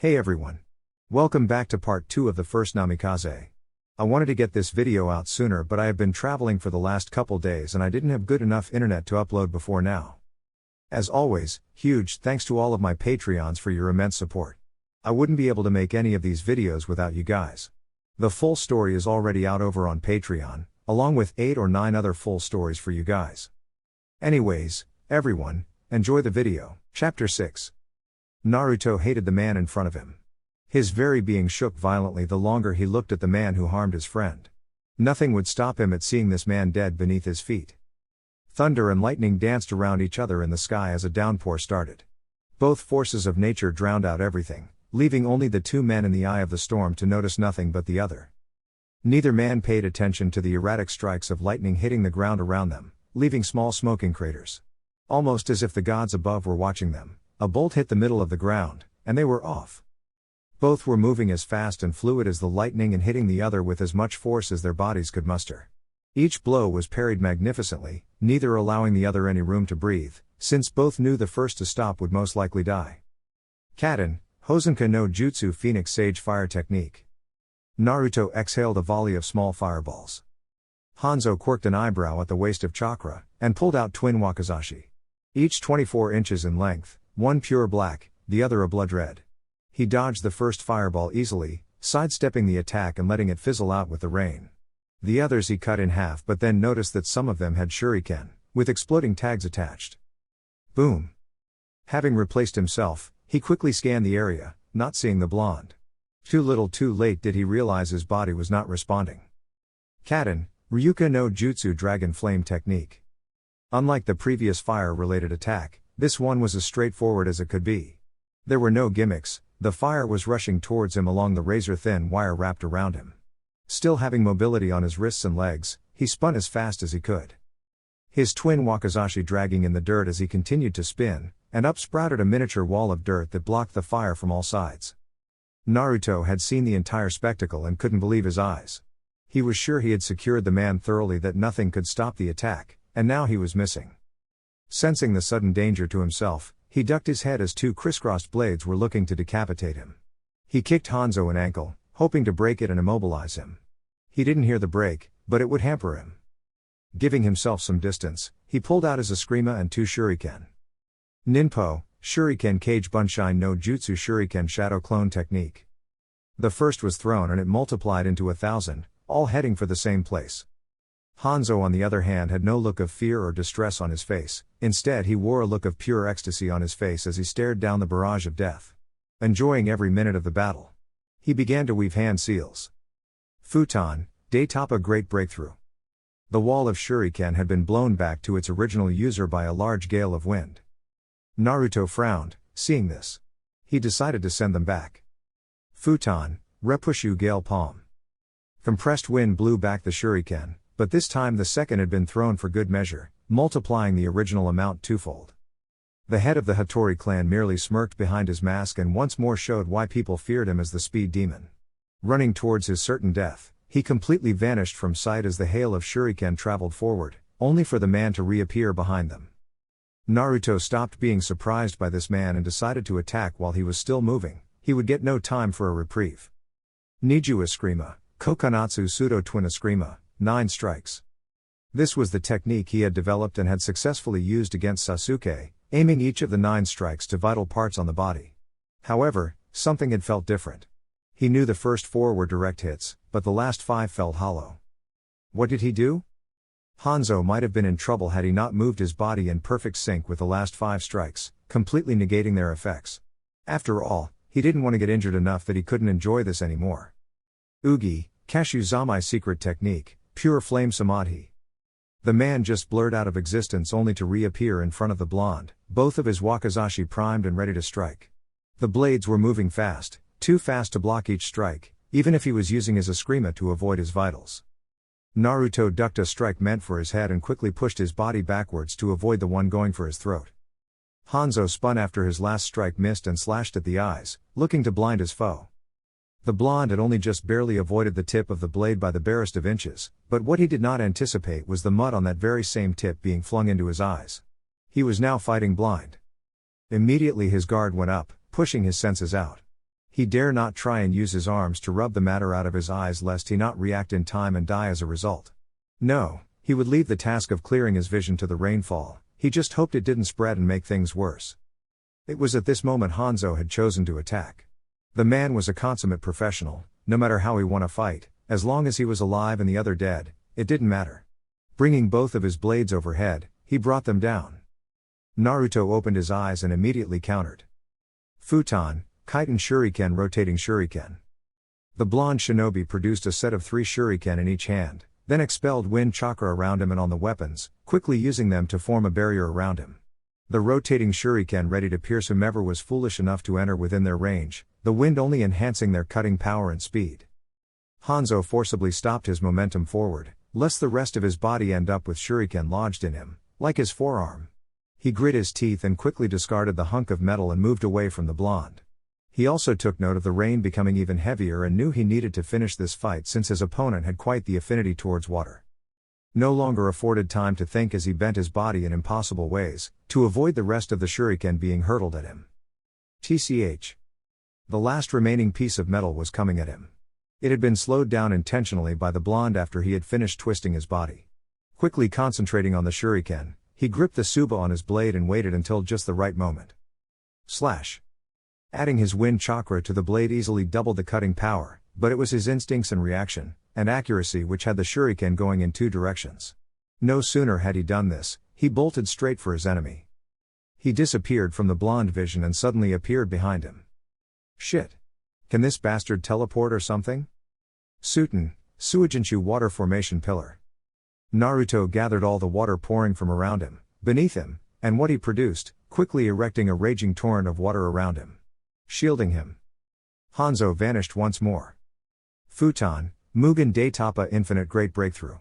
Hey everyone. Welcome back to part 2 of the first Namikaze. I wanted to get this video out sooner, but I have been traveling for the last couple days and I didn't have good enough internet to upload before now. As always, huge thanks to all of my Patreons for your immense support. I wouldn't be able to make any of these videos without you guys. The full story is already out over on Patreon, along with 8 or 9 other full stories for you guys. Anyways, everyone, enjoy the video. Chapter 6. Naruto hated the man in front of him. His very being shook violently the longer he looked at the man who harmed his friend. Nothing would stop him at seeing this man dead beneath his feet. Thunder and lightning danced around each other in the sky as a downpour started. Both forces of nature drowned out everything, leaving only the two men in the eye of the storm to notice nothing but the other. Neither man paid attention to the erratic strikes of lightning hitting the ground around them, leaving small smoking craters. Almost as if the gods above were watching them. A bolt hit the middle of the ground, and they were off. Both were moving as fast and fluid as the lightning and hitting the other with as much force as their bodies could muster. Each blow was parried magnificently, neither allowing the other any room to breathe, since both knew the first to stop would most likely die. Kaden, Hosenka no Jutsu Phoenix Sage Fire Technique. Naruto exhaled a volley of small fireballs. Hanzo quirked an eyebrow at the waste of chakra, and pulled out twin wakizashi. Each 24 inches in length. One pure black, the other a blood red. He dodged the first fireball easily, sidestepping the attack and letting it fizzle out with the rain. The others he cut in half, but then noticed that some of them had shuriken, with exploding tags attached. Boom. Having replaced himself, he quickly scanned the area, not seeing the blonde. Too little too late did he realize his body was not responding. Kaden, Ryuka no Jutsu Dragon Flame Technique. Unlike the previous fire-related attack, this one was as straightforward as it could be. There were no gimmicks, the fire was rushing towards him along the razor-thin wire wrapped around him. Still having mobility on his wrists and legs, he spun as fast as he could. His twin wakizashi dragging in the dirt as he continued to spin, and up sprouted a miniature wall of dirt that blocked the fire from all sides. Naruto had seen the entire spectacle and couldn't believe his eyes. He was sure he had secured the man thoroughly, that nothing could stop the attack, and now he was missing. Sensing the sudden danger to himself, he ducked his head as two crisscrossed blades were looking to decapitate him. He kicked Hanzo an ankle, hoping to break it and immobilize him. He didn't hear the break, but it would hamper him. Giving himself some distance, he pulled out his Eskrima and 2 shuriken. Ninpo, Shuriken Kage Bunshine no Jutsu Shuriken Shadow Clone Technique. The first was thrown and it multiplied into 1,000, all heading for the same place. Hanzo on the other hand had no look of fear or distress on his face, instead he wore a look of pure ecstasy on his face as he stared down the barrage of death. Enjoying every minute of the battle. He began to weave hand seals. Futon, Daitapa Great Breakthrough. The wall of shuriken had been blown back to its original user by a large gale of wind. Naruto frowned, seeing this. He decided to send them back. Futon, Repushu Gale Palm. Compressed wind blew back the shuriken, but this time the second had been thrown for good measure, multiplying the original amount twofold. The head of the Hattori clan merely smirked behind his mask and once more showed why people feared him as the speed demon. Running towards his certain death, he completely vanished from sight as the hail of shuriken traveled forward, only for the man to reappear behind them. Naruto stopped being surprised by this man and decided to attack while he was still moving. He would get no time for a reprieve. Niju Eskrima, Kokonatsu Pseudo Twin Eskrima. 9 strikes. This was the technique he had developed and had successfully used against Sasuke, aiming each of the 9 strikes to vital parts on the body. However, something had felt different. He knew the first 4 were direct hits, but the last 5 felt hollow. What did he do? Hanzo might have been in trouble had he not moved his body in perfect sync with the last 5 strikes, completely negating their effects. After all, he didn't want to get injured enough that he couldn't enjoy this anymore. Ugi, Kashu Zamai Secret Technique. Pure Flame Samadhi. The man just blurred out of existence only to reappear in front of the blonde, both of his wakizashi primed and ready to strike. The blades were moving fast, too fast to block each strike, even if he was using his Eskrima to avoid his vitals. Naruto ducked a strike meant for his head and quickly pushed his body backwards to avoid the one going for his throat. Hanzo spun after his last strike missed and slashed at the eyes, looking to blind his foe. The blonde had only just barely avoided the tip of the blade by the barest of inches, but what he did not anticipate was the mud on that very same tip being flung into his eyes. He was now fighting blind. Immediately his guard went up, pushing his senses out. He dare not try and use his arms to rub the matter out of his eyes lest he not react in time and die as a result. No, he would leave the task of clearing his vision to the rainfall, he just hoped it didn't spread and make things worse. It was at this moment Hanzo had chosen to attack. The man was a consummate professional, no matter how he won a fight, as long as he was alive and the other dead, it didn't matter. Bringing both of his blades overhead, he brought them down. Naruto opened his eyes and immediately countered. Futon, Kaiten Shuriken, rotating Shuriken. The blonde shinobi produced a set of 3 shuriken in each hand, then expelled wind chakra around him and on the weapons, quickly using them to form a barrier around him. The rotating shuriken ready to pierce whomever was foolish enough to enter within their range, the wind only enhancing their cutting power and speed. Hanzo forcibly stopped his momentum forward, lest the rest of his body end up with shuriken lodged in him, like his forearm. He grit his teeth and quickly discarded the hunk of metal and moved away from the blonde. He also took note of the rain becoming even heavier and knew he needed to finish this fight since his opponent had quite the affinity towards water. No longer afforded time to think as he bent his body in impossible ways, to avoid the rest of the shuriken being hurtled at him. TCH. The last remaining piece of metal was coming at him. It had been slowed down intentionally by the blonde after he had finished twisting his body. Quickly concentrating on the shuriken, he gripped the tsuba on his blade and waited until just the right moment. Slash. Adding his wind chakra to the blade easily doubled the cutting power, but it was his instincts and reaction, and accuracy which had the shuriken going in 2 directions. No sooner had he done this, he bolted straight for his enemy. He disappeared from the blonde vision and suddenly appeared behind him. Shit. Can this bastard teleport or something? Suten, Suijinchu water formation pillar. Naruto gathered all the water pouring from around him, beneath him, and what he produced, quickly erecting a raging torrent of water around him, shielding him. Hanzo vanished once more. Futon, Mugen Daitapa infinite great breakthrough.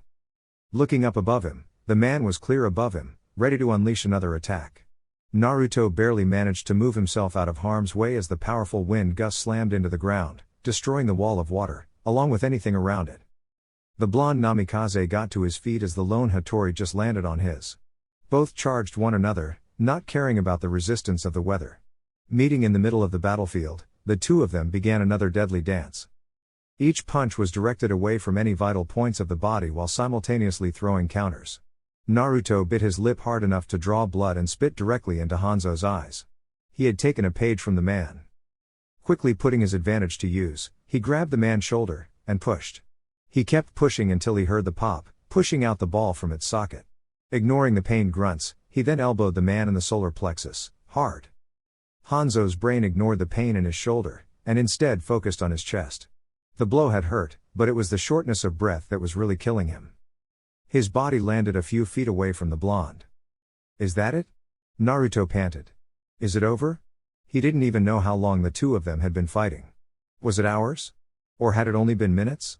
Looking up above him, the man was clear above him, ready to unleash another attack. Naruto barely managed to move himself out of harm's way as the powerful wind gust slammed into the ground, destroying the wall of water, along with anything around it. The blonde Namikaze got to his feet as the lone Hattori just landed on his. Both charged one another, not caring about the resistance of the weather. Meeting in the middle of the battlefield, the two of them began another deadly dance. Each punch was directed away from any vital points of the body while simultaneously throwing counters. Naruto bit his lip hard enough to draw blood and spit directly into Hanzo's eyes. He had taken a page from the man. Quickly putting his advantage to use, he grabbed the man's shoulder, and pushed. He kept pushing until he heard the pop, pushing out the ball from its socket. Ignoring the pained grunts, he then elbowed the man in the solar plexus, hard. Hanzo's brain ignored the pain in his shoulder, and instead focused on his chest. The blow had hurt, but it was the shortness of breath that was really killing him. His body landed a few feet away from the blonde. Is that it? Naruto panted. Is it over? He didn't even know how long the two of them had been fighting. Was it hours? Or had it only been minutes?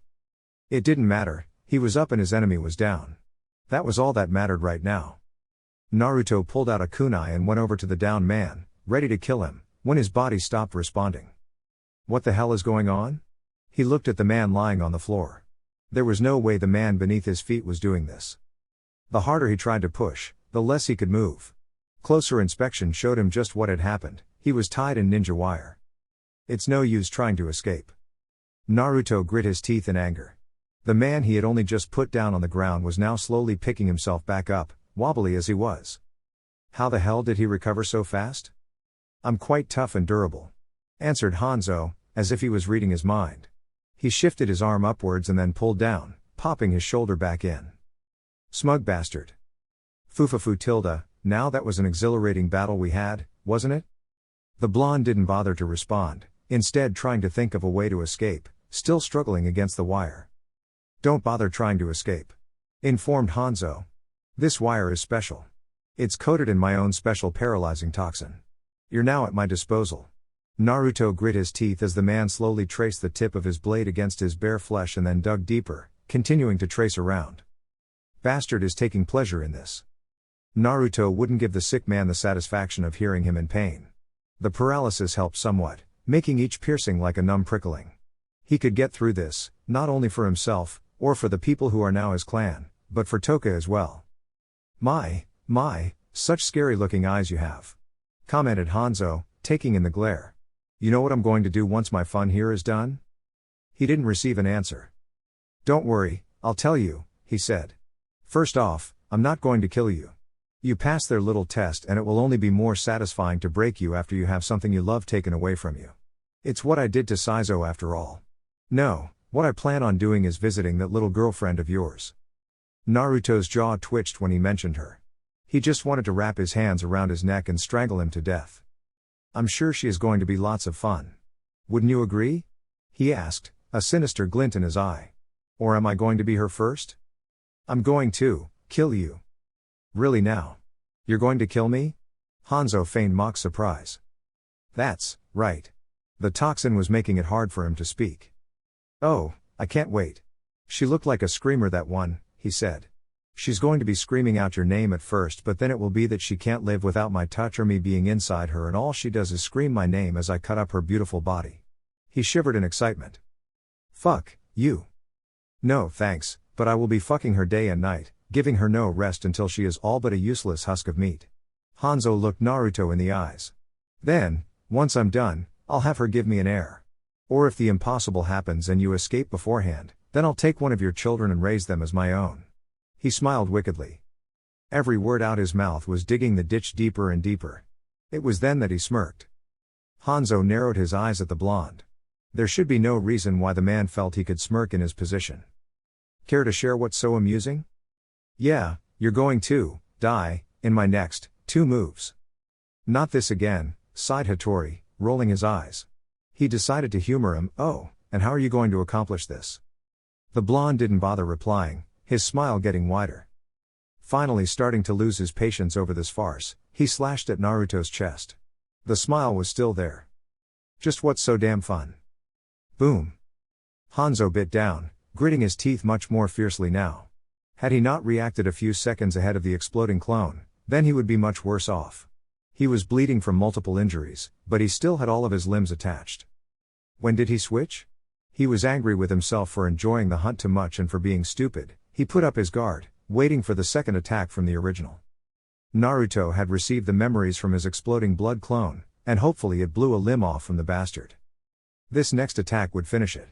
It didn't matter, he was up and his enemy was down. That was all that mattered right now. Naruto pulled out a kunai and went over to the downed man, ready to kill him, when his body stopped responding. What the hell is going on? He looked at the man lying on the floor. There was no way the man beneath his feet was doing this. The harder he tried to push, the less he could move. Closer inspection showed him just what had happened, he was tied in ninja wire. It's no use trying to escape. Naruto grit his teeth in anger. The man he had only just put down on the ground was now slowly picking himself back up, wobbly as he was. How the hell did he recover so fast? I'm quite tough and durable, answered Hanzo, as if he was reading his mind. He shifted his arm upwards and then pulled down, popping his shoulder back in. Smug bastard. Fufafu tilde, now that was an exhilarating battle we had, wasn't it? The blonde didn't bother to respond, instead trying to think of a way to escape, still struggling against the wire. Don't bother trying to escape, informed Hanzo. This wire is special. It's coated in my own special paralyzing toxin. You're now at my disposal. Naruto grit his teeth as the man slowly traced the tip of his blade against his bare flesh and then dug deeper, continuing to trace around. Bastard is taking pleasure in this. Naruto wouldn't give the sick man the satisfaction of hearing him in pain. The paralysis helped somewhat, making each piercing like a numb prickling. He could get through this, not only for himself, or for the people who are now his clan, but for Tōka as well. My, such scary looking eyes you have, commented Hanzo, taking in the glare. You know what I'm going to do once my fun here is done? He didn't receive an answer. Don't worry, I'll tell you, he said. First off, I'm not going to kill you. You pass their little test and it will only be more satisfying to break you after you have something you love taken away from you. It's what I did to Saizo after all. No, what I plan on doing is visiting that little girlfriend of yours. Naruto's jaw twitched when he mentioned her. He just wanted to wrap his hands around his neck and strangle him to death. I'm sure she is going to be lots of fun. Wouldn't you agree? He asked, a sinister glint in his eye. Or am I going to be her first? I'm going to kill you. Really now? You're going to kill me? Hanzo feigned mock surprise. That's right. The toxin was making it hard for him to speak. Oh, I can't wait. She looked like a screamer, that one, he said. She's going to be screaming out your name at first, but then it will be that she can't live without my touch or me being inside her, and all she does is scream my name as I cut up her beautiful body. He shivered in excitement. Fuck you. No thanks, but I will be fucking her day and night, giving her no rest until she is all but a useless husk of meat. Hanzo looked Naruto in the eyes. Then, once I'm done, I'll have her give me an heir. Or if the impossible happens and you escape beforehand, then I'll take one of your children and raise them as my own. He smiled wickedly. Every word out his mouth was digging the ditch deeper and deeper. It was then that he smirked. Hanzo narrowed his eyes at the blonde. There should be no reason why the man felt he could smirk in his position. Care to share what's so amusing? Yeah, you're going to die in my next 2 moves. Not this again, sighed Hattori, rolling his eyes. He decided to humor him. Oh, and how are you going to accomplish this? The blonde didn't bother replying, his smile getting wider. Finally starting to lose his patience over this farce, he slashed at Naruto's chest. The smile was still there. Just what's so damn fun? Boom. Hanzo bit down, gritting his teeth much more fiercely now. Had he not reacted a few seconds ahead of the exploding clone, then he would be much worse off. He was bleeding from multiple injuries, but he still had all of his limbs attached. When did he switch? He was angry with himself for enjoying the hunt too much and for being stupid. He put up his guard, waiting for the second attack from the original. Naruto had received the memories from his exploding blood clone, and hopefully it blew a limb off from the bastard. This next attack would finish it.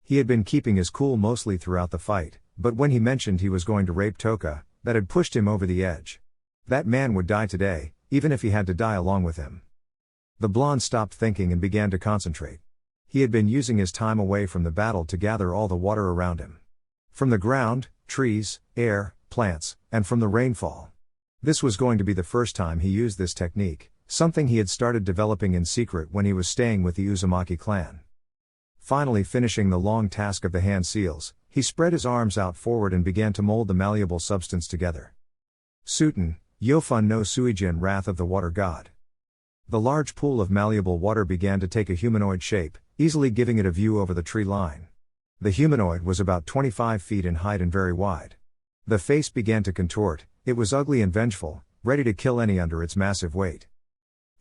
He had been keeping his cool mostly throughout the fight, but when he mentioned he was going to rape Tōka, that had pushed him over the edge. That man would die today, even if he had to die along with him. The blonde stopped thinking and began to concentrate. He had been using his time away from the battle to gather all the water around him. From the ground, trees, air, plants, and from the rainfall. This was going to be the first time he used this technique, something he had started developing in secret when he was staying with the Uzumaki clan. Finally finishing the long task of the hand seals, he spread his arms out forward and began to mold the malleable substance together. Suten, Yofun no Suijin, Wrath of the Water God. The large pool of malleable water began to take a humanoid shape, easily giving it a view over the tree line. The humanoid was about 25 feet in height and very wide. The face began to contort, it was ugly and vengeful, ready to kill any under its massive weight.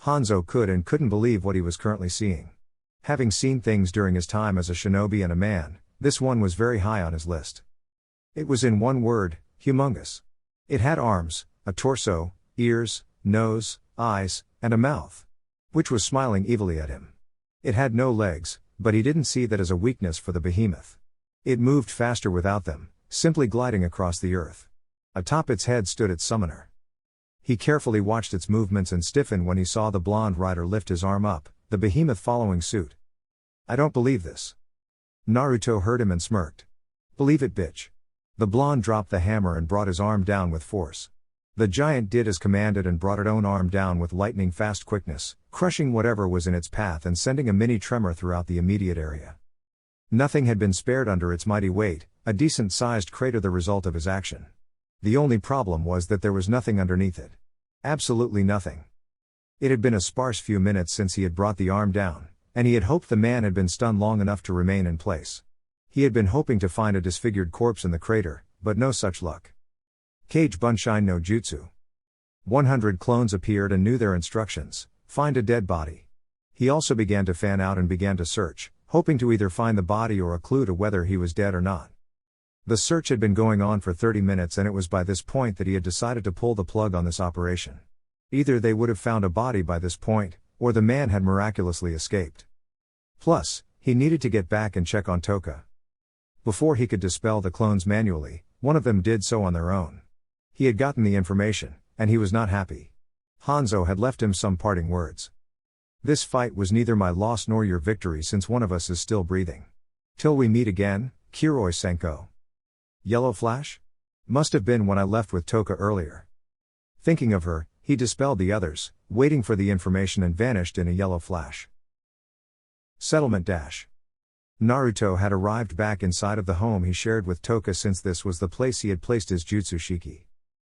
Hanzo could and couldn't believe what he was currently seeing. Having seen things during his time as a shinobi and a man, this one was very high on his list. It was in one word, humongous. It had arms, a torso, ears, nose, eyes, and a mouth. Which was smiling evilly at him. It had no legs, but he didn't see that as a weakness for the behemoth. It moved faster without them, simply gliding across the earth. Atop its head stood its summoner. He carefully watched its movements and stiffened when he saw the blonde rider lift his arm up, the behemoth following suit. I don't believe this. Naruto heard him and smirked. Believe it, bitch. The blonde dropped the hammer and brought his arm down with force. The giant did as commanded and brought its own arm down with lightning fast quickness, crushing whatever was in its path and sending a mini tremor throughout the immediate area. Nothing had been spared under its mighty weight, a decent-sized crater the result of his action. The only problem was that there was nothing underneath it. Absolutely nothing. It had been a sparse few minutes since he had brought the arm down, and he had hoped the man had been stunned long enough to remain in place. He had been hoping to find a disfigured corpse in the crater, but no such luck. Kage Bunshin no Jutsu. 100 clones appeared and knew their instructions: find a dead body. He also began to fan out and began to search, hoping to either find the body or a clue to whether he was dead or not. The search had been going on for 30 minutes and it was by this point that he had decided to pull the plug on this operation. Either they would have found a body by this point, or the man had miraculously escaped. Plus, he needed to get back and check on Tōka. Before he could dispel the clones manually, one of them did so on their own. He had gotten the information, and he was not happy. Hanzo had left him some parting words. This fight was neither my loss nor your victory since one of us is still breathing. Till we meet again, Kiroi Senko. Yellow flash? Must have been when I left with Tōka earlier. Thinking of her, he dispelled the others, waiting for the information and vanished in a yellow flash. Settlement dash. Naruto had arrived back inside of the home he shared with Tōka since this was the place he had placed his jutsu shiki.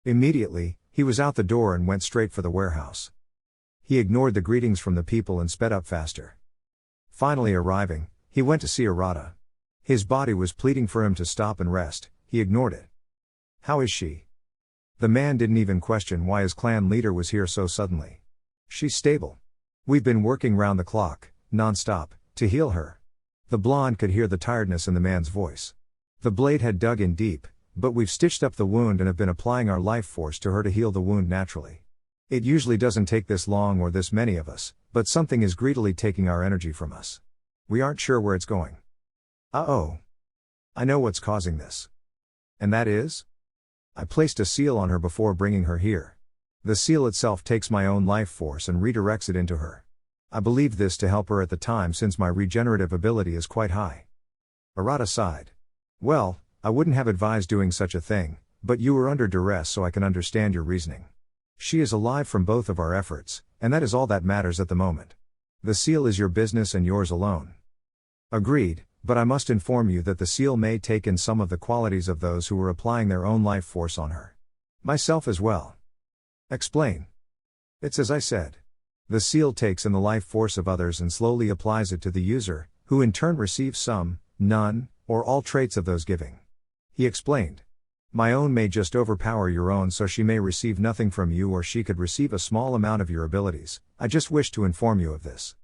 Immediately, he was out the door and went straight for the warehouse. He ignored the greetings from the people and sped up faster. Finally arriving, he went to see Arata. His body was pleading for him to stop and rest, he ignored it. How is she? The man didn't even question why his clan leader was here so suddenly. She's stable. We've been working round the clock, non-stop, to heal her. The blonde could hear the tiredness in the man's voice. The blade had dug in deep, but we've stitched up the wound and have been applying our life force to her to heal the wound naturally. It usually doesn't take this long or this many of us, but something is greedily taking our energy from us. We aren't sure where it's going. Uh-oh. I know what's causing this. And that is? I placed a seal on her before bringing her here. The seal itself takes my own life force and redirects it into her. I believed this to help her at the time since my regenerative ability is quite high. Arata sighed. Well, I wouldn't have advised doing such a thing, but you were under duress so I can understand your reasoning. She is alive from both of our efforts, and that is all that matters at the moment. The seal is your business and yours alone. Agreed, but I must inform you that the seal may take in some of the qualities of those who were applying their own life force on her. Myself as well. Explain. It's as I said. The seal takes in the life force of others and slowly applies it to the user, who in turn receives some, none, or all traits of those giving. He explained. My own may just overpower your own, so she may receive nothing from you, or she could receive a small amount of your abilities. I just wish to inform you of this.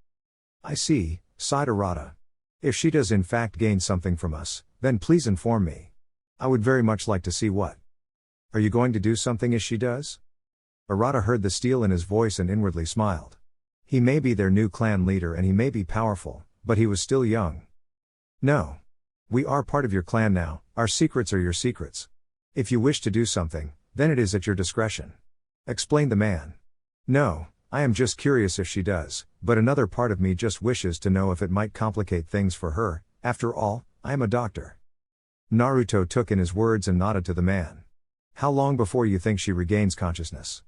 I see, sighed Arata. If she does in fact gain something from us, then please inform me. I would very much like to see what. Are you going to do something as she does? Arata heard the steel in his voice and inwardly smiled. He may be their new clan leader and he may be powerful, but he was still young. No. We are part of your clan now, our secrets are your secrets. If you wish to do something, then it is at your discretion. Explained the man. No, I am just curious if she does, but another part of me just wishes to know if it might complicate things for her. After all, I am a doctor. Naruto took in his words and nodded to the man. How long before you think she regains consciousness?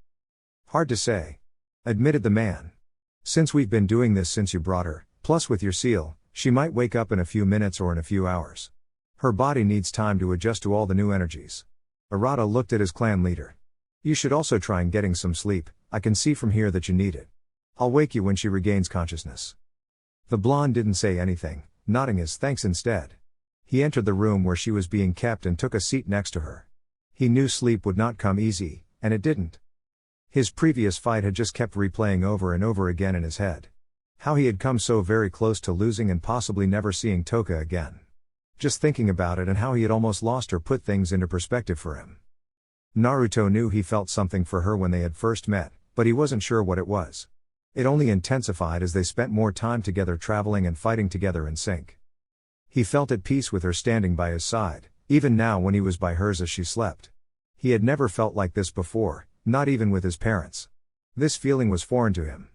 Hard to say. Admitted the man. Since we've been doing this since you brought her, plus with your seal, she might wake up in a few minutes or in a few hours. Her body needs time to adjust to all the new energies. Arata looked at his clan leader. You should also try and getting some sleep, I can see from here that you need it. I'll wake you when she regains consciousness. The blonde didn't say anything, nodding his thanks instead. He entered the room where she was being kept and took a seat next to her. He knew sleep would not come easy, and it didn't. His previous fight had just kept replaying over and over again in his head. How he had come so very close to losing and possibly never seeing Tōka again. Just thinking about it and how he had almost lost her put things into perspective for him. Naruto knew he felt something for her when they had first met, but he wasn't sure what it was. It only intensified as they spent more time together traveling and fighting together in sync. He felt at peace with her standing by his side, even now when he was by hers as she slept. He had never felt like this before, not even with his parents. This feeling was foreign to him.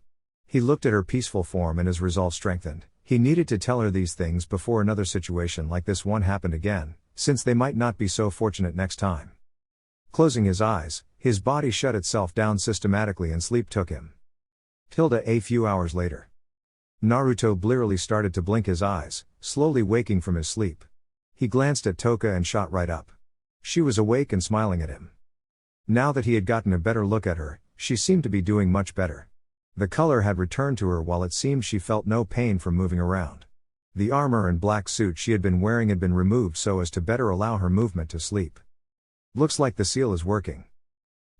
He looked at her peaceful form and his resolve strengthened. He needed to tell her these things before another situation like this one happened again, since they might not be so fortunate next time. Closing his eyes, his body shut itself down systematically and sleep took him. A few hours later. Naruto blearily started to blink his eyes, slowly waking from his sleep. He glanced at Tōka and shot right up. She was awake and smiling at him. Now that he had gotten a better look at her, she seemed to be doing much better. The color had returned to her while it seemed she felt no pain from moving around. The armor and black suit she had been wearing had been removed so as to better allow her movement to sleep. Looks like the seal is working.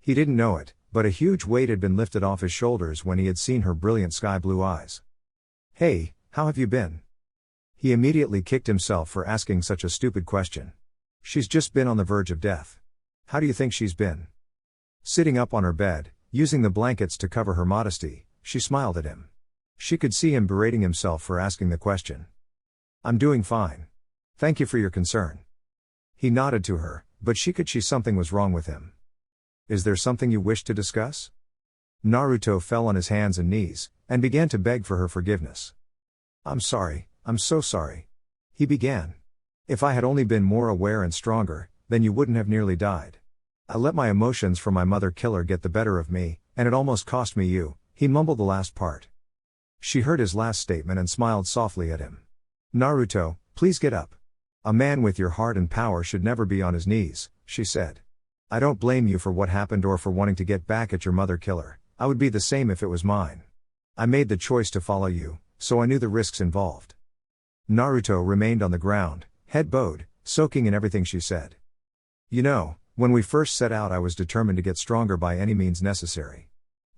He didn't know it, but a huge weight had been lifted off his shoulders when he had seen her brilliant sky blue eyes. Hey, how have you been? He immediately kicked himself for asking such a stupid question. She's just been on the verge of death. How do you think she's been? Sitting up on her bed, using the blankets to cover her modesty, she smiled at him. She could see him berating himself for asking the question. I'm doing fine. Thank you for your concern. He nodded to her, but she could see something was wrong with him. Is there something you wish to discuss? Naruto fell on his hands and knees, and began to beg for her forgiveness. I'm sorry, I'm so sorry. He began. If I had only been more aware and stronger, then you wouldn't have nearly died. I let my emotions for my mother killer get the better of me, and it almost cost me you. He mumbled the last part. She heard his last statement and smiled softly at him. Naruto, please get up. A man with your heart and power should never be on his knees, she said. I don't blame you for what happened or for wanting to get back at your mother killer. I would be the same if it was mine. I made the choice to follow you, so I knew the risks involved. Naruto remained on the ground, head bowed, soaking in everything she said. You know, when we first set out I was determined to get stronger by any means necessary.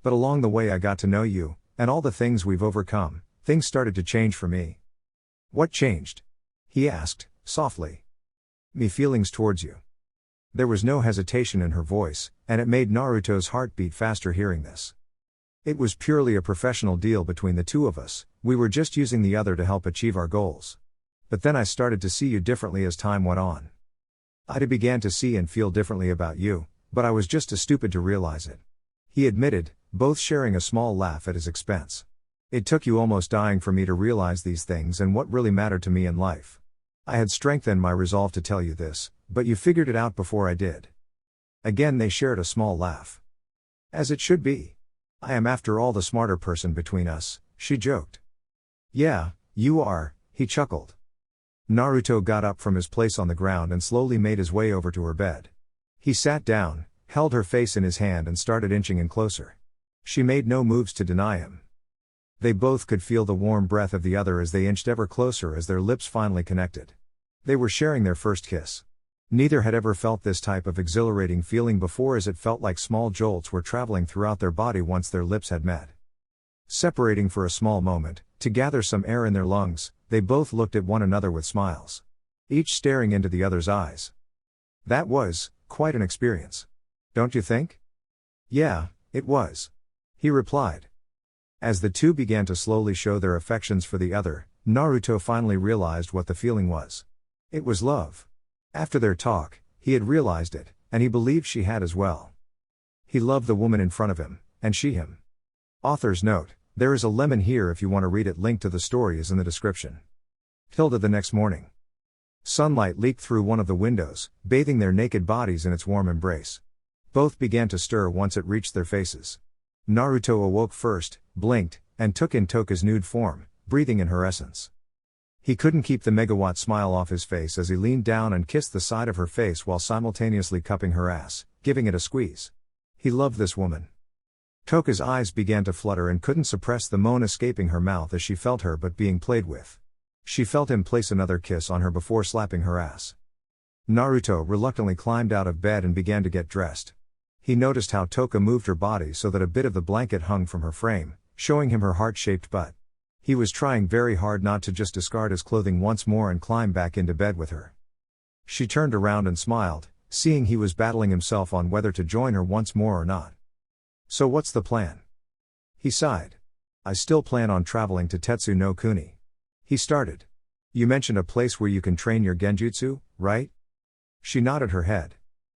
But along the way I got to know you, and all the things we've overcome, things started to change for me. What changed? He asked, softly. Me feelings towards you. There was no hesitation in her voice, and it made Naruto's heart beat faster hearing this. It was purely a professional deal between the two of us, we were just using the other to help achieve our goals. But then I started to see you differently as time went on. I began to see and feel differently about you, but I was just too stupid to realize it. He admitted, both sharing a small laugh at his expense. It took you almost dying for me to realize these things and what really mattered to me in life. I had strengthened my resolve to tell you this, but you figured it out before I did. Again they shared a small laugh. As it should be. I am after all the smarter person between us, she joked. Yeah, you are, he chuckled. Naruto got up from his place on the ground and slowly made his way over to her bed. He sat down, held her face in his hand and started inching in closer. She made no moves to deny him. They both could feel the warm breath of the other as they inched ever closer as their lips finally connected. They were sharing their first kiss. Neither had ever felt this type of exhilarating feeling before, as it felt like small jolts were traveling throughout their body once their lips had met. Separating for a small moment, to gather some air in their lungs, they both looked at one another with smiles. Each staring into the other's eyes. That was quite an experience. Don't you think? Yeah, it was. He replied. As the two began to slowly show their affections for the other, Naruto finally realized what the feeling was. It was love. After their talk, he had realized it, and he believed she had as well. He loved the woman in front of him, and she him. Author's note, there is a lemon here if you want to read it. Link to the story is in the description. The next morning. Sunlight leaked through one of the windows, bathing their naked bodies in its warm embrace. Both began to stir once it reached their faces. Naruto awoke first, blinked, and took in Tōka's nude form, breathing in her essence. He couldn't keep the megawatt smile off his face as he leaned down and kissed the side of her face while simultaneously cupping her ass, giving it a squeeze. He loved this woman. Tōka's eyes began to flutter and couldn't suppress the moan escaping her mouth as she felt her but being played with. She felt him place another kiss on her before slapping her ass. Naruto reluctantly climbed out of bed and began to get dressed. He noticed how Tōka moved her body so that a bit of the blanket hung from her frame, showing him her heart-shaped butt. He was trying very hard not to just discard his clothing once more and climb back into bed with her. She turned around and smiled, seeing he was battling himself on whether to join her once more or not. So what's the plan? He sighed. I still plan on traveling to Tetsu no Kuni. He started. You mentioned a place where you can train your genjutsu, right? She nodded her head.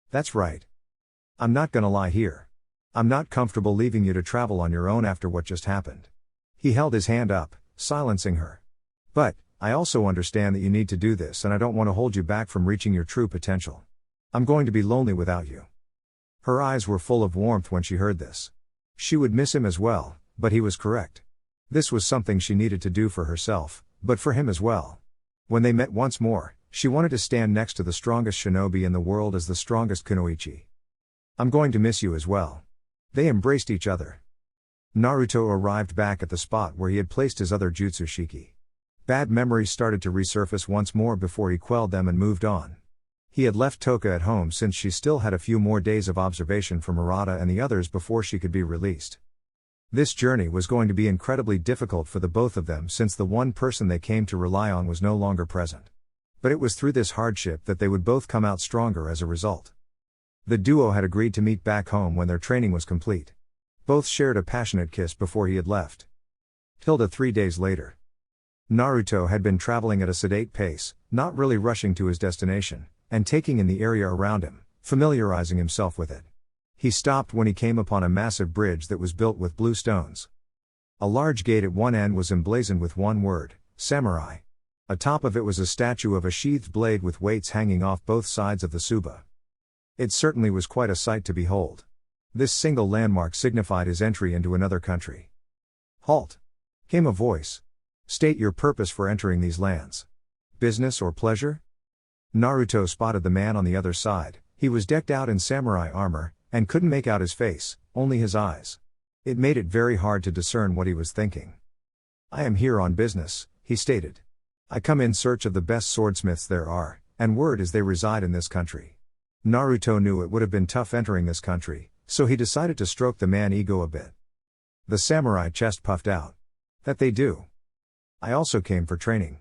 That's right. I'm not gonna lie here. I'm not comfortable leaving you to travel on your own after what just happened. He held his hand up, silencing her. But, I also understand that you need to do this and I don't want to hold you back from reaching your true potential. I'm going to be lonely without you. Her eyes were full of warmth when she heard this. She would miss him as well, but he was correct. This was something she needed to do for herself, but for him as well. When they met once more, she wanted to stand next to the strongest shinobi in the world as the strongest kunoichi. I'm going to miss you as well. They embraced each other. Naruto arrived back at the spot where he had placed his other jutsu shiki. Bad memories started to resurface once more before he quelled them and moved on. He had left Tōka at home since she still had a few more days of observation from Murata and the others before she could be released. This journey was going to be incredibly difficult for the both of them since the one person they came to rely on was no longer present. But it was through this hardship that they would both come out stronger as a result. The duo had agreed to meet back home when their training was complete. Both shared a passionate kiss before he had left. 3 days later. Naruto had been traveling at a sedate pace, not really rushing to his destination, and taking in the area around him, familiarizing himself with it. He stopped when he came upon a massive bridge that was built with blue stones. A large gate at one end was emblazoned with one word, samurai. Atop of it was a statue of a sheathed blade with weights hanging off both sides of the tsuba. It certainly was quite a sight to behold. This single landmark signified his entry into another country. Halt! Came a voice. State your purpose for entering these lands. Business or pleasure? Naruto spotted the man on the other side. He was decked out in samurai armor, and couldn't make out his face, only his eyes. It made it very hard to discern what he was thinking. I am here on business, he stated. I come in search of the best swordsmiths there are, and word is they reside in this country. Naruto knew it would have been tough entering this country, so he decided to stroke the man's ego a bit. The samurai chest puffed out. That they do. I also came for training.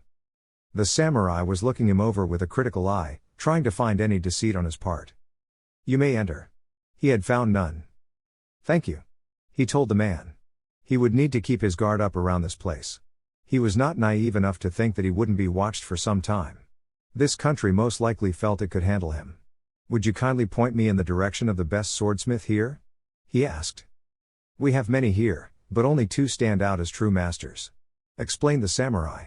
The samurai was looking him over with a critical eye, trying to find any deceit on his part. You may enter. He had found none. Thank you. He told the man. He would need to keep his guard up around this place. He was not naive enough to think that he wouldn't be watched for some time. This country most likely felt it could handle him. Would you kindly point me in the direction of the best swordsmith here? He asked. We have many here, but only 2 stand out as true masters. Explained the samurai.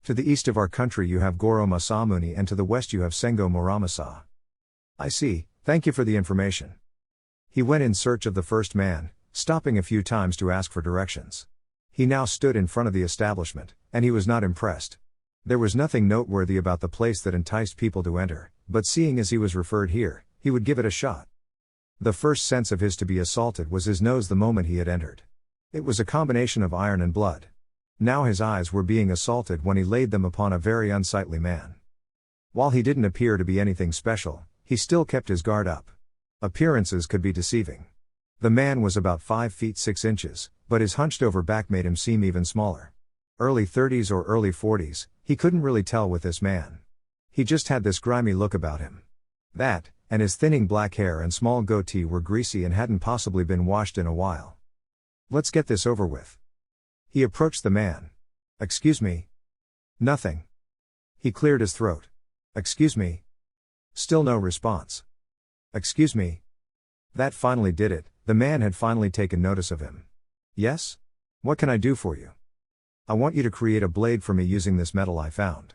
To the east of our country you have Goro Masamune and to the west you have Sengo Muramasa. I see, thank you for the information. He went in search of the first man, stopping a few times to ask for directions. He now stood in front of the establishment, and he was not impressed. There was nothing noteworthy about the place that enticed people to enter, but seeing as he was referred here, he would give it a shot. The first sense of his to be assaulted was his nose the moment he had entered. It was a combination of iron and blood. Now his eyes were being assaulted when he laid them upon a very unsightly man. While he didn't appear to be anything special, he still kept his guard up. Appearances could be deceiving. The man was about 5 feet 6 inches, but his hunched over back made him seem even smaller. Early 30s or early 40s, he couldn't really tell with this man. He just had this grimy look about him. That, and his thinning black hair and small goatee were greasy and hadn't possibly been washed in a while. Let's get this over with. He approached the man. Excuse me. Nothing. He cleared his throat. Excuse me. Still no response. Excuse me. That finally did it. The man had finally taken notice of him. Yes? What can I do for you? I want you to create a blade for me using this metal I found.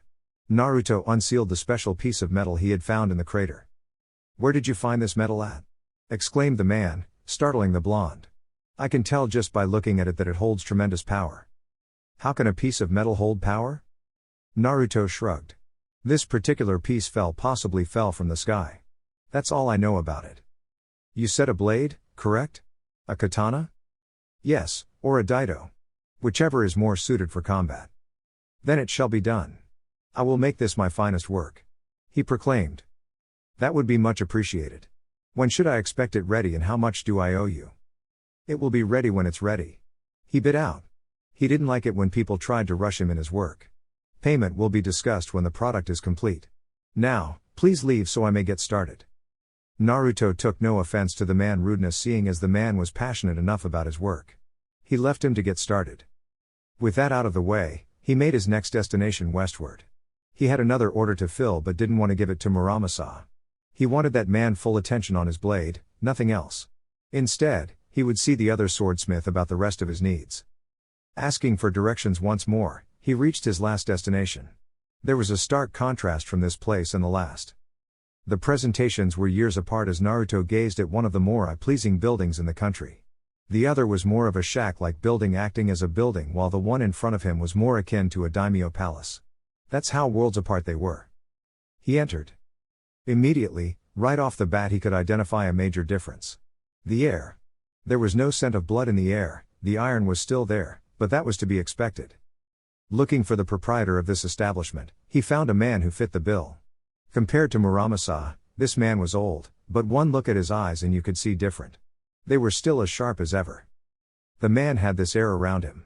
Naruto unsealed the special piece of metal he had found in the crater. Where did you find this metal at? Exclaimed the man, startling the blonde. I can tell just by looking at it that it holds tremendous power. How can a piece of metal hold power? Naruto shrugged. This particular piece possibly fell from the sky. That's all I know about it. You said a blade, correct? A katana? Yes, or a daido. Whichever is more suited for combat. Then it shall be done. I will make this my finest work. He proclaimed. That would be much appreciated. When should I expect it ready and how much do I owe you? It will be ready when it's ready. He bit out. He didn't like it when people tried to rush him in his work. Payment will be discussed when the product is complete. Now, please leave so I may get started. Naruto took no offense to the man's rudeness seeing as the man was passionate enough about his work. He left him to get started. With that out of the way, he made his next destination westward. He had another order to fill but didn't want to give it to Muramasa. He wanted that man full attention on his blade, nothing else. Instead, he would see the other swordsmith about the rest of his needs. Asking for directions once more, he reached his last destination. There was a stark contrast from this place and the last. The presentations were years apart as Naruto gazed at one of the more eye-pleasing buildings in the country. The other was more of a shack-like building acting as a building while the one in front of him was more akin to a daimyo palace. That's how worlds apart they were. He entered. Immediately, right off the bat he could identify a major difference. The air. There was no scent of blood in the air, the iron was still there, but that was to be expected. Looking for the proprietor of this establishment, he found a man who fit the bill. Compared to Muramasa, this man was old, but one look at his eyes and you could see different. They were still as sharp as ever. The man had this air around him.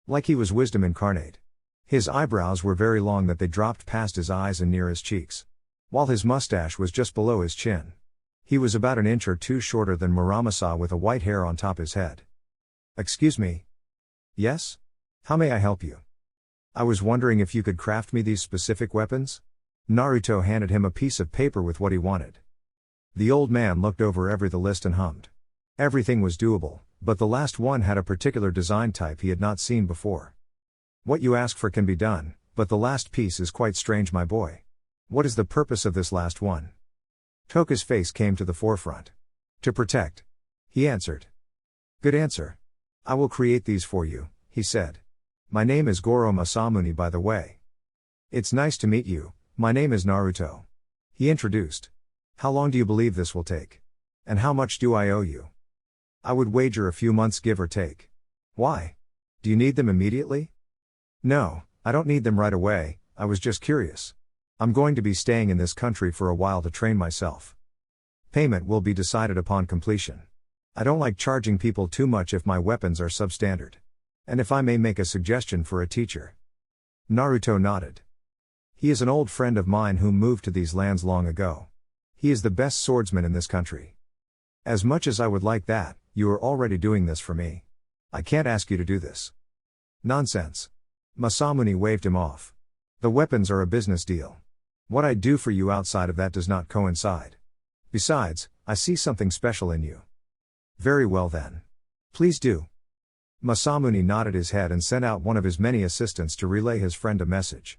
Like he was wisdom incarnate. His eyebrows were very long that they dropped past his eyes and near his cheeks. While his mustache was just below his chin. He was about an inch or two shorter than Muramasa with a white hair on top his head. Excuse me. Yes? How may I help you? I was wondering if you could craft me these specific weapons? Naruto handed him a piece of paper with what he wanted. The old man looked over the list and hummed. Everything was doable, but the last one had a particular design type he had not seen before. What you ask for can be done, but the last piece is quite strange, my boy. What is the purpose of this last one? Tōka's face came to the forefront. To protect. He answered. Good answer. I will create these for you, he said. My name is Goro Masamune, by the way. It's nice to meet you, my name is Naruto. He introduced. How long do you believe this will take? And how much do I owe you? I would wager a few months, give or take. Why? Do you need them immediately? No, I don't need them right away, I was just curious. I'm going to be staying in this country for a while to train myself. Payment will be decided upon completion. I don't like charging people too much if my weapons are substandard. And if I may make a suggestion for a teacher. Naruto nodded. He is an old friend of mine who moved to these lands long ago. He is the best swordsman in this country. As much as I would like that, you are already doing this for me. I can't ask you to do this. Nonsense. Masamune waved him off. The weapons are a business deal. What I do for you outside of that does not coincide. Besides, I see something special in you. Very well then. Please do. Masamune nodded his head and sent out one of his many assistants to relay his friend a message.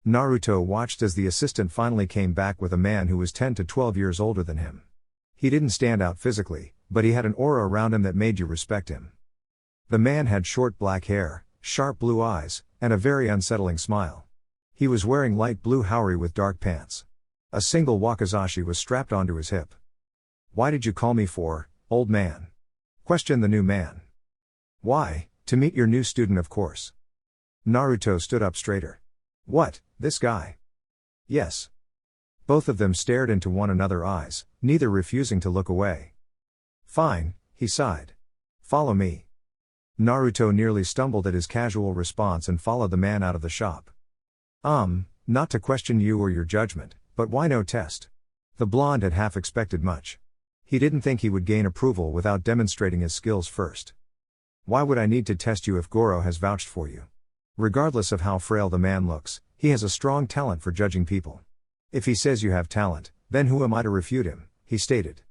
Naruto watched as the assistant finally came back with a man who was 10 to 12 years older than him. He didn't stand out physically, but he had an aura around him that made you respect him. The man had short black hair, sharp blue eyes, and a very unsettling smile. He was wearing light blue haori with dark pants. A single wakizashi was strapped onto his hip. Why did you call me for, old man? Questioned the new man. Why, to meet your new student, of course. Naruto stood up straighter. What, this guy? Yes. Both of them stared into one another's eyes, neither refusing to look away. Fine, he sighed. Follow me. Naruto nearly stumbled at his casual response and followed the man out of the shop. Not to question you or your judgment, but why no test? The blonde had half expected much. He didn't think he would gain approval without demonstrating his skills first. Why would I need to test you if Goro has vouched for you? Regardless of how frail the man looks, he has a strong talent for judging people. If he says you have talent, then who am I to refute him, he stated.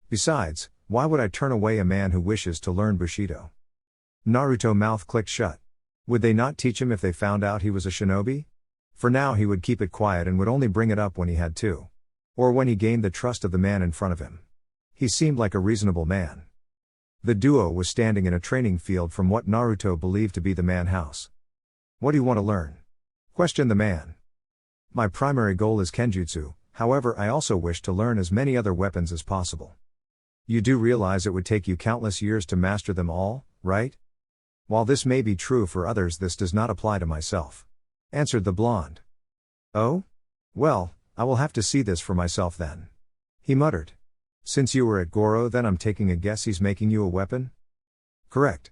Besides, why would I turn away a man who wishes to learn Bushido? Naruto's mouth clicked shut. Would they not teach him if they found out he was a shinobi? For now he would keep it quiet and would only bring it up when he had to. Or when he gained the trust of the man in front of him. He seemed like a reasonable man. The duo was standing in a training field from what Naruto believed to be the man house. What do you want to learn? Questioned the man. My primary goal is Kinjutsu, however I also wish to learn as many other weapons as possible. You do realize it would take you countless years to master them all, right? While this may be true for others, this does not apply to myself. Answered the blonde. Oh? Well, I will have to see this for myself then. He muttered. Since you were at Goro, then I'm taking a guess he's making you a weapon? Correct.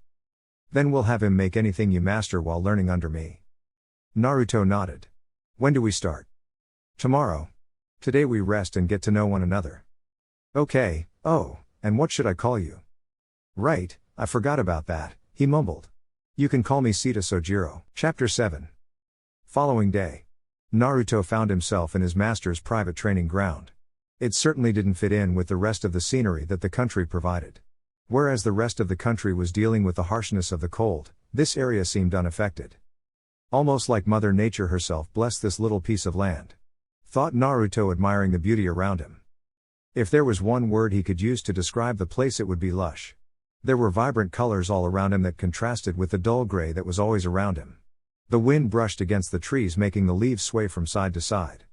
Then we'll have him make anything you master while learning under me. Naruto nodded. When do we start? Tomorrow. Today we rest and get to know one another. Okay, oh, and what should I call you? Right, I forgot about that, he mumbled. You can call me Sita Sojiro. Chapter 7. Following day. Naruto found himself in his master's private training ground. It certainly didn't fit in with the rest of the scenery that the country provided. Whereas the rest of the country was dealing with the harshness of the cold, this area seemed unaffected. Almost like Mother Nature herself blessed this little piece of land. Thought Naruto, admiring the beauty around him. If there was one word he could use to describe the place, it would be lush. There were vibrant colors all around him that contrasted with the dull gray that was always around him. The wind brushed against the trees, making the leaves sway from side to side.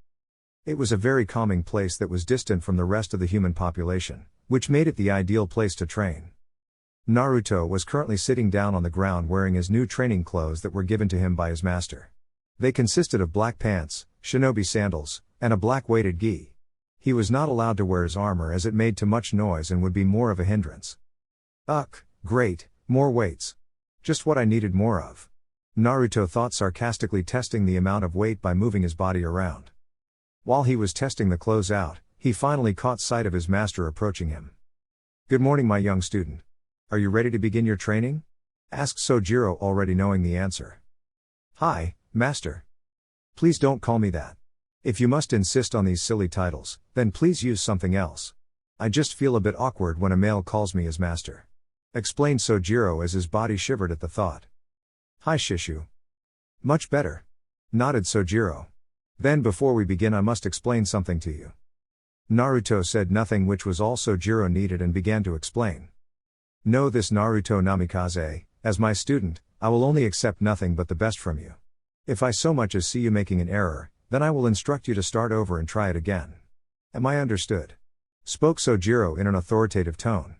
It was a very calming place that was distant from the rest of the human population, which made it the ideal place to train. Naruto was currently sitting down on the ground wearing his new training clothes that were given to him by his master. They consisted of black pants, shinobi sandals, and a black weighted gi. He was not allowed to wear his armor as it made too much noise and would be more of a hindrance. Ugh, great, more weights. Just what I needed more of. Naruto thought, sarcastically testing the amount of weight by moving his body around. While he was testing the clothes out, he finally caught sight of his master approaching him. Good morning, my young student. Are you ready to begin your training? asked Sojiro, already knowing the answer. Hi, Master. Please don't call me that. If you must insist on these silly titles, then please use something else. I just feel a bit awkward when a male calls me his master. Explained Sojiro as his body shivered at the thought. Hi Shishu. Much better. Nodded Sojiro. Then before we begin I must explain something to you. Naruto said nothing, which was all Sojiro needed, and began to explain. Know this, Naruto Namikaze, as my student, I will only accept nothing but the best from you. If I so much as see you making an error, then I will instruct you to start over and try it again. Am I understood? Spoke Sojiro in an authoritative tone.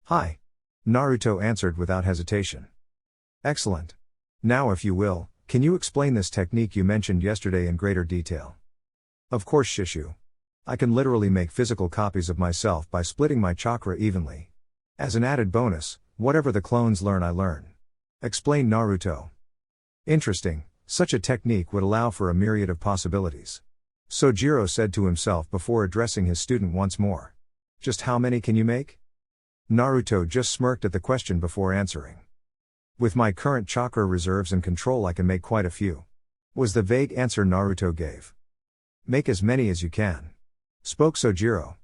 Hi. Naruto answered without hesitation. Excellent. Now if you will, can you explain this technique you mentioned yesterday in greater detail? Of course Shishu. I can literally make physical copies of myself by splitting my chakra evenly. As an added bonus, whatever the clones learn I learn. Explained Naruto. Interesting, such a technique would allow for a myriad of possibilities. Sojiro said to himself before addressing his student once more. Just how many can you make? Naruto just smirked at the question before answering. With my current chakra reserves and control I can make quite a few. Was the vague answer Naruto gave. Make as many as you can. Spoke Sojiro.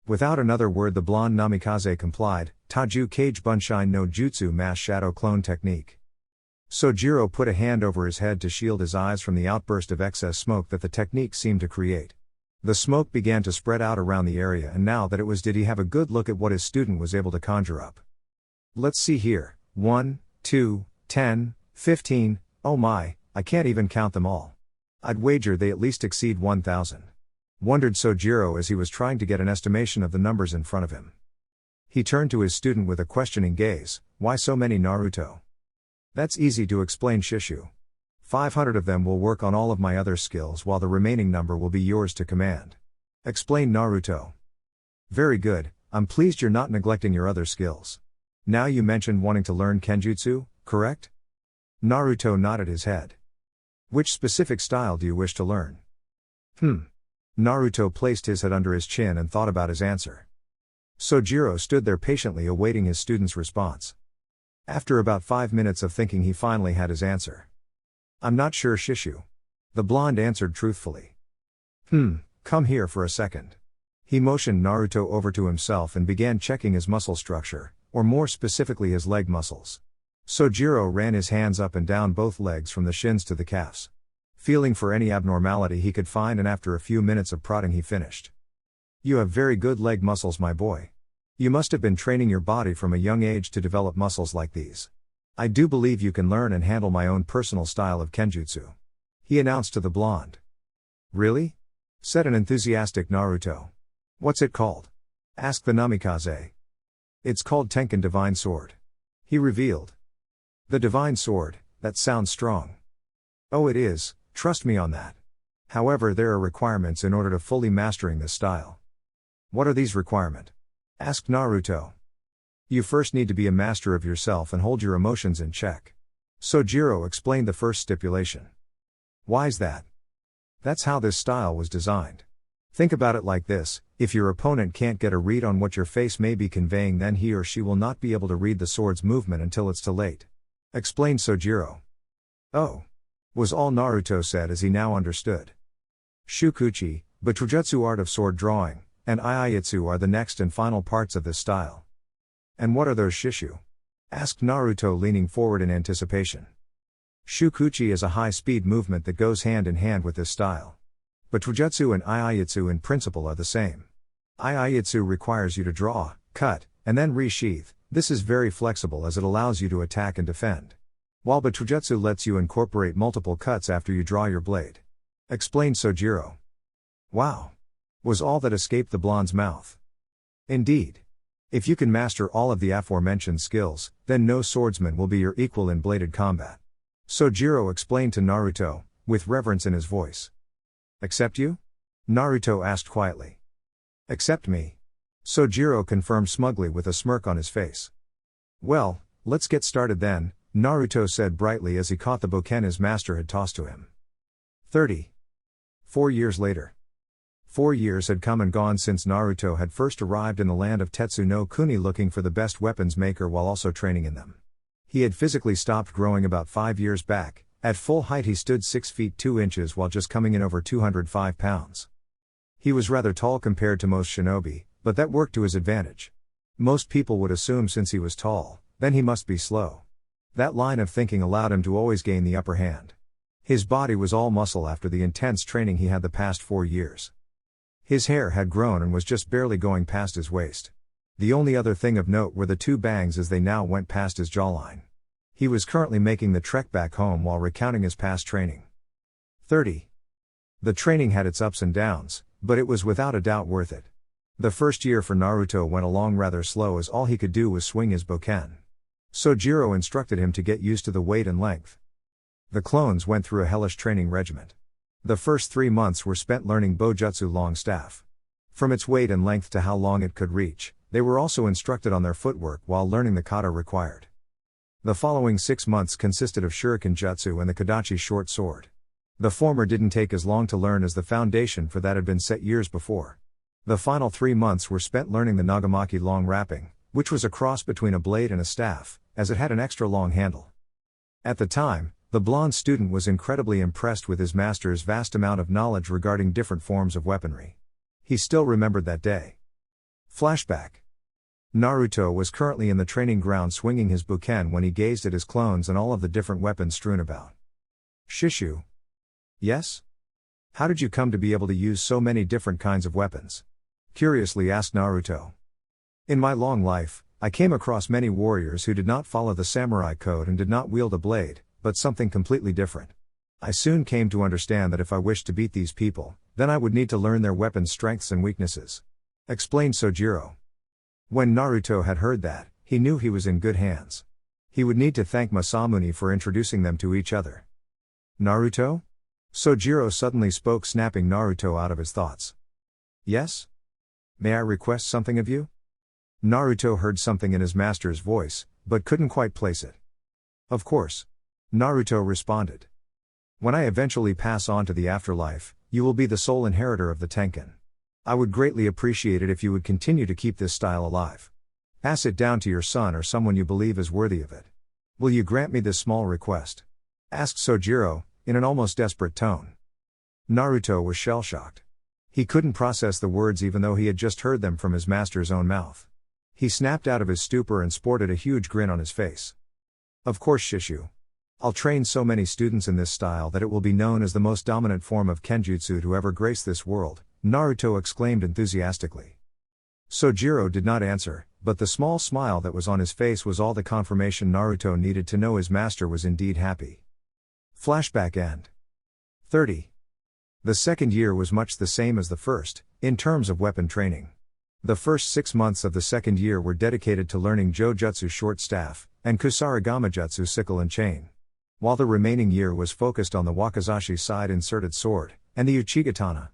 Without another word the blonde Namikaze complied. Taju Kage Bunshin no Jutsu Mass Shadow Clone Technique. Sojiro put a hand over his head to shield his eyes from the outburst of excess smoke that the technique seemed to create. The smoke began to spread out around the area, and now that it was, did he have a good look at what his student was able to conjure up. Let's see here. 1, 2, 10, 15, oh my, I can't even count them all. I'd wager they at least exceed 1,000. Wondered Sojiro as he was trying to get an estimation of the numbers in front of him. He turned to his student with a questioning gaze. Why so many, Naruto? That's easy to explain Shishu. 500 of them will work on all of my other skills while the remaining number will be yours to command. Explained Naruto. Very good, I'm pleased you're not neglecting your other skills. Now you mentioned wanting to learn Kinjutsu, correct? Naruto nodded his head. Which specific style do you wish to learn? Naruto placed his head under his chin and thought about his answer. Sojiro stood there patiently awaiting his student's response. After about 5 minutes of thinking he finally had his answer. I'm not sure Shishu. The blonde answered truthfully. Come here for a second. He motioned Naruto over to himself and began checking his muscle structure, or more specifically his leg muscles. Sojiro ran his hands up and down both legs from the shins to the calves. Feeling for any abnormality he could find, and after a few minutes of prodding he finished. You have very good leg muscles, my boy. You must have been training your body from a young age to develop muscles like these. I do believe you can learn and handle my own personal style of Kinjutsu. He announced to the blonde. Really? Said an enthusiastic Naruto. What's it called? Asked the Namikaze. It's called Tenkan Divine Sword. He revealed. The Divine Sword, that sounds strong. Oh, it is, trust me on that. However, there are requirements in order to fully mastering this style. What are these requirements? Asked Naruto. You first need to be a master of yourself and hold your emotions in check. Sojiro explained the first stipulation. Why's that? That's how this style was designed. Think about it like this, if your opponent can't get a read on what your face may be conveying, then he or she will not be able to read the sword's movement until it's too late. Explained Sojiro. Oh. Was all Naruto said as he now understood. Shukuchi, Butujutsu art of sword drawing, and Iaitsu are the next and final parts of this style. And what are those Shishu? Asked Naruto, leaning forward in anticipation. Shukuchi is a high-speed movement that goes hand in hand with this style. Butujutsu and Iaitsu in principle are the same. Iaitsu requires you to draw, cut, and then resheath. This is very flexible as it allows you to attack and defend. While Butujutsu lets you incorporate multiple cuts after you draw your blade. Explained Sojiro. Wow. Was all that escaped the blonde's mouth. Indeed. If you can master all of the aforementioned skills, then no swordsman will be your equal in bladed combat. Sojiro explained to Naruto, with reverence in his voice. Except you? Naruto asked quietly. Except me. Sojiro confirmed smugly with a smirk on his face. Well, let's get started then, Naruto said brightly as he caught the bokken his master had tossed to him. 4 years later. 4 years had come and gone since Naruto had first arrived in the land of Tetsu no Kuni looking for the best weapons maker while also training in them. He had physically stopped growing about 5 years back. At full height he stood 6 feet 2 inches while just coming in over 205 pounds. He was rather tall compared to most shinobi, but that worked to his advantage. Most people would assume since he was tall, then he must be slow. That line of thinking allowed him to always gain the upper hand. His body was all muscle after the intense training he had the past 4 years. His hair had grown and was just barely going past his waist. The only other thing of note were the 2 bangs as they now went past his jawline. He was currently making the trek back home while recounting his past training. 30. The training had its ups and downs, but it was without a doubt worth it. The first year for Naruto went along rather slow as all he could do was swing his bokken. Sojiro instructed him to get used to the weight and length. The clones went through a hellish training regiment. The first 3 months were spent learning Bojutsu long staff. From its weight and length to how long it could reach, they were also instructed on their footwork while learning the kata required. The following 6 months consisted of Shuriken Jutsu and the Kodachi short sword. The former didn't take as long to learn as the foundation for that had been set years before. The final 3 months were spent learning the Nagamaki long wrapping, which was a cross between a blade and a staff, as it had an extra long handle. At the time, the blonde student was incredibly impressed with his master's vast amount of knowledge regarding different forms of weaponry. He still remembered that day. Flashback. Naruto was currently in the training ground swinging his bokken when he gazed at his clones and all of the different weapons strewn about. Shishu. Yes? How did you come to be able to use so many different kinds of weapons? Curiously asked Naruto. In my long life, I came across many warriors who did not follow the samurai code and did not wield a blade, but something completely different. I soon came to understand that if I wished to beat these people, then I would need to learn their weapons' strengths and weaknesses. Explained Sojiro. When Naruto had heard that, he knew he was in good hands. He would need to thank Masamune for introducing them to each other. Naruto? Sojiro suddenly spoke, snapping Naruto out of his thoughts. Yes? May I request something of you? Naruto heard something in his master's voice, but couldn't quite place it. Of course. Naruto responded. When I eventually pass on to the afterlife, you will be the sole inheritor of the Tenkan. I would greatly appreciate it if you would continue to keep this style alive. Pass it down to your son or someone you believe is worthy of it. Will you grant me this small request? Asked Sojiro, in an almost desperate tone. Naruto was shell-shocked. He couldn't process the words even though he had just heard them from his master's own mouth. He snapped out of his stupor and sported a huge grin on his face. Of course, Shishu. I'll train so many students in this style that it will be known as the most dominant form of Kinjutsu to ever grace this world, Naruto exclaimed enthusiastically. Sojiro did not answer, but the small smile that was on his face was all the confirmation Naruto needed to know his master was indeed happy. Flashback end. 30. The second year was much the same as the first, in terms of weapon training. The first 6 months of the second year were dedicated to learning Jojutsu short staff, and Kusarigama Jutsu sickle and chain. While the remaining year was focused on the Wakizashi side inserted sword, and the Uchigatana.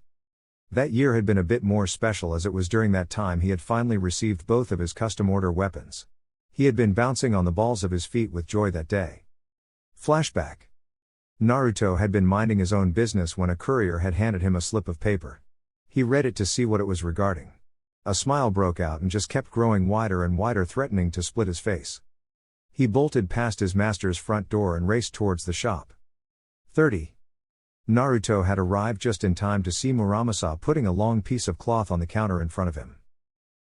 That year had been a bit more special as it was during that time he had finally received both of his custom order weapons. He had been bouncing on the balls of his feet with joy that day. Flashback. Naruto had been minding his own business when a courier had handed him a slip of paper. He read it to see what it was regarding. A smile broke out and just kept growing wider and wider, threatening to split his face. He bolted past his master's front door and raced towards the shop. 30. Naruto had arrived just in time to see Muramasa putting a long piece of cloth on the counter in front of him.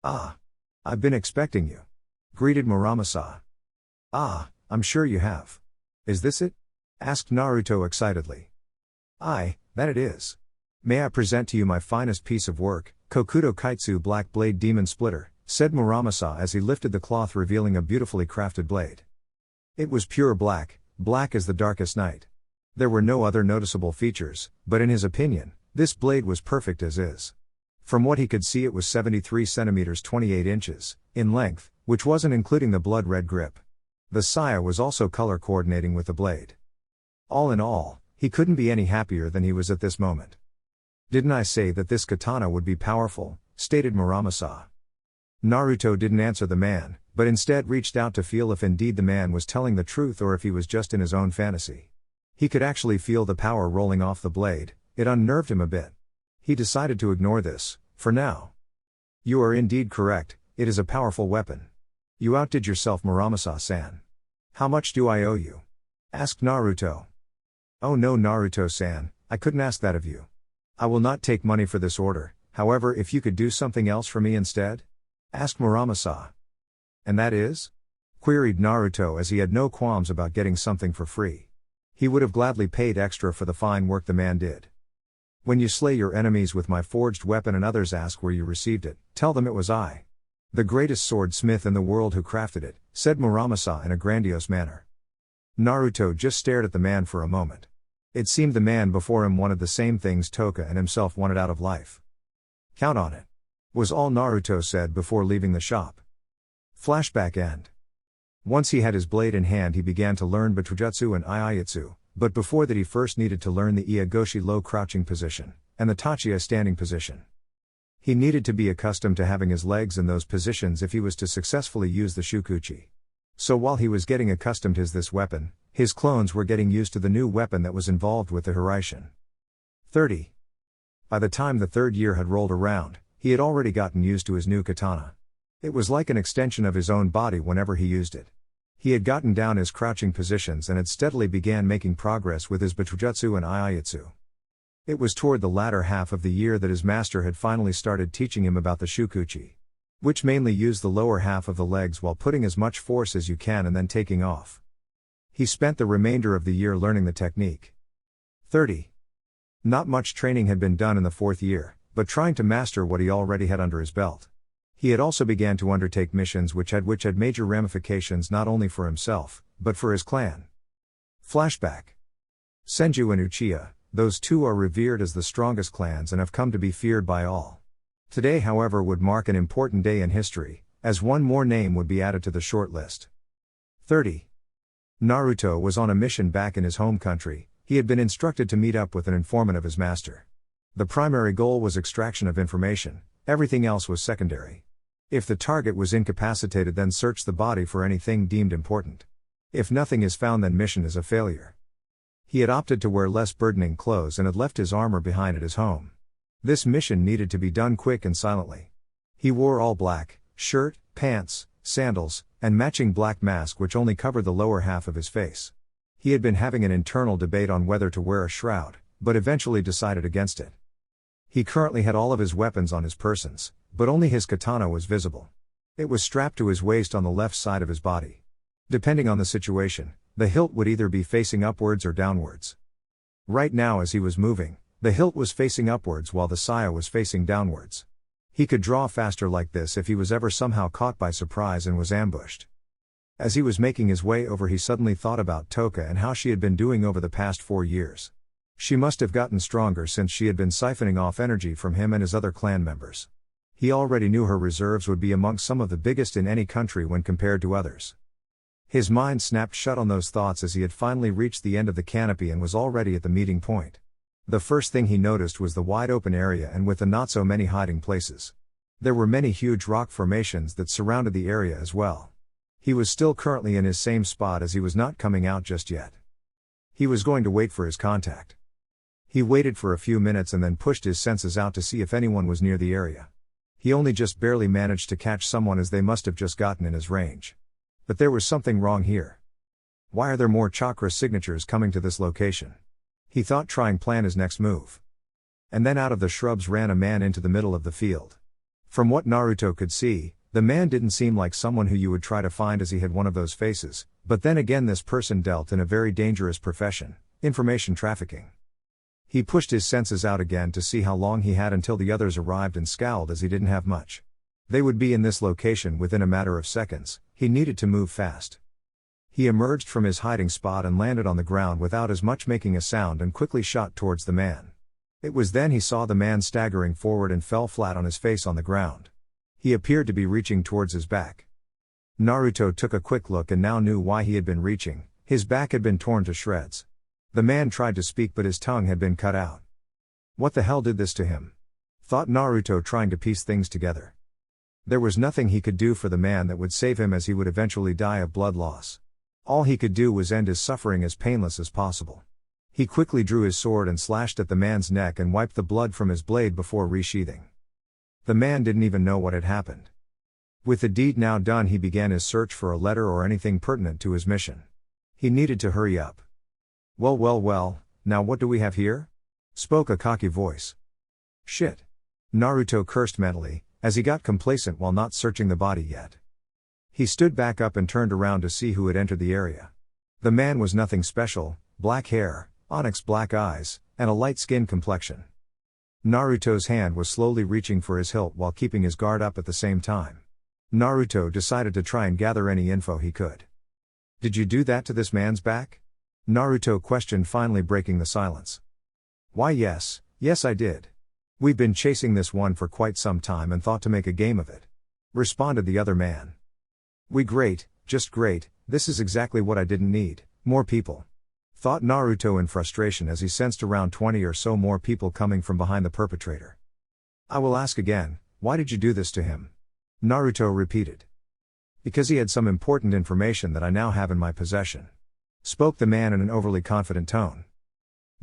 Ah. I've been expecting you. Greeted Muramasa. Ah, I'm sure you have. Is this it? Asked Naruto excitedly. Aye, that it is. May I present to you my finest piece of work, Kokudo Kaitsu Black Blade Demon Splitter, said Muramasa as he lifted the cloth revealing a beautifully crafted blade. It was pure black, black as the darkest night. There were no other noticeable features, but in his opinion, this blade was perfect as is. From what he could see it was 73 centimeters 28 inches, in length, which wasn't including the blood red grip. The saya was also color coordinating with the blade. All in all, he couldn't be any happier than he was at this moment. Didn't I say that this katana would be powerful, stated Muramasa. Naruto didn't answer the man, but instead reached out to feel if indeed the man was telling the truth or if he was just in his own fantasy. He could actually feel the power rolling off the blade. It unnerved him a bit. He decided to ignore this, for now. You are indeed correct, it is a powerful weapon. You outdid yourself, Muramasa-san. How much do I owe you? Asked Naruto. Oh no, Naruto-san, I couldn't ask that of you. I will not take money for this order, however if you could do something else for me instead? Asked Muramasa. And that is? Queried Naruto as he had no qualms about getting something for free. He would have gladly paid extra for the fine work the man did. When you slay your enemies with my forged weapon and others ask where you received it, tell them it was I, the greatest swordsmith in the world who crafted it, said Muramasa in a grandiose manner. Naruto just stared at the man for a moment. It seemed the man before him wanted the same things Tōka and himself wanted out of life. Count on it, was all Naruto said before leaving the shop. Flashback end. Once he had his blade in hand he began to learn Butujutsu and Iaijutsu, but before that he first needed to learn the Iagoshi low crouching position, and the Tachiya standing position. He needed to be accustomed to having his legs in those positions if he was to successfully use the Shukuchi. So while he was getting accustomed to this weapon, his clones were getting used to the new weapon that was involved with the Hiraishin. 30. By the time the third year had rolled around, he had already gotten used to his new katana. It was like an extension of his own body whenever he used it. He had gotten down his crouching positions and had steadily began making progress with his Butujutsu and Iaijutsu. It was toward the latter half of the year that his master had finally started teaching him about the Shukuchi, which mainly used the lower half of the legs while putting as much force as you can and then taking off. He spent the remainder of the year learning the technique. 30. Not much training had been done in the fourth year, but trying to master what he already had under his belt. He had also began to undertake missions which had major ramifications not only for himself, but for his clan. Flashback. Senju and Uchiha, those two are revered as the strongest clans and have come to be feared by all. Today however would mark an important day in history, as one more name would be added to the short list. 30. Naruto was on a mission back in his home country. He had been instructed to meet up with an informant of his master. The primary goal was extraction of information, everything else was secondary. If the target was incapacitated then search the body for anything deemed important. If nothing is found then mission is a failure. He had opted to wear less burdening clothes and had left his armor behind at his home. This mission needed to be done quick and silently. He wore all black, shirt, pants, sandals, and matching black mask which only covered the lower half of his face. He had been having an internal debate on whether to wear a shroud, but eventually decided against it. He currently had all of his weapons on his persons, but only his katana was visible. It was strapped to his waist on the left side of his body. Depending on the situation, the hilt would either be facing upwards or downwards. Right now as he was moving, the hilt was facing upwards while the saya was facing downwards. He could draw faster like this if he was ever somehow caught by surprise and was ambushed. As he was making his way over he suddenly thought about Tōka and how she had been doing over the past 4 years. She must have gotten stronger since she had been siphoning off energy from him and his other clan members. He already knew her reserves would be amongst some of the biggest in any country when compared to others. His mind snapped shut on those thoughts as he had finally reached the end of the canopy and was already at the meeting point. The first thing he noticed was the wide open area and with the not so many hiding places. There were many huge rock formations that surrounded the area as well. He was still currently in his same spot as he was not coming out just yet. He was going to wait for his contact. He waited for a few minutes and then pushed his senses out to see if anyone was near the area. He only just barely managed to catch someone as they must have just gotten in his range. But there was something wrong here. Why are there more chakra signatures coming to this location? He thought, trying to plan his next move. And then out of the shrubs ran a man into the middle of the field. From what Naruto could see, the man didn't seem like someone who you would try to find as he had one of those faces, but then again this person dealt in a very dangerous profession, information trafficking. He pushed his senses out again to see how long he had until the others arrived and scowled as he didn't have much. They would be in this location within a matter of seconds. He needed to move fast. He emerged from his hiding spot and landed on the ground without as much making a sound and quickly shot towards the man. It was then he saw the man staggering forward and fell flat on his face on the ground. He appeared to be reaching towards his back. Naruto took a quick look and now knew why he had been reaching. His back had been torn to shreds. The man tried to speak but his tongue had been cut out. What the hell did this to him? Thought Naruto, trying to piece things together. There was nothing he could do for the man that would save him as he would eventually die of blood loss. All he could do was end his suffering as painless as possible. He quickly drew his sword and slashed at the man's neck and wiped the blood from his blade before resheathing. The man didn't even know what had happened. With the deed now done, he began his search for a letter or anything pertinent to his mission. He needed to hurry up. Well, now what do we have here? Spoke a cocky voice. Shit. Naruto cursed mentally, as he got complacent while not searching the body yet. He stood back up and turned around to see who had entered the area. The man was nothing special: black hair, onyx black eyes, and a light-skinned complexion. Naruto's hand was slowly reaching for his hilt while keeping his guard up at the same time. Naruto decided to try and gather any info he could. Did you do that to this man's back? Naruto questioned, finally breaking the silence. Why yes I did. We've been chasing this one for quite some time and thought to make a game of it. Responded the other man. Just great, this is exactly what I didn't need, more people. Thought Naruto in frustration as he sensed around 20 or so more people coming from behind the perpetrator. I will ask again, why did you do this to him? Naruto repeated. Because he had some important information that I now have in my possession. Spoke the man in an overly confident tone.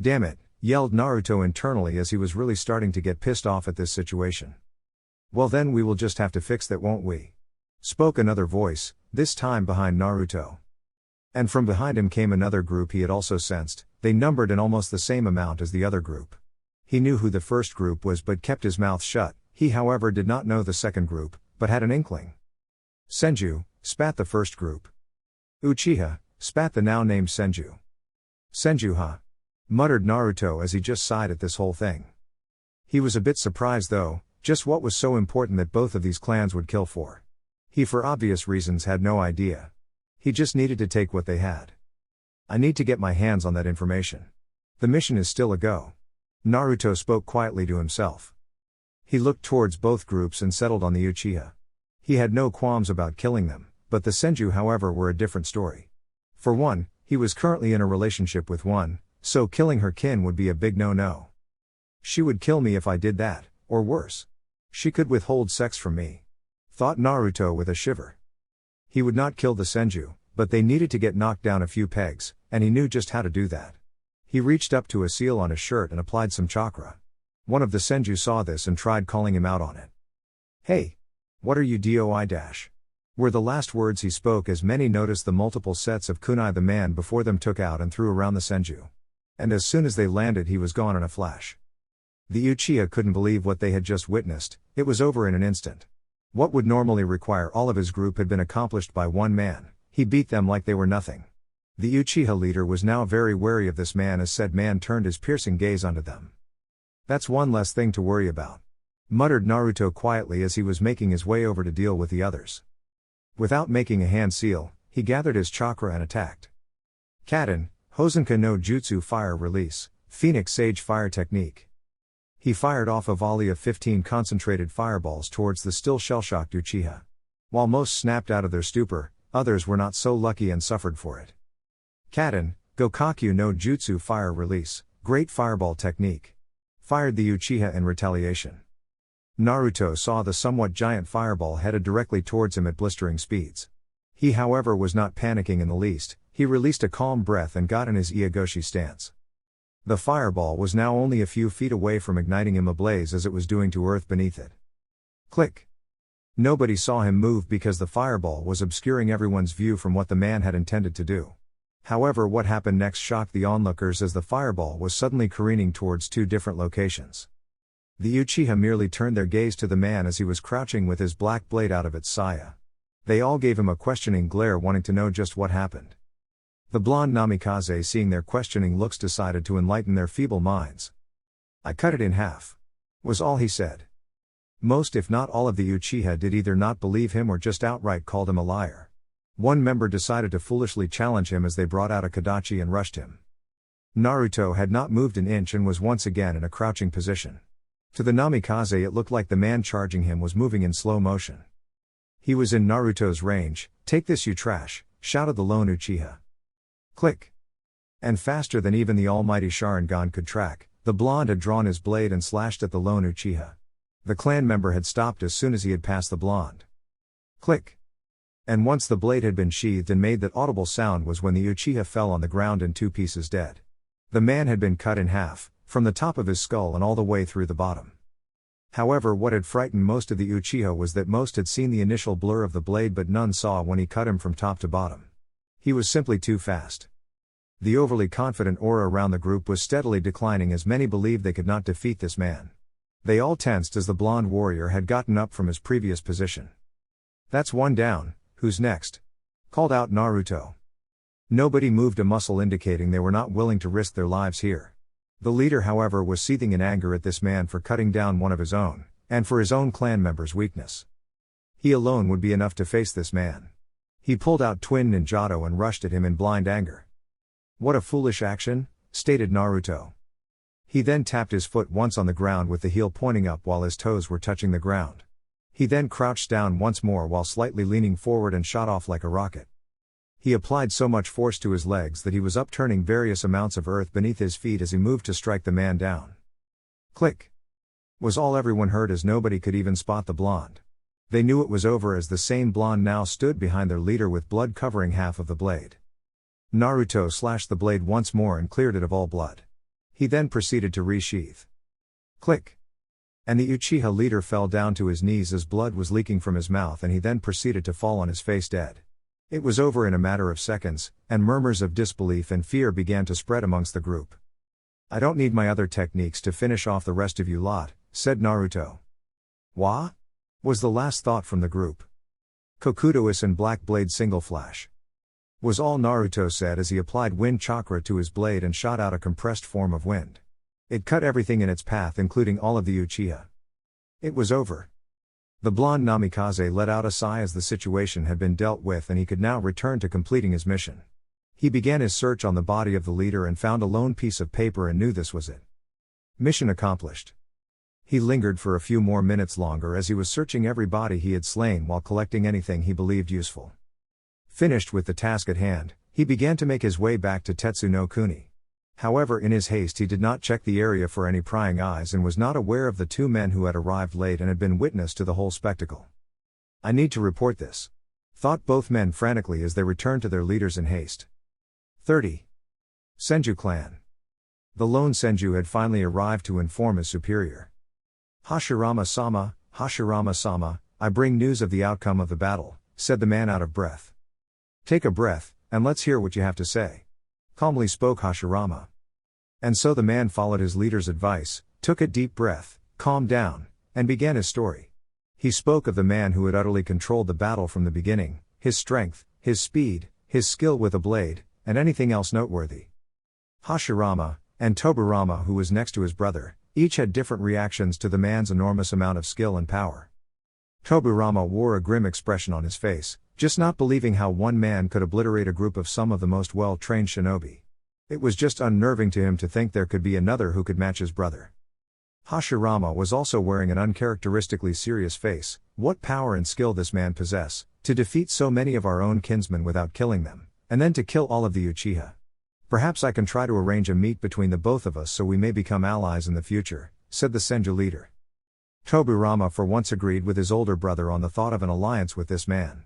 Damn it, yelled Naruto internally as he was really starting to get pissed off at this situation. Well then we will just have to fix that, won't we? Spoke another voice, this time behind Naruto. And from behind him came another group he had also sensed. They numbered in almost the same amount as the other group. He knew who the first group was but kept his mouth shut. He however did not know the second group, but had an inkling. Senju, spat the first group. Uchiha, spat the now named Senju. Senju huh? Muttered Naruto as he just sighed at this whole thing. He was a bit surprised though, just what was so important that both of these clans would kill for. He for obvious reasons had no idea. He just needed to take what they had. I need to get my hands on that information. The mission is still a go. Naruto spoke quietly to himself. He looked towards both groups and settled on the Uchiha. He had no qualms about killing them, but the Senju however were a different story. For one, he was currently in a relationship with one, so killing her kin would be a big no-no. She would kill me if I did that, or worse. She could withhold sex from me. Thought Naruto with a shiver. He would not kill the Senju, but they needed to get knocked down a few pegs, and he knew just how to do that. He reached up to a seal on his shirt and applied some chakra. One of the Senju saw this and tried calling him out on it. Hey! What are you doi-? Were the last words he spoke as many noticed the multiple sets of kunai the man before them took out and threw around the Senju. And as soon as they landed he was gone in a flash. The Uchiha couldn't believe what they had just witnessed. It was over in an instant. What would normally require all of his group had been accomplished by one man. He beat them like they were nothing. The Uchiha leader was now very wary of this man as said man turned his piercing gaze onto them. That's one less thing to worry about. Muttered Naruto quietly as he was making his way over to deal with the others. Without making a hand seal, he gathered his chakra and attacked. Kaden, Hosenka no Jutsu Fire Release, Phoenix Sage Fire Technique. He fired off a volley of 15 concentrated fireballs towards the still shell-shocked Uchiha. While most snapped out of their stupor, others were not so lucky and suffered for it. Kaden, Gokakyu no Jutsu Fire Release, Great Fireball Technique. Fired the Uchiha in retaliation. Naruto saw the somewhat giant fireball headed directly towards him at blistering speeds. He however was not panicking in the least. He released a calm breath and got in his Iagoshi stance. The fireball was now only a few feet away from igniting him ablaze as it was doing to earth beneath it. Click! Nobody saw him move because the fireball was obscuring everyone's view from what the man had intended to do. However, what happened next shocked the onlookers as the fireball was suddenly careening towards two different locations. The Uchiha merely turned their gaze to the man as he was crouching with his black blade out of its saya. They all gave him a questioning glare, wanting to know just what happened. The blonde Namikaze, seeing their questioning looks, decided to enlighten their feeble minds. I cut it in half. Was all he said. Most if not all of the Uchiha did either not believe him or just outright called him a liar. One member decided to foolishly challenge him as they brought out a Kadachi and rushed him. Naruto had not moved an inch and was once again in a crouching position. To the Namikaze it looked like the man charging him was moving in slow motion. He was in Naruto's range. Take this, you trash, shouted the lone Uchiha. Click! And faster than even the almighty Sharingan could track, the blonde had drawn his blade and slashed at the lone Uchiha. The clan member had stopped as soon as he had passed the blonde. Click! And once the blade had been sheathed and made that audible sound was when the Uchiha fell on the ground in two pieces dead. The man had been cut in half, from the top of his skull and all the way through the bottom. However, what had frightened most of the Uchiha was that most had seen the initial blur of the blade, but none saw when he cut him from top to bottom. He was simply too fast. The overly confident aura around the group was steadily declining as many believed they could not defeat this man. They all tensed as the blonde warrior had gotten up from his previous position. "That's one down, who's next?" called out Naruto. Nobody moved a muscle, indicating they were not willing to risk their lives here. The leader, however, was seething in anger at this man for cutting down one of his own, and for his own clan member's weakness. He alone would be enough to face this man. He pulled out Twin Ninjato and rushed at him in blind anger. "What a foolish action," stated Naruto. He then tapped his foot once on the ground with the heel pointing up while his toes were touching the ground. He then crouched down once more while slightly leaning forward and shot off like a rocket. He applied so much force to his legs that he was upturning various amounts of earth beneath his feet as he moved to strike the man down. Click! Was all everyone heard, as nobody could even spot the blonde. They knew it was over as the same blonde now stood behind their leader with blood covering half of the blade. Naruto slashed the blade once more and cleared it of all blood. He then proceeded to resheath. Click! And the Uchiha leader fell down to his knees as blood was leaking from his mouth, and he then proceeded to fall on his face dead. It was over in a matter of seconds, and murmurs of disbelief and fear began to spread amongst the group. "I don't need my other techniques to finish off the rest of you lot," said Naruto. "Wha?" was the last thought from the group. "Kokudois and Black Blade single flash," was all Naruto said as he applied wind chakra to his blade and shot out a compressed form of wind. It cut everything in its path, including all of the Uchiha. It was over. The blonde Namikaze let out a sigh as the situation had been dealt with and he could now return to completing his mission. He began his search on the body of the leader and found a lone piece of paper and knew this was it. Mission accomplished. He lingered for a few more minutes longer as he was searching every body he had slain while collecting anything he believed useful. Finished with the task at hand, he began to make his way back to Tetsu no Kuni. However, in his haste he did not check the area for any prying eyes and was not aware of the two men who had arrived late and had been witness to the whole spectacle. "I need to report this," thought both men frantically as they returned to their leaders in haste. 30. Senju clan. The lone Senju had finally arrived to inform his superior. "Hashirama-sama, Hashirama-sama, I bring news of the outcome of the battle," said the man out of breath. "Take a breath, and let's hear what you have to say," calmly spoke Hashirama. And so the man followed his leader's advice, took a deep breath, calmed down, and began his story. He spoke of the man who had utterly controlled the battle from the beginning, his strength, his speed, his skill with a blade, and anything else noteworthy. Hashirama, and Tobirama, who was next to his brother, each had different reactions to the man's enormous amount of skill and power. Tobirama wore a grim expression on his face, just not believing how one man could obliterate a group of some of the most well-trained shinobi. It was just unnerving to him to think there could be another who could match his brother. Hashirama was also wearing an uncharacteristically serious face. What power and skill this man possess, to defeat so many of our own kinsmen without killing them, and then to kill all of the Uchiha. "Perhaps I can try to arrange a meet between the both of us so we may become allies in the future," said the Senju leader. Tobirama for once agreed with his older brother on the thought of an alliance with this man.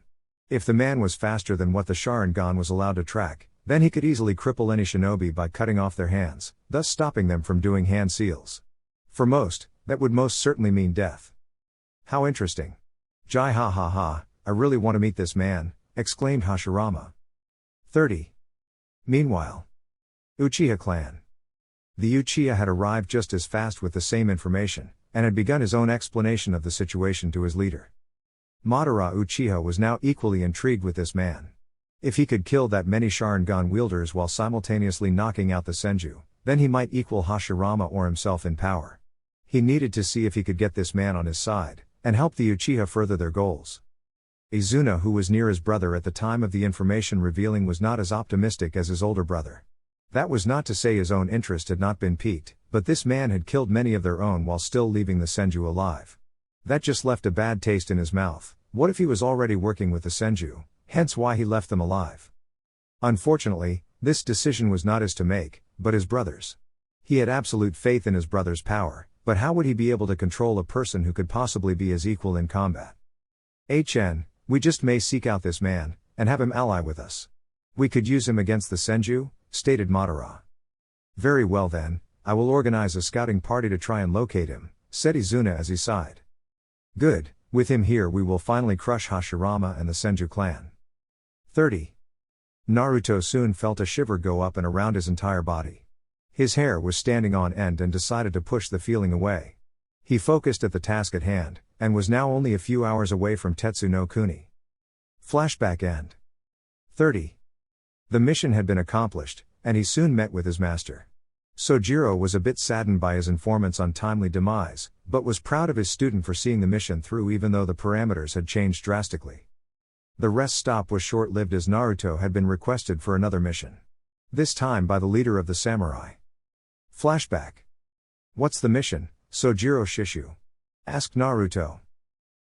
If the man was faster than what the Sharingan was allowed to track, then he could easily cripple any shinobi by cutting off their hands, thus stopping them from doing hand seals. For most, that would most certainly mean death. "How interesting. Jai ha ha ha, I really want to meet this man," exclaimed Hashirama. 30. Meanwhile, Uchiha clan. The Uchiha had arrived just as fast with the same information, and had begun his own explanation of the situation to his leader. Madara Uchiha was now equally intrigued with this man. If he could kill that many Sharingan wielders while simultaneously knocking out the Senju, then he might equal Hashirama or himself in power. He needed to see if he could get this man on his side, and help the Uchiha further their goals. Izuna, who was near his brother at the time of the information revealing, was not as optimistic as his older brother. That was not to say his own interest had not been piqued, but this man had killed many of their own while still leaving the Senju alive. That just left a bad taste in his mouth. What if he was already working with the Senju, hence why he left them alive? Unfortunately, this decision was not his to make, but his brother's. He had absolute faith in his brother's power, but how would he be able to control a person who could possibly be his equal in combat? We just may seek out this man, and have him ally with us. We could use him against the Senju, stated Madara. Very well then, I will organize a scouting party to try and locate him, said Izuna as he sighed. Good, with him here we will finally crush Hashirama and the Senju clan. 30. Naruto soon felt a shiver go up and around his entire body. His hair was standing on end and decided to push the feeling away. He focused at the task at hand, and was now only a few hours away from Tetsu no Kuni. Flashback end. 30. The mission had been accomplished, and he soon met with his master. Sojiro was a bit saddened by his informant's untimely demise, but was proud of his student for seeing the mission through even though the parameters had changed drastically. The rest stop was short-lived as Naruto had been requested for another mission. This time by the leader of the samurai. Flashback. What's the mission, Sojiro Shishu? Asked Naruto.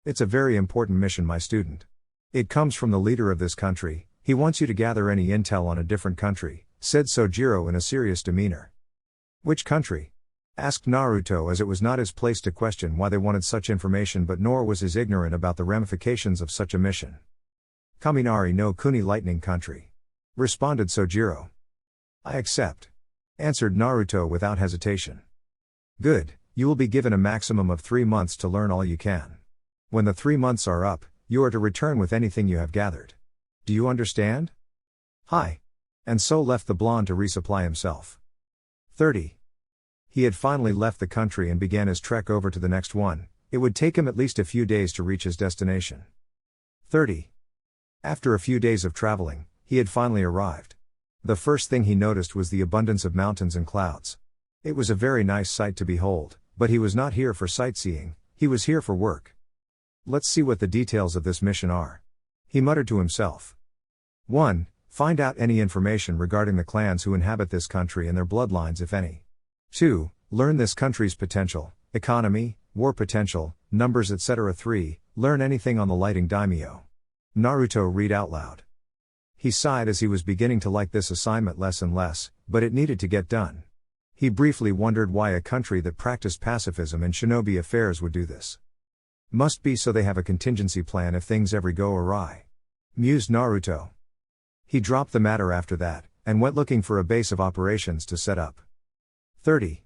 It's a very important mission, my student. It comes from the leader of this country. He wants you to gather any intel on a different country, said Sojiro in a serious demeanor. Which country? Asked Naruto, as it was not his place to question why they wanted such information, but nor was he ignorant about the ramifications of such a mission. Kaminari no Kuni, Lightning Country. Responded Sojiro. I accept. Answered Naruto without hesitation. Good, you will be given a maximum of 3 months to learn all you can. When the 3 months are up, you are to return with anything you have gathered. Do you understand? Hi. And so left the blonde to resupply himself. 30. He had finally left the country and began his trek over to the next one. It would take him at least a few days to reach his destination. 30. After a few days of traveling, he had finally arrived. The first thing he noticed was the abundance of mountains and clouds. It was a very nice sight to behold, but he was not here for sightseeing, he was here for work. Let's see what the details of this mission are. He muttered to himself. 1. Find out any information regarding the clans who inhabit this country and their bloodlines, if any. 2. Learn this country's potential, economy, war potential, numbers, etc. 3. Learn anything on the lighting daimyo. Naruto read out loud. He sighed as he was beginning to like this assignment less and less, but it needed to get done. He briefly wondered why a country that practiced pacifism and shinobi affairs would do this. Must be so they have a contingency plan if things ever go awry. Mused Naruto. He dropped the matter after that, and went looking for a base of operations to set up. 30.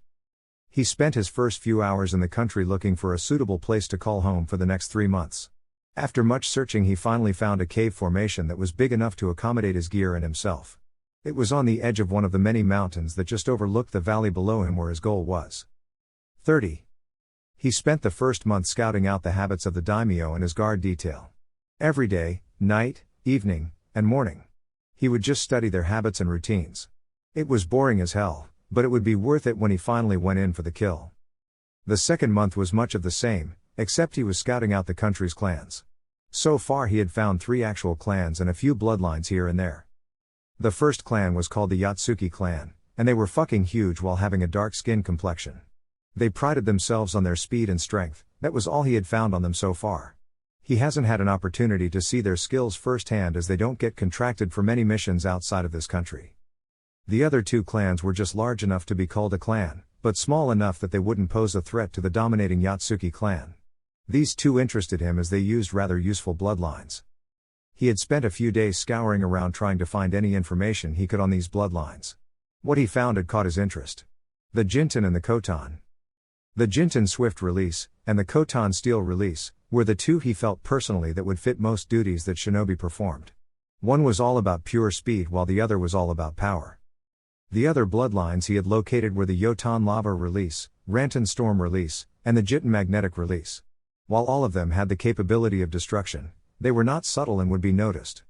He spent his first few hours in the country looking for a suitable place to call home for the next 3 months. After much searching, he finally found a cave formation that was big enough to accommodate his gear and himself. It was on the edge of one of the many mountains that just overlooked the valley below him where his goal was. 30. He spent the first month scouting out the habits of the daimyo and his guard detail. Every day, night, evening, and morning. He would just study their habits and routines. It was boring as hell, but it would be worth it when he finally went in for the kill. The second month was much of the same, except he was scouting out the country's clans. So far he had found 3 actual clans and a few bloodlines here and there. The first clan was called the Yatsuki clan, and they were fucking huge while having a dark skin complexion. They prided themselves on their speed and strength. That was all he had found on them so far. He hasn't had an opportunity to see their skills firsthand as they don't get contracted for many missions outside of this country. The other 2 clans were just large enough to be called a clan, but small enough that they wouldn't pose a threat to the dominating Yatsuki clan. These 2 interested him as they used rather useful bloodlines. He had spent a few days scouring around trying to find any information he could on these bloodlines. What he found had caught his interest. The Jinten and the Kotan. The Jinten Swift Release, and the Kotan Steel Release, were the 2 he felt personally that would fit most duties that shinobi performed. One was all about pure speed while the other was all about power. The other bloodlines he had located were the Yotan Lava Release, Rantan Storm Release, and the Jitten Magnetic Release. While all of them had the capability of destruction, they were not subtle and would be noticed.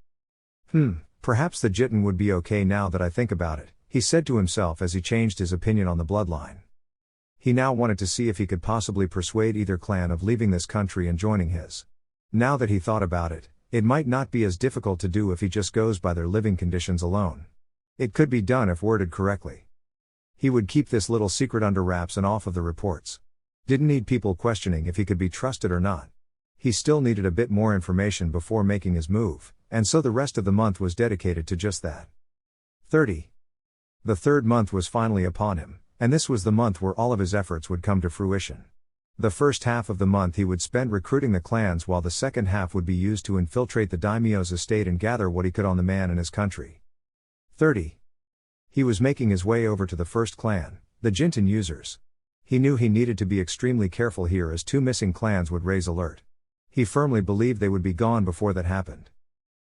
Perhaps the Jitten would be okay now that I think about it, he said to himself as he changed his opinion on the bloodline. He now wanted to see if he could possibly persuade either clan of leaving this country and joining his. Now that he thought about it, it might not be as difficult to do if he just goes by their living conditions alone. It could be done if worded correctly. He would keep this little secret under wraps and off of the reports. Didn't need people questioning if he could be trusted or not. He still needed a bit more information before making his move, and so the rest of the month was dedicated to just that. 30. The third month was finally upon him, and this was the month where all of his efforts would come to fruition. The first half of the month he would spend recruiting the clans, while the second half would be used to infiltrate the daimyo's estate and gather what he could on the man and his country. 30. He was making his way over to the first clan, the Jinten users. He knew he needed to be extremely careful here as 2 missing clans would raise alert. He firmly believed they would be gone before that happened.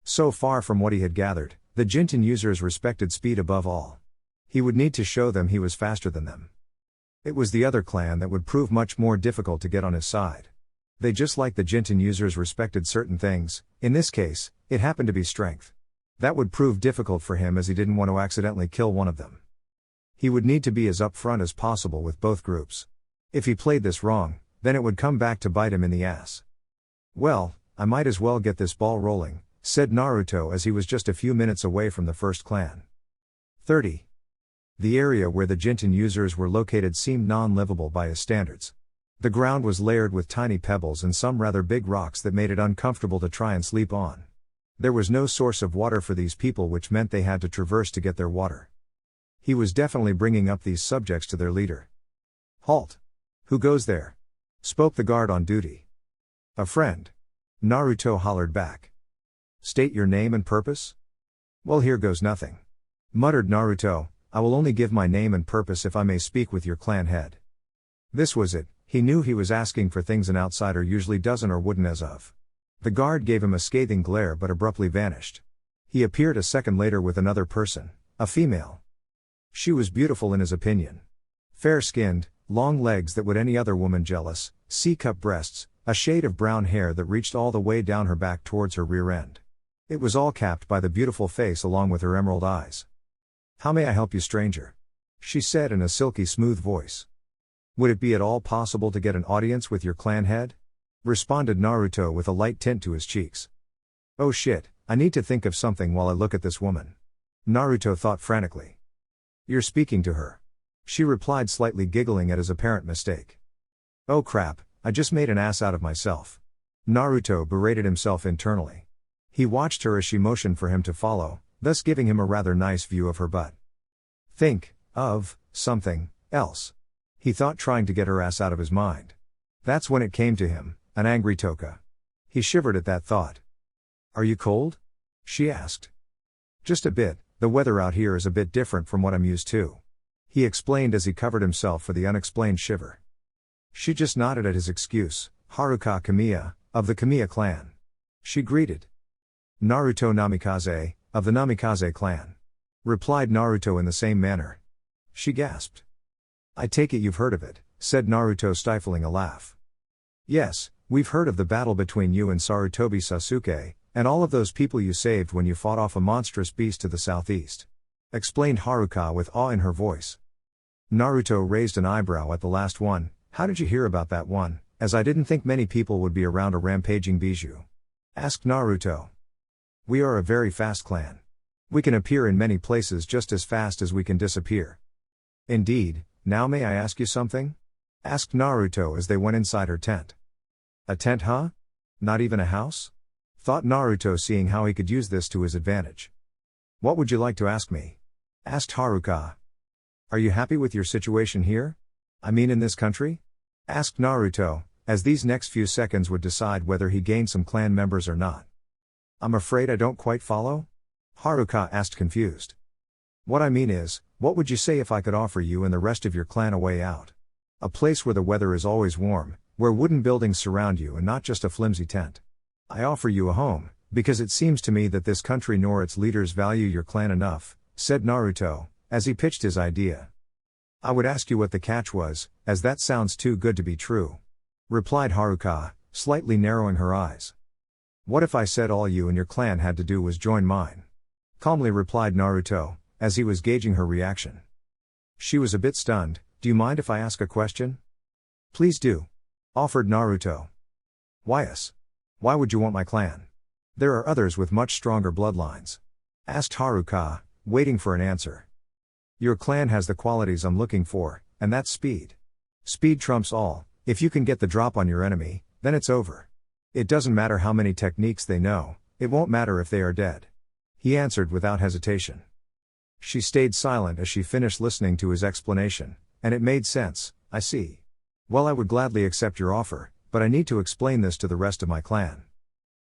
So far from what he had gathered, the Jinten users respected speed above all. He would need to show them he was faster than them. It was the other clan that would prove much more difficult to get on his side. They, just like the Jinten users, respected certain things. In this case, it happened to be strength. That would prove difficult for him as he didn't want to accidentally kill one of them. He would need to be as upfront as possible with both groups. If he played this wrong, then it would come back to bite him in the ass. Well, I might as well get this ball rolling, said Naruto as he was just a few minutes away from the first clan. 30. The area where the Jinten users were located seemed non-livable by his standards. The ground was layered with tiny pebbles and some rather big rocks that made it uncomfortable to try and sleep on. There was no source of water for these people, which meant they had to traverse to get their water. He was definitely bringing up these subjects to their leader. Halt! Who goes there? Spoke the guard on duty. A friend. Naruto hollered back. State your name and purpose? Well, here goes nothing. Muttered Naruto, I will only give my name and purpose if I may speak with your clan head. This was it. He knew he was asking for things an outsider usually doesn't or wouldn't as of. The guard gave him a scathing glare but abruptly vanished. He appeared a second later with another person, a female. She was beautiful in his opinion. Fair-skinned, long legs that would any other woman jealous, C-cup breasts, a shade of brown hair that reached all the way down her back towards her rear end. It was all capped by the beautiful face along with her emerald eyes. How may I help you, stranger? She said in a silky smooth voice. Would it be at all possible to get an audience with your clan head? Responded Naruto with a light tint to his cheeks. Oh shit, I need to think of something while I look at this woman. Naruto thought frantically. You're speaking to her. She replied, slightly giggling at his apparent mistake. Oh crap, I just made an ass out of myself. Naruto berated himself internally. He watched her as she motioned for him to follow, thus giving him a rather nice view of her butt. Think of something else. He thought, trying to get her ass out of his mind. That's when it came to him, an angry Tōka. He shivered at that thought. Are you cold? She asked. Just a bit, the weather out here is a bit different from what I'm used to. He explained as he covered himself for the unexplained shiver. She just nodded at his excuse. Haruka Kamiya, of the Kamiya clan. She greeted. Naruto Namikaze, of the Namikaze clan. Replied Naruto in the same manner. She gasped. I take it you've heard of it, said Naruto, stifling a laugh. Yes, we've heard of the battle between you and Sarutobi Sasuke, and all of those people you saved when you fought off a monstrous beast to the southeast. Explained Haruka with awe in her voice. Naruto raised an eyebrow at the last one. How did you hear about that one, as I didn't think many people would be around a rampaging Bijou? Asked Naruto. We are a very fast clan. We can appear in many places just as fast as we can disappear. Indeed, now may I ask you something? Asked Naruto as they went inside her tent. A tent, huh? Not even a house? Thought Naruto, seeing how he could use this to his advantage. What would you like to ask me? Asked Haruka. Are you happy with your situation here? I mean, in this country? Asked Naruto, as these next few seconds would decide whether he gained some clan members or not. I'm afraid I don't quite follow? Haruka asked, confused. What I mean is, what would you say if I could offer you and the rest of your clan a way out? A place where the weather is always warm, where wooden buildings surround you and not just a flimsy tent. I offer you a home, because it seems to me that this country nor its leaders value your clan enough, said Naruto, as he pitched his idea. I would ask you what the catch was, as that sounds too good to be true. Replied Haruka, slightly narrowing her eyes. What if I said all you and your clan had to do was join mine? Calmly replied Naruto, as he was gauging her reaction. She was a bit stunned. Do you mind if I ask a question? Please do. Offered Naruto. Whyus? Why would you want my clan? There are others with much stronger bloodlines. Asked Haruka, waiting for an answer. Your clan has the qualities I'm looking for, and that's speed. Speed trumps all. If you can get the drop on your enemy, then it's over. It doesn't matter how many techniques they know, it won't matter if they are dead. He answered without hesitation. She stayed silent as she finished listening to his explanation, and it made sense. I see. Well, I would gladly accept your offer, but I need to explain this to the rest of my clan.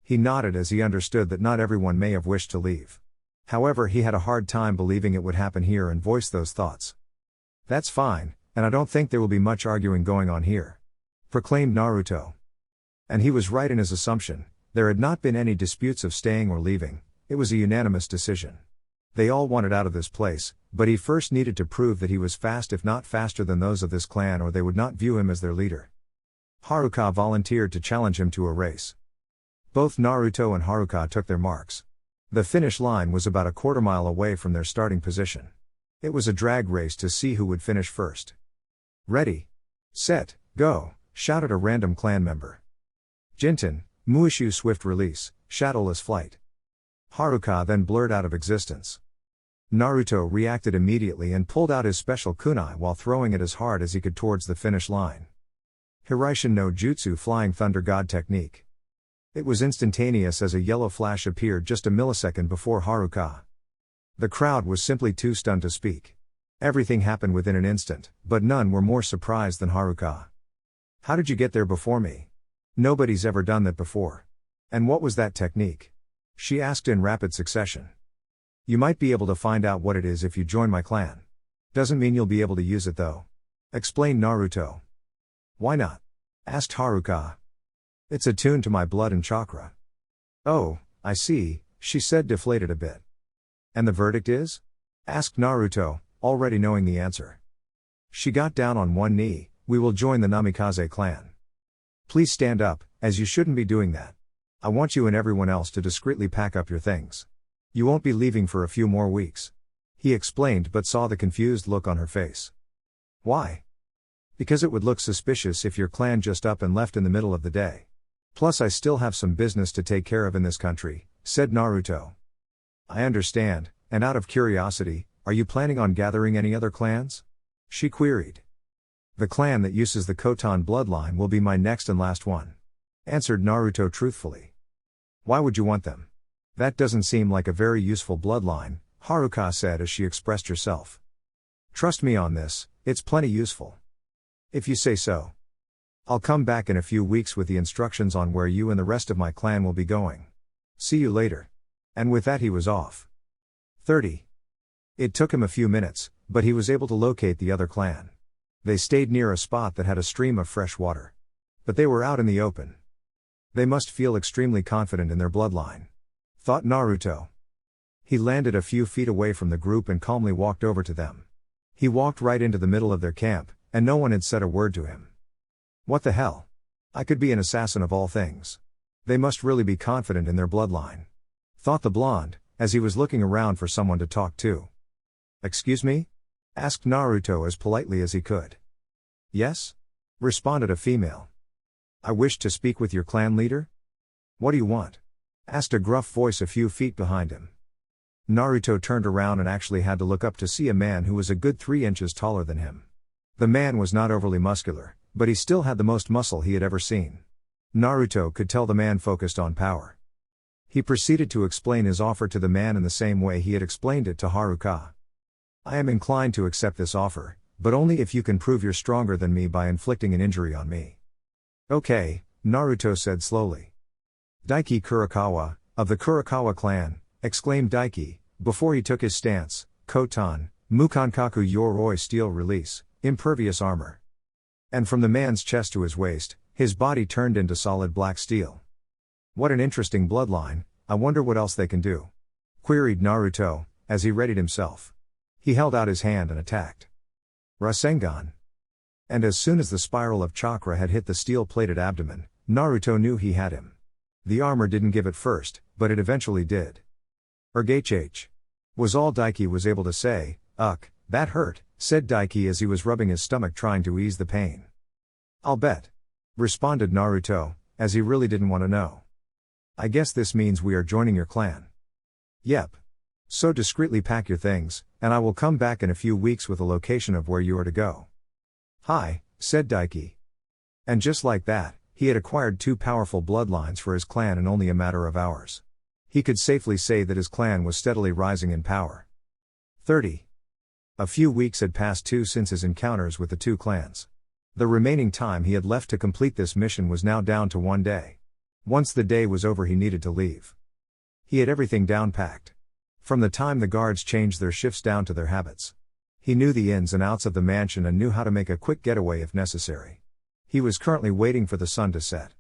He nodded as he understood that not everyone may have wished to leave. However, he had a hard time believing it would happen here and voiced those thoughts. That's fine, and I don't think there will be much arguing going on here," proclaimed Naruto. And he was right in his assumption. There had not been any disputes of staying or leaving. It was a unanimous decision. They all wanted out of this place, but he first needed to prove that he was fast, if not faster than those of this clan, or they would not view him as their leader. Haruka volunteered to challenge him to a race. Both Naruto and Haruka took their marks. The finish line was about a quarter-mile away from their starting position. It was a drag race to see who would finish first. "Ready, set, go," shouted a random clan member. Jinten, Muishu swift release, shadowless flight. Haruka then blurred out of existence. Naruto reacted immediately and pulled out his special kunai while throwing it as hard as he could towards the finish line. Hiraishin no Jutsu Flying Thunder God Technique. It was instantaneous as a yellow flash appeared just a millisecond before Haruka. The crowd was simply too stunned to speak. Everything happened within an instant, but none were more surprised than Haruka. "How did you get there before me? Nobody's ever done that before. And what was that technique?" she asked in rapid succession. "You might be able to find out what it is if you join my clan. Doesn't mean you'll be able to use it though," explained Naruto. "Why not?" asked Haruka. "It's attuned to my blood and chakra." "Oh, I see," she said, deflated a bit. "And the verdict is?" asked Naruto, already knowing the answer. She got down on one knee. "We will join the Namikaze clan. Please stand up, as you shouldn't be doing that. I want you and everyone else to discreetly pack up your things. You won't be leaving for a few more weeks," he explained, but saw the confused look on her face. "Why?" "Because it would look suspicious if your clan just up and left in the middle of the day. Plus I still have some business to take care of in this country," said Naruto. "I understand, and out of curiosity, are you planning on gathering any other clans?" she queried. "The clan that uses the Khotan bloodline will be my next and last one," answered Naruto truthfully. "Why would you want them? That doesn't seem like a very useful bloodline," Haruka said as she expressed herself. "Trust me on this, it's plenty useful." "If you say so. I'll come back in a few weeks with the instructions on where you and the rest of my clan will be going. See you later." And with that he was off. 30. It took him a few minutes, but he was able to locate the other clan. They stayed near a spot that had a stream of fresh water. But they were out in the open. They must feel extremely confident in their bloodline, thought Naruto. He landed a few feet away from the group and calmly walked over to them. He walked right into the middle of their camp, and no one had said a word to him. What the hell? I could be an assassin of all things. They must really be confident in their bloodline, thought the blonde, as he was looking around for someone to talk to. "Excuse me?" asked Naruto as politely as he could. "Yes?" responded a female. "I wish to speak with your clan leader." "What do you want?" asked a gruff voice a few feet behind him. Naruto turned around and actually had to look up to see a man who was a good 3 inches taller than him. The man was not overly muscular, but he still had the most muscle he had ever seen. Naruto could tell the man focused on power. He proceeded to explain his offer to the man in the same way he had explained it to Haruka. "I am inclined to accept this offer, but only if you can prove you're stronger than me by inflicting an injury on me." "Okay," Naruto said slowly. "Daiki Kurakawa, of the Kurakawa clan," exclaimed Daiki, before he took his stance. "Khotan, Mukankaku Yoroi steel release, impervious armor." And from the man's chest to his waist, his body turned into solid black steel. "What an interesting bloodline, I wonder what else they can do?" queried Naruto, as he readied himself. He held out his hand and attacked. Rasengan. And as soon as the spiral of chakra had hit the steel-plated abdomen, Naruto knew he had him. The armor didn't give at first, but it eventually did. "Ergach," was all Daiki was able to say. "Ugh, that hurt," said Daiki as he was rubbing his stomach trying to ease the pain. "I'll bet," responded Naruto, as he really didn't want to know. "I guess this means we are joining your clan." "Yep. So discreetly pack your things, and I will come back in a few weeks with a location of where you are to go." "Hi," said Daiki. And just like that, he had acquired 2 powerful bloodlines for his clan in only a matter of hours. He could safely say that his clan was steadily rising in power. 30. A few weeks had passed too since his encounters with the 2 clans. The remaining time he had left to complete this mission was now down to 1 day. Once the day was over he needed to leave. He had everything down packed. From the time the guards changed their shifts down to their habits. He knew the ins and outs of the mansion and knew how to make a quick getaway if necessary. He was currently waiting for the sun to set.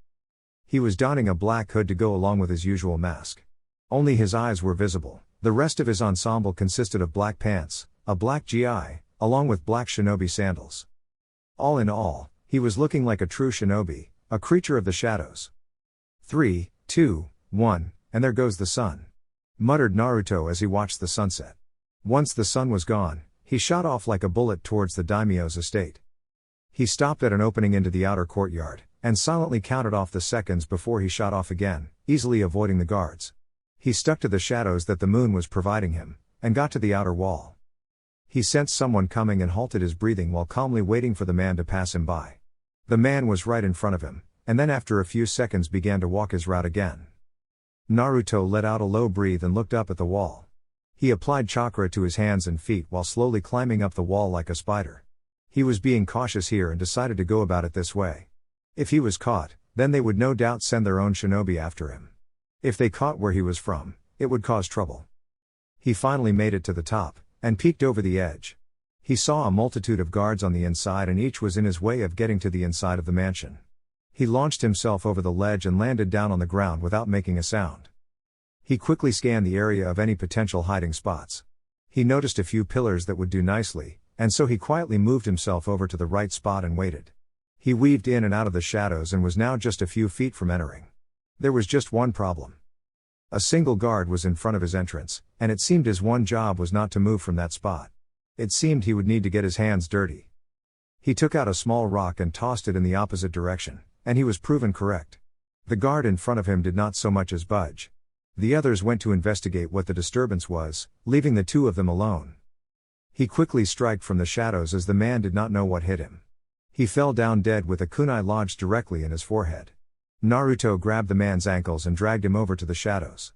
He was donning a black hood to go along with his usual mask. Only his eyes were visible. The rest of his ensemble consisted of black pants, a black GI, along with black shinobi sandals. All in all, he was looking like a true shinobi, a creature of the shadows. 3, 2, 1, and there goes the sun, muttered Naruto as he watched the sunset. Once the sun was gone, he shot off like a bullet towards the daimyo's estate. He stopped at an opening into the outer courtyard, and silently counted off the seconds before he shot off again, easily avoiding the guards. He stuck to the shadows that the moon was providing him, and got to the outer wall. He sensed someone coming and halted his breathing while calmly waiting for the man to pass him by. The man was right in front of him, and then after a few seconds began to walk his route again. Naruto let out a low breath and looked up at the wall. He applied chakra to his hands and feet while slowly climbing up the wall like a spider. He was being cautious here and decided to go about it this way. If he was caught, then they would no doubt send their own shinobi after him. If they caught where he was from, it would cause trouble. He finally made it to the top, and peeked over the edge. He saw a multitude of guards on the inside and each was in his way of getting to the inside of the mansion. He launched himself over the ledge and landed down on the ground without making a sound. He quickly scanned the area of any potential hiding spots. He noticed a few pillars that would do nicely, and so he quietly moved himself over to the right spot and waited. He weaved in and out of the shadows and was now just a few feet from entering. There was just one problem. A single guard was in front of his entrance, and it seemed his one job was not to move from that spot. It seemed he would need to get his hands dirty. He took out a small rock and tossed it in the opposite direction, and he was proven correct. The guard in front of him did not so much as budge. The others went to investigate what the disturbance was, leaving the two of them alone. He quickly struck from the shadows as the man did not know what hit him. He fell down dead with a kunai lodged directly in his forehead. Naruto grabbed the man's ankles and dragged him over to the shadows.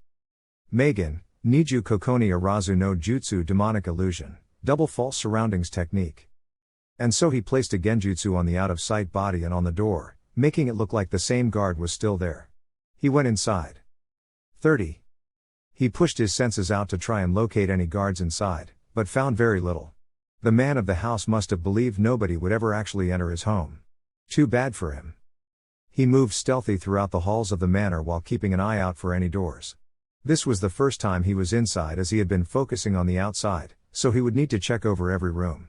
Megan, Niju Kokoni Arazu no Jutsu Demonic Illusion, Double False Surroundings Technique. And so he placed a genjutsu on the out-of-sight body and on the door, making it look like the same guard was still there. He went inside. 30. He pushed his senses out to try and locate any guards inside, but found very little. The man of the house must have believed nobody would ever actually enter his home. Too bad for him. He moved stealthy throughout the halls of the manor while keeping an eye out for any doors. This was the first time he was inside as he had been focusing on the outside, so he would need to check over every room.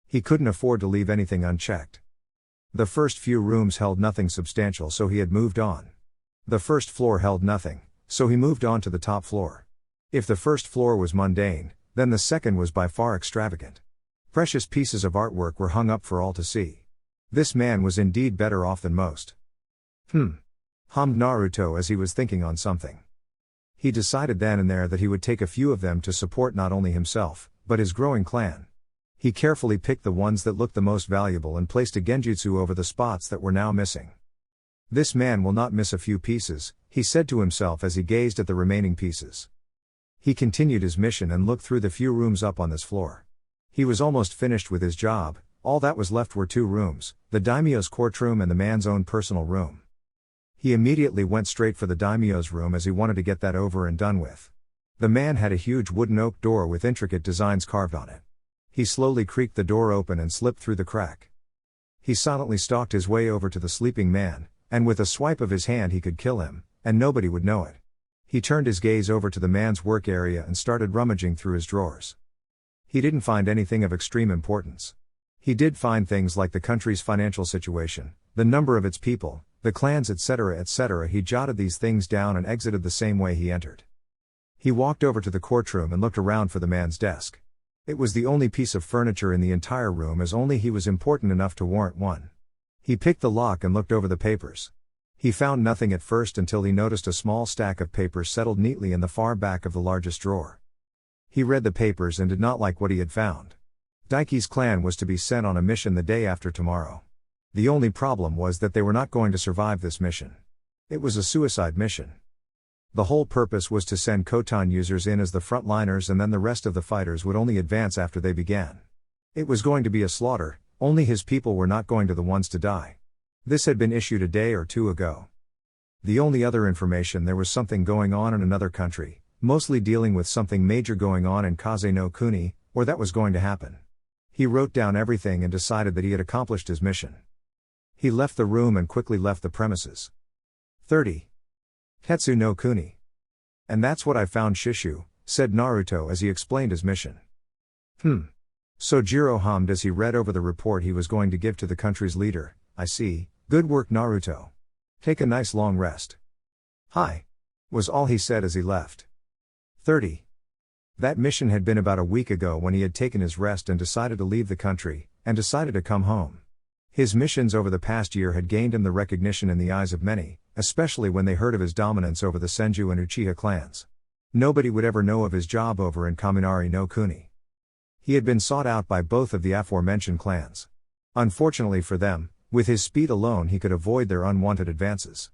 He couldn't afford to leave anything unchecked. The first few rooms held nothing substantial, so he had moved on. The first floor held nothing, so he moved on to the top floor. If the first floor was mundane, then the second was by far extravagant. Precious pieces of artwork were hung up for all to see. This man was indeed better off than most. Hummed Naruto as he was thinking on something. He decided then and there that he would take a few of them to support not only himself, but his growing clan. He carefully picked the ones that looked the most valuable and placed a genjutsu over the spots that were now missing. This man will not miss a few pieces, he said to himself as he gazed at the remaining pieces. He continued his mission and looked through the few rooms up on this floor. He was almost finished with his job. All that was left were two rooms, the daimyo's courtroom and the man's own personal room. He immediately went straight for the daimyo's room as he wanted to get that over and done with. The man had a huge wooden oak door with intricate designs carved on it. He slowly creaked the door open and slipped through the crack. He silently stalked his way over to the sleeping man, and with a swipe of his hand he could kill him, and nobody would know it. He turned his gaze over to the man's work area and started rummaging through his drawers. He didn't find anything of extreme importance. He did find things like the country's financial situation, the number of its people, the clans, etc., etc. He jotted these things down and exited the same way he entered. He walked over to the courtroom and looked around for the man's desk. It was the only piece of furniture in the entire room, as only he was important enough to warrant one. He picked the lock and looked over the papers. He found nothing at first until he noticed a small stack of papers settled neatly in the far back of the largest drawer. He read the papers and did not like what he had found. Daiki's clan was to be sent on a mission the day after tomorrow. The only problem was that they were not going to survive this mission. It was a suicide mission. The whole purpose was to send Khotan users in as the frontliners, and then the rest of the fighters would only advance after they began. It was going to be a slaughter, only his people were not going to the ones to die. This had been issued a day or two ago. The only other information, there was something going on in another country, mostly dealing with something major going on in Kaze no Kuni, or that was going to happen. He wrote down everything and decided that he had accomplished his mission. He left the room and quickly left the premises. 30. Hetsu no Kuni. And that's what I found, Shishu, said Naruto as he explained his mission. So Jiroham, as he read over the report he was going to give to the country's leader. I see, good work Naruto. Take a nice long rest. Hi. Was all he said as he left. 30. That mission had been about a week ago when he had taken his rest and decided to leave the country, and decided to come home. His missions over the past year had gained him the recognition in the eyes of many, especially when they heard of his dominance over the Senju and Uchiha clans. Nobody would ever know of his job over in Kaminari no Kuni. He had been sought out by both of the aforementioned clans. Unfortunately for them, with his speed alone he could avoid their unwanted advances.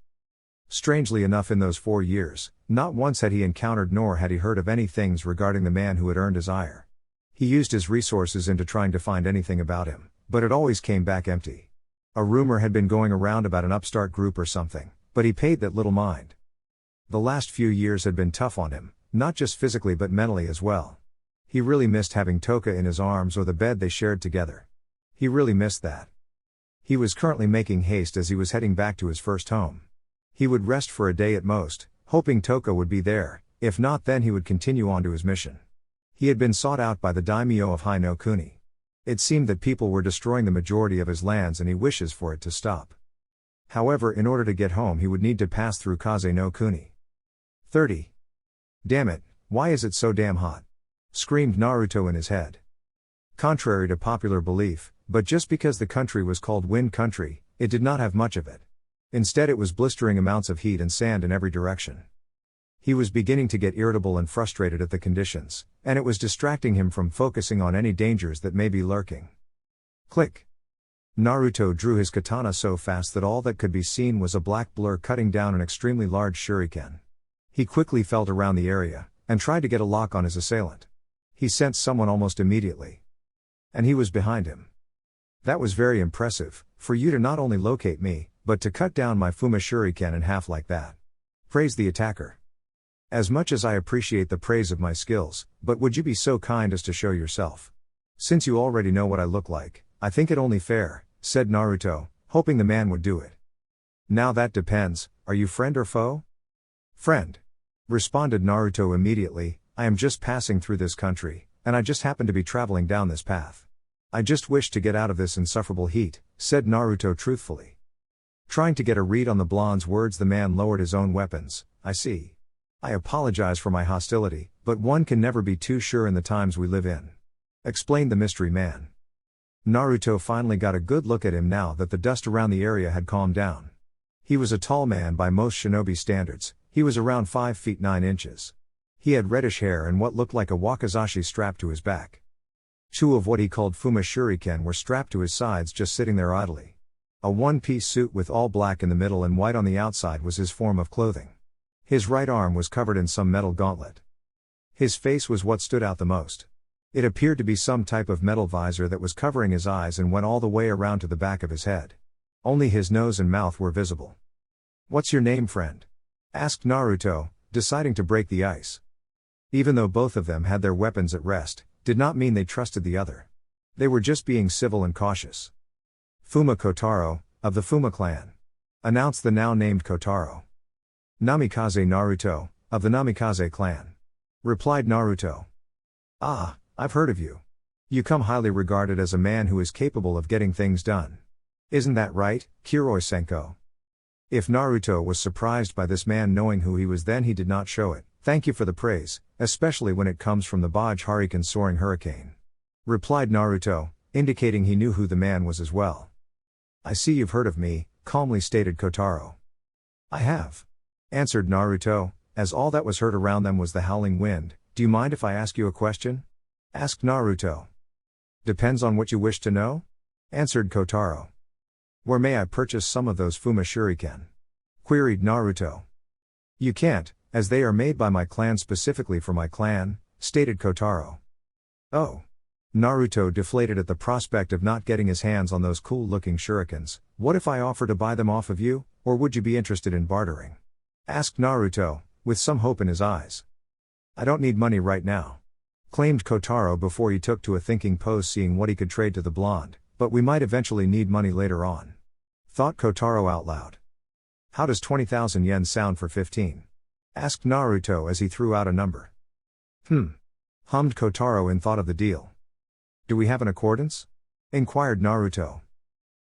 Strangely enough, in those 4 years, not once had he encountered nor had he heard of any things regarding the man who had earned his ire. He used his resources into trying to find anything about him, but it always came back empty. A rumor had been going around about an upstart group or something, but he paid that little mind. The last few years had been tough on him, not just physically but mentally as well. He really missed having Tōka in his arms or the bed they shared together. He really missed that. He was currently making haste as he was heading back to his first home. He would rest for a day at most, hoping Tōka would be there, if not then he would continue on to his mission. He had been sought out by the daimyo of Hai no Kuni. It seemed that people were destroying the majority of his lands and he wishes for it to stop. However, in order to get home he would need to pass through Kaze no Kuni. 30. Damn it, why is it so damn hot? Screamed Naruto in his head. Contrary to popular belief, but just because the country was called Wind Country, it did not have much of it. Instead it was blistering amounts of heat and sand in every direction. He was beginning to get irritable and frustrated at the conditions, and it was distracting him from focusing on any dangers that may be lurking. Click. Naruto drew his katana so fast that all that could be seen was a black blur cutting down an extremely large shuriken. He quickly felt around the area, and tried to get a lock on his assailant. He sensed someone almost immediately. And he was behind him. That was very impressive, for you to not only locate me, but to cut down my Fuma Shuriken in half like that. Praised the attacker. As much as I appreciate the praise of my skills, but would you be so kind as to show yourself? Since you already know what I look like, I think it only fair, said Naruto, hoping the man would do it. Now that depends, are you friend or foe? Friend. Responded Naruto immediately, I am just passing through this country, and I just happen to be traveling down this path. I just wish to get out of this insufferable heat, said Naruto truthfully. Trying to get a read on the blonde's words, the man lowered his own weapons. I see. I apologize for my hostility, but one can never be too sure in the times we live in. Explained the mystery man. Naruto finally got a good look at him now that the dust around the area had calmed down. He was a tall man by most shinobi standards. He was around 5 feet 9 inches. He had reddish hair and what looked like a wakizashi strapped to his back. 2 of what he called Fuma Shuriken were strapped to his sides, just sitting there idly. A one-piece suit with all black in the middle and white on the outside was his form of clothing. His right arm was covered in some metal gauntlet. His face was what stood out the most. It appeared to be some type of metal visor that was covering his eyes and went all the way around to the back of his head. Only his nose and mouth were visible. What's your name, friend? Asked Naruto, deciding to break the ice. Even though both of them had their weapons at rest, did not mean they trusted the other. They were just being civil and cautious. Fuma Kotaro, of the Fuma clan. Announced the now named Kotaro. Namikaze Naruto, of the Namikaze clan. Replied Naruto. Ah, I've heard of you. You come highly regarded as a man who is capable of getting things done. Isn't that right, Kiroi Senko? If Naruto was surprised by this man knowing who he was, then he did not show it. Thank you for the praise, especially when it comes from the Boj Hariken Soaring Hurricane. Replied Naruto, indicating he knew who the man was as well. I see you've heard of me, calmly stated Kotaro. I have. Answered Naruto, as all that was heard around them was the howling wind. Do you mind if I ask you a question? Asked Naruto. Depends on what you wish to know? Answered Kotaro. Where may I purchase some of those Fuma Shuriken? Queried Naruto. You can't, as they are made by my clan specifically for my clan, stated Kotaro. Oh. Naruto deflated at the prospect of not getting his hands on those cool-looking shurikens. What if I offer to buy them off of you, or would you be interested in bartering? Asked Naruto, with some hope in his eyes. I don't need money right now. claimed Kotaro before he took to a thinking pose, seeing what he could trade to the blonde, but we might eventually need money later on. Thought Kotaro out loud. How does 20,000 yen sound for 15? Asked Naruto as he threw out a number. Hummed Kotaro in thought of the deal. Do we have an accordance? Inquired Naruto.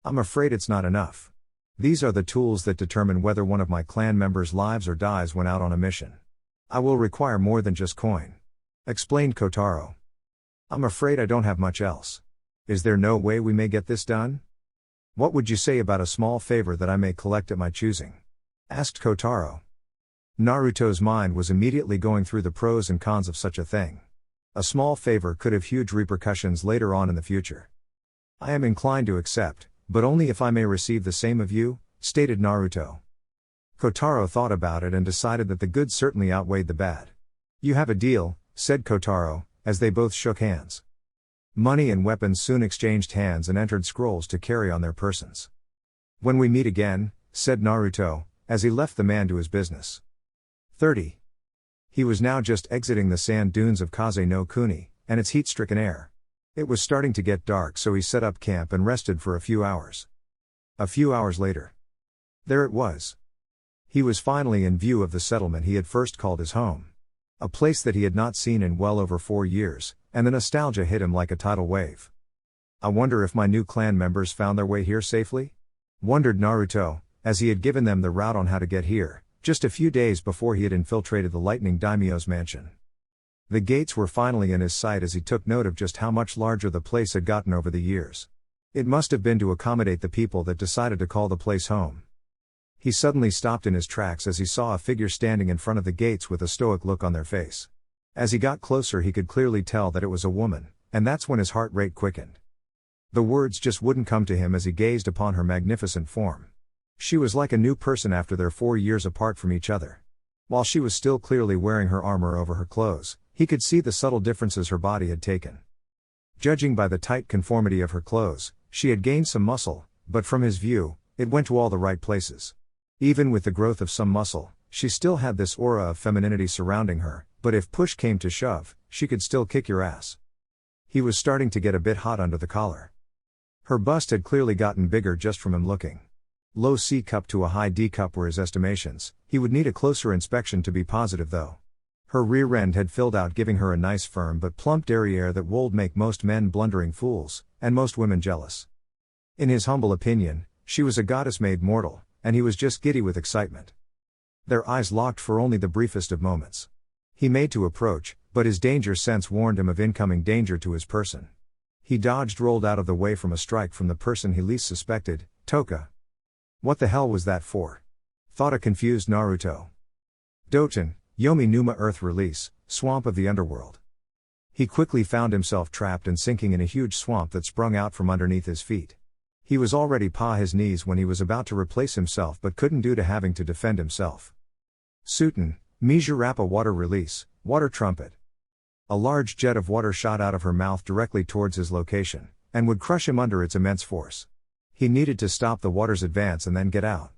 I'm afraid it's not enough. These are the tools that determine whether one of my clan members lives or dies when out on a mission. I will require more than just coin. Explained Kotaro. I'm afraid I don't have much else. Is there no way we may get this done? What would you say about a small favor that I may collect at my choosing? Asked Kotaro. Naruto's mind was immediately going through the pros and cons of such a thing. A small favor could have huge repercussions later on in the future. I am inclined to accept, but only if I may receive the same of you, stated Naruto. Kotaro thought about it and decided that the good certainly outweighed the bad. You have a deal, said Kotaro, as they both shook hands. Money and weapons soon exchanged hands and entered scrolls to carry on their persons. When we meet again, said Naruto, as he left the man to his business. 30. He was now just exiting the sand dunes of Kaze no Kuni, and its heat-stricken air. It was starting to get dark, so he set up camp and rested for a few hours. A few hours later. There it was. He was finally in view of the settlement he had first called his home. A place that he had not seen in well over 4 years, and the nostalgia hit him like a tidal wave. I wonder if my new clan members found their way here safely? Wondered Naruto, as he had given them the route on how to get here, just a few days before he had infiltrated the Lightning Daimyo's mansion. The gates were finally in his sight as he took note of just how much larger the place had gotten over the years. It must have been to accommodate the people that decided to call the place home. He suddenly stopped in his tracks as he saw a figure standing in front of the gates with a stoic look on their face. As he got closer, he could clearly tell that it was a woman, and that's when his heart rate quickened. The words just wouldn't come to him as he gazed upon her magnificent form. She was like a new person after their 4 years apart from each other. While she was still clearly wearing her armor over her clothes, he could see the subtle differences her body had taken. Judging by the tight conformity of her clothes, she had gained some muscle, but from his view, it went to all the right places. Even with the growth of some muscle, she still had this aura of femininity surrounding her, but if push came to shove, she could still kick your ass. He was starting to get a bit hot under the collar. Her bust had clearly gotten bigger just from him looking. Low C cup to a high D cup were his estimations. He would need a closer inspection to be positive though. Her rear end had filled out, giving her a nice firm but plump derriere that would make most men blundering fools, and most women jealous. In his humble opinion, she was a goddess-made mortal, and he was just giddy with excitement. Their eyes locked for only the briefest of moments. He made to approach, but his danger sense warned him of incoming danger to his person. He dodged, rolled out of the way from a strike from the person he least suspected, Tōka. What the hell was that for? Thought a confused Naruto. Doten, Yomi Numa Earth Release, Swamp of the Underworld. He quickly found himself trapped and sinking in a huge swamp that sprung out from underneath his feet. He was already his knees when he was about to replace himself but couldn't due to having to defend himself. Suten, Mizurappa Water Release, Water Trumpet. A large jet of water shot out of her mouth directly towards his location, and would crush him under its immense force. He needed to stop the water's advance and then get out.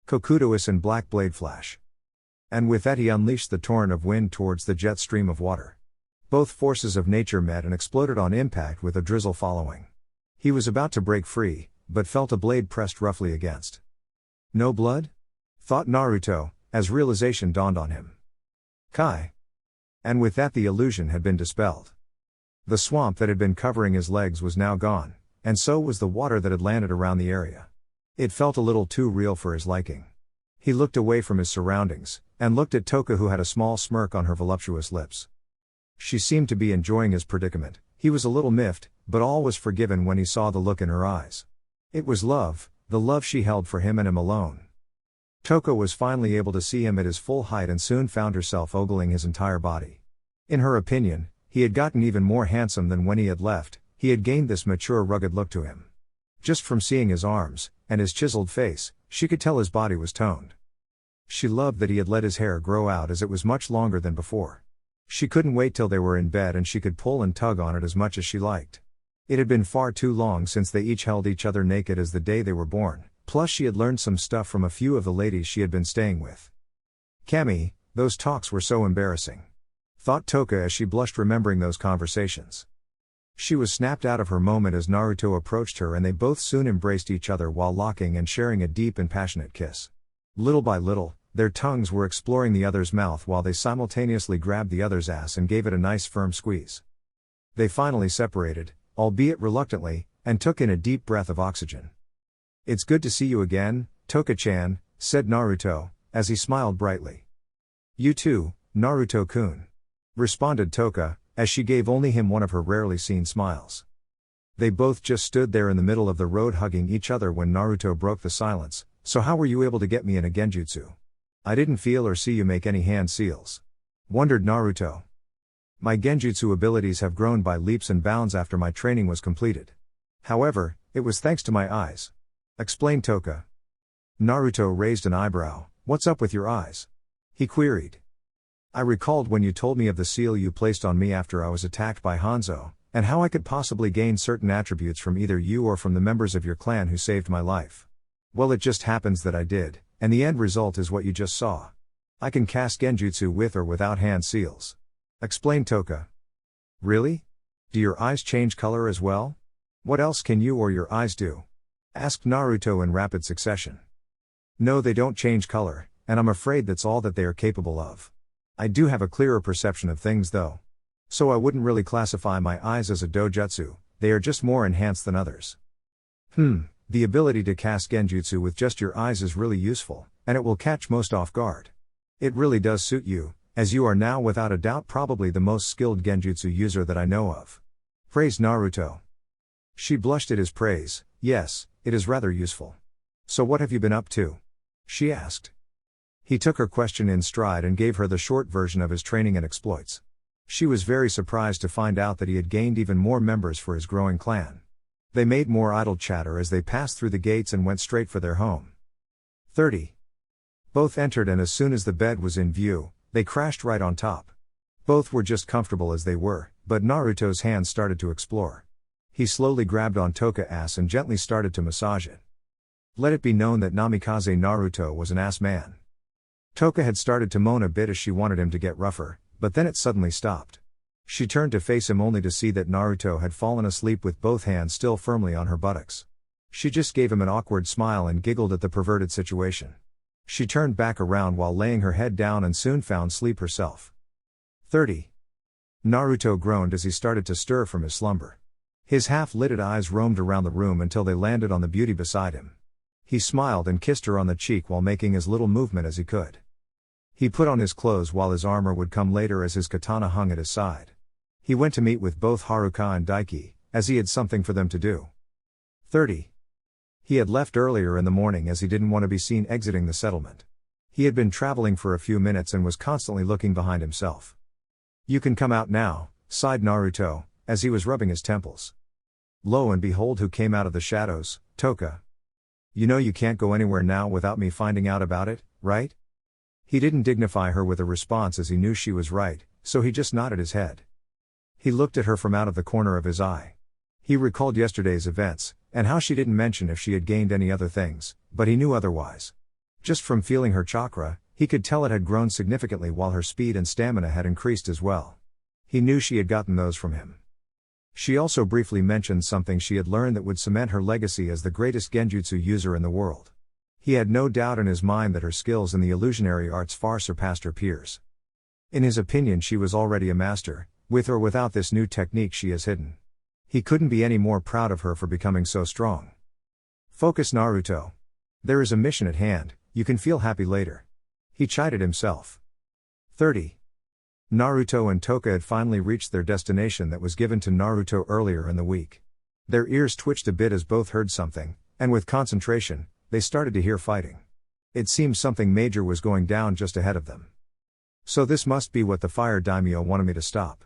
Kokudois and Black Blade Flash. And with that he unleashed the torrent of wind towards the jet stream of water. Both forces of nature met and exploded on impact with a drizzle following. He was about to break free, but felt a blade pressed roughly against. No blood? Thought Naruto, as realization dawned on him. Kai. And with that the illusion had been dispelled. The swamp that had been covering his legs was now gone, and so was the water that had landed around the area. It felt a little too real for his liking. He looked away from his surroundings, and looked at Tōka, who had a small smirk on her voluptuous lips. She seemed to be enjoying his predicament. He was a little miffed, but all was forgiven when he saw the look in her eyes. It was love, the love she held for him and him alone. Tōka was finally able to see him at his full height and soon found herself ogling his entire body. In her opinion, he had gotten even more handsome than when he had left. He had gained this mature, rugged look to him. Just from seeing his arms, and his chiseled face, she could tell his body was toned. She loved that he had let his hair grow out, as it was much longer than before. She couldn't wait till they were in bed and she could pull and tug on it as much as she liked. It had been far too long since they each held each other naked as the day they were born, plus she had learned some stuff from a few of the ladies she had been staying with. Cammy, those talks were so embarrassing. thought Tōka as she blushed remembering those conversations. She was snapped out of her moment as Naruto approached her and they both soon embraced each other while locking and sharing a deep and passionate kiss. Little by little, their tongues were exploring the other's mouth while they simultaneously grabbed the other's ass and gave it a nice firm squeeze. They finally separated, albeit reluctantly, and took in a deep breath of oxygen. "It's good to see you again, Tōka-chan," said Naruto, as he smiled brightly. "You too, Naruto-kun," responded Tōka, as she gave only him one of her rarely seen smiles. They both just stood there in the middle of the road hugging each other when Naruto broke the silence. "So how were you able to get me in a genjutsu? I didn't feel or see you make any hand seals," wondered Naruto. "My genjutsu abilities have grown by leaps and bounds after my training was completed. However, it was thanks to my eyes," explained Tōka. Naruto raised an eyebrow. "What's up with your eyes?" he queried. "I recalled when you told me of the seal you placed on me after I was attacked by Hanzo, and how I could possibly gain certain attributes from either you or from the members of your clan who saved my life. Well, it just happens that I did, and the end result is what you just saw. I can cast genjutsu with or without hand seals," explained Tōka. "Really? Do your eyes change color as well? What else can you or your eyes do?" asked Naruto in rapid succession. "No, they don't change color, and I'm afraid that's all that they are capable of. I do have a clearer perception of things though. So I wouldn't really classify my eyes as a dojutsu, they are just more enhanced than others." The ability to cast genjutsu with just your eyes is really useful, and it will catch most off guard. It really does suit you, as you are now without a doubt probably the most skilled genjutsu user that I know of," praised Naruto. She blushed at his praise. "Yes, it is rather useful. So what have you been up to?" she asked. He took her question in stride and gave her the short version of his training and exploits. She was very surprised to find out that he had gained even more members for his growing clan. They made more idle chatter as they passed through the gates and went straight for their home. 30. Both entered, and as soon as the bed was in view, they crashed right on top. Both were just comfortable as they were, but Naruto's hands started to explore. He slowly grabbed on Tōka's ass and gently started to massage it. Let it be known that Namikaze Naruto was an ass man. Tōka had started to moan a bit as she wanted him to get rougher, but then it suddenly stopped. She turned to face him only to see that Naruto had fallen asleep with both hands still firmly on her buttocks. She just gave him an awkward smile and giggled at the perverted situation. She turned back around while laying her head down and soon found sleep herself. 30. Naruto groaned as he started to stir from his slumber. His half-lidded eyes roamed around the room until they landed on the beauty beside him. He smiled and kissed her on the cheek while making as little movement as he could. He put on his clothes while his armor would come later as his katana hung at his side. He went to meet with both Haruka and Daiki, as he had something for them to do. 30. He had left earlier in the morning as he didn't want to be seen exiting the settlement. He had been traveling for a few minutes and was constantly looking behind himself. "You can come out now," sighed Naruto, as he was rubbing his temples. Lo and behold, who came out of the shadows? Tōka. "You know you can't go anywhere now without me finding out about it, right?" He didn't dignify her with a response as he knew she was right, so he just nodded his head. He looked at her from out of the corner of his eye. He recalled yesterday's events, and how she didn't mention if she had gained any other things, but he knew otherwise. Just from feeling her chakra, he could tell it had grown significantly while her speed and stamina had increased as well. He knew she had gotten those from him. She also briefly mentioned something she had learned that would cement her legacy as the greatest genjutsu user in the world. He had no doubt in his mind that her skills in the illusionary arts far surpassed her peers. In his opinion, she was already a master, with or without this new technique she has hidden. He couldn't be any more proud of her for becoming so strong. "Focus, Naruto. There is a mission at hand, you can feel happy later," he chided himself. 30. Naruto and Tōka had finally reached their destination that was given to Naruto earlier in the week. Their ears twitched a bit as both heard something, and with concentration, they started to hear fighting. It seemed something major was going down just ahead of them. "So this must be what the fire daimyo wanted me to stop,"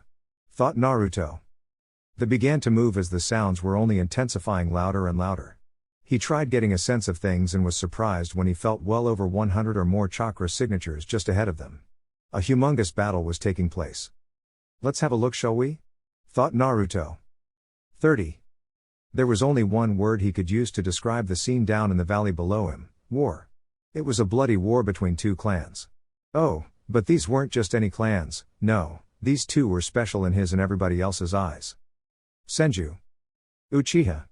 thought Naruto. They began to move as the sounds were only intensifying louder and louder. He tried getting a sense of things and was surprised when he felt well over 100 or more chakra signatures just ahead of them. A humongous battle was taking place. "Let's have a look, shall we?" thought Naruto. 30. There was only one word he could use to describe the scene down in the valley below him: war. It was a bloody war between two clans. Oh, but these weren't just any clans, no, these two were special in his and everybody else's eyes. Senju. Uchiha.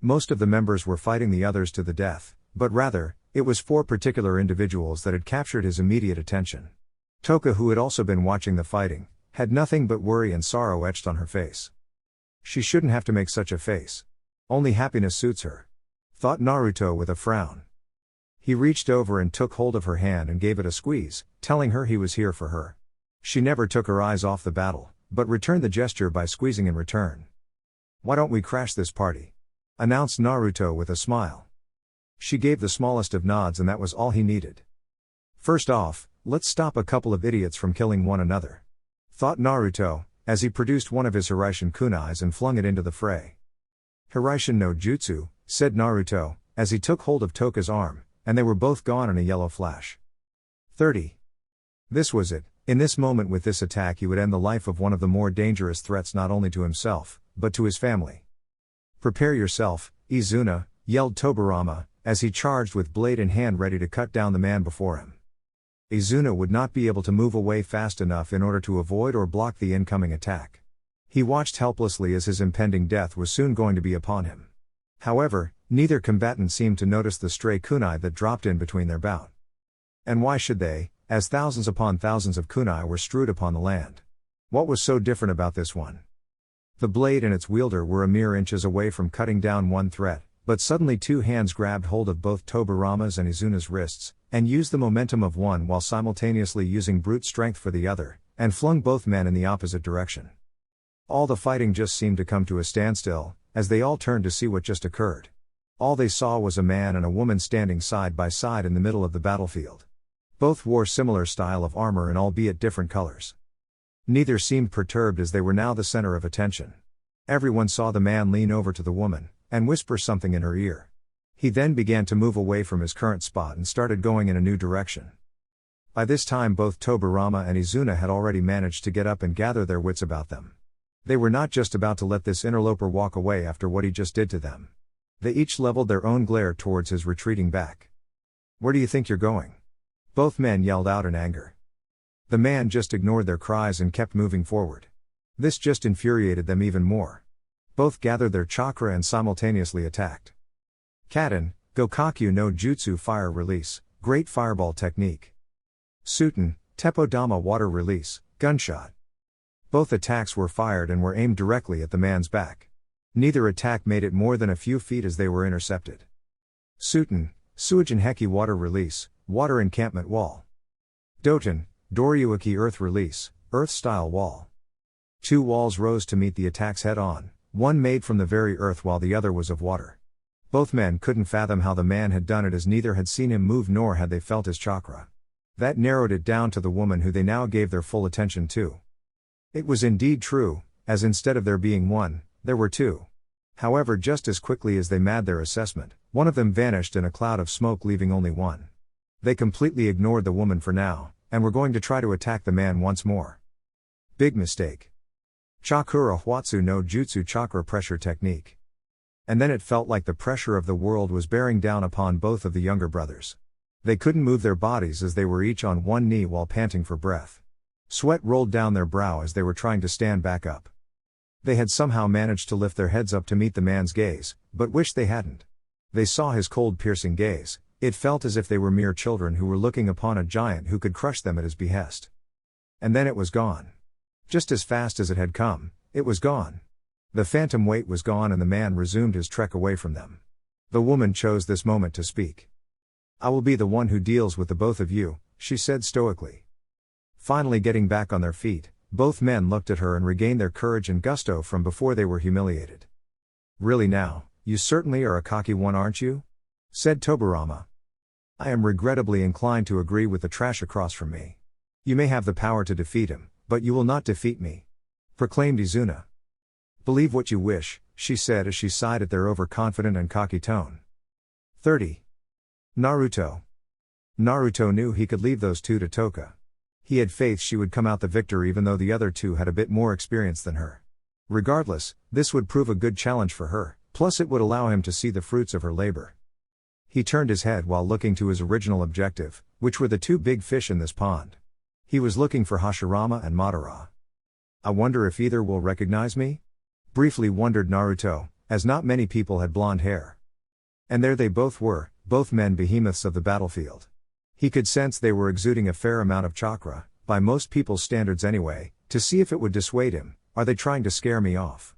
Most of the members were fighting the others to the death, but rather, it was 4 particular individuals that had captured his immediate attention. Tōka, who had also been watching the fighting, had nothing but worry and sorrow etched on her face. She shouldn't have to make such a face. Only happiness suits her, thought Naruto with a frown. He reached over and took hold of her hand and gave it a squeeze, telling her he was here for her. She never took her eyes off the battle, but returned the gesture by squeezing in return. "Why don't we crash this party?" announced Naruto with a smile. She gave the smallest of nods, and that was all he needed. "First off, let's stop a couple of idiots from killing one another," thought Naruto, as he produced one of his Hiraishin kunais and flung it into the fray. "Hiraishin no jutsu," said Naruto, as he took hold of Tōka's arm, and they were both gone in a yellow flash. 30. This was it. In this moment, with this attack, he would end the life of one of the more dangerous threats not only to himself, but to his family. "Prepare yourself, Izuna," yelled Tobirama, as he charged with blade in hand ready to cut down the man before him. Izuna would not be able to move away fast enough in order to avoid or block the incoming attack. He watched helplessly as his impending death was soon going to be upon him. However, neither combatant seemed to notice the stray kunai that dropped in between their bout. And why should they, as thousands upon thousands of kunai were strewed upon the land? What was so different about this one? The blade and its wielder were a mere inches away from cutting down one threat, but suddenly 2 hands grabbed hold of both Tobirama's and Izuna's wrists, and used the momentum of one while simultaneously using brute strength for the other, and flung both men in the opposite direction. All the fighting just seemed to come to a standstill, as they all turned to see what just occurred. All they saw was a man and a woman standing side by side in the middle of the battlefield. Both wore similar style of armor in albeit different colors. Neither seemed perturbed, as they were now the center of attention. Everyone saw the man lean over to the woman, and whisper something in her ear. He then began to move away from his current spot and started going in a new direction. By this time both Tobirama and Izuna had already managed to get up and gather their wits about them. They were not just about to let this interloper walk away after what he just did to them. They each leveled their own glare towards his retreating back. "Where do you think you're going?" both men yelled out in anger. The man just ignored their cries and kept moving forward. This just infuriated them even more. Both gathered their chakra and simultaneously attacked. Katen, Gokakyu no Jutsu Fire Release, Great Fireball Technique. Suten, Teppodama Water Release, Gunshot. Both attacks were fired and were aimed directly at the man's back. Neither attack made it more than a few feet as they were intercepted. Suten, Suijin Heki Water Release, Water Encampment Wall. Doten, Doryuaki Earth Release, Earth-style Wall. 2 walls rose to meet the attacks head-on, one made from the very earth while the other was of water. Both men couldn't fathom how the man had done it, as neither had seen him move nor had they felt his chakra. That narrowed it down to the woman who they now gave their full attention to. It was indeed true, as instead of there being one, there were 2. However, just as quickly as they made their assessment, one of them vanished in a cloud of smoke, leaving only one. They completely ignored the woman for now, and were going to try to attack the man once more. Big mistake. Chakura Hwatsu no Jutsu Chakra Pressure Technique. And then it felt like the pressure of the world was bearing down upon both of the younger brothers. They couldn't move their bodies as they were each on one knee while panting for breath. Sweat rolled down their brow as they were trying to stand back up. They had somehow managed to lift their heads up to meet the man's gaze, but wished they hadn't. They saw his cold, piercing gaze. It felt as if they were mere children who were looking upon a giant who could crush them at his behest. And then it was gone. Just as fast as it had come, it was gone. The phantom weight was gone and the man resumed his trek away from them. The woman chose this moment to speak. "I will be the one who deals with the both of you," she said stoically. Finally getting back on their feet, both men looked at her and regained their courage and gusto from before they were humiliated. "Really now, you certainly are a cocky one, aren't you?" said Tobirama. "I am regrettably inclined to agree with the trash across from me. You may have the power to defeat him, but you will not defeat me," proclaimed Izuna. "Believe what you wish," she said as she sighed at their overconfident and cocky tone. 30. Naruto. Naruto knew he could leave those 2 to Tōka. He had faith she would come out the victor, even though the other 2 had a bit more experience than her. Regardless, this would prove a good challenge for her, plus it would allow him to see the fruits of her labor. He turned his head while looking to his original objective, which were the 2 big fish in this pond. He was looking for Hashirama and Madara. I wonder if either will recognize me? Briefly wondered Naruto, as not many people had blonde hair. And there they both were, both men behemoths of the battlefield. He could sense they were exuding a fair amount of chakra, by most people's standards anyway, to see if it would dissuade him. Are they trying to scare me off?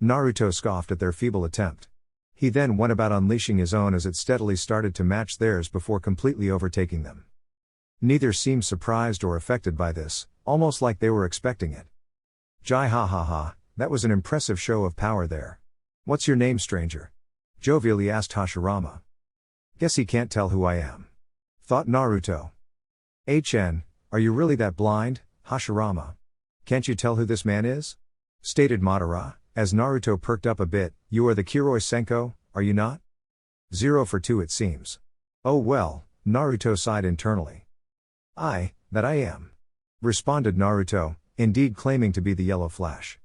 Naruto scoffed at their feeble attempt. He then went about unleashing his own as it steadily started to match theirs before completely overtaking them. Neither seemed surprised or affected by this, almost like they were expecting it. Jai ha ha ha, that was an impressive show of power there. What's your name, stranger? Jovially asked Hashirama. Guess he can't tell who I am. Thought Naruto. HN, are you really that blind, Hashirama? Can't you tell who this man is? Stated Madara, as Naruto perked up a bit. You are the Kiroi Senko, are you not? 0 for 2 it seems. Oh well, Naruto sighed internally. That I am. Responded Naruto, indeed claiming to be the Yellow Flash.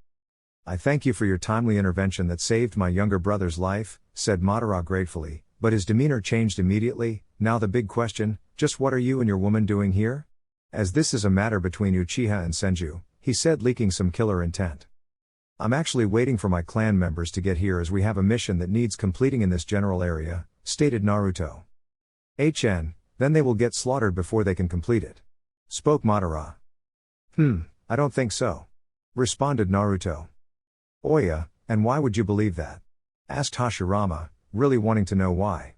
I thank you for your timely intervention that saved my younger brother's life, said Madara gratefully, but his demeanor changed immediately. Now the big question, just what are you and your woman doing here? As this is a matter between Uchiha and Senju, he said, leaking some killer intent. I'm actually waiting for my clan members to get here as we have a mission that needs completing in this general area, stated Naruto. HN, then they will get slaughtered before they can complete it. Spoke Madara. I don't think so. Responded Naruto. Oya, and why would you believe that? Asked Hashirama, really wanting to know why.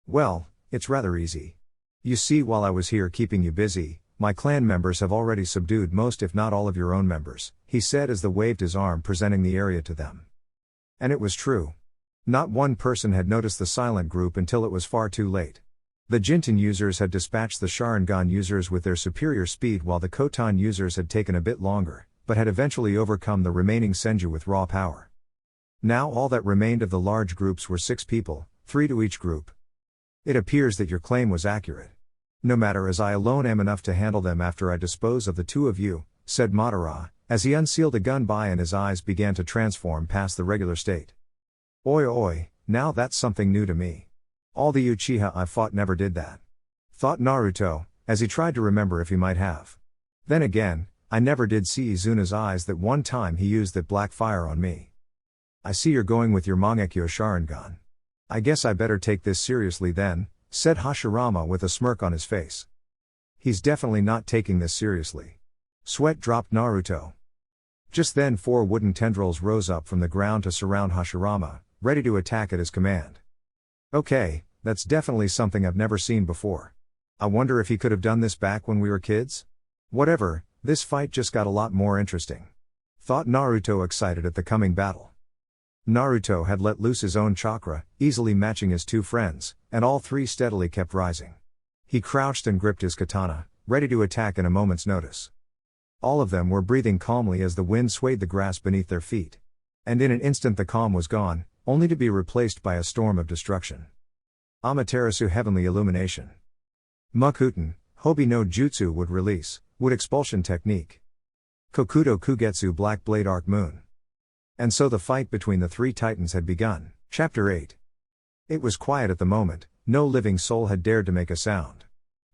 Well, it's rather easy. You see, while I was here keeping you busy, my clan members have already subdued most if not all of your own members, he said as the waved his arm presenting the area to them. And it was true. Not one person had noticed the silent group until it was far too late. The Jinten users had dispatched the Sharingan users with their superior speed while the Kotan users had taken a bit longer, but had eventually overcome the remaining Senju with raw power. Now all that remained of the large groups were 6 people, 3 to each group. It appears that your claim was accurate. No matter, as I alone am enough to handle them after I dispose of the 2 of you, said Madara, as he unsealed a gun and his eyes began to transform past the regular state. Oi, now that's something new to me. All the Uchiha I fought never did that. Thought Naruto, as he tried to remember if he might have. Then again, I never did see Izuna's eyes that one time he used that black fire on me. I see you're going with your Mangekyo Sharingan. I guess I better take this seriously then, said Hashirama with a smirk on his face. He's definitely not taking this seriously. Sweat dropped Naruto. Just then 4 wooden tendrils rose up from the ground to surround Hashirama, ready to attack at his command. Okay, that's definitely something I've never seen before. I wonder if he could have done this back when we were kids? Whatever, this fight just got a lot more interesting. Thought Naruto, excited at the coming battle. Naruto had let loose his own chakra, easily matching his 2 friends, and all 3 steadily kept rising. He crouched and gripped his katana, ready to attack in a moment's notice. All of them were breathing calmly as the wind swayed the grass beneath their feet. And in an instant the calm was gone, only to be replaced by a storm of destruction. Amaterasu Heavenly Illumination. Mukuten, Hobi no Jutsu would release, Wood Expulsion Technique. Kokudo Kugetsu Black Blade Arc Moon. And so the fight between the 3 titans had begun. Chapter 8. It was quiet at the moment, no living soul had dared to make a sound.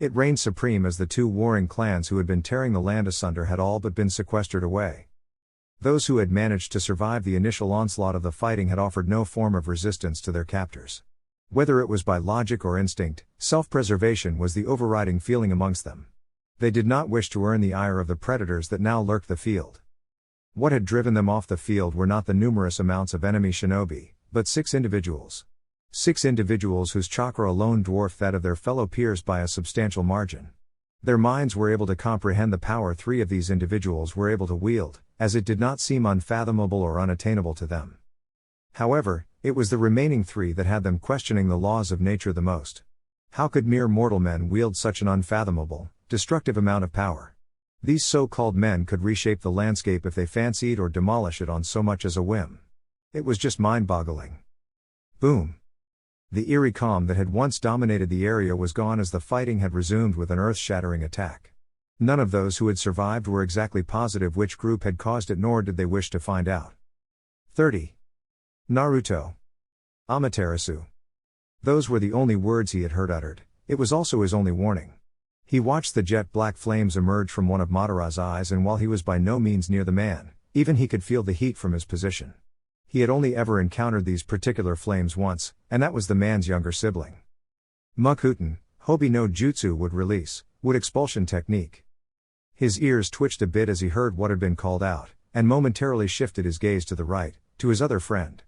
It reigned supreme as the 2 warring clans who had been tearing the land asunder had all but been sequestered away. Those who had managed to survive the initial onslaught of the fighting had offered no form of resistance to their captors. Whether it was by logic or instinct, self-preservation was the overriding feeling amongst them. They did not wish to earn the ire of the predators that now lurked the field. What had driven them off the field were not the numerous amounts of enemy shinobi, but 6 individuals. 6 individuals whose chakra alone dwarfed that of their fellow peers by a substantial margin. Their minds were able to comprehend the power 3 of these individuals were able to wield, as it did not seem unfathomable or unattainable to them. However, it was the remaining 3 that had them questioning the laws of nature the most. How could mere mortal men wield such an unfathomable, destructive amount of power? These so-called men could reshape the landscape if they fancied or demolish it on so much as a whim. It was just mind-boggling. Boom. The eerie calm that had once dominated the area was gone as the fighting had resumed with an earth-shattering attack. None of those who had survived were exactly positive which group had caused it, nor did they wish to find out. 30. Naruto. Amaterasu. Those were the only words he had heard uttered. It was also his only warning. He watched the jet black flames emerge from one of Madara's eyes, and while he was by no means near the man, even he could feel the heat from his position. He had only ever encountered these particular flames once, and that was the man's younger sibling. Mukuten, Hobi no Jutsu would expulsion technique. His ears twitched a bit as he heard what had been called out, and momentarily shifted his gaze to the right, to his other friend.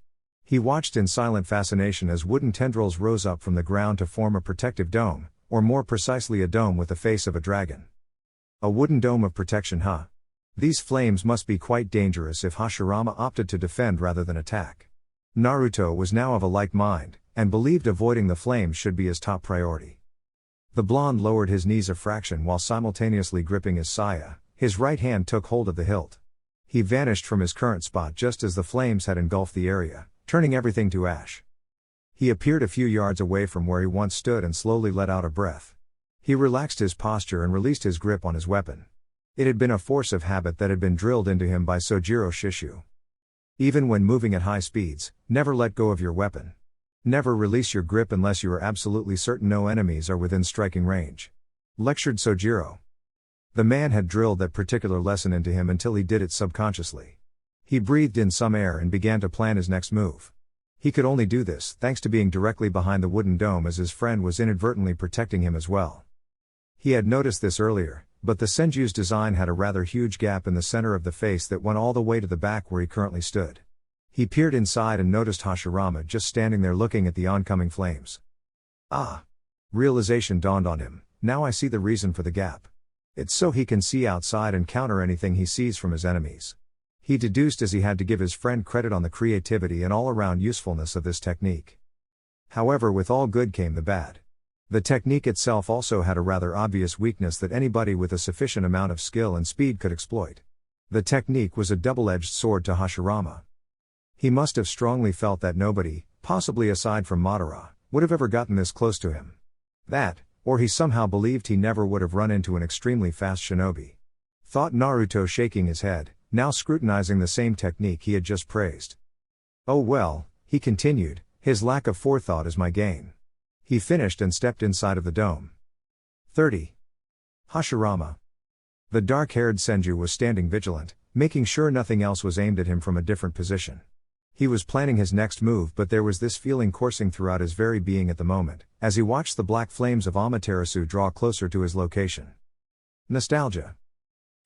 He watched in silent fascination as wooden tendrils rose up from the ground to form a protective dome, or more precisely a dome with the face of a dragon. A wooden dome of protection, huh? These flames must be quite dangerous if Hashirama opted to defend rather than attack. Naruto was now of a like mind, and believed avoiding the flames should be his top priority. The blonde lowered his knees a fraction while simultaneously gripping his saya. His right hand took hold of the hilt. He vanished from his current spot just as the flames had engulfed the area, turning everything to ash. He appeared a few yards away from where he once stood and slowly let out a breath. He relaxed his posture and released his grip on his weapon. It had been a force of habit that had been drilled into him by Sojiro Shishu. Even when moving at high speeds, never let go of your weapon. Never release your grip unless you are absolutely certain no enemies are within striking range. Lectured Sojiro. The man had drilled that particular lesson into him until he did it subconsciously. He breathed in some air and began to plan his next move. He could only do this thanks to being directly behind the wooden dome, as his friend was inadvertently protecting him as well. He had noticed this earlier, but the Senju's design had a rather huge gap in the center of the face that went all the way to the back where he currently stood. He peered inside and noticed Hashirama just standing there looking at the oncoming flames. Ah! Realization dawned on him. Now I see the reason for the gap. It's so he can see outside and counter anything he sees from his enemies. He deduced as he had to give his friend credit on the creativity and all-around usefulness of this technique. However, with all good came the bad. The technique itself also had a rather obvious weakness that anybody with a sufficient amount of skill and speed could exploit. The technique was a double-edged sword to Hashirama. He must have strongly felt that nobody, possibly aside from Madara, would have ever gotten this close to him. That, or he somehow believed he never would have run into an extremely fast shinobi. Thought Naruto, shaking his head, now scrutinizing the same technique he had just praised. Oh well, he continued, his lack of forethought is my gain. He finished and stepped inside of the dome. 30. Hashirama. The dark-haired Senju was standing vigilant, making sure nothing else was aimed at him from a different position. He was planning his next move, but there was this feeling coursing throughout his very being at the moment, as he watched the black flames of Amaterasu draw closer to his location. Nostalgia.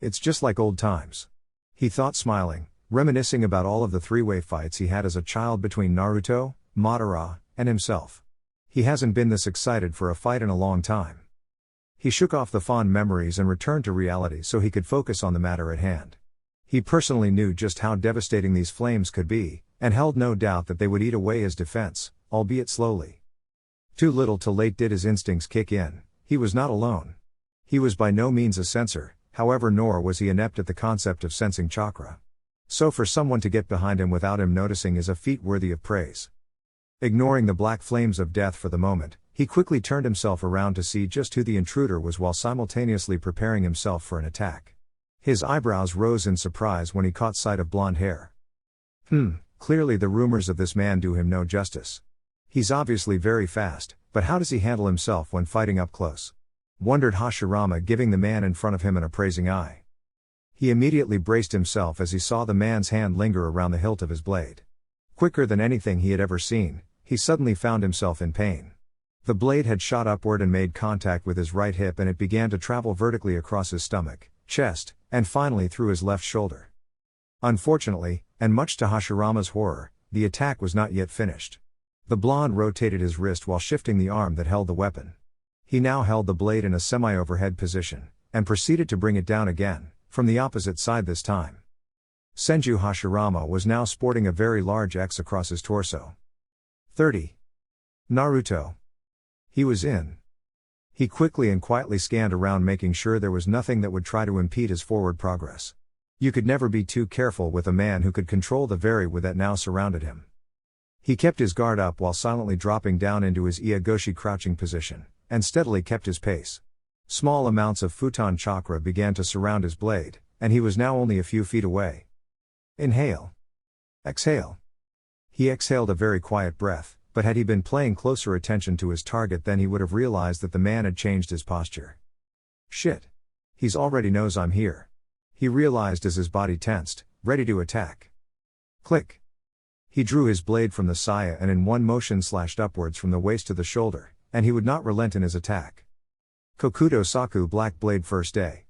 It's just like old times. He thought, smiling, reminiscing about all of the three-way fights he had as a child between Naruto, Madara, and himself. He hasn't been this excited for a fight in a long time. He shook off the fond memories and returned to reality so he could focus on the matter at hand. He personally knew just how devastating these flames could be, and held no doubt that they would eat away his defense, albeit slowly. Too little too late did his instincts kick in. He was not alone. He was by no means a sensor, however, nor was he inept at the concept of sensing chakra. So for someone to get behind him without him noticing is a feat worthy of praise. Ignoring the black flames of death for the moment, he quickly turned himself around to see just who the intruder was while simultaneously preparing himself for an attack. His eyebrows rose in surprise when he caught sight of blonde hair. Clearly the rumors of this man do him no justice. He's obviously very fast, but how does he handle himself when fighting up close? Wondered Hashirama, giving the man in front of him an appraising eye. He immediately braced himself as he saw the man's hand linger around the hilt of his blade. Quicker than anything he had ever seen, he suddenly found himself in pain. The blade had shot upward and made contact with his right hip, and it began to travel vertically across his stomach, chest, and finally through his left shoulder. Unfortunately, and much to Hashirama's horror, the attack was not yet finished. The blonde rotated his wrist while shifting the arm that held the weapon. He now held the blade in a semi-overhead position, and proceeded to bring it down again, from the opposite side this time. Senju Hashirama was now sporting a very large X across his torso. 30. Naruto. He was in. He quickly and quietly scanned around, making sure there was nothing that would try to impede his forward progress. You could never be too careful with a man who could control the very with that now surrounded him. He kept his guard up while silently dropping down into his Iagoshi crouching position, and steadily kept his pace. Small amounts of futon chakra began to surround his blade, and he was now only a few feet away. Inhale. Exhale. He exhaled a very quiet breath, but had he been paying closer attention to his target, then he would have realized that the man had changed his posture. Shit. He's already knows I'm here. He realized as his body tensed, ready to attack. Click. He drew his blade from the saya and in one motion slashed upwards from the waist to the shoulder, and he would not relent in his attack. Kokudo Saku Black Blade First Day.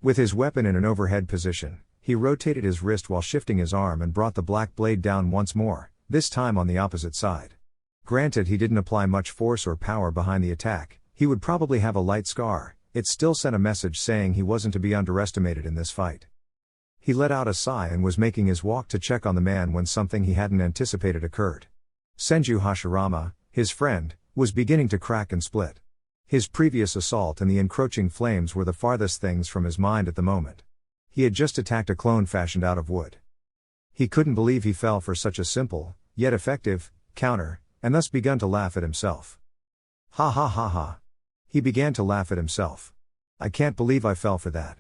With his weapon in an overhead position, he rotated his wrist while shifting his arm and brought the black blade down once more, this time on the opposite side. Granted, he didn't apply much force or power behind the attack, he would probably have a light scar, it still sent a message saying he wasn't to be underestimated in this fight. He let out a sigh and was making his walk to check on the man when something he hadn't anticipated occurred. Senju Hashirama, his friend, was beginning to crack and split. His previous assault and the encroaching flames were the farthest things from his mind at the moment. He had just attacked a clone fashioned out of wood. He couldn't believe he fell for such a simple, yet effective, counter, and thus begun to laugh at himself. Ha ha ha ha. He began to laugh at himself. I can't believe I fell for that.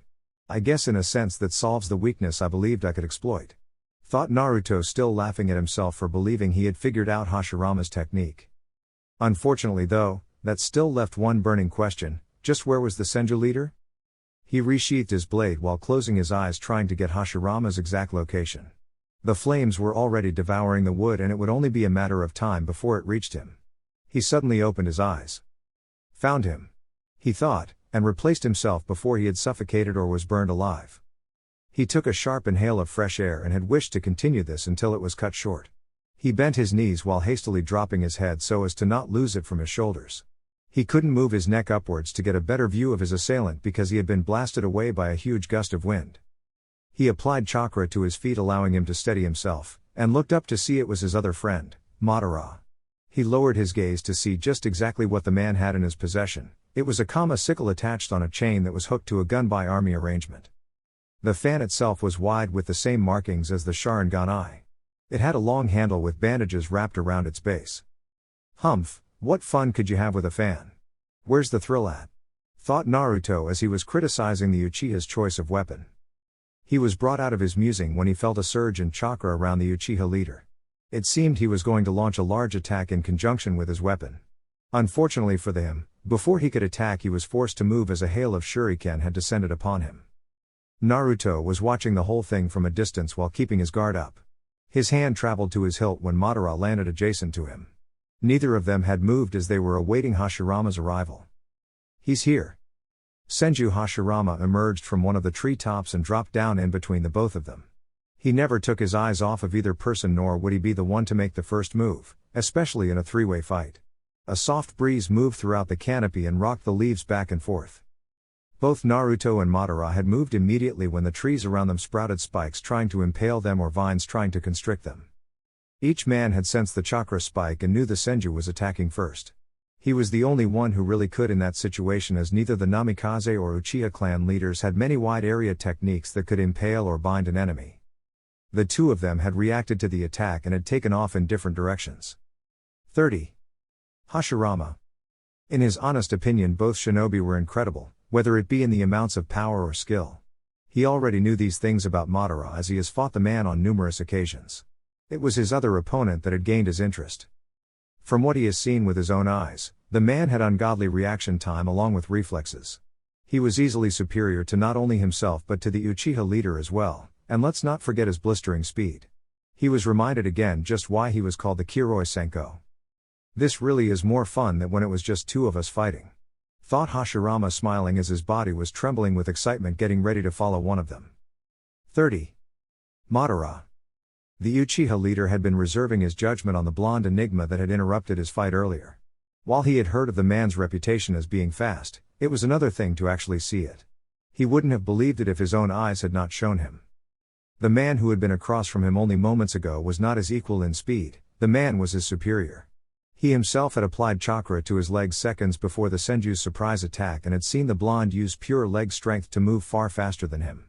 I guess in a sense that solves the weakness I believed I could exploit. Thought Naruto, still laughing at himself for believing he had figured out Hashirama's technique. Unfortunately though, that still left one burning question, just where was the Senju leader? He resheathed his blade while closing his eyes trying to get Hashirama's exact location. The flames were already devouring the wood and it would only be a matter of time before it reached him. He suddenly opened his eyes. Found him. He thought, and replaced himself before he had suffocated or was burned alive. He took a sharp inhale of fresh air and had wished to continue this until it was cut short. He bent his knees while hastily dropping his head so as to not lose it from his shoulders. He couldn't move his neck upwards to get a better view of his assailant because he had been blasted away by a huge gust of wind. He applied chakra to his feet, allowing him to steady himself, and looked up to see it was his other friend, Madara. He lowered his gaze to see just exactly what the man had in his possession. It was a kama sickle attached on a chain that was hooked to a gun by army arrangement. The fan itself was wide with the same markings as the Sharingan eye. It had a long handle with bandages wrapped around its base. Humph, what fun could you have with a fan? Where's the thrill at? Thought Naruto as he was criticizing the Uchiha's choice of weapon. He was brought out of his musing when he felt a surge in chakra around the Uchiha leader. It seemed he was going to launch a large attack in conjunction with his weapon. Unfortunately for him, before he could attack he was forced to move as a hail of shuriken had descended upon him. Naruto was watching the whole thing from a distance while keeping his guard up. His hand traveled to his hilt when Madara landed adjacent to him. Neither of them had moved as they were awaiting Hashirama's arrival. He's here. Senju Hashirama emerged from one of the treetops and dropped down in between the both of them. He never took his eyes off of either person, nor would he be the one to make the first move, especially in a three-way fight. A soft breeze moved throughout the canopy and rocked the leaves back and forth. Both Naruto and Madara had moved immediately when the trees around them sprouted spikes trying to impale them or vines trying to constrict them. Each man had sensed the chakra spike and knew the Senju was attacking first. He was the only one who really could in that situation, as neither the Namikaze or Uchiha clan leaders had many wide area techniques that could impale or bind an enemy. The two of them had reacted to the attack and had taken off in different directions. 30. Hashirama. In his honest opinion, both shinobi were incredible, whether it be in the amounts of power or skill. He already knew these things about Madara as he has fought the man on numerous occasions. It was his other opponent that had gained his interest. From what he has seen with his own eyes, the man had ungodly reaction time along with reflexes. He was easily superior to not only himself but to the Uchiha leader as well, and let's not forget his blistering speed. He was reminded again just why he was called the Kiroi Senko. This really is more fun than when it was just two of us fighting. Thought Hashirama, smiling as his body was trembling with excitement, getting ready to follow one of them. 30. Madara. The Uchiha leader had been reserving his judgment on the blonde enigma that had interrupted his fight earlier. While he had heard of the man's reputation as being fast, it was another thing to actually see it. He wouldn't have believed it if his own eyes had not shown him. The man who had been across from him only moments ago was not his equal in speed, the man was his superior. He himself had applied chakra to his legs seconds before the Senju's surprise attack and had seen the blonde use pure leg strength to move far faster than him.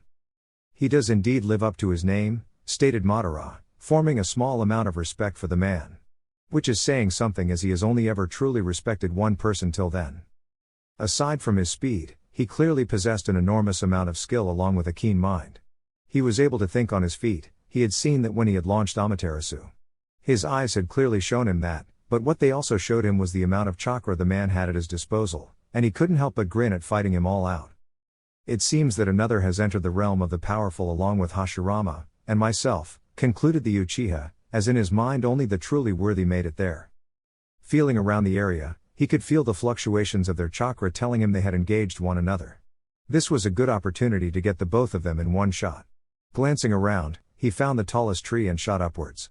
He does indeed live up to his name, stated Madara, forming a small amount of respect for the man. Which is saying something, as he has only ever truly respected one person till then. Aside from his speed, he clearly possessed an enormous amount of skill along with a keen mind. He was able to think on his feet. He had seen that when he had launched Amaterasu. His eyes had clearly shown him that, but what they also showed him was the amount of chakra the man had at his disposal, and he couldn't help but grin at fighting him all out. It seems that another has entered the realm of the powerful along with Hashirama, and myself, concluded the Uchiha, as in his mind only the truly worthy made it there. Feeling around the area, he could feel the fluctuations of their chakra telling him they had engaged one another. This was a good opportunity to get the both of them in one shot. Glancing around, he found the tallest tree and shot upwards.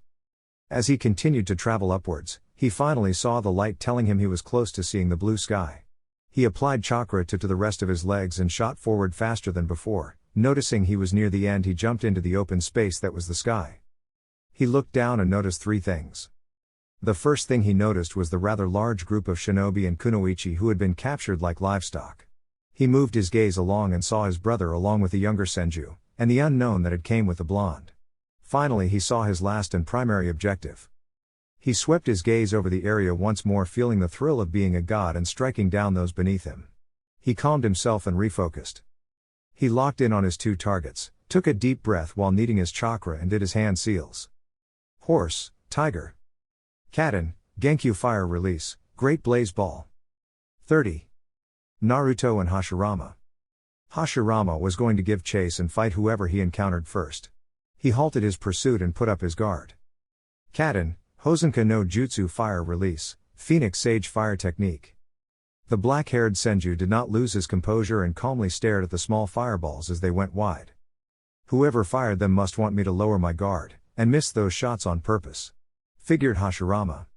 As he continued to travel upwards, he finally saw the light telling him he was close to seeing the blue sky. He applied chakra to the rest of his legs and shot forward faster than before. Noticing he was near the end, he jumped into the open space that was the sky. He looked down and noticed three things. The first thing he noticed was the rather large group of shinobi and kunoichi who had been captured like livestock. He moved his gaze along and saw his brother along with the younger Senju, and the unknown that had came with the blonde. Finally he saw his last and primary objective. He swept his gaze over the area once more, feeling the thrill of being a god and striking down those beneath him. He calmed himself and refocused. He locked in on his two targets, took a deep breath while kneading his chakra and did his hand seals. Horse, Tiger. Katen, Genkyu Fire Release, Great Blaze Ball. 30. Naruto and Hashirama. Hashirama was going to give chase and fight whoever he encountered first. He halted his pursuit and put up his guard. Katen, Hosenka no Jutsu Fire Release, Phoenix Sage Fire Technique. The black-haired Senju did not lose his composure and calmly stared at the small fireballs as they went wide. Whoever fired them must want me to lower my guard, and miss those shots on purpose, figured Hashirama.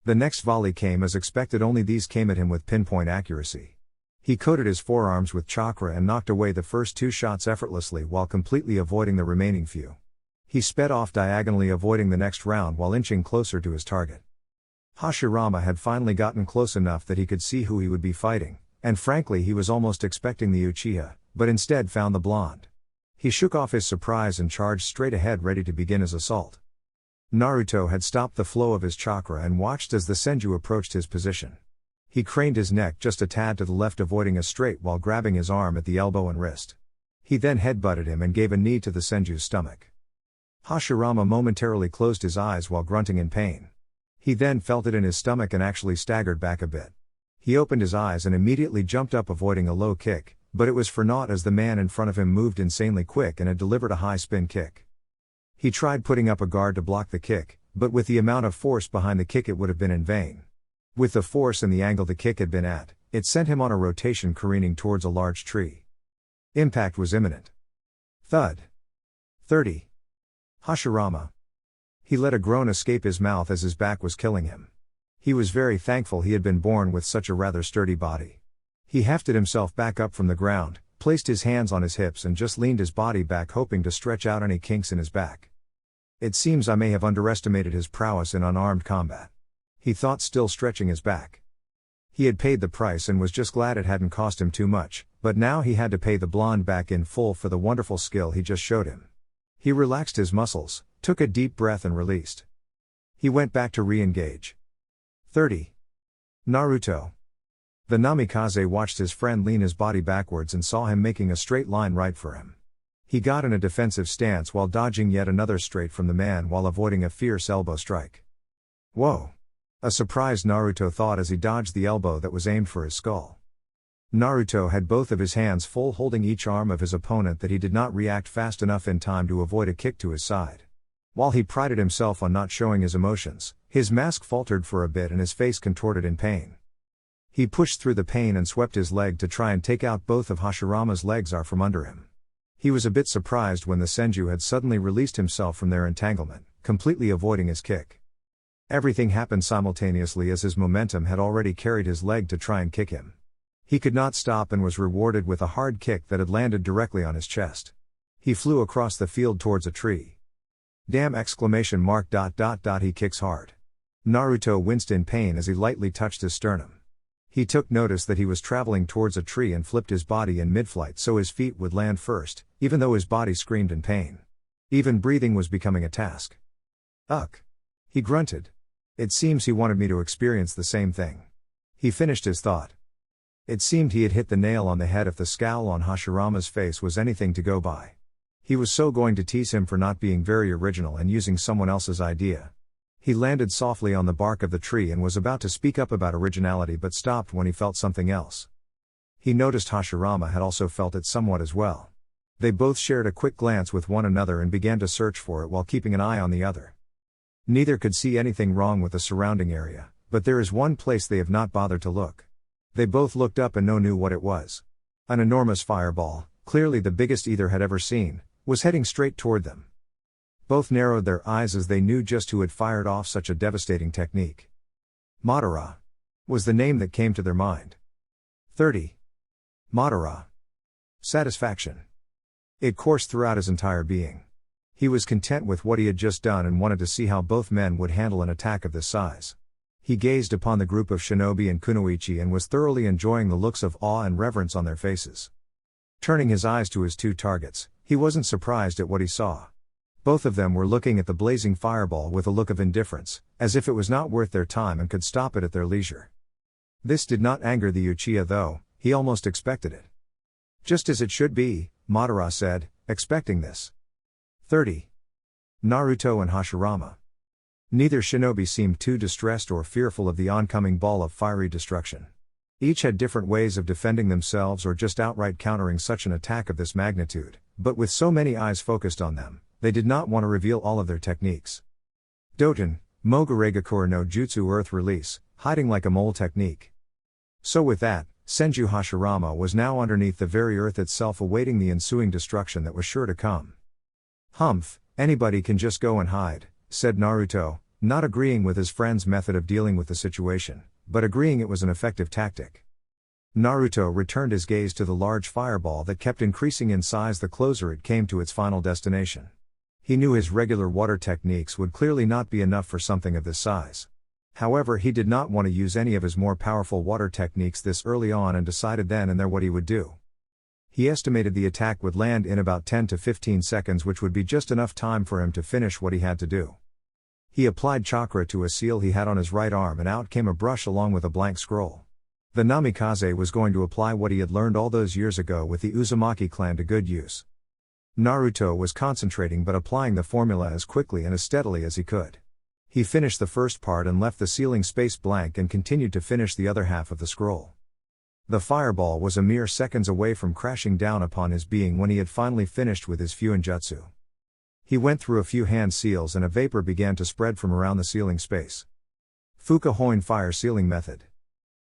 The next volley came as expected, only these came at him with pinpoint accuracy. He coated his forearms with chakra and knocked away the first two shots effortlessly while completely avoiding the remaining few. He sped off diagonally, avoiding the next round while inching closer to his target. Hashirama had finally gotten close enough that he could see who he would be fighting, and frankly he was almost expecting the Uchiha, but instead found the blonde. He shook off his surprise and charged straight ahead, ready to begin his assault. Naruto had stopped the flow of his chakra and watched as the Senju approached his position. He craned his neck just a tad to the left, avoiding a straight while grabbing his arm at the elbow and wrist. He then headbutted him and gave a knee to the Senju's stomach. Hashirama momentarily closed his eyes while grunting in pain. He then felt it in his stomach and actually staggered back a bit. He opened his eyes and immediately jumped up, avoiding a low kick, but it was for naught as the man in front of him moved insanely quick and had delivered a high spin kick. He tried putting up a guard to block the kick, but with the amount of force behind the kick it would have been in vain. With the force and the angle the kick had been at, it sent him on a rotation, careening towards a large tree. Impact was imminent. Thud. 30. Hashirama. He let a groan escape his mouth as his back was killing him. He was very thankful he had been born with such a rather sturdy body. He hefted himself back up from the ground, placed his hands on his hips and just leaned his body back, hoping to stretch out any kinks in his back. It seems I may have underestimated his prowess in unarmed combat, he thought, still stretching his back. He had paid the price and was just glad it hadn't cost him too much, but now he had to pay the blonde back in full for the wonderful skill he just showed him. He relaxed his muscles, took a deep breath and released. He went back to re-engage. 30. Naruto. The Namikaze watched his friend lean his body backwards and saw him making a straight line right for him. He got in a defensive stance while dodging yet another straight from the man while avoiding a fierce elbow strike. Whoa! A surprised Naruto thought as he dodged the elbow that was aimed for his skull. Naruto had both of his hands full, holding each arm of his opponent, that he did not react fast enough in time to avoid a kick to his side. While he prided himself on not showing his emotions, his mask faltered for a bit and his face contorted in pain. He pushed through the pain and swept his leg to try and take out both of Hashirama's legs from under him. He was a bit surprised when the Senju had suddenly released himself from their entanglement, completely avoiding his kick. Everything happened simultaneously as his momentum had already carried his leg to try and kick him. He could not stop and was rewarded with a hard kick that had landed directly on his chest. He flew across the field towards a tree. Damn! He kicks hard. Naruto winced in pain as he lightly touched his sternum. He took notice that he was traveling towards a tree and flipped his body in mid-flight so his feet would land first, even though his body screamed in pain. Even breathing was becoming a task. Ugh! He grunted. It seems he wanted me to experience the same thing. He finished his thought. It seemed he had hit the nail on the head if the scowl on Hashirama's face was anything to go by. He was so going to tease him for not being very original and using someone else's idea. He landed softly on the bark of the tree and was about to speak up about originality but stopped when he felt something else. He noticed Hashirama had also felt it somewhat as well. They both shared a quick glance with one another and began to search for it while keeping an eye on the other. Neither could see anything wrong with the surrounding area, but there is one place they have not bothered to look. They both looked up and knew what it was. An enormous fireball, clearly the biggest either had ever seen, was heading straight toward them. Both narrowed their eyes as they knew just who had fired off such a devastating technique. Madara was the name that came to their mind. 30. Madara. Satisfaction. It coursed throughout his entire being. He was content with what he had just done and wanted to see how both men would handle an attack of this size. He gazed upon the group of shinobi and kunoichi and was thoroughly enjoying the looks of awe and reverence on their faces. Turning his eyes to his two targets, he wasn't surprised at what he saw. Both of them were looking at the blazing fireball with a look of indifference, as if it was not worth their time and could stop it at their leisure. This did not anger the Uchiha though, he almost expected it. Just as it should be, Madara said, expecting this. 30. Naruto and Hashirama. Neither shinobi seemed too distressed or fearful of the oncoming ball of fiery destruction. Each had different ways of defending themselves or just outright countering such an attack of this magnitude, but with so many eyes focused on them, they did not want to reveal all of their techniques. Doten, Moguregakure no Jutsu Earth Release, hiding like a mole technique. So with that, Senju Hashirama was now underneath the very earth itself awaiting the ensuing destruction that was sure to come. Humph, anybody can just go and hide, said Naruto, not agreeing with his friend's method of dealing with the situation, but agreeing it was an effective tactic. Naruto returned his gaze to the large fireball that kept increasing in size the closer it came to its final destination. He knew his regular water techniques would clearly not be enough for something of this size. However, he did not want to use any of his more powerful water techniques this early on and decided then and there what he would do. He estimated the attack would land in about 10 to 15 seconds, which would be just enough time for him to finish what he had to do. He applied chakra to a seal he had on his right arm and out came a brush along with a blank scroll. The Namikaze was going to apply what he had learned all those years ago with the Uzumaki clan to good use. Naruto was concentrating but applying the formula as quickly and as steadily as he could. He finished the first part and left the sealing space blank and continued to finish the other half of the scroll. The fireball was a mere seconds away from crashing down upon his being when he had finally finished with his Fuinjutsu. He went through a few hand seals and a vapor began to spread from around the sealing space. Fukahoin fire sealing method.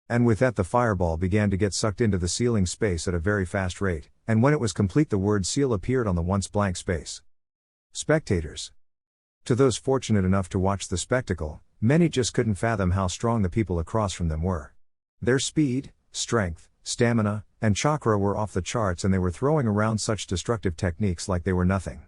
And with that the fireball began to get sucked into the sealing space at a very fast rate, and when it was complete the word seal appeared on the once blank space. Spectators. To those fortunate enough to watch the spectacle, many just couldn't fathom how strong the people across from them were. Their speed, strength, stamina, and chakra were off the charts and they were throwing around such destructive techniques like they were nothing.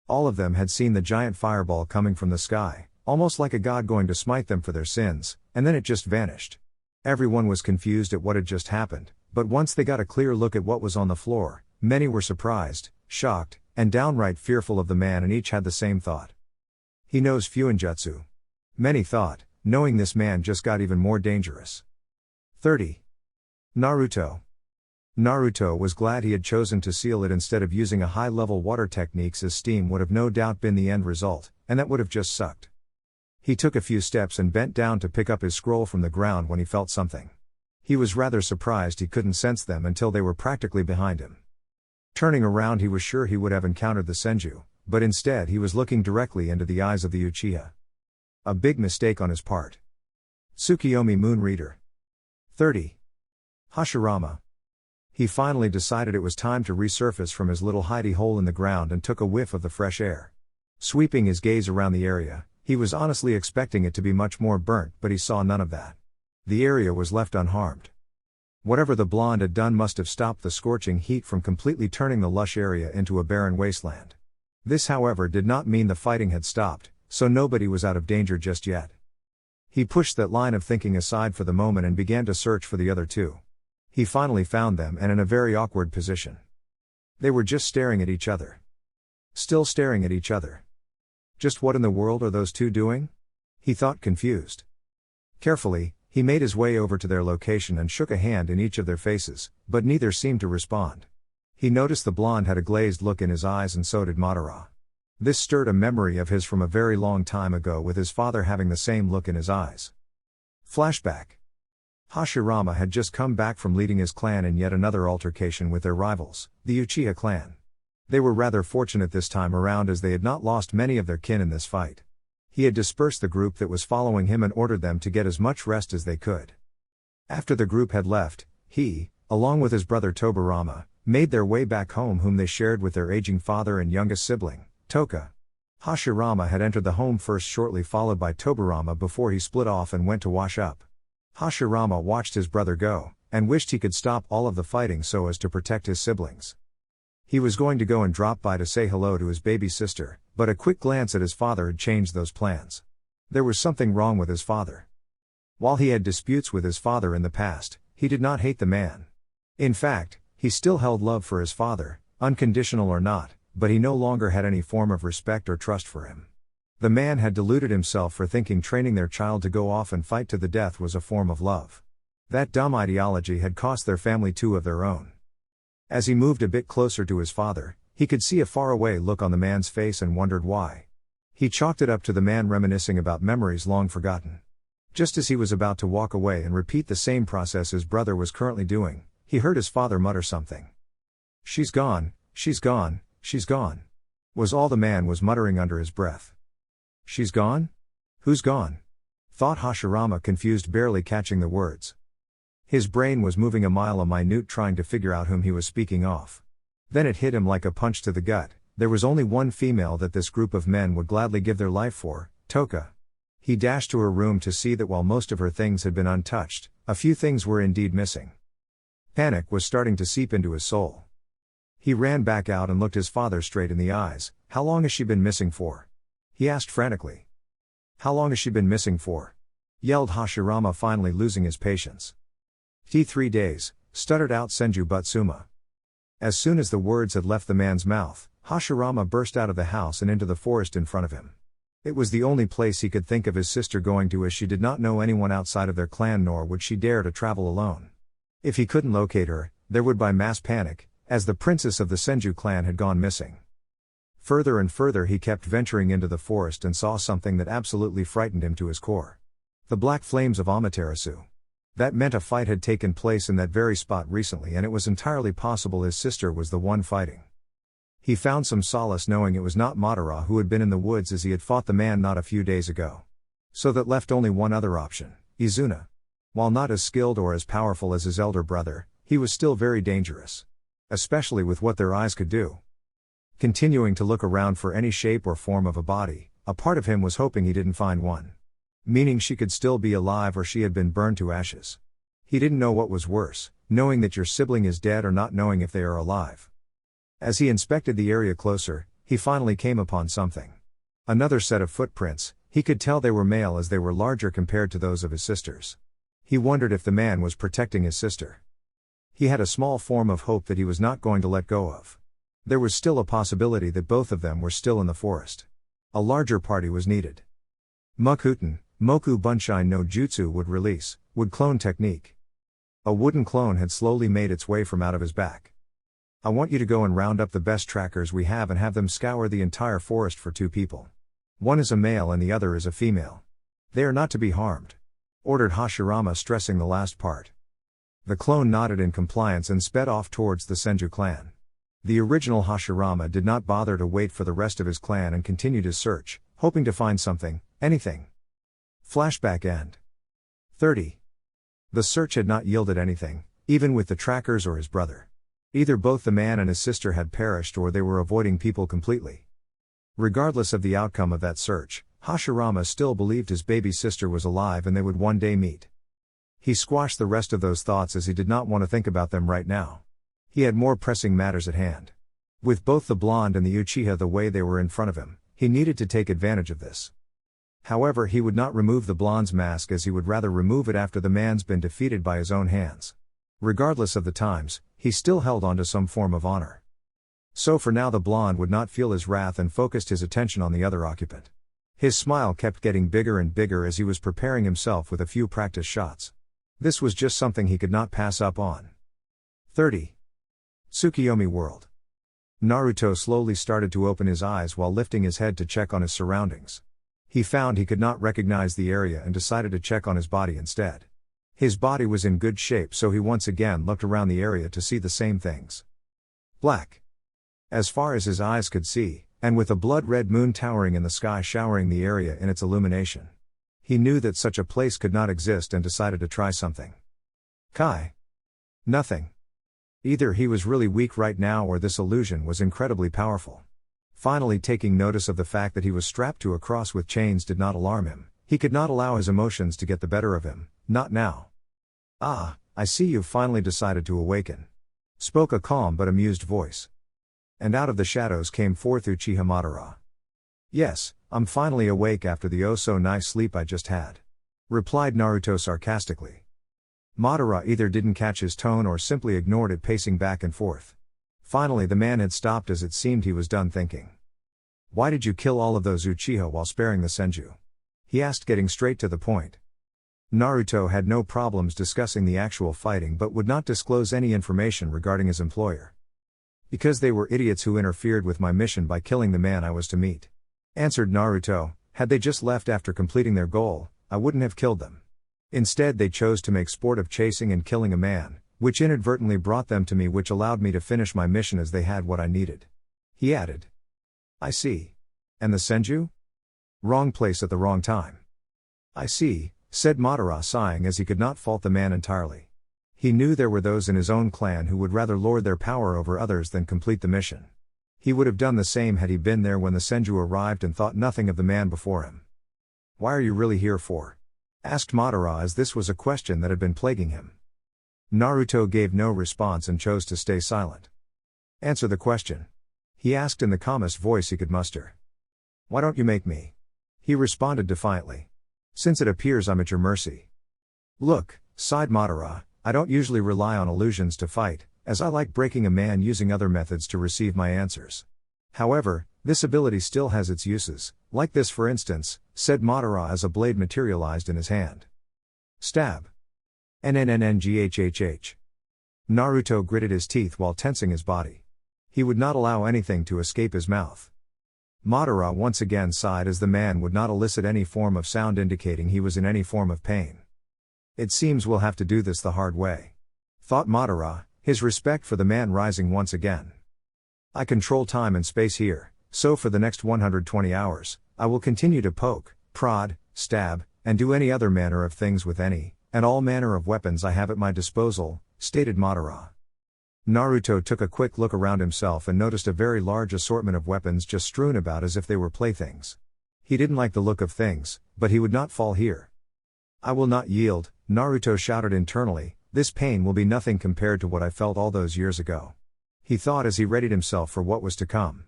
All of them had seen the giant fireball coming from the sky, almost like a god going to smite them for their sins, and then it just vanished. Everyone was confused at what had just happened, but once they got a clear look at what was on the floor, many were surprised, shocked, and downright fearful of the man, and each had the same thought. He knows Fuinjutsu. Many thought, knowing this man just got even more dangerous. 30. Naruto. Naruto was glad he had chosen to seal it instead of using a high-level water techniques, as steam would have no doubt been the end result, and that would have just sucked. He took a few steps and bent down to pick up his scroll from the ground when he felt something. He was rather surprised he couldn't sense them until they were practically behind him. Turning around he was sure he would have encountered the Senju, but instead he was looking directly into the eyes of the Uchiha. A big mistake on his part. Tsukiyomi Moon Reader. 30. Hashirama. He finally decided it was time to resurface from his little hidey hole in the ground and took a whiff of the fresh air. Sweeping his gaze around the area, he was honestly expecting it to be much more burnt, but he saw none of that. The area was left unharmed. Whatever the blonde had done must have stopped the scorching heat from completely turning the lush area into a barren wasteland. This, however, did not mean the fighting had stopped, so nobody was out of danger just yet. He pushed that line of thinking aside for the moment and began to search for the other two. He finally found them, and in a very awkward position. They were just staring at each other. Still staring at each other. Just what in the world are those two doing? He thought, confused. Carefully, he made his way over to their location and shook a hand in each of their faces, but neither seemed to respond. He noticed the blonde had a glazed look in his eyes, and so did Madara. This stirred a memory of his from a very long time ago, with his father having the same look in his eyes. Flashback. Hashirama had just come back from leading his clan in yet another altercation with their rivals, the Uchiha clan. They were rather fortunate this time around as they had not lost many of their kin in this fight. He had dispersed the group that was following him and ordered them to get as much rest as they could. After the group had left, he, along with his brother Tobirama, made their way back home, whom they shared with their aging father and youngest sibling, Tōka. Hashirama had entered the home first, shortly followed by Tobirama before he split off and went to wash up. Hashirama watched his brother go, and wished he could stop all of the fighting so as to protect his siblings. He was going to go and drop by to say hello to his baby sister, but a quick glance at his father had changed those plans. There was something wrong with his father. While he had disputes with his father in the past, he did not hate the man. In fact, he still held love for his father, unconditional or not, but he no longer had any form of respect or trust for him. The man had deluded himself for thinking training their child to go off and fight to the death was a form of love. That dumb ideology had cost their family two of their own. As he moved a bit closer to his father, he could see a faraway look on the man's face and wondered why. He chalked it up to the man reminiscing about memories long forgotten. Just as he was about to walk away and repeat the same process his brother was currently doing, he heard his father mutter something. "She's gone, she's gone, she's gone," was all the man was muttering under his breath. "She's gone? Who's gone?" thought Hashirama, confused, barely catching the words. His brain was moving a mile a minute trying to figure out whom he was speaking of. Then it hit him like a punch to the gut: there was only one female that this group of men would gladly give their life for, Tōka. He dashed to her room to see that while most of her things had been untouched, a few things were indeed missing. Panic was starting to seep into his soul. He ran back out and looked his father straight in the eyes. "How long has she been missing for?" he asked frantically. "How long has she been missing for?" yelled Hashirama, finally losing his patience. "3 days," stuttered out Senju Butsuma. As soon as the words had left the man's mouth, Hashirama burst out of the house and into the forest in front of him. It was the only place he could think of his sister going to, as she did not know anyone outside of their clan, nor would she dare to travel alone. If he couldn't locate her, there would be mass panic, as the princess of the Senju clan had gone missing. Further and further he kept venturing into the forest and saw something that absolutely frightened him to his core. The black flames of Amaterasu. That meant a fight had taken place in that very spot recently, and it was entirely possible his sister was the one fighting. He found some solace knowing it was not Madara who had been in the woods, as he had fought the man not a few days ago. So that left only one other option: Izuna. While not as skilled or as powerful as his elder brother, he was still very dangerous. Especially with what their eyes could do. Continuing to look around for any shape or form of a body, a part of him was hoping he didn't find one. Meaning she could still be alive or she had been burned to ashes. He didn't know what was worse, knowing that your sibling is dead or not knowing if they are alive. As he inspected the area closer, he finally came upon something. Another set of footprints. He could tell they were male as they were larger compared to those of his sisters. He wondered if the man was protecting his sister. He had a small form of hope that he was not going to let go of. There was still a possibility that both of them were still in the forest. A larger party was needed. Mukuten, Moku Bunshin no Jutsu would clone technique. A wooden clone had slowly made its way from out of his back. "I want you to go and round up the best trackers we have and have them scour the entire forest for 2 people. One is a male and the other is a female. They are not to be harmed," ordered Hashirama, stressing the last part. The clone nodded in compliance and sped off towards the Senju clan. The original Hashirama did not bother to wait for the rest of his clan and continued his search, hoping to find something, anything. Flashback end. 30. The search had not yielded anything, even with the trackers or his brother. Either both the man and his sister had perished or they were avoiding people completely. Regardless of the outcome of that search, Hashirama still believed his baby sister was alive and they would one day meet. He squashed the rest of those thoughts as he did not want to think about them right now. He had more pressing matters at hand. With both the blonde and the Uchiha the way they were in front of him, he needed to take advantage of this. However, he would not remove the blonde's mask, as he would rather remove it after the man's been defeated by his own hands. Regardless of the times, he still held on to some form of honor. So for now the blonde would not feel his wrath and focused his attention on the other occupant. His smile kept getting bigger and bigger as he was preparing himself with a few practice shots. This was just something he could not pass up on. 30. Tsukiyomi World. Naruto slowly started to open his eyes while lifting his head to check on his surroundings. He found he could not recognize the area and decided to check on his body instead. His body was in good shape, so he once again looked around the area to see the same things. Black. As far as his eyes could see, and with a blood-red moon towering in the sky showering the area in its illumination. He knew that such a place could not exist and decided to try something. Kai. Nothing. Either he was really weak right now or this illusion was incredibly powerful. Finally, taking notice of the fact that he was strapped to a cross with chains did not alarm him. He could not allow his emotions to get the better of him, not now. Ah, I see you've finally decided to awaken. Spoke a calm but amused voice. And out of the shadows came forth Uchiha Madara. Yes, I'm finally awake after the oh-so-nice sleep I just had. Replied Naruto sarcastically. Madara either didn't catch his tone or simply ignored it, pacing back and forth. Finally the man had stopped, as it seemed he was done thinking. Why did you kill all of those Uchiha while sparing the Senju? He asked, getting straight to the point. Naruto had no problems discussing the actual fighting but would not disclose any information regarding his employer. Because they were idiots who interfered with my mission by killing the man I was to meet. Answered Naruto. Had they just left after completing their goal, I wouldn't have killed them. Instead they chose to make sport of chasing and killing a man, which inadvertently brought them to me, which allowed me to finish my mission as they had what I needed. He added. I see. And the Senju? Wrong place at the wrong time. I see, said Madara, sighing, as he could not fault the man entirely. He knew there were those in his own clan who would rather lord their power over others than complete the mission. He would have done the same had he been there when the Senju arrived and thought nothing of the man before him. Why are you really here for? Asked Madara, as this was a question that had been plaguing him. Naruto gave no response and chose to stay silent. Answer the question. He asked in the calmest voice he could muster. Why don't you make me? He responded defiantly. Since it appears I'm at your mercy. Look, sighed Madara, I don't usually rely on illusions to fight, as I like breaking a man using other methods to receive my answers. However, this ability still has its uses, like this for instance, said Madara as a blade materialized in his hand. Stab. NNNNGHHH. Naruto gritted his teeth while tensing his body. He would not allow anything to escape his mouth. Madara once again sighed, as the man would not elicit any form of sound indicating he was in any form of pain. It seems we'll have to do this the hard way. Thought Madara, his respect for the man rising once again. I control time and space here, so for the next 120 hours, I will continue to poke, prod, stab, and do any other manner of things with any, and all manner of weapons I have at my disposal, stated Madara. Naruto took a quick look around himself and noticed a very large assortment of weapons just strewn about as if they were playthings. He didn't like the look of things, but he would not fall here. I will not yield, Naruto shouted internally, this pain will be nothing compared to what I felt all those years ago. He thought as he readied himself for what was to come.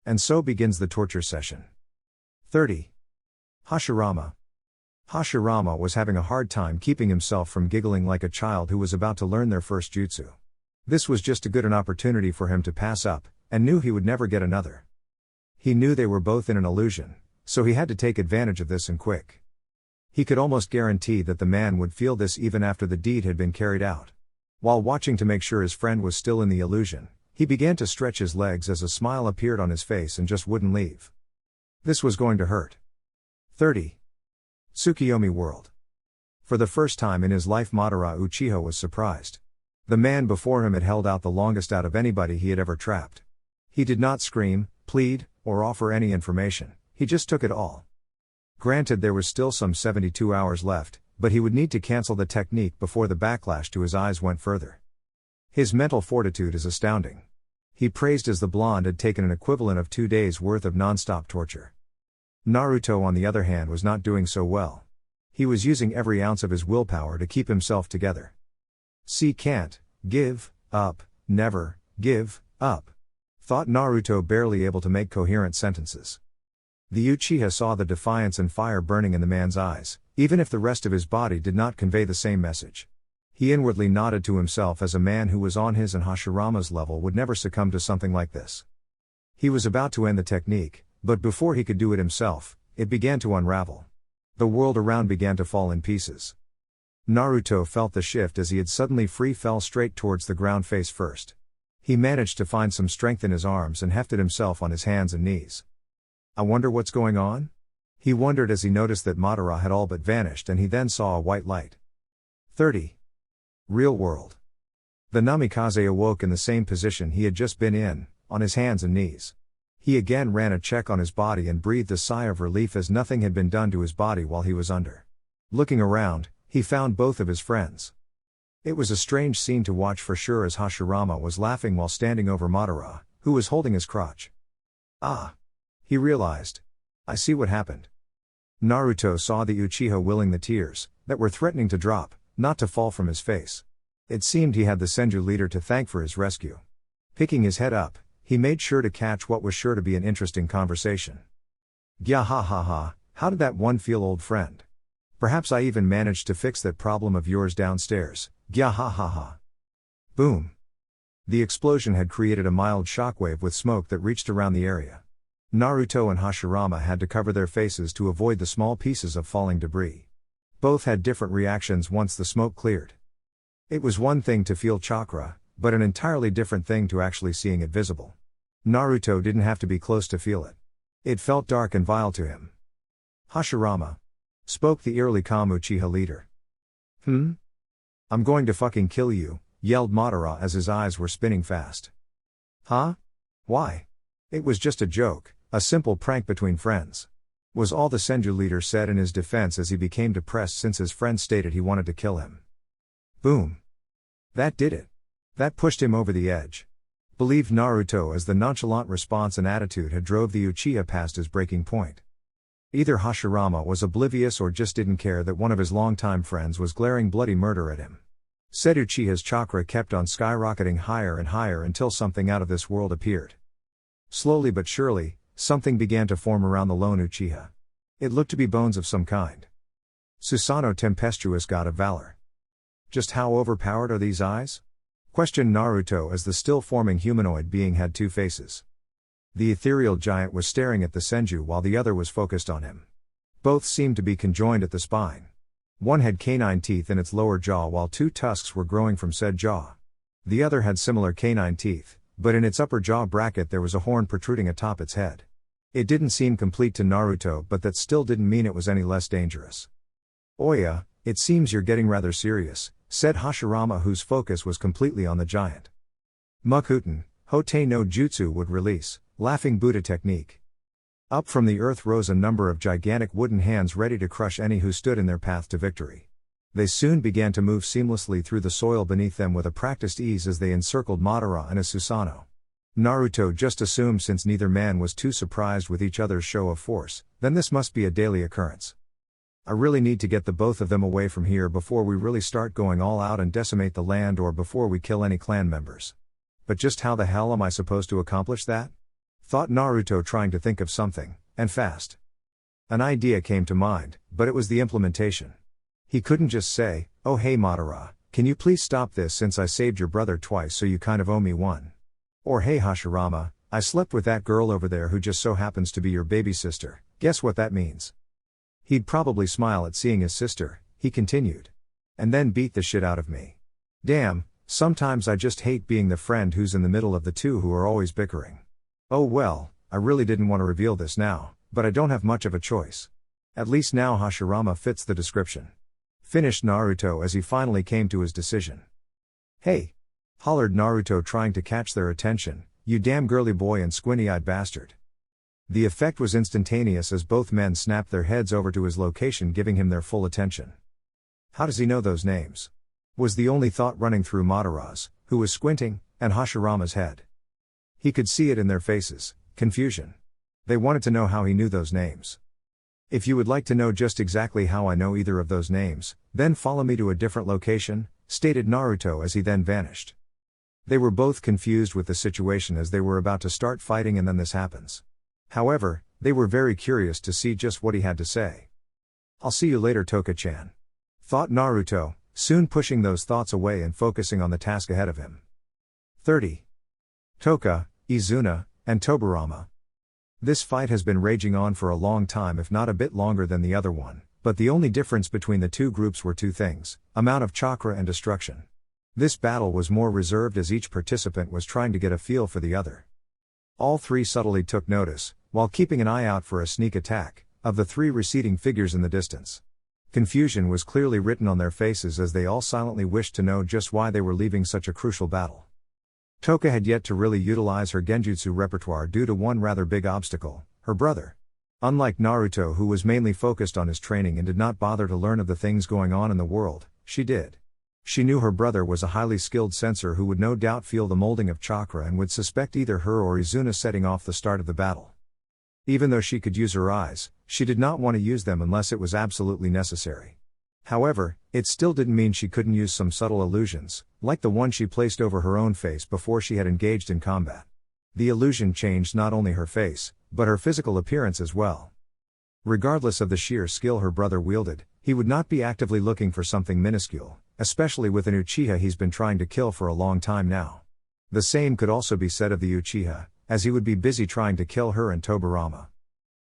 And so begins the torture session. 30. Hashirama. Hashirama was having a hard time keeping himself from giggling like a child who was about to learn their first jutsu. This was just as good an opportunity for him to pass up, and knew he would never get another. He knew they were both in an illusion, so he had to take advantage of this and quick. He could almost guarantee that the man would feel this even after the deed had been carried out. While watching to make sure his friend was still in the illusion, he began to stretch his legs as a smile appeared on his face and just wouldn't leave. This was going to hurt. 30. Tsukiyomi World. For the first time in his life, Madara Uchiha was surprised. The man before him had held out the longest out of anybody he had ever trapped. He did not scream, plead, or offer any information, he just took it all. Granted, there was still some 72 hours left, but he would need to cancel the technique before the backlash to his eyes went further. His mental fortitude is astounding. He praised as the blonde had taken an equivalent of 2 days' worth of non-stop torture. Naruto, on the other hand, was not doing so well. He was using every ounce of his willpower to keep himself together. See, can't give up, never give up, thought Naruto, barely able to make coherent sentences. The Uchiha saw the defiance and fire burning in the man's eyes, even if the rest of his body did not convey the same message. He inwardly nodded to himself, as a man who was on his and Hashirama's level would never succumb to something like this. He was about to end the technique, but before he could do it himself, it began to unravel. The world around began to fall in pieces. Naruto felt the shift as he had suddenly fell straight towards the ground face first. He managed to find some strength in his arms and hefted himself on his hands and knees. I wonder what's going on? He wondered as he noticed that Madara had all but vanished, and he then saw a white light. 30. Real world. The Namikaze awoke in the same position he had just been in, on his hands and knees. He again ran a check on his body and breathed a sigh of relief as nothing had been done to his body while he was under. Looking around, he found both of his friends. It was a strange scene to watch for sure, as Hashirama was laughing while standing over Madara, who was holding his crotch. Ah! He realized. I see what happened. Naruto saw the Uchiha willing the tears, that were threatening to drop, not to fall from his face. It seemed he had the Senju leader to thank for his rescue. Picking his head up, he made sure to catch what was sure to be an interesting conversation. Gya ha ha ha, how did that one feel, old friend? Perhaps I even managed to fix that problem of yours downstairs, gya ha ha ha. Boom. The explosion had created a mild shockwave with smoke that reached around the area. Naruto and Hashirama had to cover their faces to avoid the small pieces of falling debris. Both had different reactions once the smoke cleared. It was one thing to feel chakra, but an entirely different thing to actually seeing it visible. Naruto didn't have to be close to feel it. It felt dark and vile to him. Hashirama, spoke the eerily calm Uchiha leader. I'm going to fucking kill you, yelled Madara as his eyes were spinning fast. Huh? Why? It was just a joke, a simple prank between friends, was all the Senju leader said in his defense as he became depressed since his friend stated he wanted to kill him. Boom. That did it. That pushed him over the edge. Believed Naruto, as the nonchalant response and attitude had drove the Uchiha past his breaking point. Either Hashirama was oblivious or just didn't care that one of his longtime friends was glaring bloody murder at him. Said Uchiha's chakra kept on skyrocketing higher and higher until something out of this world appeared. Slowly but surely, something began to form around the lone Uchiha. It looked to be bones of some kind. Susanoo, tempestuous god of valor. Just how overpowered are these eyes? Questioned Naruto as the still-forming humanoid being had two faces. The ethereal giant was staring at the Senju while the other was focused on him. Both seemed to be conjoined at the spine. One had canine teeth in its lower jaw while two tusks were growing from said jaw. The other had similar canine teeth, but in its upper jaw bracket there was a horn protruding atop its head. It didn't seem complete to Naruto, but that still didn't mean it was any less dangerous. Oya, it seems you're getting rather serious, said Hashirama, whose focus was completely on the giant. Mukuten, Hote no Jutsu would release, laughing Buddha technique. Up from the earth rose a number of gigantic wooden hands ready to crush any who stood in their path to victory. They soon began to move seamlessly through the soil beneath them with a practiced ease as they encircled Madara and his Susanoo. Naruto just assumed, since neither man was too surprised with each other's show of force, then this must be a daily occurrence. I really need to get the both of them away from here before we really start going all out and decimate the land, or before we kill any clan members. But just how the hell am I supposed to accomplish that? Thought Naruto, trying to think of something, and fast. An idea came to mind, but it was the implementation. He couldn't just say, "Oh hey Madara, can you please stop this since I saved your brother twice so you kind of owe me one." Or "Hey Hashirama, I slept with that girl over there who just so happens to be your baby sister, guess what that means?" He'd probably smile at seeing his sister, he continued. "And then beat the shit out of me. Damn, sometimes I just hate being the friend who's in the middle of the two who are always bickering. Oh well, I really didn't want to reveal this now, but I don't have much of a choice. At least now Hashirama fits the description." Finished Naruto as he finally came to his decision. "Hey!" hollered Naruto, trying to catch their attention, "You damn girly boy and squinty-eyed bastard." The effect was instantaneous as both men snapped their heads over to his location, giving him their full attention. How does he know those names? Was the only thought running through Madara's, who was squinting, and Hashirama's head. He could see it in their faces, confusion. They wanted to know how he knew those names. "If you would like to know just exactly how I know either of those names, then follow me to a different location," stated Naruto as he then vanished. They were both confused with the situation as they were about to start fighting, and then this happens. However, they were very curious to see just what he had to say. "I'll see you later, Tōka-chan," thought Naruto, soon pushing those thoughts away and focusing on the task ahead of him. 30. Tōka, Izuna, and Tobirama. This fight has been raging on for a long time, if not a bit longer than the other one, but the only difference between the two groups were two things: amount of chakra and destruction. This battle was more reserved as each participant was trying to get a feel for the other. All three subtly took notice, while keeping an eye out for a sneak attack, of the three receding figures in the distance. Confusion was clearly written on their faces as they all silently wished to know just why they were leaving such a crucial battle. Tōka had yet to really utilize her genjutsu repertoire due to one rather big obstacle, her brother. Unlike Naruto, who was mainly focused on his training and did not bother to learn of the things going on in the world, she did. She knew her brother was a highly skilled sensor who would no doubt feel the molding of chakra and would suspect either her or Izuna setting off the start of the battle. Even though she could use her eyes, she did not want to use them unless it was absolutely necessary. However, it still didn't mean she couldn't use some subtle illusions, like the one she placed over her own face before she had engaged in combat. The illusion changed not only her face, but her physical appearance as well. Regardless of the sheer skill her brother wielded, he would not be actively looking for something minuscule, especially with an Uchiha he's been trying to kill for a long time now. The same could also be said of the Uchiha, as he would be busy trying to kill her and Tobirama.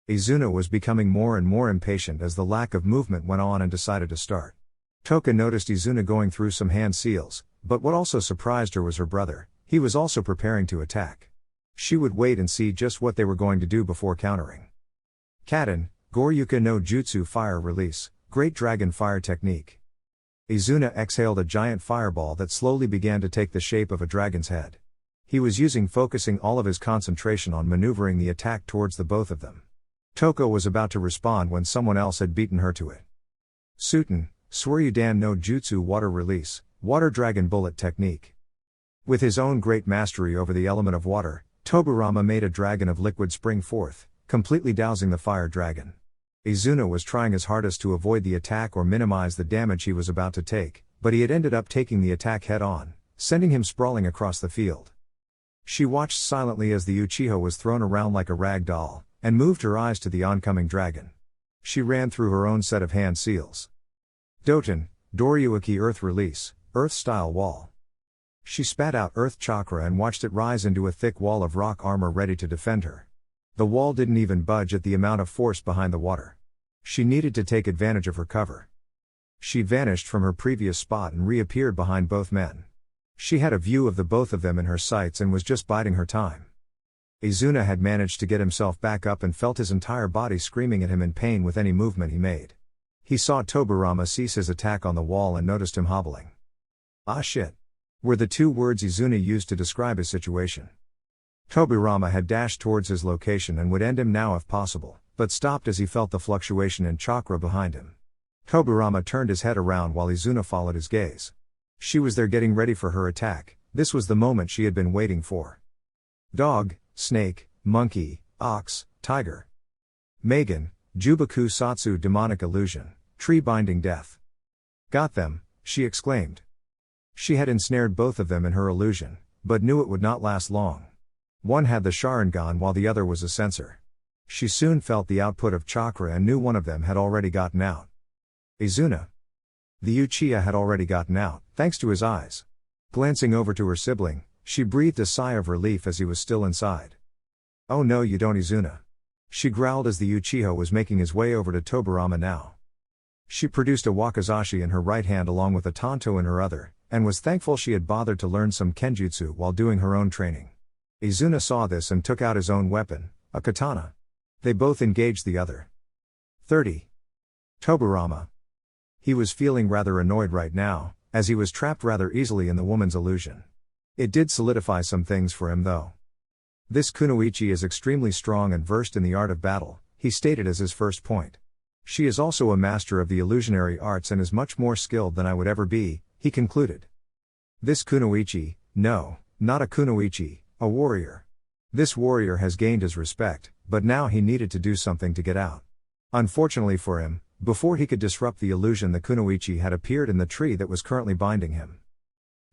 Izuna was becoming more and more impatient as the lack of movement went on and decided to start. Tōka noticed Izuna going through some hand seals, but what also surprised her was her brother. He was also preparing to attack. She would wait and see just what they were going to do before countering. Kaden, Goryuka no Jutsu Fire Release, Great Dragon Fire Technique. Izuna exhaled a giant fireball that slowly began to take the shape of a dragon's head. He was focusing all of his concentration on maneuvering the attack towards the both of them. Tōka was about to respond when someone else had beaten her to it. Suten, Suryudan no Jutsu Water Release, Water Dragon Bullet Technique. With his own great mastery over the element of water, Tobirama made a dragon of liquid spring forth, completely dousing the fire dragon. Izuna was trying his hardest to avoid the attack or minimize the damage he was about to take, but he had ended up taking the attack head on, sending him sprawling across the field. She watched silently as the Uchiha was thrown around like a rag doll, and moved her eyes to the oncoming dragon. She ran through her own set of hand seals. Doten, Doryuki Earth Release, Earth-style Wall. She spat out Earth Chakra and watched it rise into a thick wall of rock armor ready to defend her. The wall didn't even budge at the amount of force behind the water. She needed to take advantage of her cover. She vanished from her previous spot and reappeared behind both men. She had a view of the both of them in her sights and was just biding her time. Izuna had managed to get himself back up and felt his entire body screaming at him in pain with any movement he made. He saw Tobirama cease his attack on the wall and noticed him hobbling. "Ah shit," were the two words Izuna used to describe his situation. Tobirama had dashed towards his location and would end him now if possible, but stopped as he felt the fluctuation in chakra behind him. Tobirama turned his head around while Izuna followed his gaze. She was there getting ready for her attack. This was the moment she had been waiting for. Dog, snake, monkey, ox, tiger. Megan, Jubaku Satsu Demonic Illusion, Tree Binding Death. Got them, she exclaimed. She had ensnared both of them in her illusion, but knew it would not last long. One had the Sharingan while the other was a sensor. She soon felt the output of chakra and knew one of them had already gotten out. Izuna. The Uchiha had already gotten out, thanks to his eyes. Glancing over to her sibling, she breathed a sigh of relief as he was still inside. "Oh no you don't Izuna." She growled as the Uchiha was making his way over to Tobirama now. She produced a wakizashi in her right hand along with a tanto in her other, and was thankful she had bothered to learn some kenjutsu while doing her own training. Izuna saw this and took out his own weapon, a katana. They both engaged the other. 30. Tobirama. He was feeling rather annoyed right now, as he was trapped rather easily in the woman's illusion. It did solidify some things for him though. This kunoichi is extremely strong and versed in the art of battle, he stated as his first point. She is also a master of the illusionary arts and is much more skilled than I would ever be, he concluded. This kunoichi, no, not a kunoichi, a warrior. This warrior has gained his respect, but now he needed to do something to get out. Unfortunately for him, before he could disrupt the illusion, the kunoichi had appeared in the tree that was currently binding him.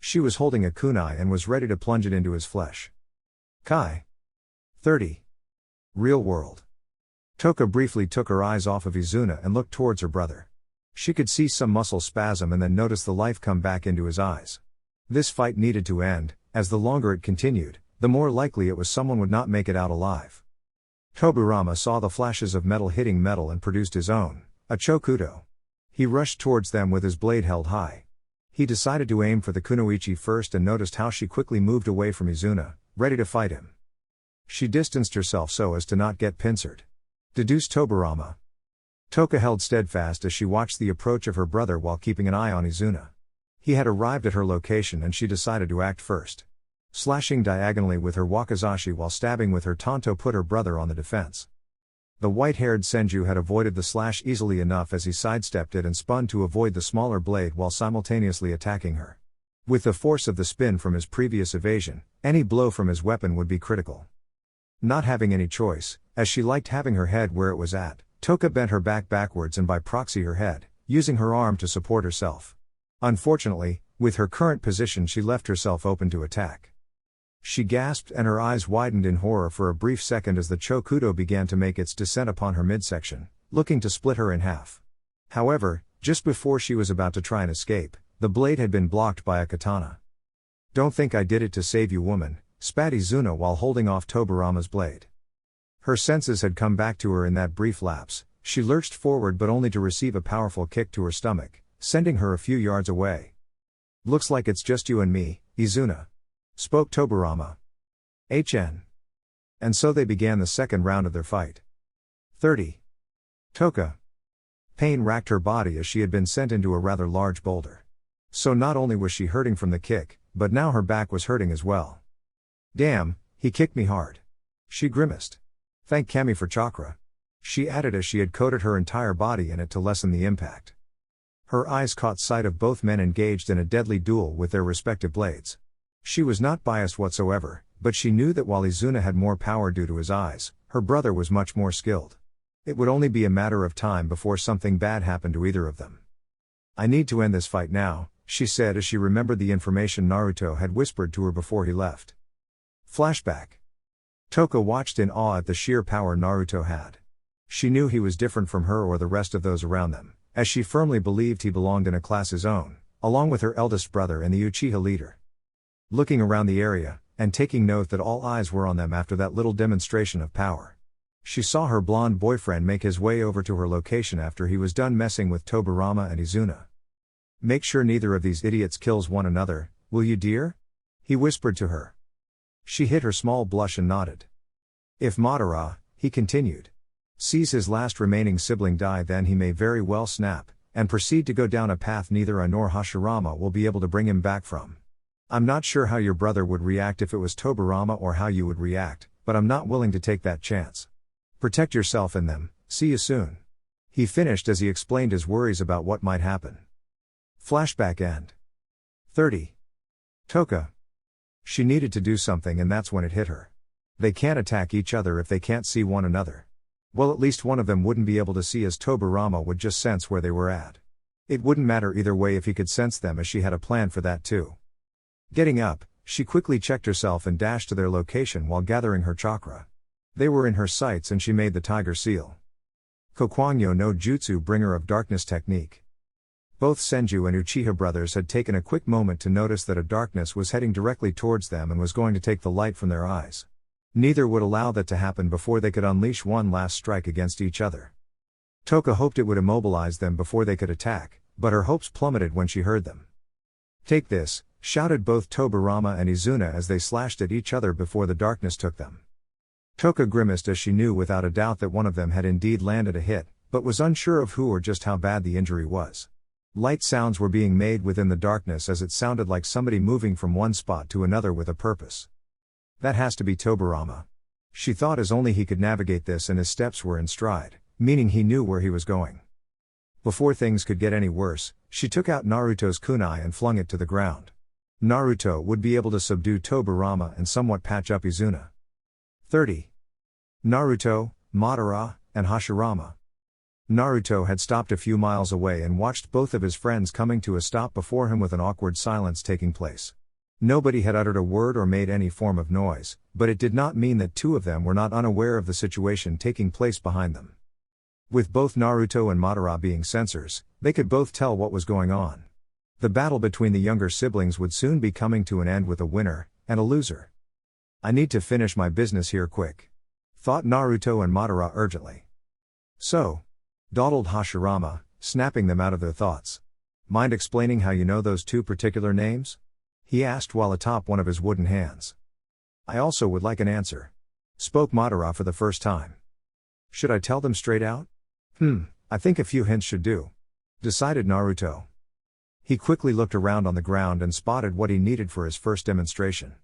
She was holding a kunai and was ready to plunge it into his flesh. Kai. 30. Real world. Tōka briefly took her eyes off of Izuna and looked towards her brother. She could see some muscle spasm and then noticed the life come back into his eyes. This fight needed to end, as the longer it continued, the more likely it was someone would not make it out alive. Tobirama saw the flashes of metal hitting metal and produced his own, a chokudo. He rushed towards them with his blade held high. He decided to aim for the kunoichi first and noticed how she quickly moved away from Izuna, ready to fight him. She distanced herself so as to not get pincered. Deduced Tobirama. Tōka held steadfast as she watched the approach of her brother while keeping an eye on Izuna. He had arrived at her location and she decided to act first. Slashing diagonally with her wakizashi while stabbing with her tanto put her brother on the defense. The white-haired Senju had avoided the slash easily enough as he sidestepped it and spun to avoid the smaller blade while simultaneously attacking her. With the force of the spin from his previous evasion, any blow from his weapon would be critical. Not having any choice, as she liked having her head where it was at, Tōka bent her back backwards and by proxy her head, using her arm to support herself. Unfortunately, with her current position she left herself open to attack. She gasped and her eyes widened in horror for a brief second as the chokudo began to make its descent upon her midsection, looking to split her in half. However, just before she was about to try and escape, the blade had been blocked by a katana. "Don't think I did it to save you, woman," spat Izuna while holding off Tobarama's blade. Her senses had come back to her in that brief lapse. She lurched forward but only to receive a powerful kick to her stomach, sending her a few yards away. "Looks like it's just you and me, Izuna," spoke Tobarama. "HN." And so they began the second round of their fight. 30. Tōka. Pain racked her body as she had been sent into a rather large boulder. So not only was she hurting from the kick, but now her back was hurting as well. "Damn, he kicked me hard." She grimaced. "Thank Kami for chakra," she added as she had coated her entire body in it to lessen the impact. Her eyes caught sight of both men engaged in a deadly duel with their respective blades. She was not biased whatsoever, but she knew that while Izuna had more power due to his eyes, her brother was much more skilled. It would only be a matter of time before something bad happened to either of them. "I need to end this fight now," she said as she remembered the information Naruto had whispered to her before he left. Flashback. Tōka watched in awe at the sheer power Naruto had. She knew he was different from her or the rest of those around them, as she firmly believed he belonged in a class his own, along with her eldest brother and the Uchiha leader. Looking around the area, and taking note that all eyes were on them after that little demonstration of power, she saw her blonde boyfriend make his way over to her location after he was done messing with Tobarama and Izuna. "Make sure neither of these idiots kills one another, will you, dear?" he whispered to her. She hid her small blush and nodded. "If Madara," he continued, "sees his last remaining sibling die, then he may very well snap, and proceed to go down a path neither I nor Hashirama will be able to bring him back from. I'm not sure how your brother would react if it was Tobarama or how you would react, but I'm not willing to take that chance. Protect yourself and them, see you soon." He finished as he explained his worries about what might happen. Flashback end. 30. Tōka. She needed to do something and that's when it hit her. They can't attack each other if they can't see one another. Well, at least one of them wouldn't be able to see as Tobarama would just sense where they were at. It wouldn't matter either way if he could sense them, as she had a plan for that too. Getting up, she quickly checked herself and dashed to their location while gathering her chakra. They were in her sights and she made the tiger seal. Kokwangyo no Jutsu, bringer of darkness technique. Both Senju and Uchiha brothers had taken a quick moment to notice that a darkness was heading directly towards them and was going to take the light from their eyes. Neither would allow that to happen before they could unleash one last strike against each other. Tōka hoped it would immobilize them before they could attack, but her hopes plummeted when she heard them. "Take this," shouted both Tobarama and Izuna as they slashed at each other before the darkness took them. Tōka grimaced as she knew without a doubt that one of them had indeed landed a hit, but was unsure of who or just how bad the injury was. Light sounds were being made within the darkness as it sounded like somebody moving from one spot to another with a purpose. That has to be Tobarama. She thought, as only he could navigate this, and his steps were in stride, meaning he knew where he was going. Before things could get any worse, she took out Naruto's kunai and flung it to the ground. Naruto would be able to subdue Tobarama and somewhat patch up Izuna. 30. Naruto, Madara, and Hashirama. Naruto had stopped a few miles away and watched both of his friends coming to a stop before him with an awkward silence taking place. Nobody had uttered a word or made any form of noise, but it did not mean that two of them were not unaware of the situation taking place behind them. With both Naruto and Madara being sensors, they could both tell what was going on. The battle between the younger siblings would soon be coming to an end with a winner and a loser. "I need to finish my business here quick," thought Naruto and Madara urgently. "So?" dawdled Hashirama, snapping them out of their thoughts. "Mind explaining how you know those two particular names?" he asked while atop one of his wooden hands. "I also would like an answer," spoke Madara for the first time. "Should I tell them straight out?" I think a few hints should do, decided Naruto. He quickly looked around on the ground and spotted what he needed for his first demonstration.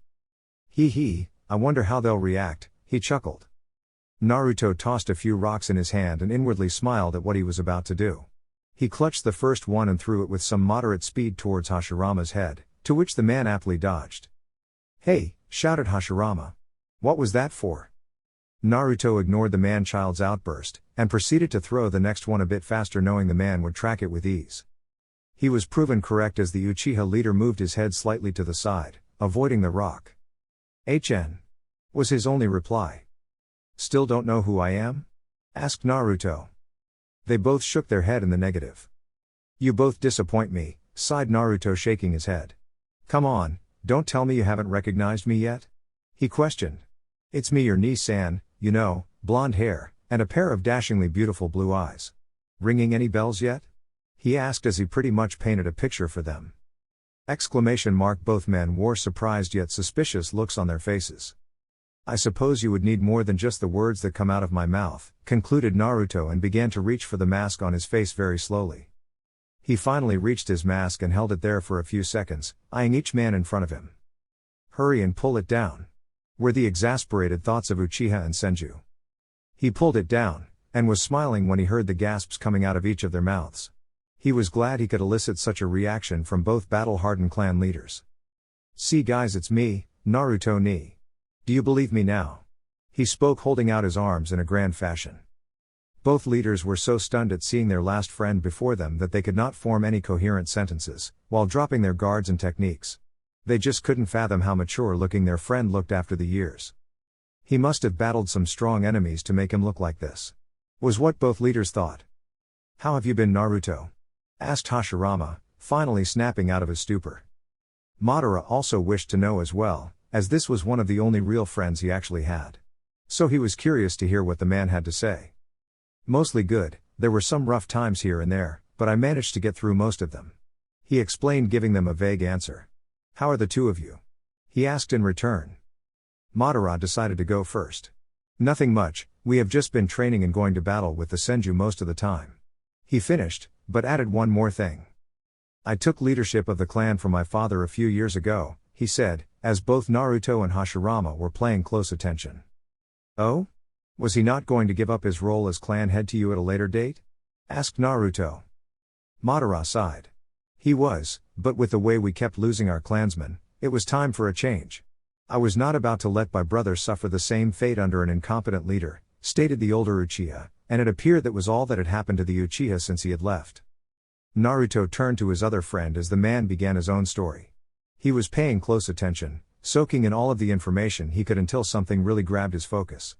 I wonder how they'll react, he chuckled. Naruto tossed a few rocks in his hand and inwardly smiled at what he was about to do. He clutched the first one and threw it with some moderate speed towards Hashirama's head, to which the man aptly dodged. "Hey!" shouted Hashirama. "What was that for?" Naruto ignored the man-child's outburst, and proceeded to throw the next one a bit faster, knowing the man would track it with ease. He was proven correct as the Uchiha leader moved his head slightly to the side, avoiding the rock. "HN," was his only reply. "Still don't know who I am?" asked Naruto. They both shook their head in the negative. "You both disappoint me," sighed Naruto, shaking his head. "Come on, don't tell me you haven't recognized me yet?" he questioned. "It's me, your Nii-san, you know, blonde hair, and a pair of dashingly beautiful blue eyes. Ringing any bells yet?" he asked as he pretty much painted a picture for them. Both men wore surprised yet suspicious looks on their faces. "I suppose you would need more than just the words that come out of my mouth," concluded Naruto, and began to reach for the mask on his face very slowly. He finally reached his mask and held it there for a few seconds, eyeing each man in front of him. "Hurry and pull it down," were the exasperated thoughts of Uchiha and Senju. He pulled it down, and was smiling when he heard the gasps coming out of each of their mouths. He was glad he could elicit such a reaction from both battle-hardened clan leaders. "See guys, it's me, Naruto Nii. Do you believe me now?" he spoke, holding out his arms in a grand fashion. Both leaders were so stunned at seeing their last friend before them that they could not form any coherent sentences, while dropping their guards and techniques. They just couldn't fathom how mature-looking their friend looked after the years. He must have battled some strong enemies to make him look like this, was what both leaders thought. "How have you been, Naruto?" asked Hashirama, finally snapping out of his stupor. Madara also wished to know as well, as this was one of the only real friends he actually had. So he was curious to hear what the man had to say. "Mostly good, there were some rough times here and there, but I managed to get through most of them," he explained, giving them a vague answer. "How are the two of you?" he asked in return. Madara decided to go first. "Nothing much, we have just been training and going to battle with the Senju most of the time," he finished, but added one more thing. "I took leadership of the clan from my father a few years ago," he said, as both Naruto and Hashirama were paying close attention. "Oh? Was he not going to give up his role as clan head to you at a later date?" asked Naruto. Madara sighed. "He was, but with the way we kept losing our clansmen, it was time for a change. I was not about to let my brother suffer the same fate under an incompetent leader," stated the older Uchiha, and it appeared that was all that had happened to the Uchiha since he had left. Naruto turned to his other friend as the man began his own story. He was paying close attention, soaking in all of the information he could until something really grabbed his focus.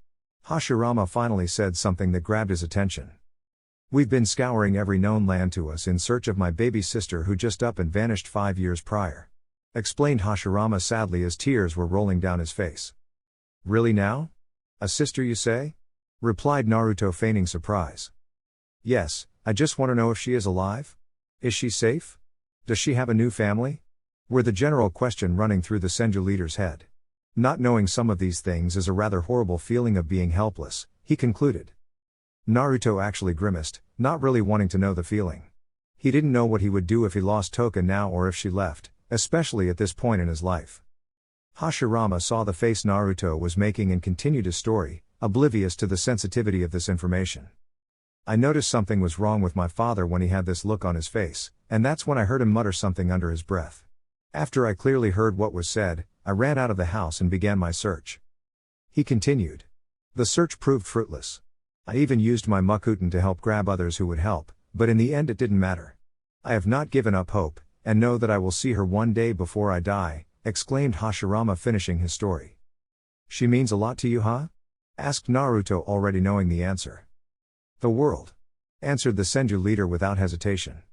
Hashirama finally said something that grabbed his attention. "We've been scouring every known land to us in search of my baby sister who just up and vanished 5 years prior," explained Hashirama sadly as tears were rolling down his face. "Really now? A sister, you say?" replied Naruto, feigning surprise. "Yes, I just want to know if she is alive? Is she safe? Does she have a new family?" were the general question running through the Senju leader's head. "Not knowing some of these things is a rather horrible feeling of being helpless," he concluded. Naruto actually grimaced, not really wanting to know the feeling. He didn't know what he would do if he lost Tōka now or if she left, especially at this point in his life. Hashirama saw the face Naruto was making and continued his story, oblivious to the sensitivity of this information. "I noticed something was wrong with my father when he had this look on his face, and that's when I heard him mutter something under his breath. After I clearly heard what was said, I ran out of the house and began my search," he continued. "The search proved fruitless. I even used my Makuten to help grab others who would help, but in the end it didn't matter. I have not given up hope, and know that I will see her one day before I die," exclaimed Hashirama, finishing his story. "She means a lot to you, huh?" asked Naruto, already knowing the answer. "The world," answered the Senju leader without hesitation.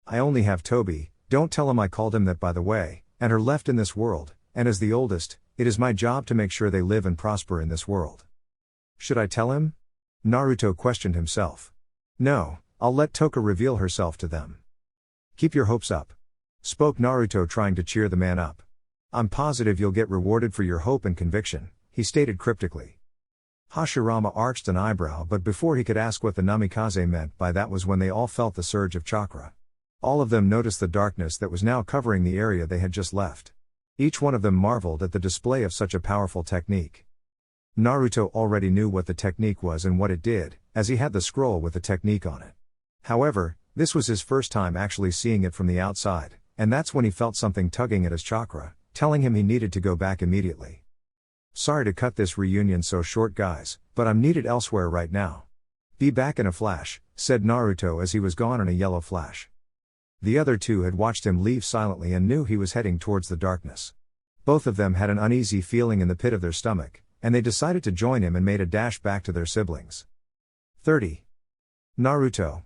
"I only have Tobi, don't tell him I called him that by the way, and her left in this world, and as the oldest, it is my job to make sure they live and prosper in this world." "Should I tell him?" Naruto questioned himself. "No, I'll let Tōka reveal herself to them." "Keep your hopes up," spoke Naruto, trying to cheer the man up. "I'm positive you'll get rewarded for your hope and conviction," he stated cryptically. Hashirama arched an eyebrow, but before he could ask what the Namikaze meant by that was when they all felt the surge of chakra. All of them noticed the darkness that was now covering the area they had just left. Each one of them marveled at the display of such a powerful technique. Naruto already knew what the technique was and what it did, as he had the scroll with the technique on it. However, this was his first time actually seeing it from the outside, and that's when he felt something tugging at his chakra, telling him he needed to go back immediately. Sorry to cut this reunion so short, guys, but I'm needed elsewhere right now. Be back in a flash, said Naruto as he was gone in a yellow flash. The other two had watched him leave silently and knew he was heading towards the darkness. Both of them had an uneasy feeling in the pit of their stomach, and they decided to join him and made a dash back to their siblings. 30. Naruto.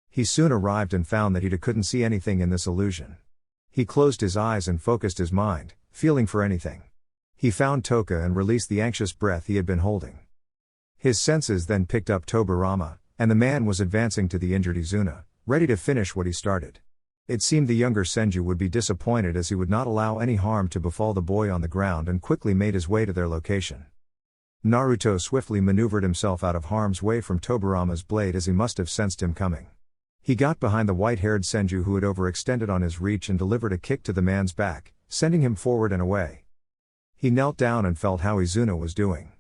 He soon arrived and found that he couldn't see anything in this illusion. He closed his eyes and focused his mind, feeling for anything. He found Tōka and released the anxious breath he had been holding. His senses then picked up Tobirama, and the man was advancing to the injured Izuna, ready to finish what he started. It seemed the younger Senju would be disappointed as he would not allow any harm to befall the boy on the ground and quickly made his way to their location. Naruto swiftly maneuvered himself out of harm's way from Tobirama's blade as he must have sensed him coming. He got behind the white-haired Senju who had overextended on his reach and delivered a kick to the man's back, sending him forward and away. He knelt down and felt how Izuna was doing.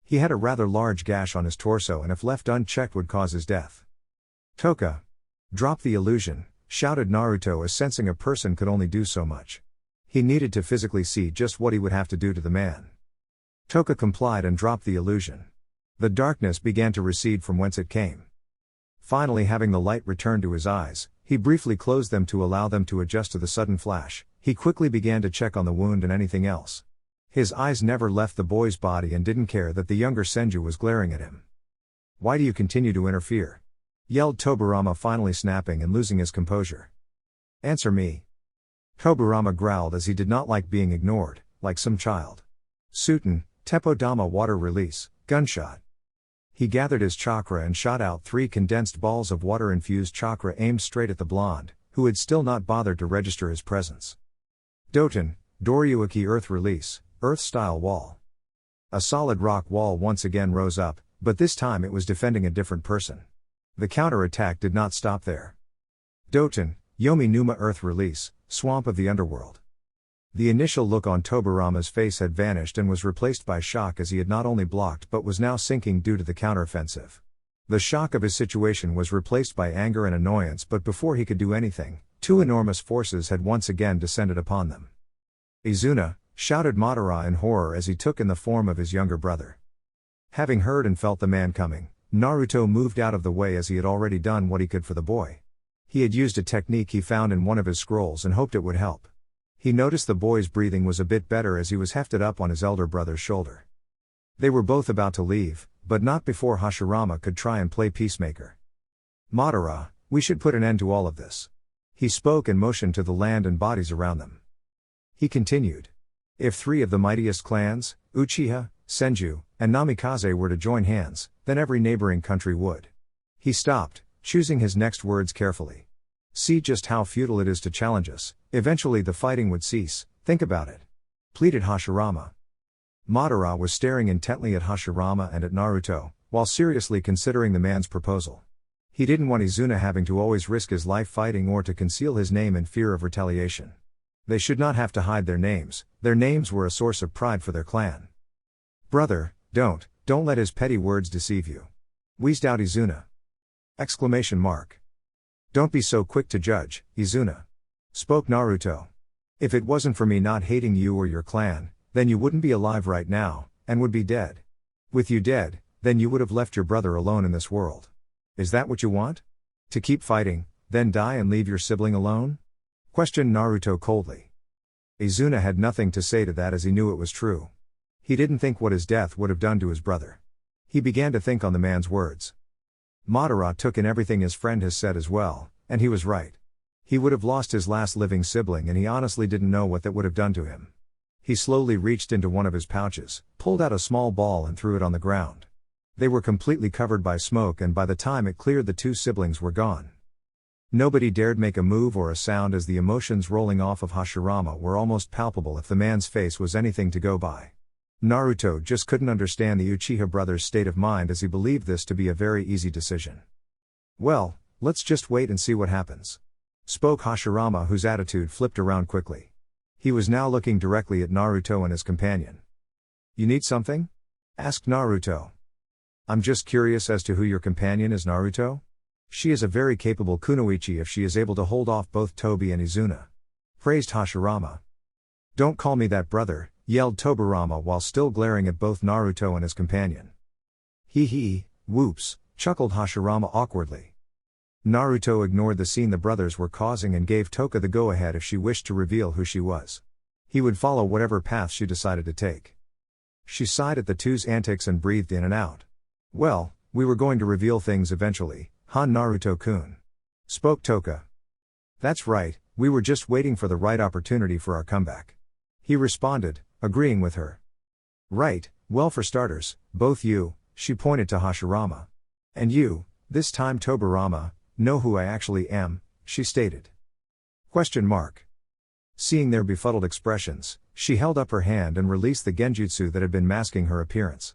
He had a rather large gash on his torso and if left unchecked would cause his death. Tōka. Drop the illusion, shouted Naruto as sensing a person could only do so much. He needed to physically see just what he would have to do to the man. Tōka complied and dropped the illusion. The darkness began to recede from whence it came. Finally, having the light return to his eyes, he briefly closed them to allow them to adjust to the sudden flash. He quickly began to check on the wound and anything else. His eyes never left the boy's body and didn't care that the younger Senju was glaring at him. Why do you continue to interfere? Yelled Tobirama, finally snapping and losing his composure. Answer me. Tobirama growled as he did not like being ignored, like some child. Suten, Teppo-dama water release, gunshot. He gathered his chakra and shot out 3 condensed balls of water-infused chakra aimed straight at the blonde, who had still not bothered to register his presence. Doten, Doryuaki earth release, earth-style wall. A solid rock wall once again rose up, but this time it was defending a different person. The counter-attack did not stop there. Doten, Yomi Numa earth release, swamp of the underworld. The initial look on Tobirama's face had vanished and was replaced by shock as he had not only blocked but was now sinking due to the counteroffensive. The shock of his situation was replaced by anger and annoyance, but before he could do anything, 2 enormous forces had once again descended upon them. Izuna, shouted Madara in horror as he took in the form of his younger brother. Having heard and felt the man coming, Naruto moved out of the way as he had already done what he could for the boy. He had used a technique he found in one of his scrolls and hoped it would help. He noticed the boy's breathing was a bit better as he was hefted up on his elder brother's shoulder. They were both about to leave, but not before Hashirama could try and play peacemaker. Madara, we should put an end to all of this. He spoke and motioned to the land and bodies around them. He continued. If 3 of the mightiest clans, Uchiha, Senju, and Namikaze were to join hands, then every neighboring country would. He stopped, choosing his next words carefully. See just how futile it is to challenge us, eventually the fighting would cease, think about it. Pleaded Hashirama. Madara was staring intently at Hashirama and at Naruto, while seriously considering the man's proposal. He didn't want Izuna having to always risk his life fighting or to conceal his name in fear of retaliation. They should not have to hide their names were a source of pride for their clan. Brother, don't let his petty words deceive you. Wheezed out Izuna. Exclamation mark. Don't be so quick to judge, Izuna. Spoke Naruto. If it wasn't for me not hating you or your clan, then you wouldn't be alive right now, and would be dead. With you dead, then you would have left your brother alone in this world. Is that what you want? To keep fighting, then die and leave your sibling alone? Questioned Naruto coldly. Izuna had nothing to say to that as he knew it was true. He didn't think what his death would have done to his brother. He began to think on the man's words. Madara took in everything his friend has said as well, and he was right. He would have lost his last living sibling and he honestly didn't know what that would have done to him. He slowly reached into one of his pouches, pulled out a small ball and threw it on the ground. They were completely covered by smoke and by the time it cleared the 2 siblings were gone. Nobody dared make a move or a sound as the emotions rolling off of Hashirama were almost palpable if the man's face was anything to go by. Naruto just couldn't understand the Uchiha brothers' state of mind as he believed this to be a very easy decision. Well, let's just wait and see what happens, spoke Hashirama, whose attitude flipped around quickly. He was now looking directly at Naruto and his companion. You need something? Asked Naruto. I'm just curious as to who your companion is, Naruto. She is a very capable kunoichi if she is able to hold off both Tobi and Izuna, praised Hashirama. Don't call me that, brother, yelled Tobirama while still glaring at both Naruto and his companion. Hee, whoops, chuckled Hashirama awkwardly. Naruto ignored the scene the brothers were causing and gave Tōka the go-ahead if she wished to reveal who she was. He would follow whatever path she decided to take. She sighed at the two's antics and breathed in and out. Well, we were going to reveal things eventually, huh, Naruto-kun? Spoke Tōka. That's right, we were just waiting for the right opportunity for our comeback. He responded, agreeing with her. Right, well, for starters, both you, she pointed to Hashirama. And you, this time Tobirama, know who I actually am, she stated. ? Seeing their befuddled expressions, she held up her hand and released the genjutsu that had been masking her appearance.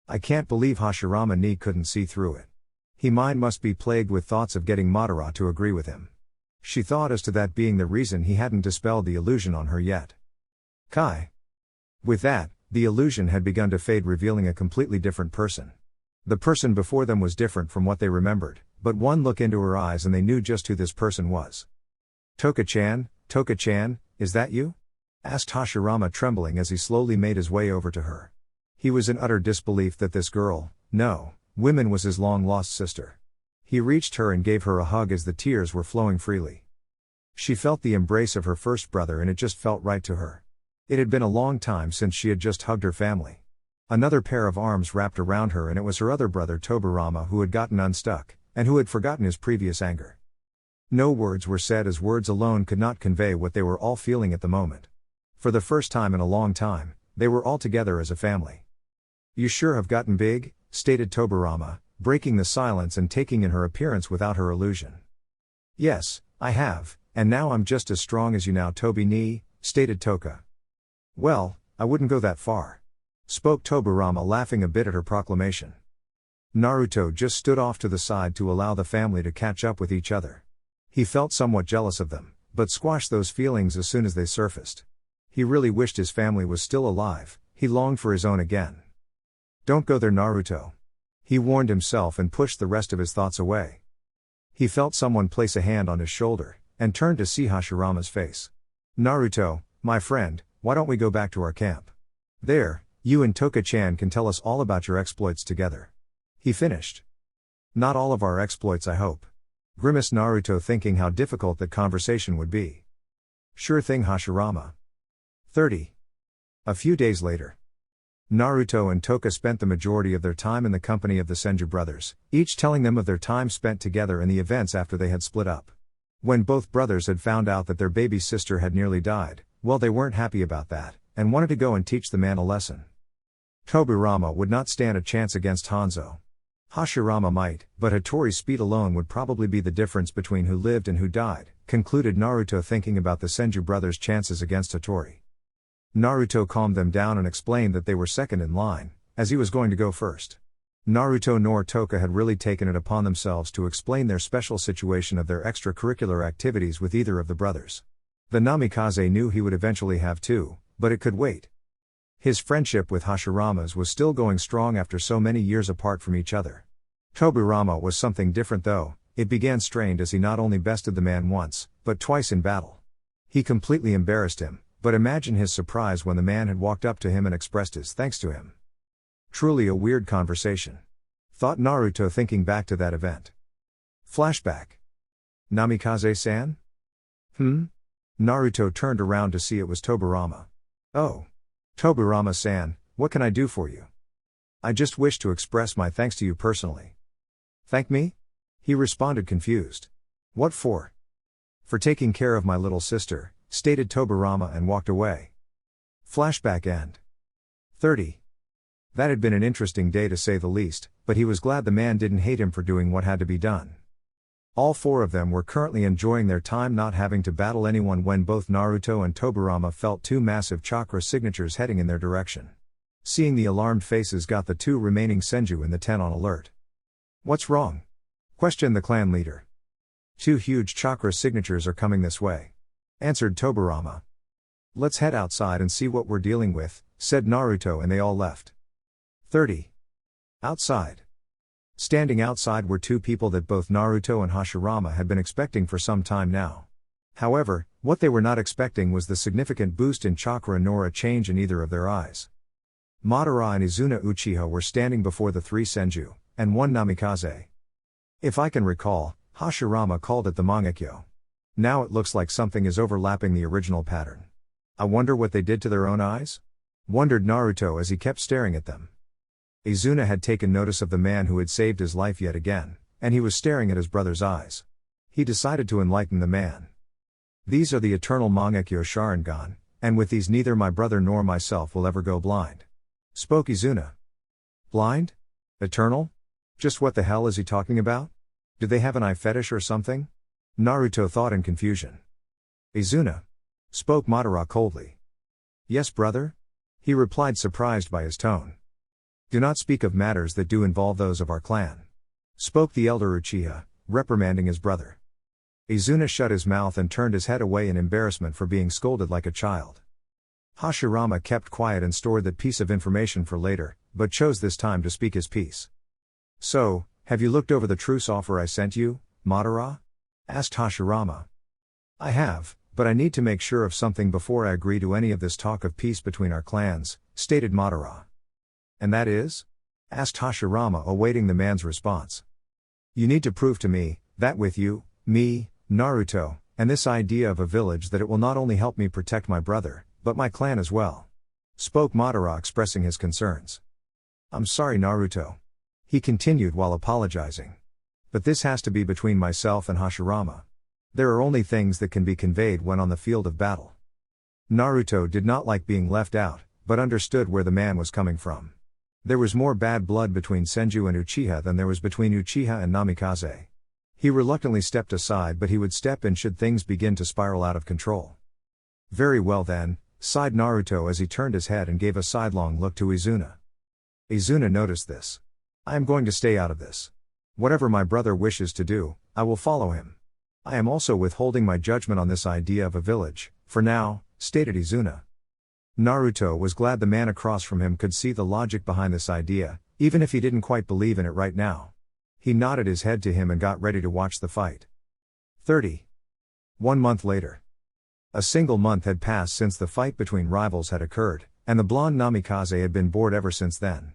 I can't believe Hashirama couldn't see through it. His mind must be plagued with thoughts of getting Madara to agree with him. She thought as to that being the reason he hadn't dispelled the illusion on her yet. Kai. With that, the illusion had begun to fade, revealing a completely different person. The person before them was different from what they remembered, but one look into her eyes and they knew just who this person was. Tōka-chan, is that you? Asked Hashirama, trembling as he slowly made his way over to her. He was in utter disbelief that this girl, woman, was his long-lost sister. He reached her and gave her a hug as the tears were flowing freely. She felt the embrace of her first brother and it just felt right to her. It had been a long time since she had just hugged her family. Another pair of arms wrapped around her and it was her other brother Tobirama who had gotten unstuck, and who had forgotten his previous anger. No words were said, as words alone could not convey what they were all feeling at the moment. For the first time in a long time, they were all together as a family. You sure have gotten big, stated Tobirama, breaking the silence and taking in her appearance without her illusion. Yes, I have, and now I'm just as strong as you now, Tobi, stated Tōka. Well, I wouldn't go that far, spoke Tobirama, laughing a bit at her proclamation. Naruto just stood off to the side to allow the family to catch up with each other. He felt somewhat jealous of them, but squashed those feelings as soon as they surfaced. He really wished his family was still alive, he longed for his own again. Don't go there, Naruto, he warned himself and pushed the rest of his thoughts away. He felt someone place a hand on his shoulder, and turned to see Hashirama's face. Naruto, my friend, why don't we go back to our camp? There, you and Tōka-chan can tell us all about your exploits together. He finished. Not all of our exploits, I hope, grimaced Naruto, thinking how difficult that conversation would be. Sure thing, Hashirama. 30. A few days later. Naruto and Tōka spent the majority of their time in the company of the Senju brothers, each telling them of their time spent together and the events after they had split up. When both brothers had found out that their baby sister had nearly died, well, they weren't happy about that, and wanted to go and teach the man a lesson. Tobirama would not stand a chance against Hanzo. Hashirama might, but Hattori's speed alone would probably be the difference between who lived and who died, concluded Naruto, thinking about the Senju brothers' chances against Hattori. Naruto calmed them down and explained that they were second in line, as he was going to go first. Naruto nor Tōka had really taken it upon themselves to explain their special situation of their extracurricular activities with either of the brothers. The Namikaze knew he would eventually have too, but it could wait. His friendship with Hashirama's was still going strong after so many years apart from each other. Tobirama was something different though. It began strained as he not only bested the man once, but twice in battle. He completely embarrassed him, but imagine his surprise when the man had walked up to him and expressed his thanks to him. Truly a weird conversation, thought Naruto, thinking back to that event. Flashback. Namikaze-san? Naruto turned around to see it was Tobirama. Oh. Tobirama-san, what can I do for you? I just wish to express my thanks to you personally. Thank me? He responded, confused. What for? For taking care of my little sister, stated Tobirama and walked away. Flashback end. 30. That had been an interesting day to say the least, but he was glad the man didn't hate him for doing what had to be done. All four of them were currently enjoying their time not having to battle anyone when both Naruto and Tobirama felt two massive chakra signatures heading in their direction. Seeing the alarmed faces got the two remaining senju in the tent on alert. "What's wrong?" questioned the clan leader. "Two huge chakra signatures are coming this way," answered Tobirama. "Let's head outside and see what we're dealing with," said Naruto, and they all left. 30. Outside. Standing outside were two people that both Naruto and Hashirama had been expecting for some time now. However, what they were not expecting was the significant boost in chakra nor a change in either of their eyes. Madara and Izuna Uchiha were standing before the three senju, and one Namikaze. If I can recall, Hashirama called it the Mangekyo. Now it looks like something is overlapping the original pattern. I wonder what they did to their own eyes? Wondered Naruto as he kept staring at them. Izuna had taken notice of the man who had saved his life yet again, and he was staring at his brother's eyes. He decided to enlighten the man. "These are the eternal Mangekyo Sharingan, and with these neither my brother nor myself will ever go blind," spoke Izuna. "Blind? Eternal? Just what the hell is he talking about? Do they have an eye fetish or something?" Naruto thought in confusion. "Izuna," spoke Madara coldly. "Yes, brother?" he replied, surprised by his tone. "Do not speak of matters that do involve those of our clan," spoke the elder Uchiha, reprimanding his brother. Izuna shut his mouth and turned his head away in embarrassment for being scolded like a child. Hashirama kept quiet and stored that piece of information for later, but chose this time to speak his piece. "So, have you looked over the truce offer I sent you, Madara?" asked Hashirama. "I have, but I need to make sure of something before I agree to any of this talk of peace between our clans," stated Madara. "And that is?" asked Hashirama, awaiting the man's response. "You need to prove to me, that with you, me, Naruto, and this idea of a village that it will not only help me protect my brother, but my clan as well," spoke Madara, expressing his concerns. "I'm sorry, Naruto," he continued while apologizing. "But this has to be between myself and Hashirama. There are only things that can be conveyed when on the field of battle." Naruto did not like being left out, but understood where the man was coming from. There was more bad blood between Senju and Uchiha than there was between Uchiha and Namikaze. He reluctantly stepped aside, but he would step in should things begin to spiral out of control. "Very well then," sighed Naruto as he turned his head and gave a sidelong look to Izuna. Izuna noticed this. "I am going to stay out of this. Whatever my brother wishes to do, I will follow him. I am also withholding my judgment on this idea of a village, for now," stated Izuna. Naruto was glad the man across from him could see the logic behind this idea, even if he didn't quite believe in it right now. He nodded his head to him and got ready to watch the fight. 30. 1 month later. A single month had passed since the fight between rivals had occurred, and the blonde Namikaze had been bored ever since then.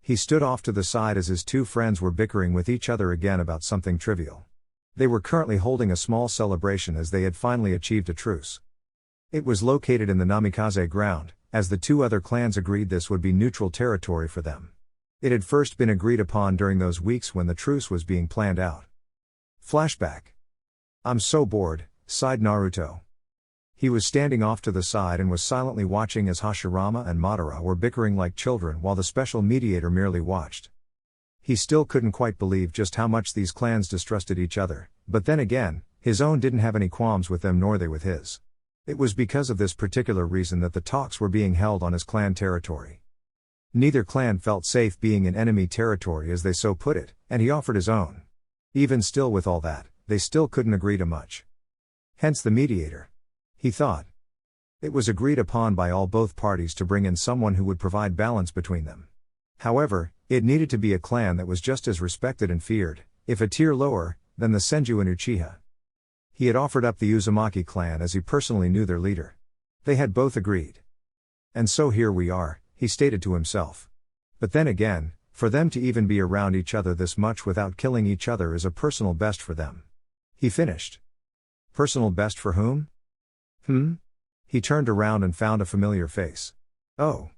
He stood off to the side as his two friends were bickering with each other again about something trivial. They were currently holding a small celebration as they had finally achieved a truce. It was located in the Namikaze ground, as the two other clans agreed this would be neutral territory for them. It had first been agreed upon during those weeks when the truce was being planned out. Flashback. "I'm so bored," sighed Naruto. He was standing off to the side and was silently watching as Hashirama and Madara were bickering like children while the special mediator merely watched. He still couldn't quite believe just how much these clans distrusted each other, but then again, his own didn't have any qualms with them nor they with his. It was because of this particular reason that the talks were being held on his clan territory. Neither clan felt safe being in enemy territory as they so put it, and he offered his own. Even still, with all that, they still couldn't agree to much. Hence the mediator. He thought. It was agreed upon by both parties to bring in someone who would provide balance between them. However, it needed to be a clan that was just as respected and feared, if a tier lower, than the Senju and Uchiha. He had offered up the Uzumaki clan as he personally knew their leader. They had both agreed. "And so here we are," he stated to himself. But then again, for them to even be around each other this much without killing each other is a personal best for them. He finished. Personal best for whom? He turned around and found a familiar face. "Oh.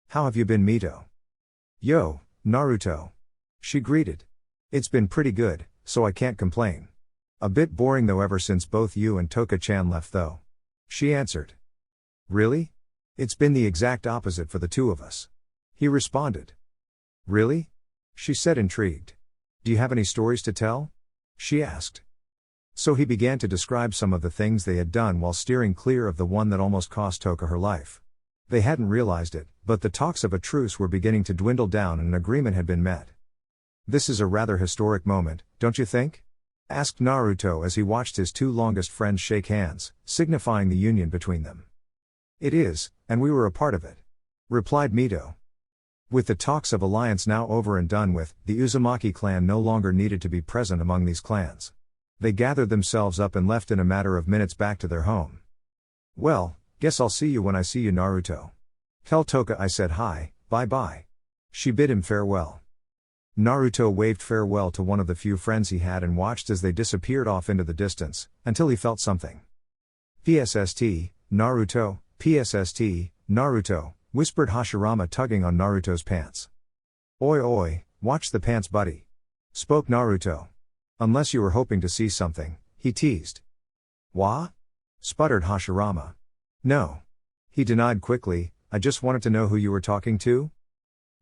How have you been, Mito?" "Yo, Naruto." She greeted. "It's been pretty good, so I can't complain. A bit boring though ever since both you and Tōka-chan left though," she answered. "Really? It's been the exact opposite for the two of us," he responded. "Really?" she said, intrigued. "Do you have any stories to tell?" she asked. So he began to describe some of the things they had done while steering clear of the one that almost cost Tōka her life. They hadn't realized it, but the talks of a truce were beginning to dwindle down and an agreement had been met. "This is a rather historic moment, don't you think?" asked Naruto as he watched his two longest friends shake hands, signifying the union between them. "It is, and we were a part of it," replied Mito. With the talks of alliance now over and done with, the Uzumaki clan no longer needed to be present among these clans. They gathered themselves up and left in a matter of minutes back to their home. "Well, guess I'll see you when I see you, Naruto. Tell Tōka I said hi, bye-bye." She bid him farewell. Naruto waved farewell to one of the few friends he had and watched as they disappeared off into the distance, until he felt something. "PSST, Naruto, PSST, Naruto," whispered Hashirama, tugging on Naruto's pants. "Oi oi, watch the pants, buddy," spoke Naruto. "Unless you were hoping to see something," he teased. "Wha?" sputtered Hashirama. "No," he denied quickly, "I just wanted to know who you were talking to."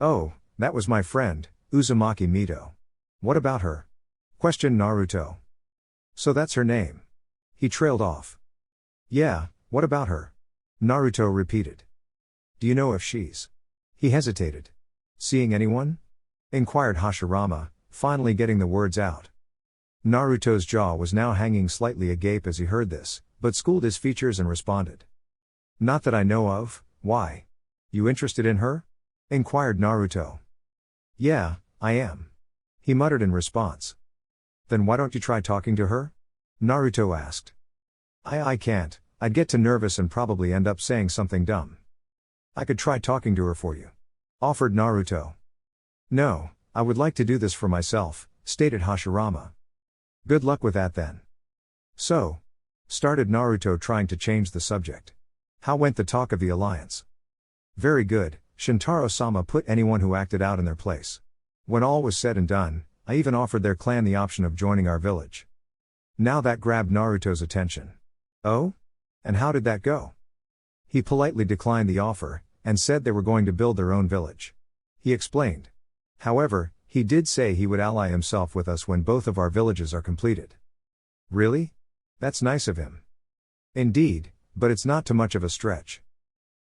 "Oh, that was my friend, Uzumaki Mito. What about her?" questioned Naruto. "So that's her name." He trailed off. "Yeah, what about her?" Naruto repeated. "Do you know if she's—" He hesitated. "Seeing anyone?" inquired Hashirama, finally getting the words out. Naruto's jaw was now hanging slightly agape as he heard this, but schooled his features and responded. "Not that I know of. Why? You interested in her?" inquired Naruto. "Yeah, I am," he muttered in response. "Then why don't you try talking to her?" Naruto asked. I can't, I'd get too nervous and probably end up saying something dumb." "I could try talking to her for you," offered Naruto. "No, I would like to do this for myself," stated Hashirama. "Good luck with that then." "So," started Naruto, trying to change the subject. "How went the talk of the alliance?" "Very good, Shintaro-sama put anyone who acted out in their place. When all was said and done, I even offered their clan the option of joining our village." Now that grabbed Naruto's attention. "Oh? And how did that go?" "He politely declined the offer, and said they were going to build their own village," he explained. "However, he did say he would ally himself with us when both of our villages are completed." "Really? That's nice of him." "Indeed, but it's not too much of a stretch."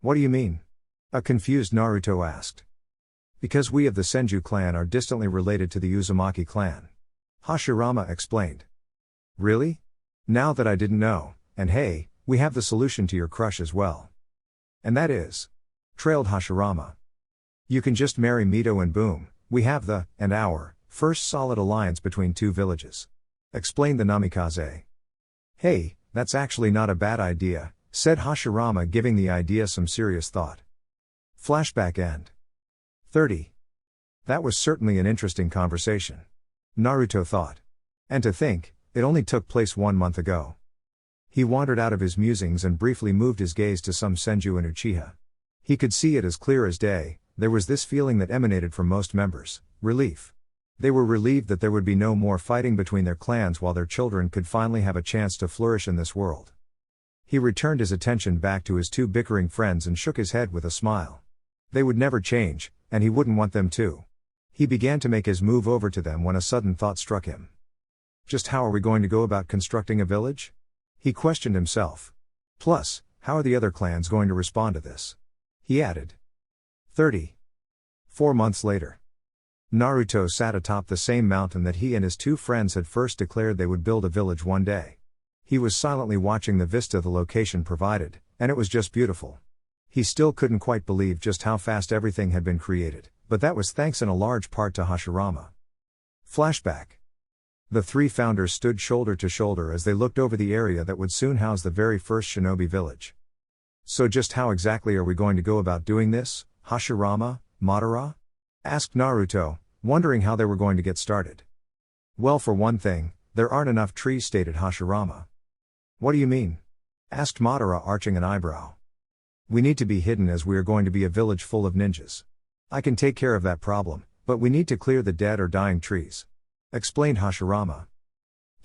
"What do you mean?" a confused Naruto asked. "Because we of the Senju clan are distantly related to the Uzumaki clan," Hashirama explained. "Really? Now that I didn't know, and hey, we have the solution to your crush as well." "And that is?" trailed Hashirama. "You can just marry Mito and boom, we have our first solid alliance between two villages," explained the Namikaze. "Hey, that's actually not a bad idea," said Hashirama, giving the idea some serious thought. Flashback end. 30. That was certainly an interesting conversation, Naruto thought. And to think, it only took place 1 month ago. He wandered out of his musings and briefly moved his gaze to some Senju and Uchiha. He could see it as clear as day. There was this feeling that emanated from most members: relief. They were relieved that there would be no more fighting between their clans while their children could finally have a chance to flourish in this world. He returned his attention back to his two bickering friends and shook his head with a smile. They would never change, and he wouldn't want them to. He began to make his move over to them when a sudden thought struck him. Just how are we going to go about constructing a village? He questioned himself. Plus, how are the other clans going to respond to this? He added. 30. 4 months later. Naruto sat atop the same mountain that he and his two friends had first declared they would build a village one day. He was silently watching the vista the location provided, and it was just beautiful. He still couldn't quite believe just how fast everything had been created, but that was thanks in a large part to Hashirama. Flashback. The three founders stood shoulder to shoulder as they looked over the area that would soon house the very first shinobi village. So just how exactly are we going to go about doing this, Hashirama, Madara? Asked Naruto, wondering how they were going to get started. Well, for one thing, there aren't enough trees, stated Hashirama. What do you mean? Asked Madara, arching an eyebrow. We need to be hidden as we are going to be a village full of ninjas. I can take care of that problem, but we need to clear the dead or dying trees, explained Hashirama.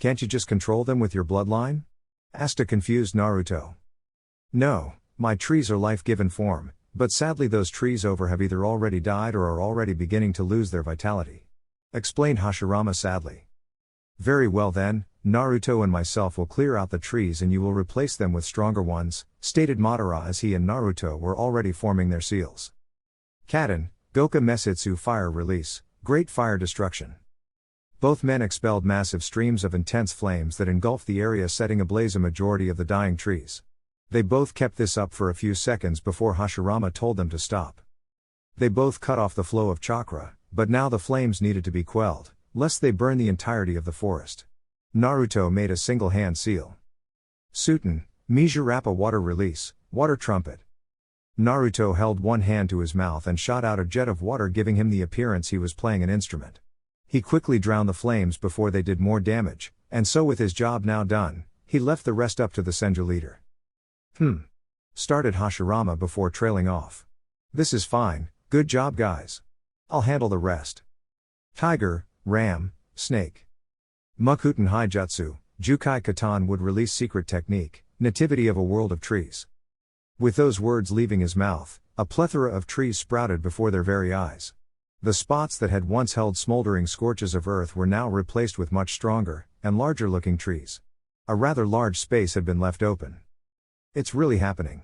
Can't you just control them with your bloodline? Asked a confused Naruto. No, my trees are life-given form, but sadly those trees over have either already died or are already beginning to lose their vitality, explained Hashirama sadly. Very well then, Naruto and myself will clear out the trees and you will replace them with stronger ones, stated Madara as he and Naruto were already forming their seals. Kaden, Goka Mesitsu fire release, great fire destruction. Both men expelled massive streams of intense flames that engulfed the area, setting ablaze a majority of the dying trees. They both kept this up for a few seconds before Hashirama told them to stop. They both cut off the flow of chakra, but now the flames needed to be quelled, lest they burn the entirety of the forest. Naruto made a single-hand seal. Suten, Mizurappa water release, water trumpet. Naruto held one hand to his mouth and shot out a jet of water, giving him the appearance he was playing an instrument. He quickly drowned the flames before they did more damage, and so with his job now done, he left the rest up to the Senju leader. Started Hashirama before trailing off. This is fine, good job guys. I'll handle the rest. Tiger, Ram, Snake. Mukuten Haijutsu, Jukai Katan would release secret technique, nativity of a world of trees. With those words leaving his mouth, a plethora of trees sprouted before their very eyes. The spots that had once held smoldering scorches of earth were now replaced with much stronger, and larger looking trees. A rather large space had been left open. It's really happening,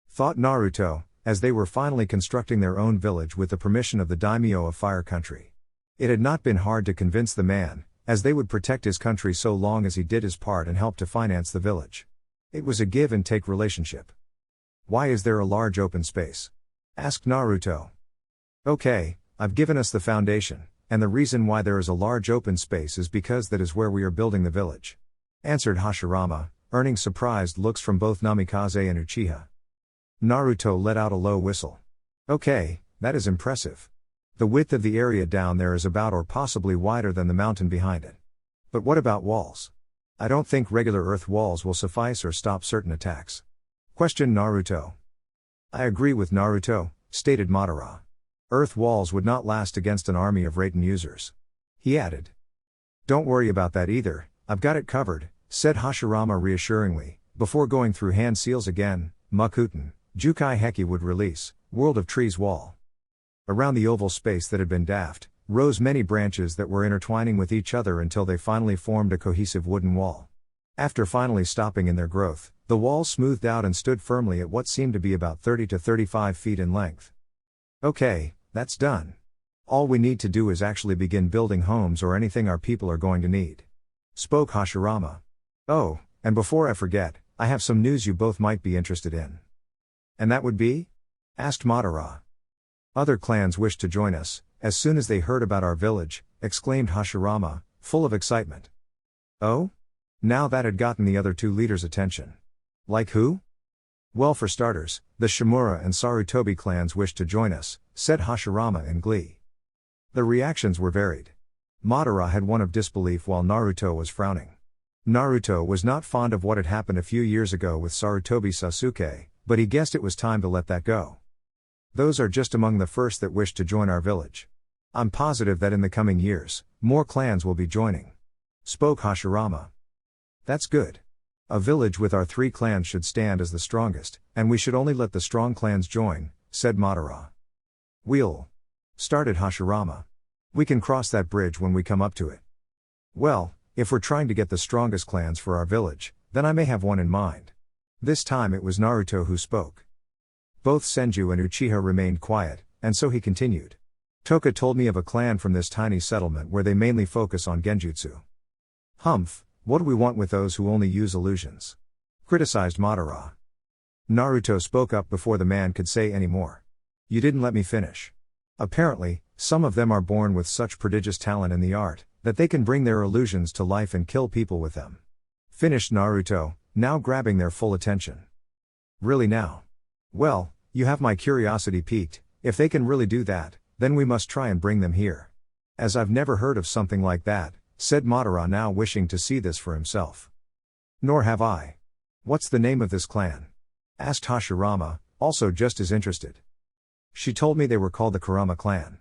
thought Naruto, as they were finally constructing their own village with the permission of the daimyo of Fire Country. It had not been hard to convince the man, as they would protect his country so long as he did his part and helped to finance the village. It was a give and take relationship. Why is there a large open space? Asked Naruto. Okay, I've given us the foundation, and the reason why there is a large open space is because that is where we are building the village. Answered Hashirama, earning surprised looks from both Namikaze and Uchiha. Naruto let out a low whistle. Okay, that is impressive. The width of the area down there is about or possibly wider than the mountain behind it. But what about walls? I don't think regular earth walls will suffice or stop certain attacks. Questioned Naruto. I agree with Naruto, stated Madara. Earth walls would not last against an army of Raiden users. He added. Don't worry about that either, I've got it covered, said Hashirama reassuringly, before going through hand seals again. Mukuten, Jukai Heki would release, World of Trees wall. Around the oval space that had been daft, rose many branches that were intertwining with each other until they finally formed a cohesive wooden wall. After finally stopping in their growth, the wall smoothed out and stood firmly at what seemed to be about 30 to 35 feet in length. Okay, that's done. All we need to do is actually begin building homes or anything our people are going to need. Spoke Hashirama. Oh, and before I forget, I have some news you both might be interested in. And that would be? Asked Madara. Other clans wished to join us, as soon as they heard about our village, exclaimed Hashirama, full of excitement. Oh? Now that had gotten the other two leaders' attention. Like who? Well, for starters, the Shimura and Sarutobi clans wished to join us, said Hashirama in glee. The reactions were varied. Madara had one of disbelief while Naruto was frowning. Naruto was not fond of what had happened a few years ago with Sarutobi Sasuke, but he guessed it was time to let that go. Those are just among the first that wished to join our village. I'm positive that in the coming years, more clans will be joining. Spoke Hashirama. That's good. A village with our 3 clans should stand as the strongest, and we should only let the strong clans join, said Madara. We'll. Started Hashirama. We can cross that bridge when we come up to it. Well, if we're trying to get the strongest clans for our village, then I may have one in mind. This time it was Naruto who spoke. Both Senju and Uchiha remained quiet, and so he continued. Tōka told me of a clan from this tiny settlement where they mainly focus on genjutsu. Humph, what do we want with those who only use illusions? Criticized Madara. Naruto spoke up before the man could say any more. You didn't let me finish. Apparently, some of them are born with such prodigious talent in the art, that they can bring their illusions to life and kill people with them. Finished Naruto, now grabbing their full attention. Really now? Well, you have my curiosity piqued. If they can really do that, then we must try and bring them here. As I've never heard of something like that, said Madara, now wishing to see this for himself. Nor have I. What's the name of this clan? Asked Hashirama, also just as interested. She told me they were called the Kurama clan.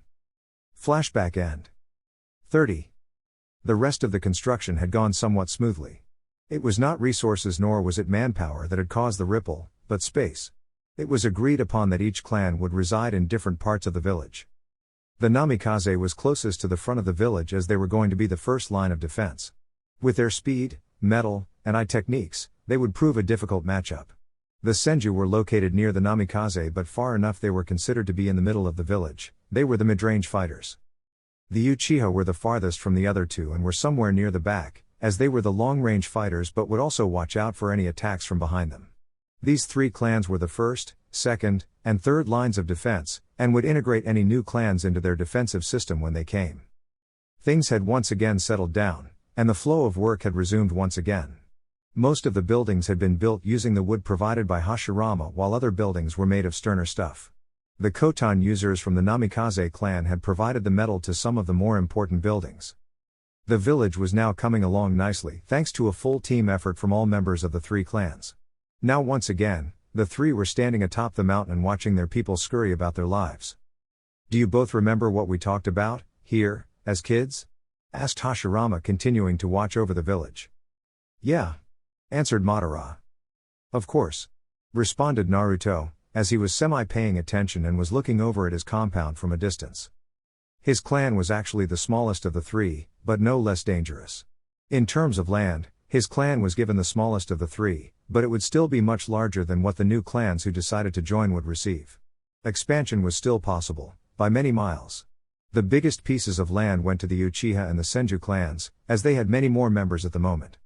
Flashback end. 30. The rest of the construction had gone somewhat smoothly. It was not resources nor was it manpower that had caused the ripple, but space. It was agreed upon that each clan would reside in different parts of the village. The Namikaze was closest to the front of the village as they were going to be the first line of defense. With their speed, metal, and eye techniques, they would prove a difficult matchup. The Senju were located near the Namikaze but far enough they were considered to be in the middle of the village. They were the mid-range fighters. The Uchiha were the farthest from the other two and were somewhere near the back, as they were the long-range fighters but would also watch out for any attacks from behind them. These three clans were the first, second, and third lines of defense, and would integrate any new clans into their defensive system when they came. Things had once again settled down, and the flow of work had resumed once again. Most of the buildings had been built using the wood provided by Hashirama while other buildings were made of sterner stuff. The Khotan users from the Namikaze clan had provided the metal to some of the more important buildings. The village was now coming along nicely thanks to a full team effort from all members of the three clans. Now once again, the three were standing atop the mountain watching their people scurry about their lives. "Do you both remember what we talked about, here, as kids?" asked Hashirama continuing to watch over the village. "Yeah," answered Madara. "Of course," responded Naruto, as he was semi-paying attention and was looking over at his compound from a distance. His clan was actually the smallest of the three, but no less dangerous. In terms of land, his clan was given the smallest of the three, but it would still be much larger than what the new clans who decided to join would receive. Expansion was still possible, by many miles. The biggest pieces of land went to the Uchiha and the Senju clans, as they had many more members at the moment.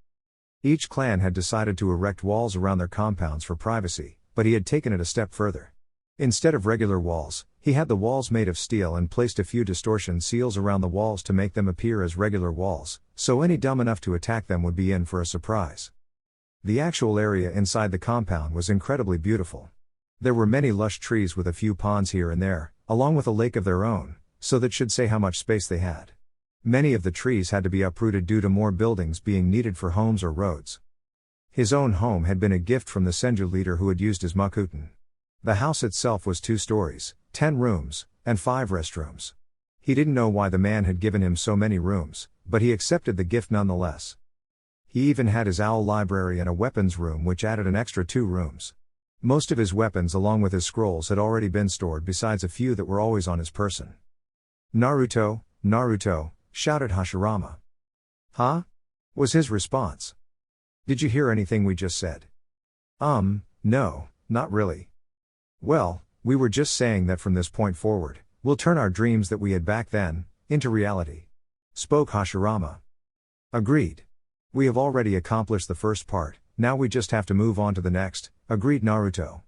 Each clan had decided to erect walls around their compounds for privacy, but he had taken it a step further. Instead of regular walls, he had the walls made of steel and placed a few distortion seals around the walls to make them appear as regular walls, so any dumb enough to attack them would be in for a surprise. The actual area inside the compound was incredibly beautiful. There were many lush trees with a few ponds here and there, along with a lake of their own, so that should say how much space they had. Many of the trees had to be uprooted due to more buildings being needed for homes or roads. His own home had been a gift from the Senju leader who had used his Makuten. The house itself was 2 stories, 10 rooms, and 5 restrooms. He didn't know why the man had given him so many rooms, but he accepted the gift nonetheless. He even had his owl library and a weapons room which added an extra 2 rooms. Most of his weapons along with his scrolls had already been stored besides a few that were always on his person. "Naruto, Naruto," shouted Hashirama. "Huh?" was his response. "Did you hear anything we just said?" No, not really." "Well, we were just saying that from this point forward, we'll turn our dreams that we had back then, into reality," spoke Hashirama. "Agreed. We have already accomplished the first part, now we just have to move on to the next," agreed Naruto.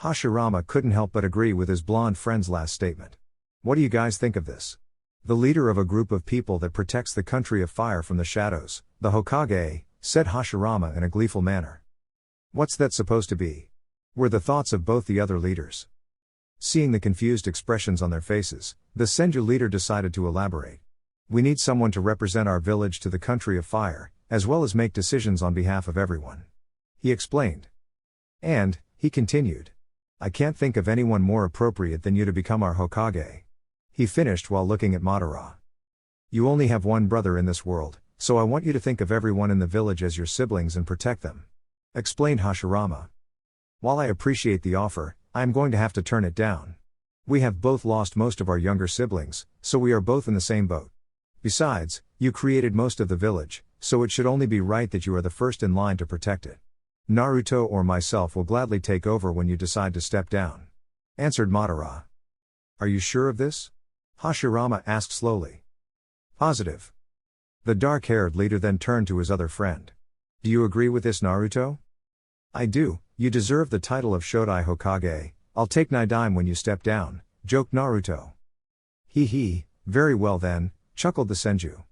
Hashirama couldn't help but agree with his blonde friend's last statement. "What do you guys think of this?" "The leader of a group of people that protects the country of fire from the shadows, the Hokage," said Hashirama in a gleeful manner. "What's that supposed to be?" were the thoughts of both the other leaders. Seeing the confused expressions on their faces, the Senju leader decided to elaborate. "We need someone to represent our village to the country of fire, as well as make decisions on behalf of everyone," he explained. "And," he continued, "I can't think of anyone more appropriate than you to become our Hokage," he finished while looking at Madara. "You only have one brother in this world, so I want you to think of everyone in the village as your siblings and protect them," explained Hashirama. "While I appreciate the offer, I am going to have to turn it down. We have both lost most of our younger siblings, so we are both in the same boat. Besides, you created most of the village, so it should only be right that you are the first in line to protect it. Naruto or myself will gladly take over when you decide to step down," answered Madara. "Are you sure of this?" Hashirama asked slowly. "Positive." The dark-haired leader then turned to his other friend. "Do you agree with this, Naruto?" "I do. You deserve the title of Shodai Hokage. I'll take Nidaime when you step down," joked Naruto. He, very well then," chuckled the Senju.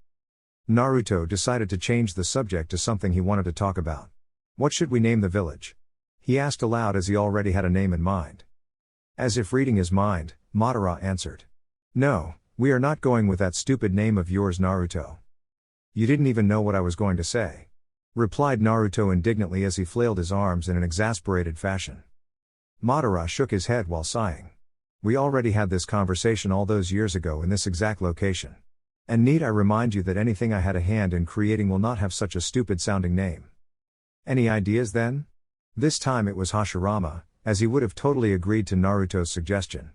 Naruto decided to change the subject to something he wanted to talk about. "What should we name the village?" he asked aloud as he already had a name in mind. As if reading his mind, Madara answered. "No, we are not going with that stupid name of yours, Naruto." "You didn't even know what I was going to say," replied Naruto indignantly as he flailed his arms in an exasperated fashion. Madara shook his head while sighing. "We already had this conversation all those years ago in this exact location. And need I remind you that anything I had a hand in creating will not have such a stupid-sounding name. Any ideas then?" This time it was Hashirama, as he would have totally agreed to Naruto's suggestion.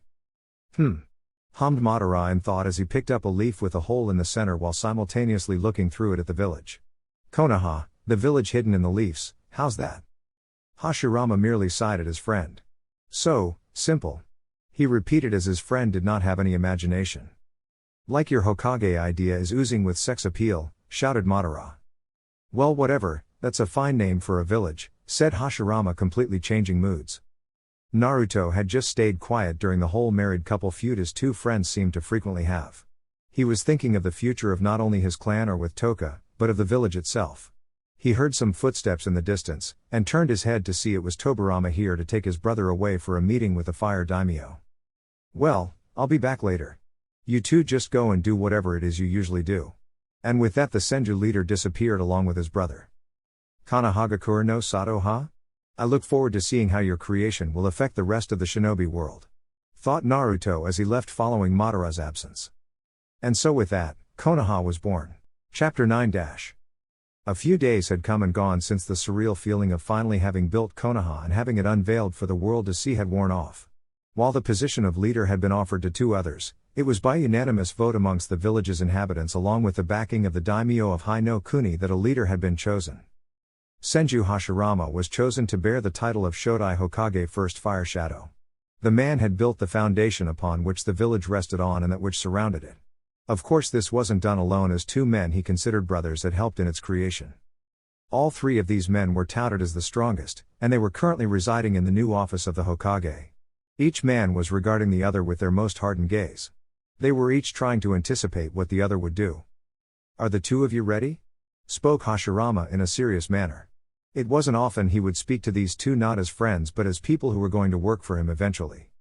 Hummed Madara in thought as he picked up a leaf with a hole in the center while simultaneously looking through it at the village. "Konoha, The village hidden in the leaves, how's that? Hashirama merely sighed at his friend. So, simple. He repeated as his friend did not have any imagination. Like your Hokage idea is oozing with sex appeal, shouted Madara. Well, whatever, that's a fine name for a village, said Hashirama, completely changing moods. Naruto had just stayed quiet during the whole married couple feud his two friends seemed to frequently have. He was thinking of the future of not only his clan or with Tōka, but of the village itself. He heard some footsteps in the distance, and turned his head to see it was Tobirama here to take his brother away for a meeting with the fire daimyo. Well, I'll be back later. You two just go and do whatever it is you usually do. And with that the Senju leader disappeared along with his brother. Kana Hagakure no Sato ha? I look forward to seeing how your creation will affect the rest of the shinobi world. Thought Naruto as he left following Madara's absence. And so with that, Konoha was born. Chapter 9 A few days had come and gone since the surreal feeling of finally having built Konoha and having it unveiled for the world to see had worn off. While the position of leader had been offered to two others, it was by unanimous vote amongst the village's inhabitants along with the backing of the daimyo of Hai no Kuni that a leader had been chosen. Senju Hashirama was chosen to bear the title of Shodai Hokage First Fire Shadow. The man had built the foundation upon which the village rested on and that which surrounded it. Of course this wasn't done alone, as two men he considered brothers had helped in its creation. All three of these men were touted as the strongest, and they were currently residing in the new office of the Hokage. Each man was regarding the other with their most hardened gaze. They were each trying to anticipate what the other would do. Are the two of you ready? Spoke Hashirama in a serious manner. It wasn't often he would speak to these two not as friends but as people who were going to work for him eventually.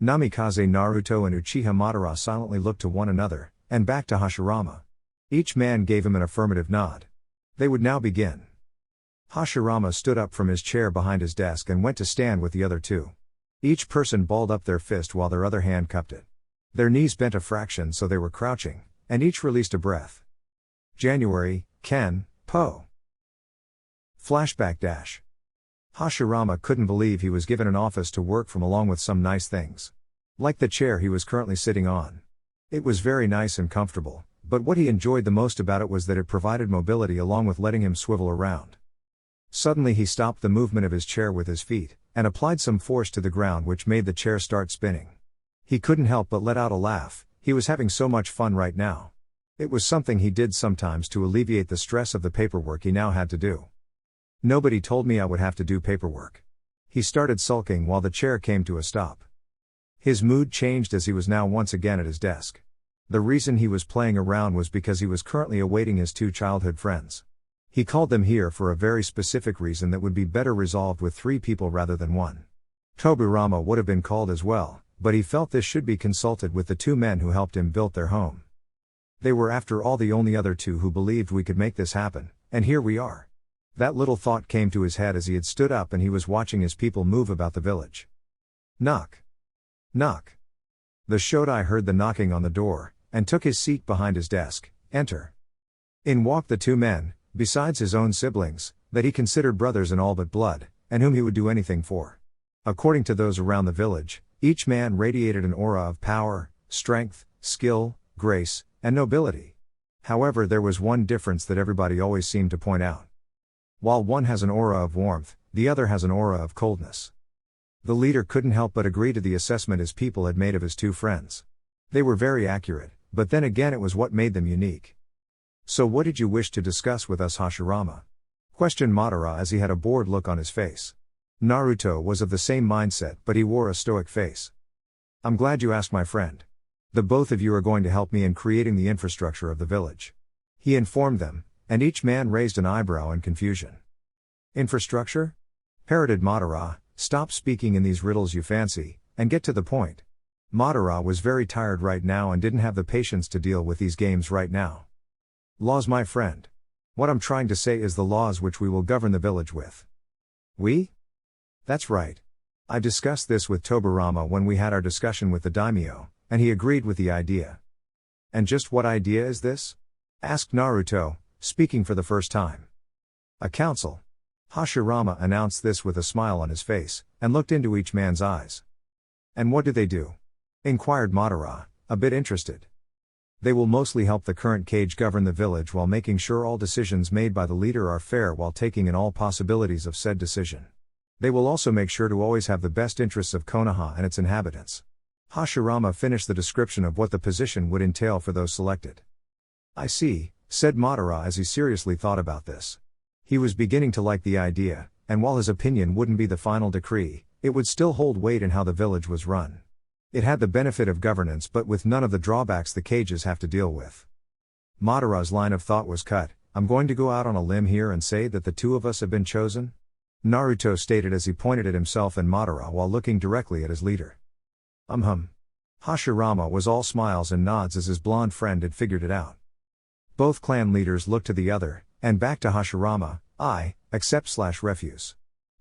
Namikaze, Naruto and Uchiha Madara silently looked to one another, and back to Hashirama. Each man gave him an affirmative nod. They would now begin. Hashirama stood up from his chair behind his desk and went to stand with the other two. Each person balled up their fist while their other hand cupped it. Their knees bent a fraction so they were crouching, and each released a breath. January, Ken, Po. Flashback. Hashirama couldn't believe he was given an office to work from along with some nice things. Like the chair he was currently sitting on. It was very nice and comfortable, but what he enjoyed the most about it was that it provided mobility along with letting him swivel around. Suddenly he stopped the movement of his chair with his feet, and applied some force to the ground which made the chair start spinning. He couldn't help but let out a laugh. He was having so much fun right now. It was something he did sometimes to alleviate the stress of the paperwork he now had to do. Nobody told me I would have to do paperwork. He started sulking while the chair came to a stop. His mood changed as he was now once again at his desk. The reason he was playing around was because he was currently awaiting his two childhood friends. He called them here for a very specific reason that would be better resolved with 3 people rather than 1. Tobirama would have been called as well, but he felt this should be consulted with the 2 men who helped him build their home. They were after all the only other 2 who believed we could make this happen, and here we are. That little thought came to his head as he had stood up and he was watching his people move about the village. Knock. Knock. The Shodai heard the knocking on the door, and took his seat behind his desk. Enter. In walked the 2 men, besides his own siblings, that he considered brothers in all but blood, and whom he would do anything for. According to those around the village, each man radiated an aura of power, strength, skill, grace, and nobility. However, there was one difference that everybody always seemed to point out. While one has an aura of warmth, the other has an aura of coldness. The leader couldn't help but agree to the assessment his people had made of his 2 friends. They were very accurate, but then again it was what made them unique. So what did you wish to discuss with us, Hashirama? Questioned Madara as he had a bored look on his face. Naruto was of the same mindset but he wore a stoic face. I'm glad you asked, my friend. The both of you are going to help me in creating the infrastructure of the village. He informed them, and each man raised an eyebrow in confusion. Infrastructure? Parroted Madara, stop speaking in these riddles you fancy, and get to the point. Madara was very tired right now and didn't have the patience to deal with these games right now. Laws, my friend. What I'm trying to say is the laws which we will govern the village with. We? That's right. I discussed this with Tobirama when we had our discussion with the daimyo, and he agreed with the idea. And just what idea is this? Asked Naruto, speaking for the first time. A council. Hashirama announced this with a smile on his face, and looked into each man's eyes. And what do they do? Inquired Madara, a bit interested. They will mostly help the current Kage govern the village while making sure all decisions made by the leader are fair while taking in all possibilities of said decision. They will also make sure to always have the best interests of Konoha and its inhabitants. Hashirama finished the description of what the position would entail for those selected. I see, said Madara as he seriously thought about this. He was beginning to like the idea, and while his opinion wouldn't be the final decree, it would still hold weight in how the village was run. It had the benefit of governance but with none of the drawbacks the Kages have to deal with. Madara's line of thought was cut. I'm going to go out on a limb here and say that the two of us have been chosen? Naruto stated as he pointed at himself and Madara while looking directly at his leader. Hashirama was all smiles and nods as his blonde friend had figured it out. Both clan leaders looked to the other, and back to Hashirama. I accept/refuse.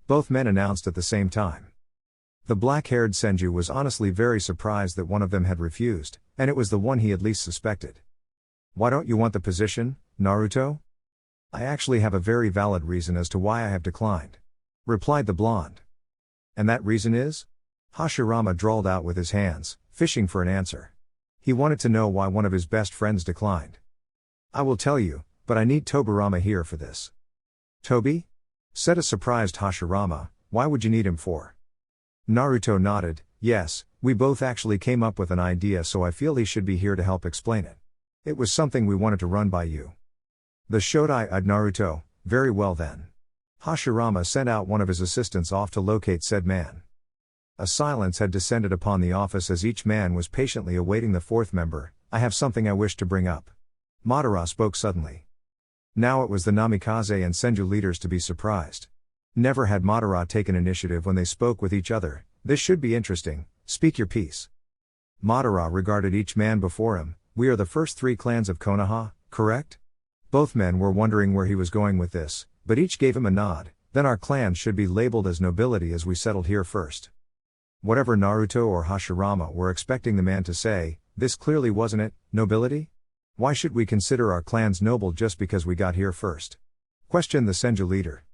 Both men announced at the same time. The black-haired Senju was honestly very surprised that one of them had refused, and it was the one he had least suspected. Why don't you want the position, Naruto? I actually have a very valid reason as to why I have declined, replied the blonde. And that reason is? Hashirama drawled out with his hands, fishing for an answer. He wanted to know why one of his best friends declined. I will tell you, but I need Tobirama here for this. Tobi? Said a surprised Hashirama. Why would you need him for? Naruto nodded. Yes, we both actually came up with an idea, so I feel he should be here to help explain it. It was something we wanted to run by you. The Shodai-eyed Naruto. Very well then. Hashirama sent out one of his assistants off to locate said man. A silence had descended upon the office as each man was patiently awaiting the fourth member. I have something I wish to bring up. Madara spoke suddenly. Now it was the Namikaze and Senju leaders to be surprised. Never had Madara taken initiative when they spoke with each other. This should be interesting. Speak your piece. Madara regarded each man before him. We are the first three clans of Konoha, correct? Both men were wondering where he was going with this, but each gave him a nod. Then our clans should be labeled as nobility as we settled here first. Whatever Naruto or Hashirama were expecting the man to say, this clearly wasn't it. Nobility? Why should we consider our clans noble just because we got here first? Questioned the Senju leader.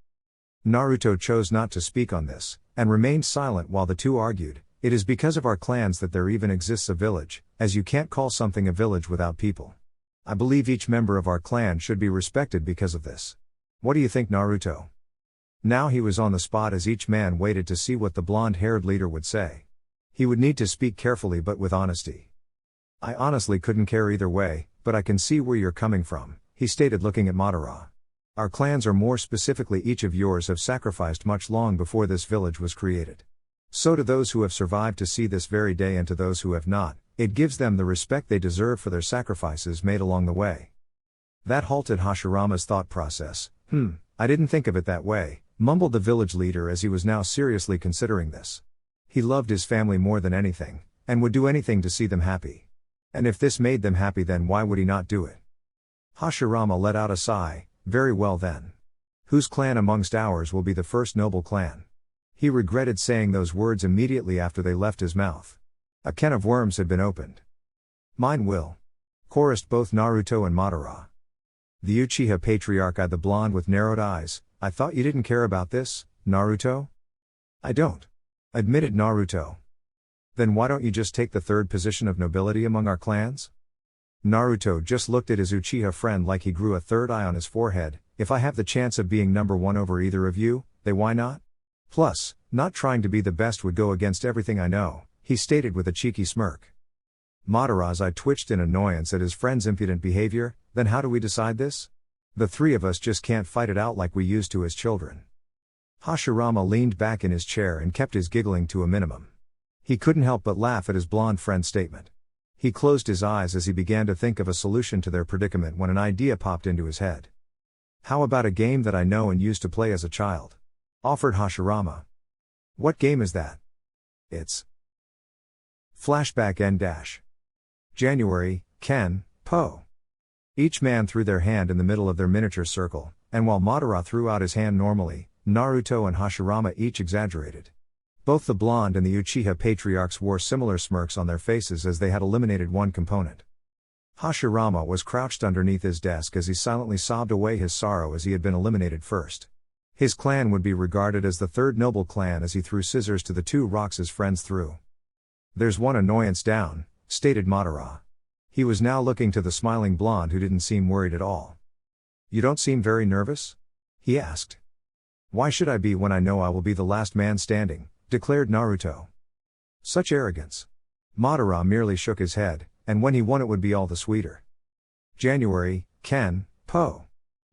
Naruto chose not to speak on this, and remained silent while the two argued. It is because of our clans that there even exists a village, as you can't call something a village without people. I believe each member of our clan should be respected because of this. What do you think, Naruto? Now he was on the spot as each man waited to see what the blonde-haired leader would say. He would need to speak carefully but with honesty. I honestly couldn't care either way, but I can see where you're coming from, he stated looking at Madara. Our clans, or more specifically each of yours, have sacrificed much long before this village was created. So to those who have survived to see this very day and to those who have not, it gives them the respect they deserve for their sacrifices made along the way. That halted Hashirama's thought process. I didn't think of it that way, mumbled the village leader as he was now seriously considering this. He loved his family more than anything, and would do anything to see them happy. And if this made them happy, then why would he not do it? Hashirama let out a sigh. Very well then. Whose clan amongst ours will be the first noble clan? He regretted saying those words immediately after they left his mouth. A can of worms had been opened. Mine will. Chorused both Naruto and Madara. The Uchiha patriarch eyed the blonde with narrowed eyes. I thought you didn't care about this, Naruto? I don't. Admitted Naruto. Then why don't you just take the third position of nobility among our clans? Naruto just looked at his Uchiha friend like he grew a third eye on his forehead. If I have the chance of being number one over either of you, then why not? Plus, not trying to be the best would go against everything I know, he stated with a cheeky smirk. Madara's eye twitched in annoyance at his friend's impudent behavior. Then how do we decide this? The three of us just can't fight it out like we used to as children. Hashirama leaned back in his chair and kept his giggling to a minimum. He couldn't help but laugh at his blonde friend's statement. He closed his eyes as he began to think of a solution to their predicament when an idea popped into his head. How about a game that I know and used to play as a child? Offered Hashirama. What game is that? It's Flashback N-. January, Ken, Po. Each man threw their hand in the middle of their miniature circle, and while Madara threw out his hand normally, Naruto and Hashirama each exaggerated. Both the blonde and the Uchiha patriarchs wore similar smirks on their faces as they had eliminated one component. Hashirama was crouched underneath his desk as he silently sobbed away his sorrow as he had been eliminated first. His clan would be regarded as the third noble clan as he threw scissors to the two rocks his friends threw. There's one annoyance down, stated Madara. He was now looking to the smiling blonde who didn't seem worried at all. "You don't seem very nervous?" he asked. "Why should I be when I know I will be the last man standing?" declared Naruto. Such arrogance. Madara merely shook his head, and when he won it would be all the sweeter. January, Ken, Po.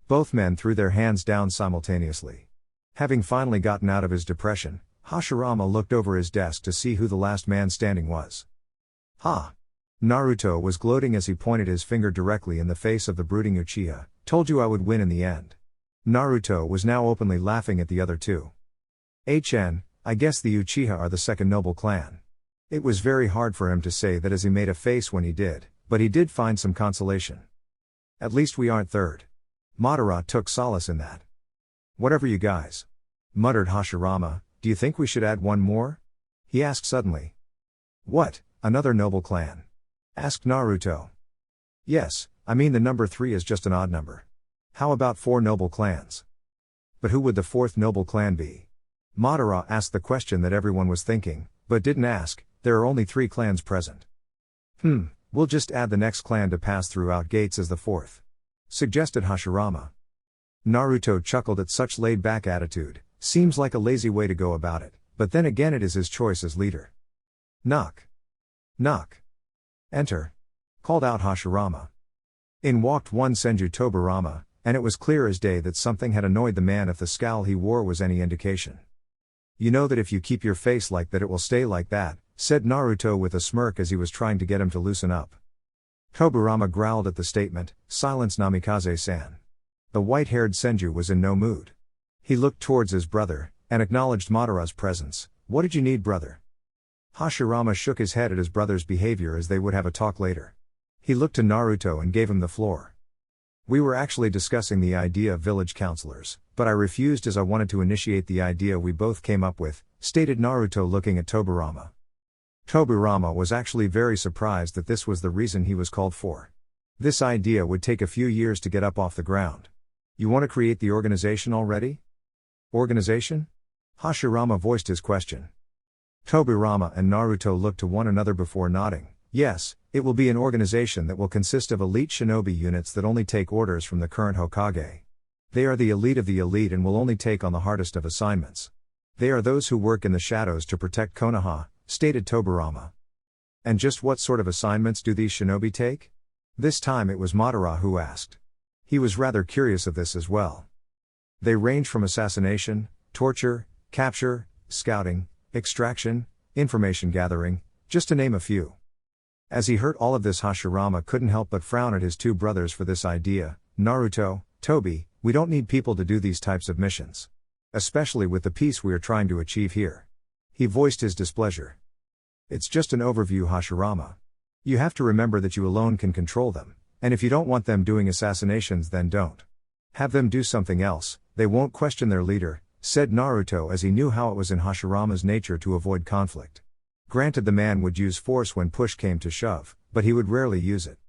Both men threw their hands down simultaneously. Having finally gotten out of his depression, Hashirama looked over his desk to see who the last man standing was. "Ha!" Naruto was gloating as he pointed his finger directly in the face of the brooding Uchiha. "Told you I would win in the end." Naruto was now openly laughing at the other two. I guess the Uchiha are the second noble clan. It was very hard for him to say that as he made a face when he did, but he did find some consolation. "At least we aren't third." Madara took solace in that. "Whatever you guys," muttered Hashirama. "Do you think we should add one more?" he asked suddenly. "What, another noble clan?" asked Naruto. "Yes, I mean the number 3 is just an odd number. How about 4 noble clans?" "But who would the 4th noble clan be?" Madara asked the question that everyone was thinking, but didn't ask. There are only 3 clans present. We'll just add the next clan to pass throughout gates as the 4th," suggested Hashirama. Naruto chuckled at such laid-back attitude. Seems like a lazy way to go about it, but then again it is his choice as leader. "Knock. Knock. Enter," called out Hashirama. In walked one Senju Tobirama, and it was clear as day that something had annoyed the man if the scowl he wore was any indication. "You know that if you keep your face like that it will stay like that," said Naruto with a smirk as he was trying to get him to loosen up. Tobirama growled at the statement. "Silence, Namikaze-san." The white-haired Senju was in no mood. He looked towards his brother, and acknowledged Madara's presence. "What did you need, brother?" Hashirama shook his head at his brother's behavior as they would have a talk later. He looked to Naruto and gave him the floor. "We were actually discussing the idea of village counselors, but I refused as I wanted to initiate the idea we both came up with," stated Naruto looking at Tobirama. Tobirama was actually very surprised that this was the reason he was called for. This idea would take a few years to get up off the ground. "You want to create the organization already?" "Organization?" Hashirama voiced his question. Tobirama and Naruto looked to one another before nodding. "Yes, it will be an organization that will consist of elite shinobi units that only take orders from the current Hokage. They are the elite of the elite and will only take on the hardest of assignments. They are those who work in the shadows to protect Konoha," stated Tobirama. "And just what sort of assignments do these shinobi take?" This time it was Madara who asked. He was rather curious of this as well. "They range from assassination, torture, capture, scouting, extraction, information gathering, just to name a few." As he heard all of this, Hashirama couldn't help but frown at his two brothers for this idea. "Naruto, Tobi, we don't need people to do these types of missions. Especially with the peace we are trying to achieve here." He voiced his displeasure. "It's just an overview, Hashirama. You have to remember that you alone can control them, and if you don't want them doing assassinations then don't. Have them do something else, they won't question their leader," said Naruto as he knew how it was in Hashirama's nature to avoid conflict. Granted, the man would use force when push came to shove, but he would rarely use it.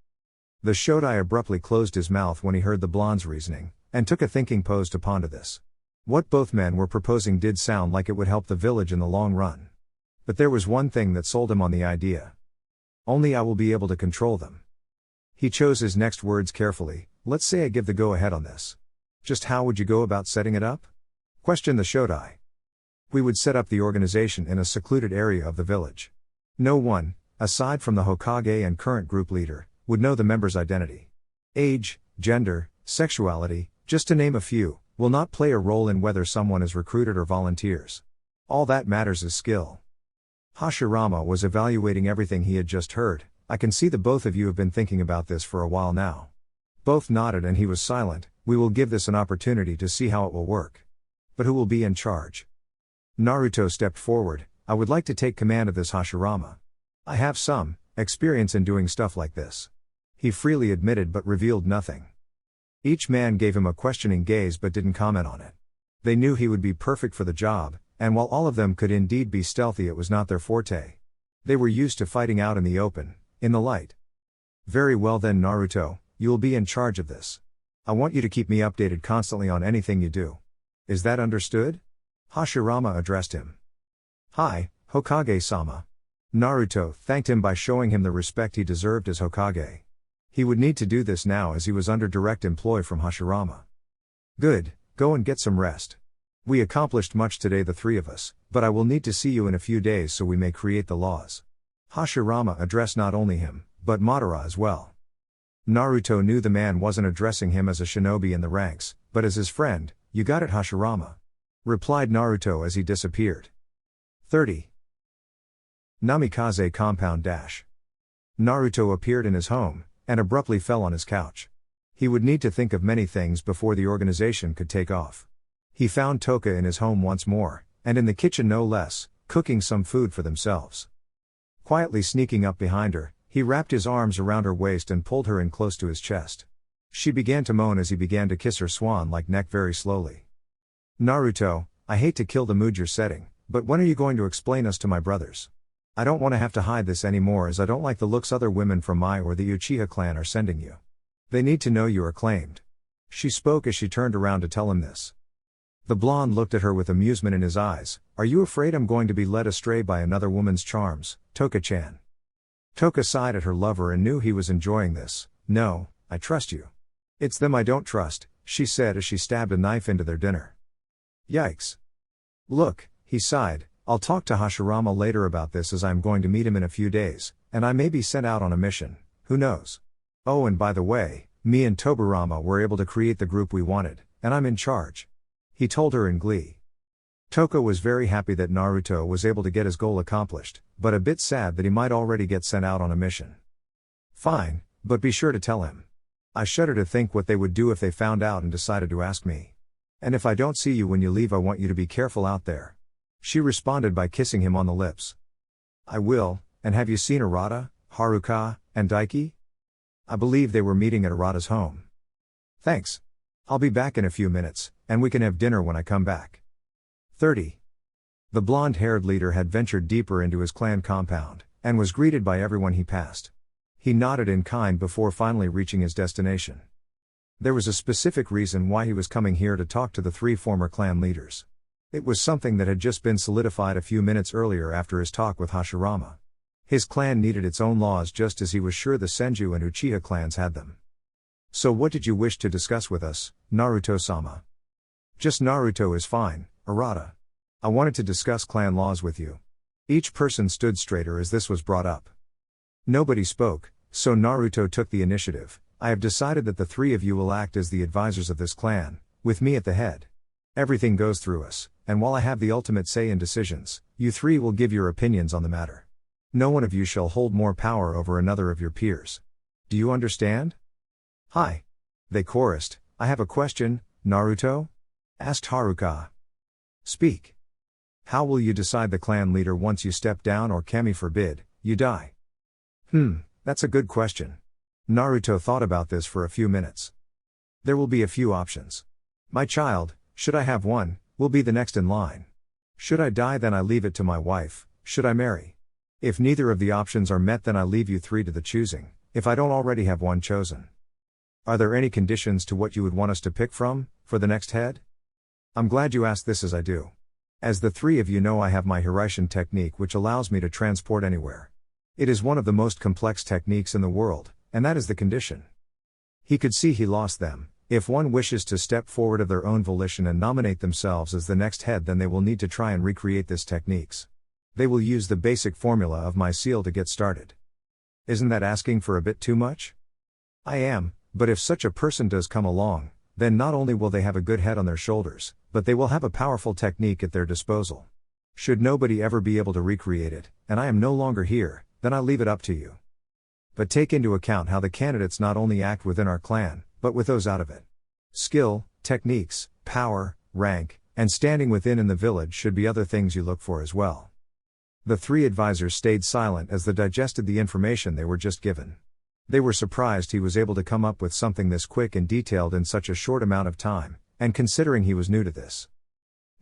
The Shodai abruptly closed his mouth when he heard the blonde's reasoning, and took a thinking pose to ponder this. What both men were proposing did sound like it would help the village in the long run. But there was one thing that sold him on the idea. "Only I will be able to control them." He chose his next words carefully. "Let's say I give the go-ahead on this. Just how would you go about setting it up?" questioned the Shodai. "We would set up the organization in a secluded area of the village. No one, aside from the Hokage and current group leader, would know the member's identity. Age, gender, sexuality, just to name a few, will not play a role in whether someone is recruited or volunteers. All that matters is skill." Hashirama was evaluating everything he had just heard. "I can see that both of you have been thinking about this for a while now." Both nodded and he was silent. "We will give this an opportunity to see how it will work. But who will be in charge?" Naruto stepped forward. "I would like to take command of this, Hashirama. I have some experience in doing stuff like this." He freely admitted but revealed nothing. Each man gave him a questioning gaze but didn't comment on it. They knew he would be perfect for the job, and while all of them could indeed be stealthy, it was not their forte. They were used to fighting out in the open, in the light. "Very well then, Naruto, you will be in charge of this. I want you to keep me updated constantly on anything you do. Is that understood?" Hashirama addressed him. "Hi, Hokage-sama. Naruto thanked him by showing him the respect he deserved as Hokage. He would need to do this now as he was under direct employ from Hashirama. Good, go and get some rest. We accomplished much today, the three of us, but I will need to see you in a few days so we may create the laws. Hashirama addressed not only him, but Madara as well. Naruto knew the man wasn't addressing him as a shinobi in the ranks, but as his friend. You got it, Hashirama, replied Naruto as he disappeared. 30. Namikaze compound dash. Naruto appeared in his home, and abruptly fell on his couch. He would need to think of many things before the organization could take off. He found Tōka in his home once more, and in the kitchen no less, cooking some food for themselves. Quietly sneaking up behind her, he wrapped his arms around her waist and pulled her in close to his chest. She began to moan as he began to kiss her swan-like neck very slowly. Naruto, I hate to kill the mood you're setting, but when are you going to explain us to my brothers? I don't want to have to hide this anymore, as I don't like the looks other women from my or the Uchiha clan are sending you. They need to know you are claimed. She spoke as she turned around to tell him this. The blonde looked at her with amusement in his eyes. Are you afraid I'm going to be led astray by another woman's charms, Tōka-chan? Tōka sighed at her lover and knew he was enjoying this. No, I trust you. It's them I don't trust, she said as she stabbed a knife into their dinner. Yikes. Look, he sighed, I'll talk to Hashirama later about this as I'm going to meet him in a few days, and I may be sent out on a mission, who knows? Oh, and by the way, me and Tobirama were able to create the group we wanted, and I'm in charge. He told her in glee. Tōka was very happy that Naruto was able to get his goal accomplished, but a bit sad that he might already get sent out on a mission. Fine, but be sure to tell him. I shudder to think what they would do if they found out and decided to ask me. And if I don't see you when you leave, I want you to be careful out there. She responded by kissing him on the lips. I will, and have you seen Arata, Haruka, and Daiki? I believe they were meeting at Arata's home. Thanks. I'll be back in a few minutes, and we can have dinner when I come back. 30. The blonde-haired leader had ventured deeper into his clan compound, and was greeted by everyone he passed. He nodded in kind before finally reaching his destination. There was a specific reason why he was coming here to talk to the three former clan leaders. It was something that had just been solidified a few minutes earlier after his talk with Hashirama. His clan needed its own laws just as he was sure the Senju and Uchiha clans had them. So what did you wish to discuss with us, Naruto-sama? Just Naruto is fine, Arata. I wanted to discuss clan laws with you. Each person stood straighter as this was brought up. Nobody spoke, so Naruto took the initiative. I have decided that the three of you will act as the advisors of this clan, with me at the head. Everything goes through us, and while I have the ultimate say in decisions, you three will give your opinions on the matter. No one of you shall hold more power over another of your peers. Do you understand? Hi. They chorused. I have a question, Naruto? Asked Haruka. Speak. How will you decide the clan leader once you step down or kami forbid, you die? That's a good question. Naruto thought about this for a few minutes. There will be a few options. My child, should I have one, will be the next in line. Should I die, then I leave it to my wife. Should I marry? If neither of the options are met, then I leave you three to the choosing, if I don't already have one chosen. Are there any conditions to what you would want us to pick from, for the next head? I'm glad you asked this, as I do. As the three of you know, I have my Hiraishin technique, which allows me to transport anywhere. It is one of the most complex techniques in the world, and that is the condition. He could see he lost them. If one wishes to step forward of their own volition and nominate themselves as the next head, then they will need to try and recreate this techniques. They will use the basic formula of my seal to get started. Isn't that asking for a bit too much? I am, but if such a person does come along, then not only will they have a good head on their shoulders, but they will have a powerful technique at their disposal. Should nobody ever be able to recreate it, and I am no longer here, then I leave it up to you. But take into account how the candidates not only act within our clan, but with those out of it. Skill, techniques, power, rank, and standing within in the village should be other things you look for as well. The three advisors stayed silent as they digested the information they were just given. They were surprised he was able to come up with something this quick and detailed in such a short amount of time, and considering he was new to this.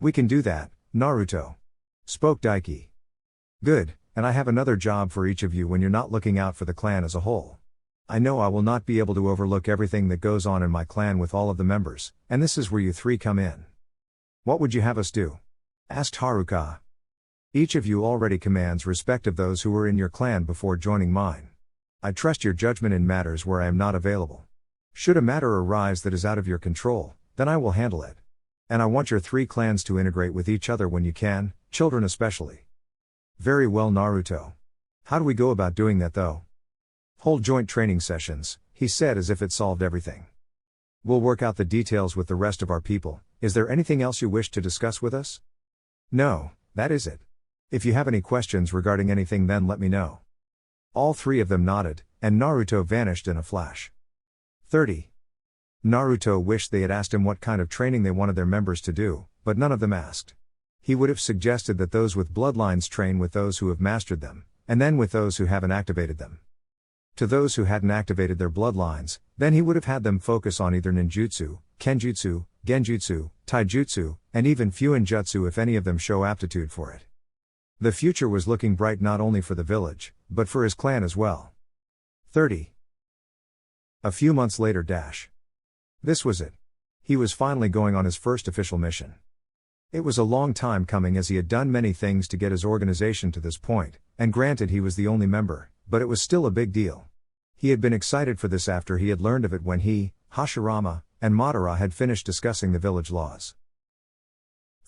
We can do that, Naruto. Spoke Daiki. Good, and I have another job for each of you when you're not looking out for the clan as a whole. I know I will not be able to overlook everything that goes on in my clan with all of the members, and this is where you three come in. What would you have us do? Asked Haruka. Each of you already commands respect of those who were in your clan before joining mine. I trust your judgment in matters where I am not available. Should a matter arise that is out of your control, then I will handle it. And I want your 3 clans to integrate with each other when you can, children especially. Very well, Naruto. How do we go about doing that though? Hold joint training sessions, he said as if it solved everything. We'll work out the details with the rest of our people. Is there anything else you wish to discuss with us? No, that is it. If you have any questions regarding anything, then let me know. All 3 of them nodded, and Naruto vanished in a flash. 30. Naruto wished they had asked him what kind of training they wanted their members to do, but none of them asked. He would have suggested that those with bloodlines train with those who have mastered them, and then with those who haven't activated them. To those who hadn't activated their bloodlines, then he would have had them focus on either ninjutsu, kenjutsu, genjutsu, taijutsu, and even fuinjutsu if any of them show aptitude for it. The future was looking bright not only for the village, but for his clan as well. 30. A few months later. This was it. He was finally going on his first official mission. It was a long time coming as he had done many things to get his organization to this point, and granted he was the only member, but it was still a big deal. He had been excited for this after he had learned of it when he, Hashirama, and Madara had finished discussing the village laws.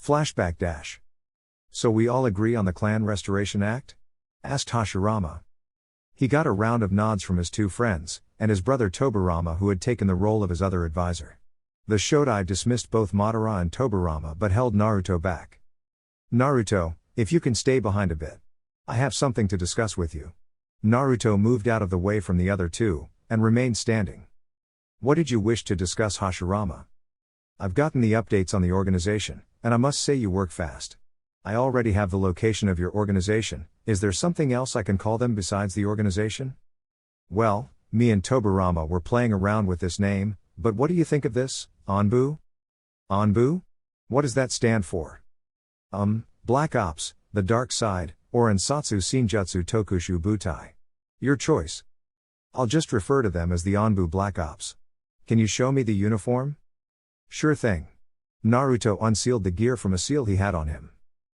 Flashback. So we all agree on the Clan Restoration Act? Asked Hashirama. He got a round of nods from his 2 friends, and his brother Tobirama, who had taken the role of his other advisor. The Shodai dismissed both Madara and Tobirama but held Naruto back. Naruto, if you can stay behind a bit. I have something to discuss with you. Naruto moved out of the way from the other 2, and remained standing. What did you wish to discuss, Hashirama? I've gotten the updates on the organization, and I must say you work fast. I already have the location of your organization. Is there something else I can call them besides the organization? Well, me and Tobirama were playing around with this name, but what do you think of this, Anbu? Anbu? What does that stand for? Black Ops, the Dark Side, or Ansatsu Shinjutsu Tokushu Butai. Your choice. I'll just refer to them as the Anbu Black Ops. Can you show me the uniform? Sure thing. Naruto unsealed the gear from a seal he had on him.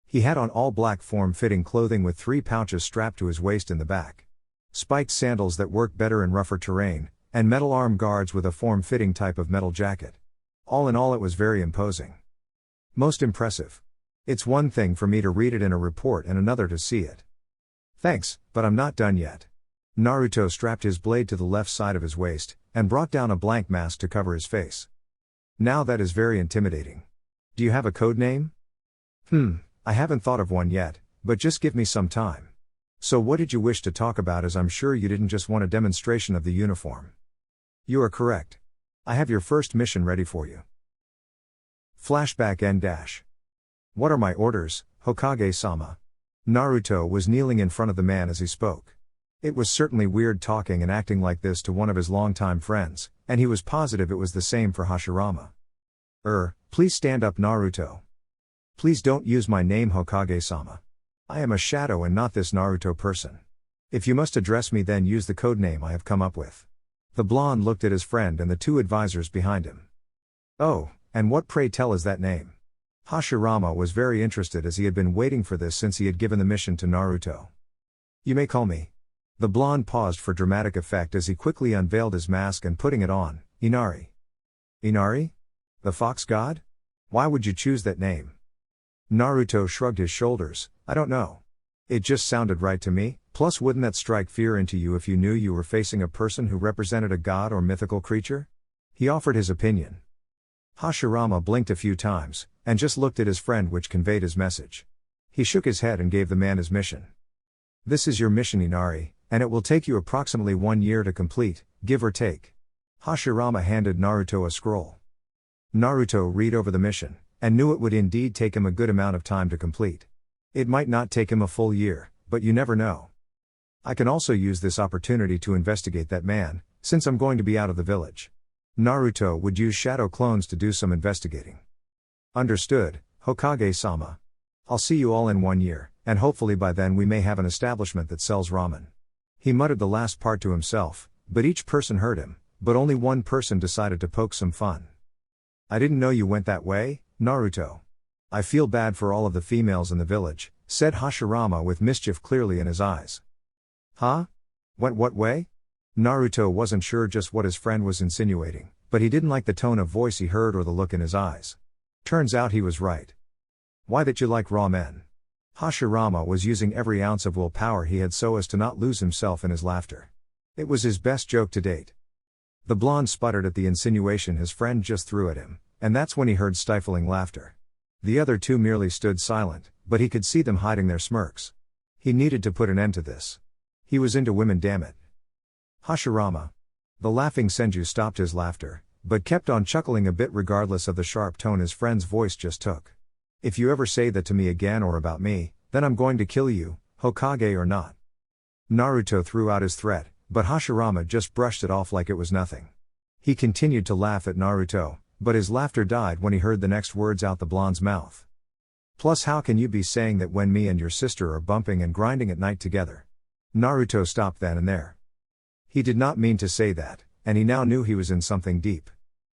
He had on all black form-fitting clothing with 3 pouches strapped to his waist in the back. Spiked sandals that work better in rougher terrain, and metal arm guards with a form-fitting type of metal jacket. All in all, it was very imposing. Most impressive. It's one thing for me to read it in a report and another to see it. Thanks, but I'm not done yet. Naruto strapped his blade to the left side of his waist, and brought down a blank mask to cover his face. Now that is very intimidating. Do you have a code name? I haven't thought of one yet, but just give me some time. So what did you wish to talk about, as I'm sure you didn't just want a demonstration of the uniform? You are correct. I have your first mission ready for you. Flashback N-. What are my orders, Hokage-sama? Naruto was kneeling in front of the man as he spoke. It was certainly weird talking and acting like this to one of his longtime friends, and he was positive it was the same for Hashirama. Please stand up, Naruto. Please don't use my name, Hokage-sama. I am a shadow and not this Naruto person. If you must address me, then use the code name I have come up with. The blonde looked at his friend and the 2 advisors behind him. Oh, and what, pray tell, is that name? Hashirama was very interested as he had been waiting for this since he had given the mission to Naruto. You may call me. The blonde paused for dramatic effect as he quickly unveiled his mask and putting it on, Inari. Inari? The fox god? Why would you choose that name? Naruto shrugged his shoulders. I don't know. It just sounded right to me, plus wouldn't that strike fear into you if you knew you were facing a person who represented a god or mythical creature? He offered his opinion. Hashirama blinked a few times, and just looked at his friend, which conveyed his message. He shook his head and gave the man his mission. This is your mission, Inari, and it will take you approximately 1 year to complete, give or take. Hashirama handed Naruto a scroll. Naruto read over the mission, and knew it would indeed take him a good amount of time to complete. It might not take him a full year, but you never know. I can also use this opportunity to investigate that man, since I'm going to be out of the village. Naruto would use shadow clones to do some investigating. Understood, Hokage-sama. I'll see you all in 1 year, and hopefully by then we may have an establishment that sells ramen. He muttered the last part to himself, but each person heard him, but only one person decided to poke some fun. I didn't know you went that way, Naruto. I feel bad for all of the females in the village, said Hashirama with mischief clearly in his eyes. Huh? Went what way? Naruto wasn't sure just what his friend was insinuating, but he didn't like the tone of voice he heard or the look in his eyes. Turns out he was right. Why that you like raw men? Hashirama was using every ounce of willpower he had so as to not lose himself in his laughter. It was his best joke to date. The blonde sputtered at the insinuation his friend just threw at him, and that's when he heard stifling laughter. The other two merely stood silent, but he could see them hiding their smirks. He needed to put an end to this. He was into women, damn it. Hashirama. The laughing Senju stopped his laughter, but kept on chuckling a bit regardless of the sharp tone his friend's voice just took. If you ever say that to me again or about me, then I'm going to kill you, Hokage or not. Naruto threw out his threat, but Hashirama just brushed it off like it was nothing. He continued to laugh at Naruto, but his laughter died when he heard the next words out the blonde's mouth. Plus, how can you be saying that when me and your sister are bumping and grinding at night together? Naruto stopped then and there. He did not mean to say that, and he now knew he was in something deep.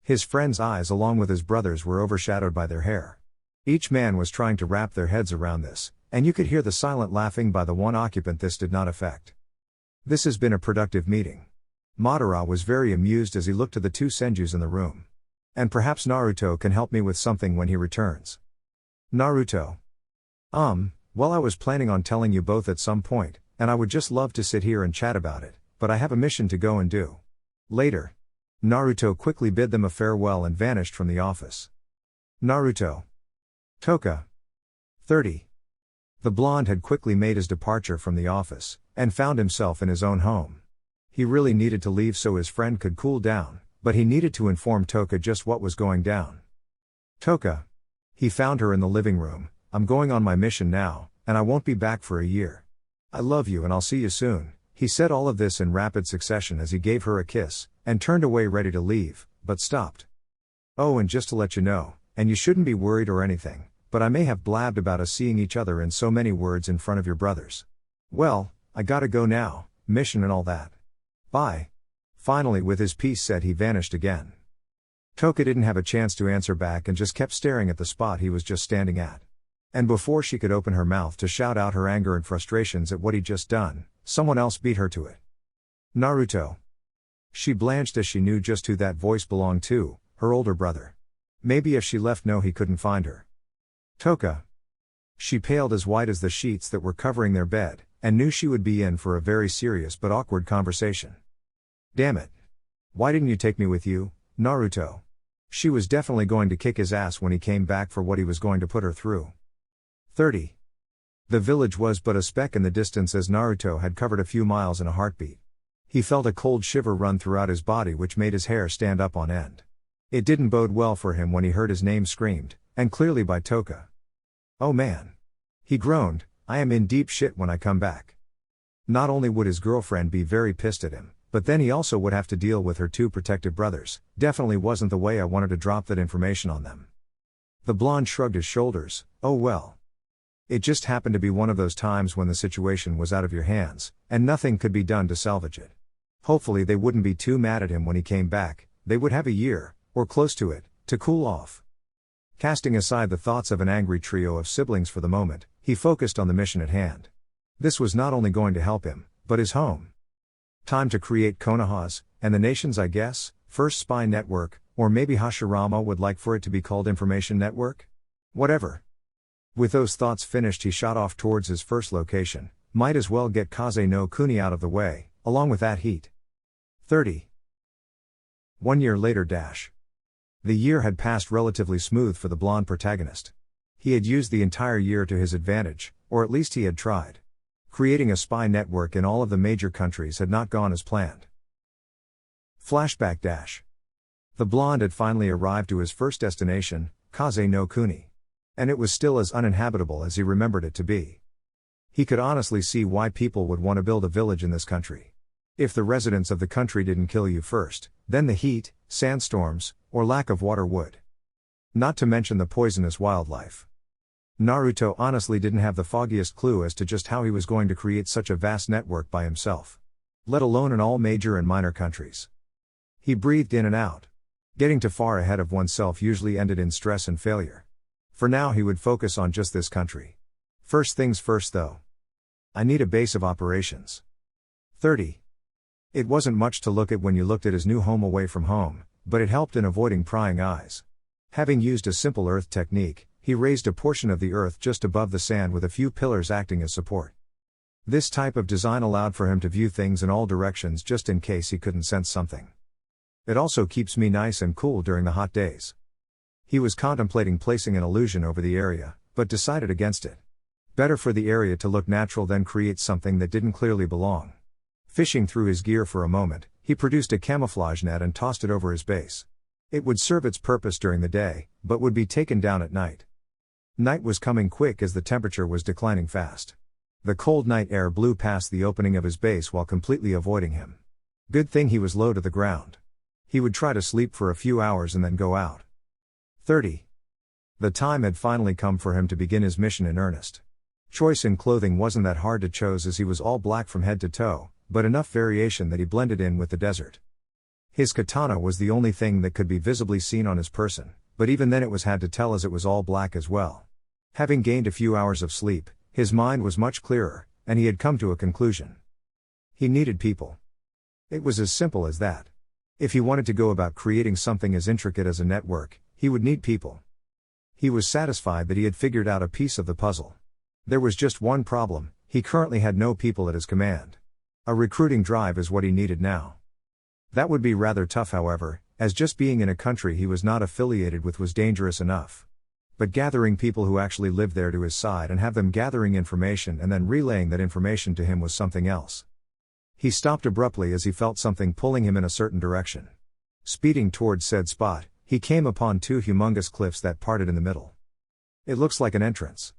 His friend's eyes along with his brother's were overshadowed by their hair. Each man was trying to wrap their heads around this, and you could hear the silent laughing by the one occupant this did not affect. This has been a productive meeting. Madara was very amused as he looked to the two Senjus in the room. And perhaps Naruto can help me with something when he returns. Naruto. Well, I was planning on telling you both at some point, and I would just love to sit here and chat about it, but I have a mission to go and do. Later. Naruto quickly bid them a farewell and vanished from the office. Naruto. Tōka. 30. The blonde had quickly made his departure from the office, and found himself in his own home. He really needed to leave so his friend could cool down, but he needed to inform Tōka just what was going down. Tōka. He found her in the living room. I'm going on my mission now, and I won't be back for a year. I love you and I'll see you soon. He said all of this in rapid succession as he gave her a kiss, and turned away ready to leave, but stopped. Oh, and just to let you know, and you shouldn't be worried or anything, but I may have blabbed about us seeing each other in so many words in front of your brothers. Well, I gotta go now, mission and all that. Bye. Finally, with his piece said, he vanished again. Tōka didn't have a chance to answer back and just kept staring at the spot he was just standing at. And before she could open her mouth to shout out her anger and frustrations at what he'd just done, someone else beat her to it. Naruto. She blanched as she knew just who that voice belonged to, her older brother. Maybe if she left he couldn't find her. Tōka. She paled as white as the sheets that were covering their bed, and knew she would be in for a very serious but awkward conversation. Damn it. Why didn't you take me with you, Naruto? She was definitely going to kick his ass when he came back for what he was going to put her through. 30. The village was but a speck in the distance as Naruto had covered a few miles in a heartbeat. He felt a cold shiver run throughout his body which made his hair stand up on end. It didn't bode well for him when he heard his name screamed, and clearly by Tōka. Oh man. He groaned, I am in deep shit when I come back. Not only would his girlfriend be very pissed at him, but then he also would have to deal with her two protective brothers. Definitely wasn't the way I wanted to drop that information on them. The blonde shrugged his shoulders, oh well. It just happened to be one of those times when the situation was out of your hands, and nothing could be done to salvage it. Hopefully they wouldn't be too mad at him when he came back, they would have a year, or close to it, to cool off. Casting aside the thoughts of an angry trio of siblings for the moment, he focused on the mission at hand. This was not only going to help him, but his home. Time to create Konoha's, and the nation's I guess, first spy network, or maybe Hashirama would like for it to be called Information Network? Whatever. With those thoughts finished he shot off towards his first location, might as well get Kaze no Kuni out of the way, along with that heat. 30. 1 year later. The year had passed relatively smooth for the blonde protagonist. He had used the entire year to his advantage, or at least he had tried. Creating a spy network in all of the major countries had not gone as planned. Flashback. The blonde had finally arrived to his first destination, Kaze no Kuni. And it was still as uninhabitable as he remembered it to be. He could honestly see why people would want to build a village in this country. If the residents of the country didn't kill you first, then the heat, sandstorms, or lack of water would. Not to mention the poisonous wildlife. Naruto honestly didn't have the foggiest clue as to just how he was going to create such a vast network by himself. Let alone in all major and minor countries. He breathed in and out. Getting too far ahead of oneself usually ended in stress and failure. For now he would focus on just this country. First things first though. I need a base of operations. 30. It wasn't much to look at when you looked at his new home away from home, but it helped in avoiding prying eyes. Having used a simple earth technique, he raised a portion of the earth just above the sand with a few pillars acting as support. This type of design allowed for him to view things in all directions just in case he couldn't sense something. It also keeps me nice and cool during the hot days. He was contemplating placing an illusion over the area, but decided against it. Better for the area to look natural than create something that didn't clearly belong. Fishing through his gear for a moment, he produced a camouflage net and tossed it over his base. It would serve its purpose during the day, but would be taken down at night. Night was coming quick as the temperature was declining fast. The cold night air blew past the opening of his base while completely avoiding him. Good thing he was low to the ground. He would try to sleep for a few hours and then go out. 30. The time had finally come for him to begin his mission in earnest. Choice in clothing wasn't that hard to choose as he was all black from head to toe, but enough variation that he blended in with the desert. His katana was the only thing that could be visibly seen on his person, but even then it was hard to tell as it was all black as well. Having gained a few hours of sleep, his mind was much clearer, and he had come to a conclusion. He needed people. It was as simple as that. If he wanted to go about creating something as intricate as a network, he would need people. He was satisfied that he had figured out a piece of the puzzle. There was just one problem: he currently had no people at his command. A recruiting drive is what he needed now. That would be rather tough, however, as just being in a country he was not affiliated with was dangerous enough. But gathering people who actually lived there to his side and have them gathering information and then relaying that information to him was something else. He stopped abruptly as he felt something pulling him in a certain direction. Speeding towards said spot, he came upon two humongous cliffs that parted in the middle. It looks like an entrance.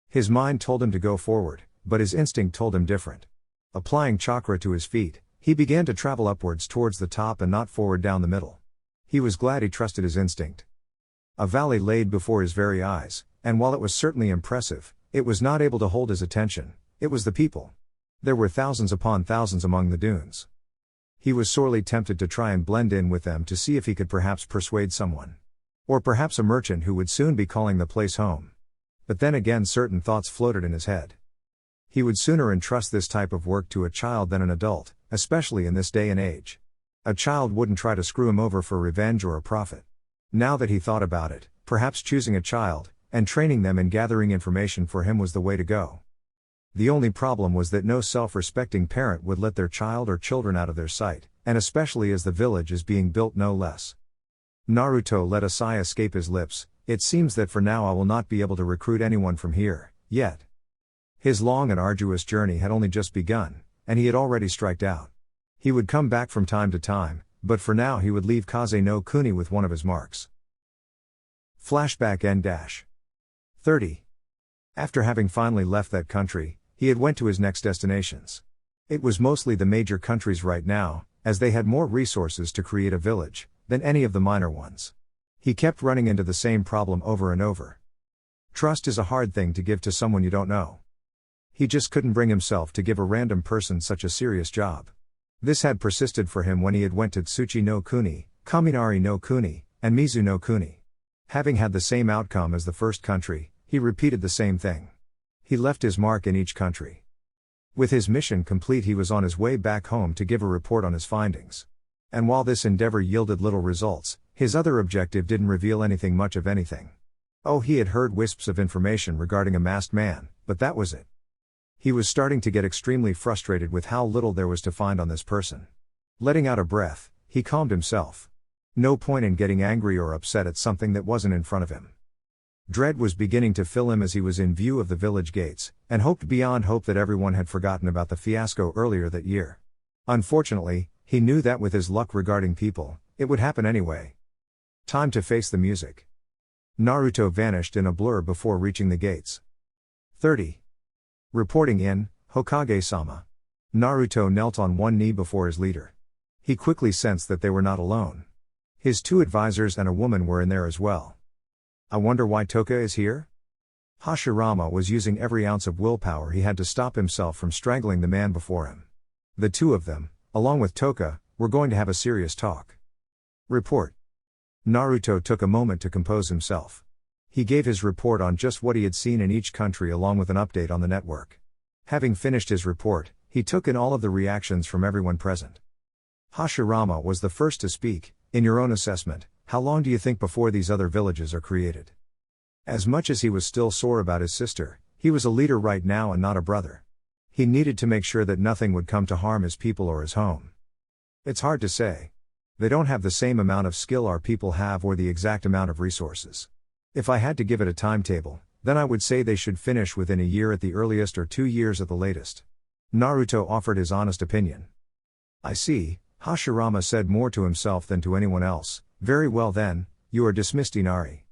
His mind told him to go forward, but his instinct told him different. Applying chakra to his feet, he began to travel upwards towards the top and not forward down the middle. He was glad he trusted his instinct. A valley laid before his very eyes, and while it was certainly impressive, it was not able to hold his attention. It was the people. There were thousands upon thousands among the dunes. He was sorely tempted to try and blend in with them to see if he could perhaps persuade someone. Or perhaps a merchant who would soon be calling the place home. But then again certain thoughts floated in his head. He would sooner entrust this type of work to a child than an adult, especially in this day and age. A child wouldn't try to screw him over for revenge or a profit. Now that he thought about it, perhaps choosing a child, and training them in gathering information for him was the way to go. The only problem was that no self-respecting parent would let their child or children out of their sight, and especially as the village is being built no less. Naruto let a sigh escape his lips. It seems that for now I will not be able to recruit anyone from here, yet. His long and arduous journey had only just begun, and he had already striked out. He would come back from time to time, but for now he would leave Kaze no Kuni with one of his marks. Flashback N-30. After having finally left that country, he had went to his next destinations. It was mostly the major countries right now, as they had more resources to create a village than any of the minor ones. He kept running into the same problem over and over. Trust is a hard thing to give to someone you don't know. He just couldn't bring himself to give a random person such a serious job. This had persisted for him when he had went to Tsuchi no Kuni, Kaminari no Kuni, and Mizu no Kuni. Having had the same outcome as the first country, he repeated the same thing. He left his mark in each country. With his mission complete, he was on his way back home to give a report on his findings. And while this endeavor yielded little results, his other objective didn't reveal anything much of anything. Oh, he had heard wisps of information regarding a masked man, but that was it. He was starting to get extremely frustrated with how little there was to find on this person. Letting out a breath, he calmed himself. No point in getting angry or upset at something that wasn't in front of him. Dread was beginning to fill him as he was in view of the village gates, and hoped beyond hope that everyone had forgotten about the fiasco earlier that year. Unfortunately, he knew that with his luck regarding people, it would happen anyway. Time to face the music. Naruto vanished in a blur before reaching the gates. 30. Reporting in, Hokage-sama. Naruto knelt on one knee before his leader. He quickly sensed that they were not alone. His two advisors and a woman were in there as well. I wonder why Tōka is here? Hashirama was using every ounce of willpower he had to stop himself from strangling the man before him. The two of them, along with Tōka, were going to have a serious talk. Report. Naruto took a moment to compose himself. He gave his report on just what he had seen in each country along with an update on the network. Having finished his report, he took in all of the reactions from everyone present. Hashirama was the first to speak. In your own assessment, how long do you think before these other villages are created? As much as he was still sore about his sister, he was a leader right now and not a brother. He needed to make sure that nothing would come to harm his people or his home. It's hard to say. They don't have the same amount of skill our people have or the exact amount of resources. If I had to give it a timetable, then I would say they should finish within a year at the earliest or 2 years at the latest. Naruto offered his honest opinion. I see, Hashirama said more to himself than to anyone else. Very well then, you are dismissed, Inari.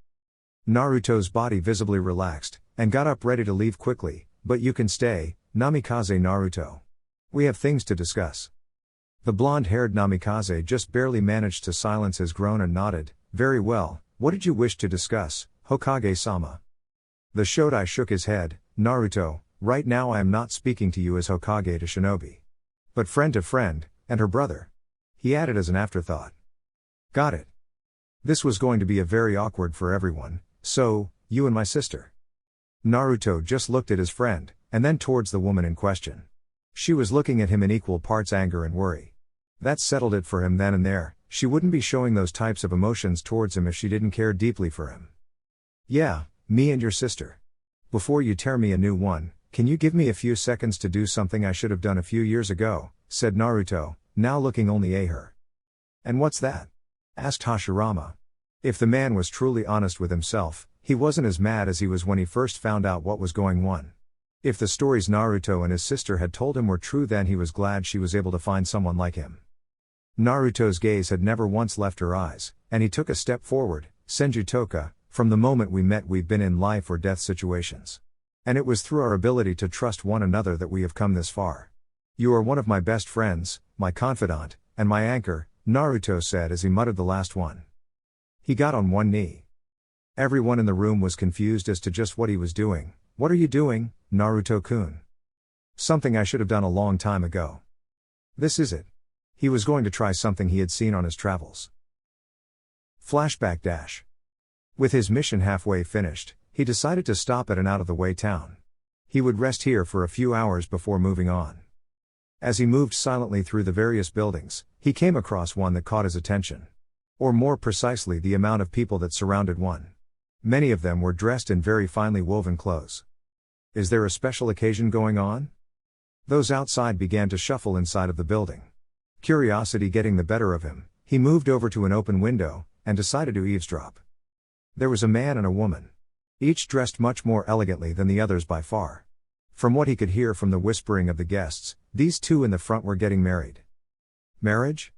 Naruto's body visibly relaxed, and got up ready to leave quickly, but you can stay, Namikaze Naruto. We have things to discuss. The blonde-haired Namikaze just barely managed to silence his groan and nodded. Very well, what did you wish to discuss, Hokage-sama? The Shodai shook his head. Naruto, right now I am not speaking to you as Hokage to Shinobi. But friend to friend, and her brother. He added as an afterthought. Got it. This was going to be a very awkward for everyone, so, you and my sister. Naruto just looked at his friend, and then towards the woman in question. She was looking at him in equal parts anger and worry. That settled it for him then and there. She wouldn't be showing those types of emotions towards him if she didn't care deeply for him. Yeah, me and your sister. Before you tear me a new one, can you give me a few seconds to do something I should have done a few years ago, said Naruto, now looking only at her. And what's that? Asked Hashirama. If the man was truly honest with himself, he wasn't as mad as he was when he first found out what was going on. If the stories Naruto and his sister had told him were true, then he was glad she was able to find someone like him. Naruto's gaze had never once left her eyes, and he took a step forward. Senju Tōka, from the moment we met we've been in life or death situations. And it was through our ability to trust one another that we have come this far. You are one of my best friends, my confidant, and my anchor, Naruto said as he muttered the last one. He got on one knee. Everyone in the room was confused as to just what he was doing. What are you doing, Naruto-kun? Something I should have done a long time ago. This is it. He was going to try something he had seen on his travels. Flashback dash. With his mission halfway finished, he decided to stop at an out-of-the-way town. He would rest here for a few hours before moving on. As he moved silently through the various buildings, he came across one that caught his attention. Or more precisely, the amount of people that surrounded one. Many of them were dressed in very finely woven clothes. Is there a special occasion going on? Those outside began to shuffle inside of the building. Curiosity getting the better of him, he moved over to an open window, and decided to eavesdrop. There was a man and a woman. Each dressed much more elegantly than the others by far. From what he could hear from the whispering of the guests, these two in the front were getting married. Marriage?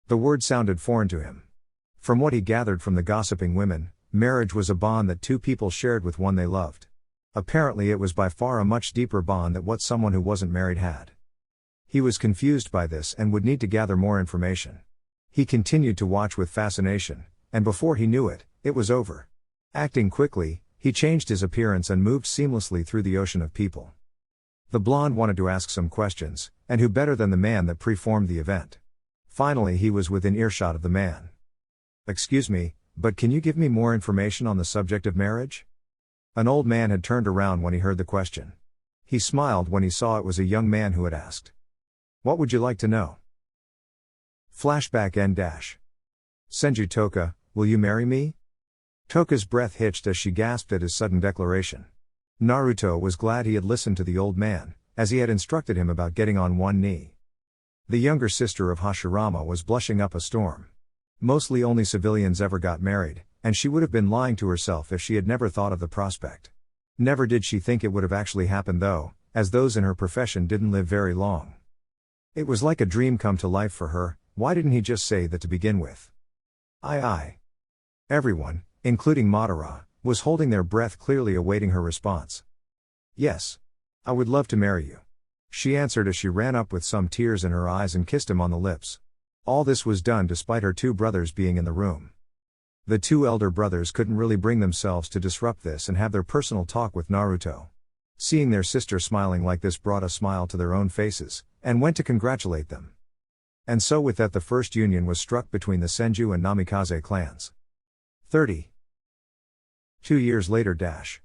The word sounded foreign to him. From what he gathered from the gossiping women, marriage was a bond that two people shared with one they loved. Apparently it was by far a much deeper bond than what someone who wasn't married had. He was confused by this and would need to gather more information. He continued to watch with fascination, and before he knew it, it was over. Acting quickly, he changed his appearance and moved seamlessly through the ocean of people. The blonde wanted to ask some questions, and who better than the man that preformed the event? Finally he was within earshot of the man. Excuse me, but can you give me more information on the subject of marriage? An old man had turned around when he heard the question. He smiled when he saw it was a young man who had asked. What would you like to know? Flashback end dash. Senju Tōka, will you marry me? Tōka's breath hitched as she gasped at his sudden declaration. Naruto was glad he had listened to the old man, as he had instructed him about getting on one knee. The younger sister of Hashirama was blushing up a storm. Mostly only civilians ever got married, and she would have been lying to herself if she had never thought of the prospect. Never did she think it would have actually happened though, as those in her profession didn't live very long. It was like a dream come to life for her. Why didn't he just say that to begin with? Aye. Everyone, including Madara, was holding their breath, clearly awaiting her response. Yes. I would love to marry you. She answered as she ran up with some tears in her eyes and kissed him on the lips. All this was done despite her two brothers being in the room. The two elder brothers couldn't really bring themselves to disrupt this and have their personal talk with Naruto. Seeing their sister smiling like this brought a smile to their own faces, and went to congratulate them. And so with that the first union was struck between the Senju and Namikaze clans. 30. 2 years later dash.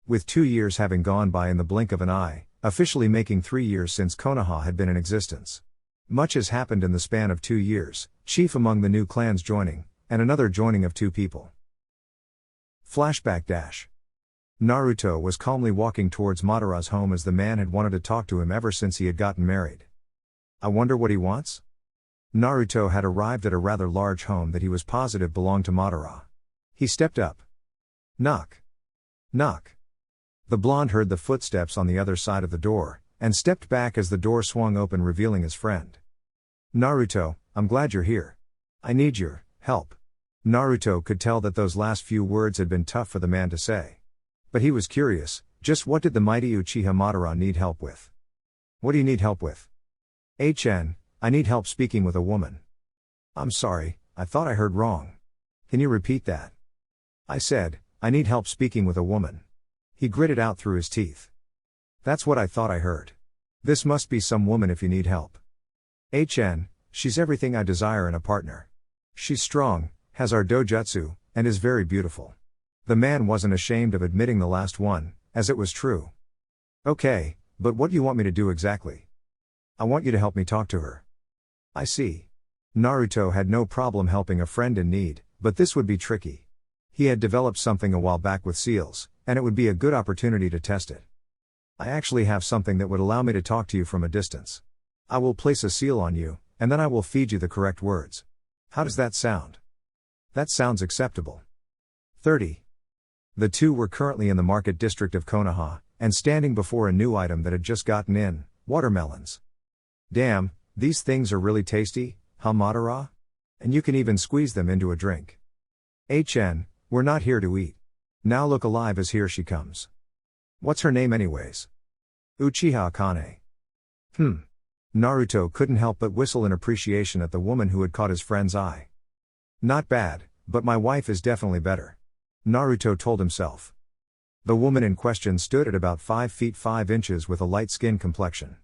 With 2 years having gone by in the blink of an eye, officially making 3 years since Konoha had been in existence. Much has happened in the span of 2 years, chief among the new clans joining, and another joining of 2 people. Flashback dash. Naruto was calmly walking towards Madara's home as the man had wanted to talk to him ever since he had gotten married. I wonder what he wants? Naruto had arrived at a rather large home that he was positive belonged to Madara. He stepped up. Knock. Knock. The blonde heard the footsteps on the other side of the door, and stepped back as the door swung open revealing his friend. Naruto, I'm glad you're here. I need your help. Naruto could tell that those last few words had been tough for the man to say. But he was curious, just what did the mighty Uchiha Madara need help with? What do you need help with? I need help speaking with a woman. I'm sorry, I thought I heard wrong. Can you repeat that? I said, I need help speaking with a woman. He gritted out through his teeth. That's what I thought I heard. This must be some woman if you need help. She's everything I desire in a partner. She's strong, has our dojutsu, and is very beautiful. The man wasn't ashamed of admitting the last one, as it was true. Okay, but what do you want me to do exactly? I want you to help me talk to her. I see. Naruto had no problem helping a friend in need, but this would be tricky. He had developed something a while back with seals, and it would be a good opportunity to test it. I actually have something that would allow me to talk to you from a distance. I will place a seal on you, and then I will feed you the correct words. How does that sound? That sounds acceptable. 30. The two were currently in the market district of Konoha, and standing before a new item that had just gotten in, watermelons. Damn, these things are really tasty, huh Madara? And you can even squeeze them into a drink. We're not here to eat. Now look alive as here she comes. What's her name anyways? Uchiha Akane. Naruto couldn't help but whistle in appreciation at the woman who had caught his friend's eye. Not bad, but my wife is definitely better. Naruto told himself. The woman in question stood at about 5 feet 5 inches with a light skin complexion.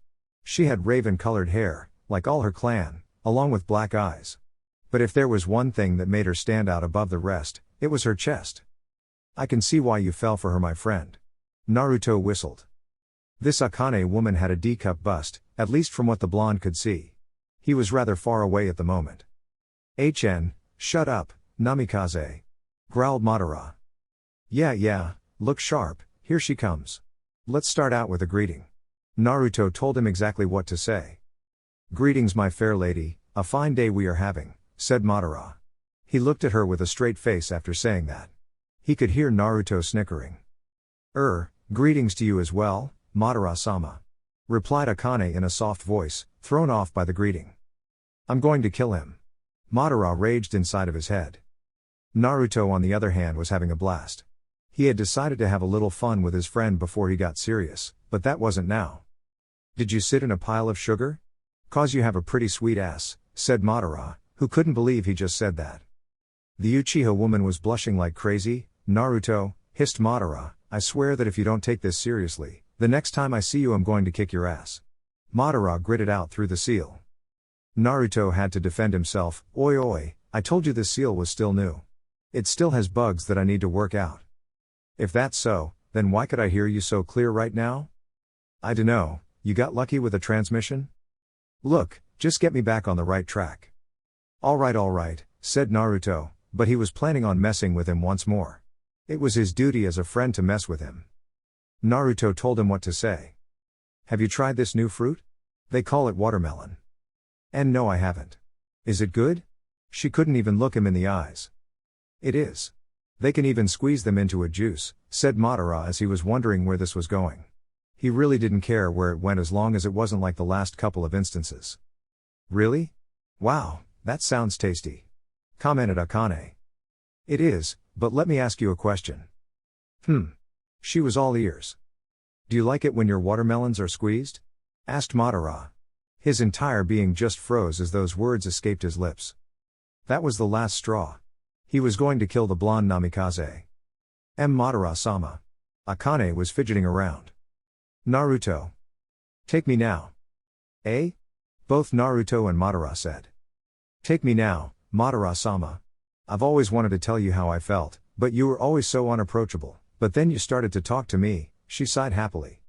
She had raven-colored hair, like all her clan, along with black eyes. But if there was one thing that made her stand out above the rest, it was her chest. I can see why you fell for her, my friend. Naruto whistled. This Akane woman had a D-cup bust, at least from what the blonde could see. He was rather far away at the moment. Shut up, Namikaze. Growled Madara. Yeah, look sharp, here she comes. Let's start out with a greeting. Naruto told him exactly what to say. Greetings my fair lady, a fine day we are having, said Madara. He looked at her with a straight face after saying that. He could hear Naruto snickering. Greetings to you as well, Madara-sama. Replied Akane in a soft voice, thrown off by the greeting. I'm going to kill him. Madara raged inside of his head. Naruto on the other hand was having a blast. He had decided to have a little fun with his friend before he got serious, but that wasn't now. Did you sit in a pile of sugar? 'Cause you have a pretty sweet ass, said Madara, who couldn't believe he just said that. The Uchiha woman was blushing like crazy. Naruto, hissed Madara, I swear that if you don't take this seriously, the next time I see you I'm going to kick your ass. Madara gritted out through the seal. Naruto had to defend himself, oi, I told you this seal was still new. It still has bugs that I need to work out. If that's so, then why could I hear you so clear right now? I dunno, you got lucky with a transmission? Look, just get me back on the right track. Alright, said Naruto, but he was planning on messing with him once more. It was his duty as a friend to mess with him. Naruto told him what to say. Have you tried this new fruit? They call it watermelon. And no, I haven't. Is it good? She couldn't even look him in the eyes. It is. They can even squeeze them into a juice, said Madara as he was wondering where this was going. He really didn't care where it went as long as it wasn't like the last couple of instances. Really? Wow, that sounds tasty. Commented Akane. It is, but let me ask you a question. She was all ears. Do you like it when your watermelons are squeezed? Asked Madara. His entire being just froze as those words escaped his lips. That was the last straw. He was going to kill the blonde Namikaze. Madara-sama. Akane was fidgeting around. Naruto. Take me now. Eh? Both Naruto and Madara said. Take me now, Madara-sama. I've always wanted to tell you how I felt, But you were always so unapproachable, but then you started to talk to me, she sighed happily.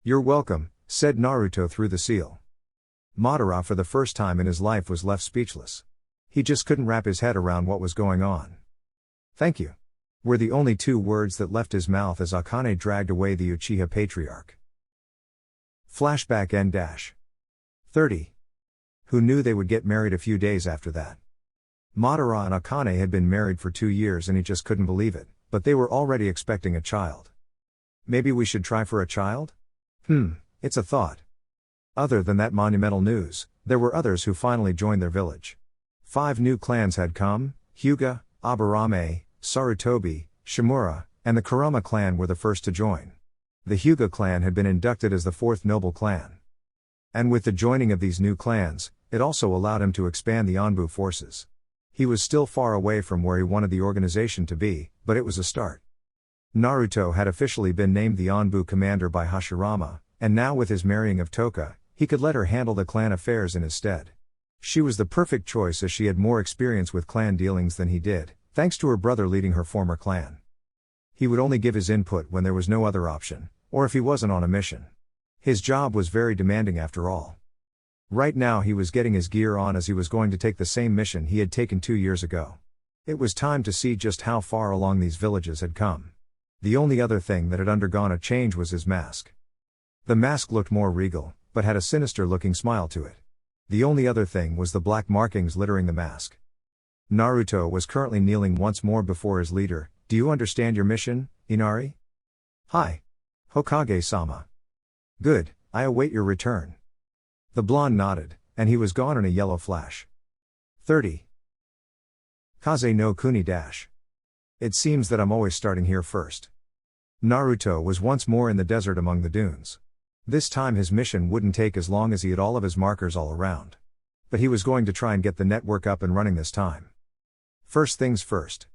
You're welcome, said Naruto through the seal. Madara for the first time in his life was left speechless. He just couldn't wrap his head around what was going on. Thank you, were the only two words that left his mouth as Akane dragged away the Uchiha patriarch. Flashback N-30. Who knew they would get married a few days after that? Madara and Akane had been married for 2 years and he just couldn't believe it, but they were already expecting a child. Maybe we should try for a child? It's a thought. Other than that monumental news, there were others who finally joined their village. 5 new clans had come: Hyuga, Aburame, Sarutobi, Shimura, and the Kurama clan were the first to join. The Hyuga clan had been inducted as the 4th noble clan. And with the joining of these new clans, it also allowed him to expand the Anbu forces. He was still far away from where he wanted the organization to be, but it was a start. Naruto had officially been named the Anbu commander by Hashirama, and now with his marrying of Tōka, he could let her handle the clan affairs in his stead. She was the perfect choice as she had more experience with clan dealings than he did, thanks to her brother leading her former clan. He would only give his input when there was no other option, or if he wasn't on a mission. His job was very demanding after all. Right now he was getting his gear on as he was going to take the same mission he had taken 2 years ago. It was time to see just how far along these villages had come. The only other thing that had undergone a change was his mask. The mask looked more regal, but had a sinister-looking smile to it. The only other thing was the black markings littering the mask. Naruto was currently kneeling once more before his leader. Do you understand your mission, Inari? Hi. Hokage-sama. Good, I await your return. The blonde nodded, and he was gone in a yellow flash. 30. Kaze no Kuni dash. It seems that I'm always starting here first. Naruto was once more in the desert among the dunes. This time his mission wouldn't take as long as he had all of his markers all around. But he was going to try and get the network up and running this time. First things first.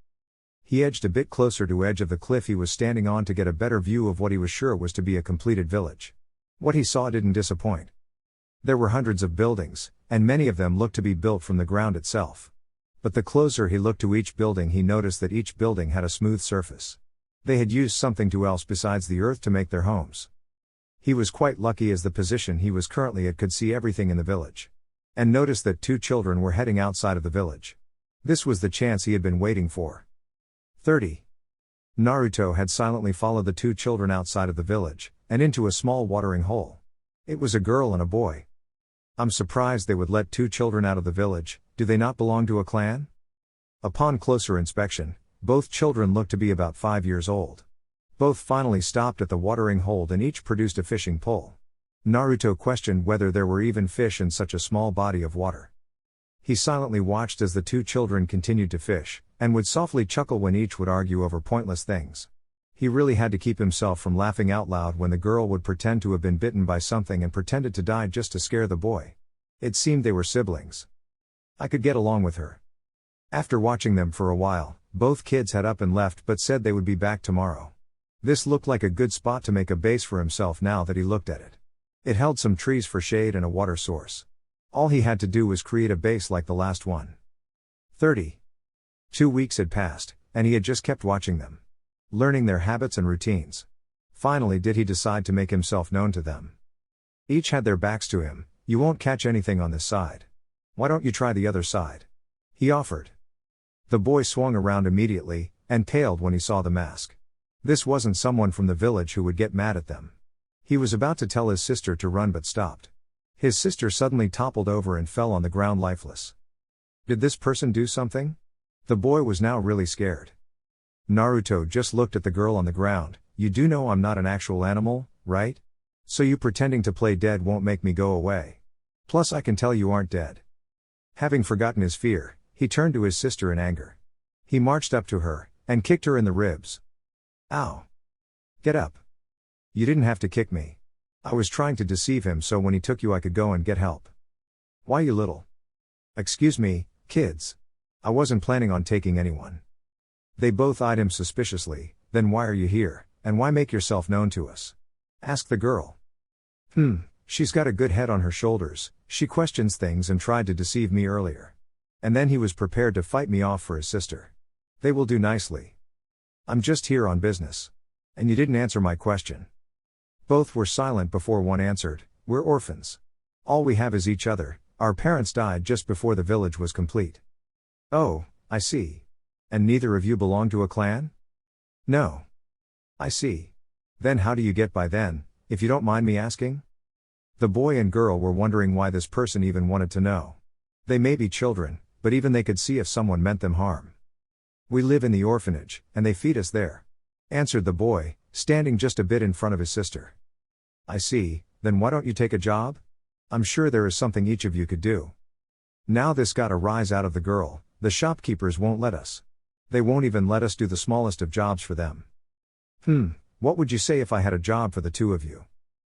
He edged a bit closer to edge of the cliff he was standing on to get a better view of what he was sure was to be a completed village. What he saw didn't disappoint. There were hundreds of buildings, and many of them looked to be built from the ground itself. But the closer he looked to each building he noticed that each building had a smooth surface. They had used something else besides the earth to make their homes. He was quite lucky as the position he was currently at could see everything in the village. And noticed that 2 children were heading outside of the village. This was the chance he had been waiting for. 30. Naruto had silently followed the 2 children outside of the village, and into a small watering hole. It was a girl and a boy. I'm surprised they would let 2 children out of the village. Do they not belong to a clan? Upon closer inspection, both children looked to be about 5 years old. Both finally stopped at the watering hole and each produced a fishing pole. Naruto questioned whether there were even fish in such a small body of water. He silently watched as the 2 children continued to fish, and would softly chuckle when each would argue over pointless things. He really had to keep himself from laughing out loud when the girl would pretend to have been bitten by something and pretended to die just to scare the boy. It seemed they were siblings. I could get along with her. After watching them for a while, both kids had up and left but said they would be back tomorrow. This looked like a good spot to make a base for himself now that he looked at it. It held some trees for shade and a water source. All he had to do was create a base like the last one. 30. 2 weeks had passed, and he had just kept watching them. Learning their habits and routines. Finally did he decide to make himself known to them. Each had their backs to him. You won't catch anything on this side. Why don't you try the other side? He offered. The boy swung around immediately, and paled when he saw the mask. This wasn't someone from the village who would get mad at them. He was about to tell his sister to run but stopped. His sister suddenly toppled over and fell on the ground lifeless. Did this person do something? The boy was now really scared. Naruto just looked at the girl on the ground. You do know I'm not an actual animal, right? So you pretending to play dead won't make me go away. Plus I can tell you aren't dead. Having forgotten his fear, he turned to his sister in anger. He marched up to her, and kicked her in the ribs. Ow. Get up. You didn't have to kick me. I was trying to deceive him so when he took you I could go and get help. Why you little? Excuse me, kids. I wasn't planning on taking anyone. They both eyed him suspiciously. Then why are you here, and why make yourself known to us? Asked the girl. She's got a good head on her shoulders, she questions things and tried to deceive me earlier. And then he was prepared to fight me off for his sister. They will do nicely. I'm just here on business. And you didn't answer my question. Both were silent before one answered, we're orphans. All we have is each other, our parents died just before the village was complete. Oh, I see. And neither of you belong to a clan? No. I see. Then how do you get by then, if you don't mind me asking? The boy and girl were wondering why this person even wanted to know. They may be children, but even they could see if someone meant them harm. We live in the orphanage, and they feed us there, answered the boy, standing just a bit in front of his sister. I see, then why don't you take a job? I'm sure there is something each of you could do. Now this got a rise out of the girl, the shopkeepers won't let us. They won't even let us do the smallest of jobs for them. What would you say if I had a job for the two of you?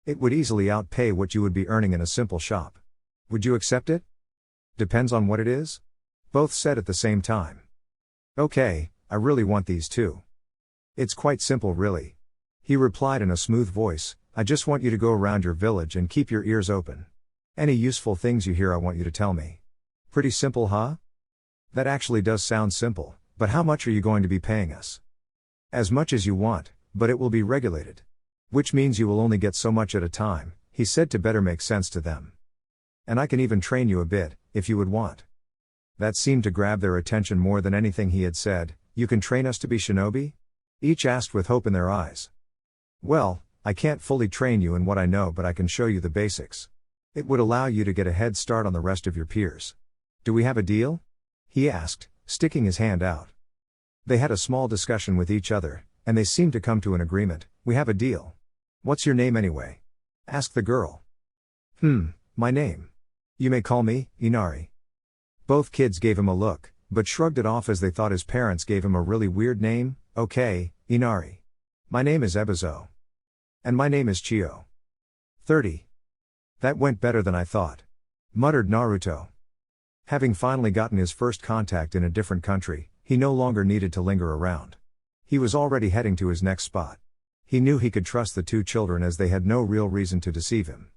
It would easily outpay what you would be earning in a simple shop. Would you accept it? Depends on what it is? Both said at the same time. Okay, I really want these two. It's quite simple really. He replied in a smooth voice, I just want you to go around your village and keep your ears open. Any useful things you hear I want you to tell me. Pretty simple, huh? That actually does sound simple, but how much are you going to be paying us? As much as you want, but it will be regulated. Which means you will only get so much at a time, he said to better make sense to them. And I can even train you a bit, if you would want. That seemed to grab their attention more than anything he had said. You can train us to be shinobi? Each asked with hope in their eyes. Well, I can't fully train you in what I know, but I can show you the basics. It would allow you to get a head start on the rest of your peers. Do we have a deal? He asked, sticking his hand out. They had a small discussion with each other, and they seemed to come to an agreement. We have a deal. What's your name anyway? Asked the girl. My name. You may call me Inari. Both kids gave him a look, but shrugged it off as they thought his parents gave him a really weird name. Okay, Inari. My name is Ebizo. And my name is Chio. 30. That went better than I thought, muttered Naruto. Having finally gotten his first contact in a different country, he no longer needed to linger around. He was already heading to his next spot. He knew he could trust the two children as they had no real reason to deceive him.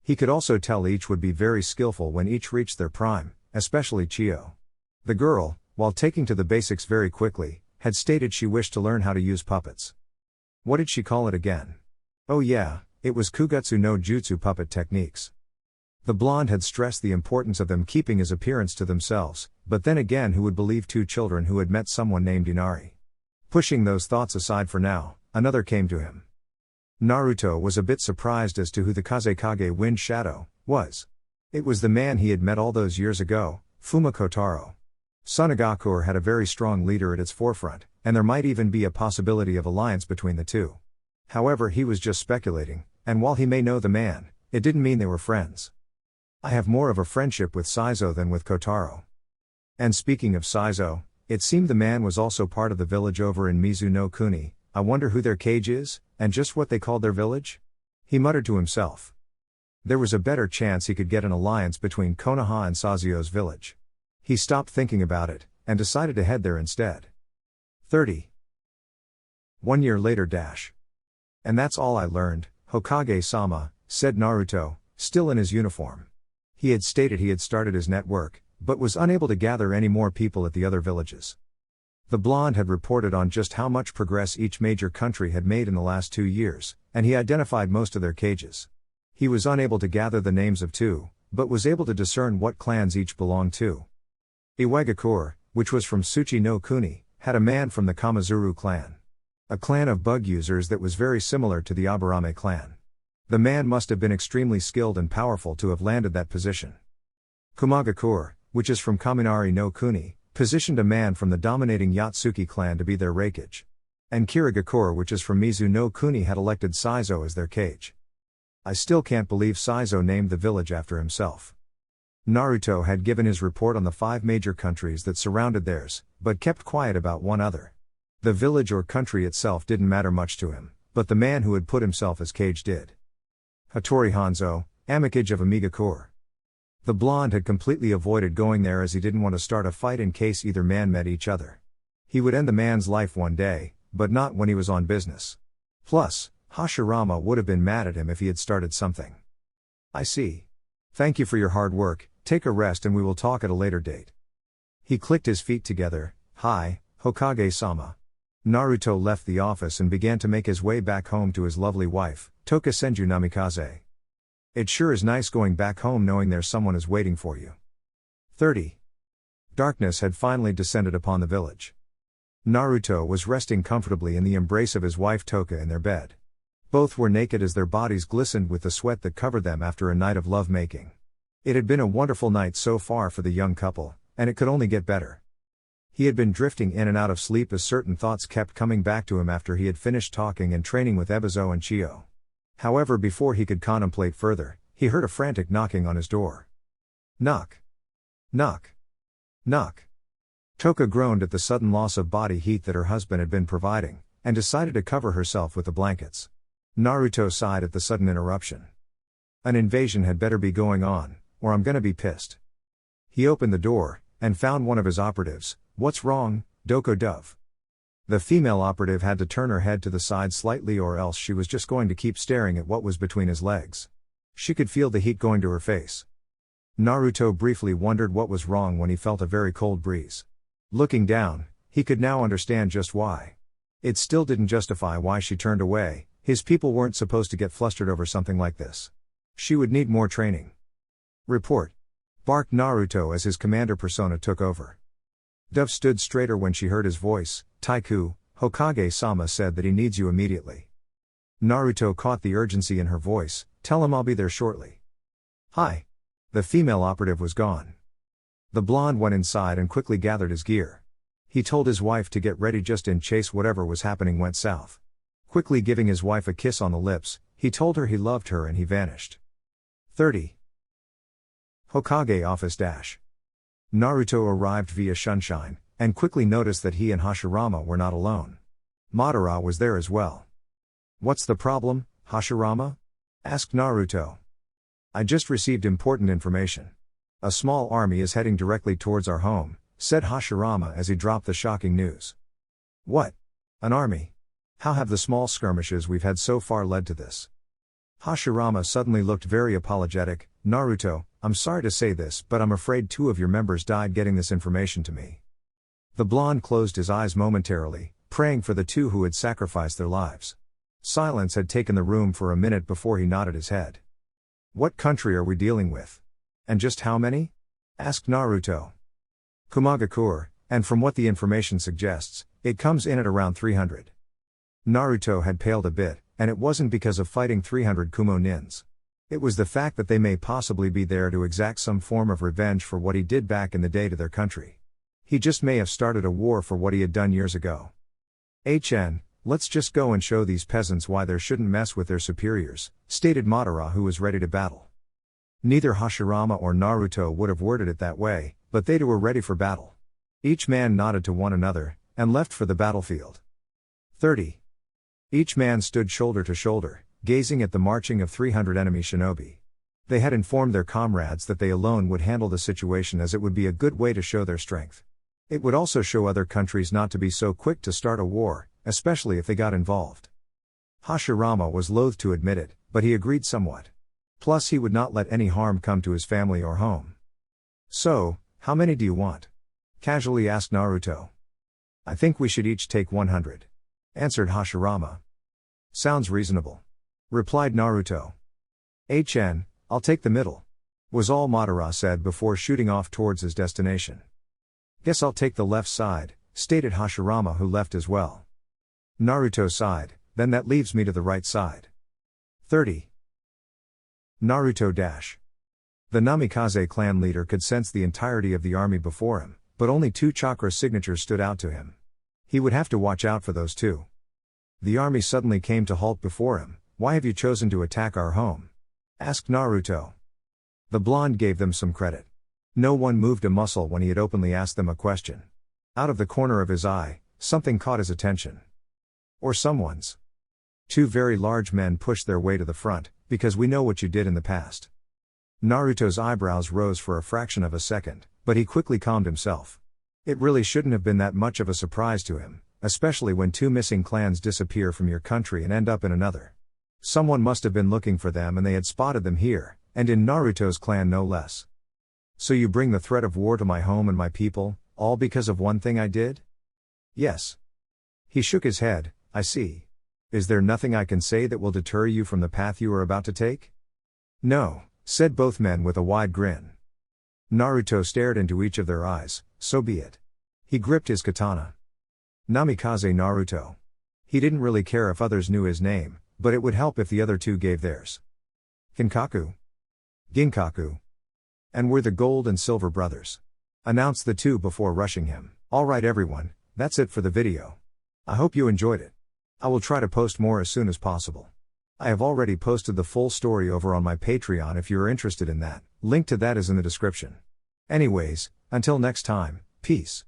He could also tell each would be very skillful when each reached their prime, especially Chio. The girl, while taking to the basics very quickly, had stated she wished to learn how to use puppets. What did she call it again? Oh yeah, it was Kugutsu no Jutsu puppet techniques. The blonde had stressed the importance of them keeping his appearance to themselves, but then again who would believe two children who had met someone named Inari? Pushing those thoughts aside for now, another came to him. Naruto was a bit surprised as to who the Kazekage Wind Shadow was. It was the man he had met all those years ago, Fumiko Taro. Sunagakuer had a very strong leader at its forefront, and there might even be a possibility of alliance between the two. However, he was just speculating, and while he may know the man, it didn't mean they were friends. I have more of a friendship with Saizo than with Kotaro. And speaking of Saizo, it seemed the man was also part of the village over in Mizu no Kuni. I wonder who their cage is, and just what they called their village? He muttered to himself. There was a better chance he could get an alliance between Konoha and Sazio's village. He stopped thinking about it, and decided to head there instead. 30. 1 year later. And that's all I learned, Hokage-sama, said Naruto, still in his uniform. He had stated he had started his network, but was unable to gather any more people at the other villages. The blonde had reported on just how much progress each major country had made in the last 2 years, and he identified most of their cages. He was unable to gather the names of two, but was able to discern what clans each belonged to. Iwagakure, which was from Tsuchi no Kuni, had a man from the Kamizuru clan. A clan of bug users that was very similar to the Aburame clan. The man must have been extremely skilled and powerful to have landed that position. Kumagakure, which is from Kaminari no Kuni, positioned a man from the dominating Yatsuki clan to be their raikage. And Kirigakure, which is from Mizu no Kuni, had elected Saizo as their cage. I still can't believe Saizo named the village after himself. Naruto had given his report on the 5 major countries that surrounded theirs, but kept quiet about one other. The village or country itself didn't matter much to him, but the man who had put himself as cage did. Hattori Hanzo, Namikaze of Amigakure. The blonde had completely avoided going there as he didn't want to start a fight in case either man met each other. He would end the man's life one day, but not when he was on business. Plus, Hashirama would have been mad at him if he had started something. I see. Thank you for your hard work, take a rest and we will talk at a later date. He clicked his feet together. Hi, Hokage-sama. Naruto left the office and began to make his way back home to his lovely wife, Tōka Senju Namikaze. It sure is nice going back home knowing there's someone is waiting for you. 30. Darkness had finally descended upon the village. Naruto was resting comfortably in the embrace of his wife Tōka in their bed. Both were naked as their bodies glistened with the sweat that covered them after a night of love-making. It had been a wonderful night so far for the young couple, and it could only get better. He had been drifting in and out of sleep as certain thoughts kept coming back to him after he had finished talking and training with Ebizo and Chio. However, before he could contemplate further, he heard a frantic knocking on his door. Knock. Knock. Knock. Tōka groaned at the sudden loss of body heat that her husband had been providing, and decided to cover herself with the blankets. Naruto sighed at the sudden interruption. An invasion had better be going on, or I'm gonna be pissed. He opened the door, and found one of his operatives. What's wrong, Doko Dove? The female operative had to turn her head to the side slightly or else she was just going to keep staring at what was between his legs. She could feel the heat going to her face. Naruto briefly wondered what was wrong when he felt a very cold breeze. Looking down, he could now understand just why. It still didn't justify why she turned away. His people weren't supposed to get flustered over something like this. She would need more training. Report. Barked Naruto as his commander persona took over. Dove stood straighter when she heard his voice. Taiku, Hokage-sama said that he needs you immediately. Naruto caught the urgency in her voice. Tell him I'll be there shortly. Hi. The female operative was gone. The blonde went inside and quickly gathered his gear. He told his wife to get ready just in case whatever was happening went south. Quickly giving his wife a kiss on the lips, he told her he loved her and he vanished. 30. Hokage office dash. Naruto arrived via Sunshine, and quickly noticed that he and Hashirama were not alone. Madara was there as well. What's the problem, Hashirama? Asked Naruto. I just received important information. A small army is heading directly towards our home, said Hashirama as he dropped the shocking news. What? An army? How have the small skirmishes we've had so far led to this? Hashirama suddenly looked very apologetic. Naruto, I'm sorry to say this, but I'm afraid 2 of your members died getting this information to me. The blonde closed his eyes momentarily, praying for the 2 who had sacrificed their lives. Silence had taken the room for a minute before he nodded his head. What country are we dealing with? And just how many? Asked Naruto. Kumagakure, and from what the information suggests, it comes in at around 300. Naruto had paled a bit, and it wasn't because of fighting 300 Kumo nins. It was the fact that they may possibly be there to exact some form of revenge for what he did back in the day to their country. He just may have started a war for what he had done years ago. Let's just go and show these peasants why they shouldn't mess with their superiors, stated Madara, who was ready to battle. Neither Hashirama or Naruto would have worded it that way, but they too were ready for battle. Each man nodded to one another, and left for the battlefield. 30. Each man stood shoulder to shoulder, gazing at the marching of 300 enemy shinobi. They had informed their comrades that they alone would handle the situation, as it would be a good way to show their strength. It would also show other countries not to be so quick to start a war, especially if they got involved. Hashirama was loath to admit it, but he agreed somewhat. Plus he would not let any harm come to his family or home. So, how many do you want? Casually asked Naruto. I think we should each take 100. Answered Hashirama. Sounds reasonable. Replied Naruto. I'll take the middle. Was all Madara said before shooting off towards his destination. Guess I'll take the left side, stated Hashirama, who left as well. Naruto sighed, then that leaves me to the right side. 30. Naruto dash. The Namikaze clan leader could sense the entirety of the army before him, but only 2 chakra signatures stood out to him. He would have to watch out for those 2. The army suddenly came to halt before him. Why have you chosen to attack our home? Asked Naruto. The blonde gave them some credit. No one moved a muscle when he had openly asked them a question. Out of the corner of his eye, something caught his attention. Or someone's. 2 very large men pushed their way to the front, because we know what you did in the past. Naruto's eyebrows rose for a fraction of a second, but he quickly calmed himself. It really shouldn't have been that much of a surprise to him, especially when 2 missing clans disappear from your country and end up in another. Someone must have been looking for them and they had spotted them here, and in Naruto's clan no less. So you bring the threat of war to my home and my people, all because of one thing I did? Yes. He shook his head. I see. Is there nothing I can say that will deter you from the path you are about to take? No, said both men with a wide grin. Naruto stared into each of their eyes. So be it. He gripped his katana. Namikaze Naruto. He didn't really care if others knew his name, but it would help if the other two gave theirs. Kinkaku. Ginkaku. And we're the Gold and Silver Brothers. Announced the two before rushing him. Alright everyone, that's it for the video. I hope you enjoyed it. I will try to post more as soon as possible. I have already posted the full story over on my Patreon if you are interested in that. Link to that is in the description. Anyways, until next time, peace.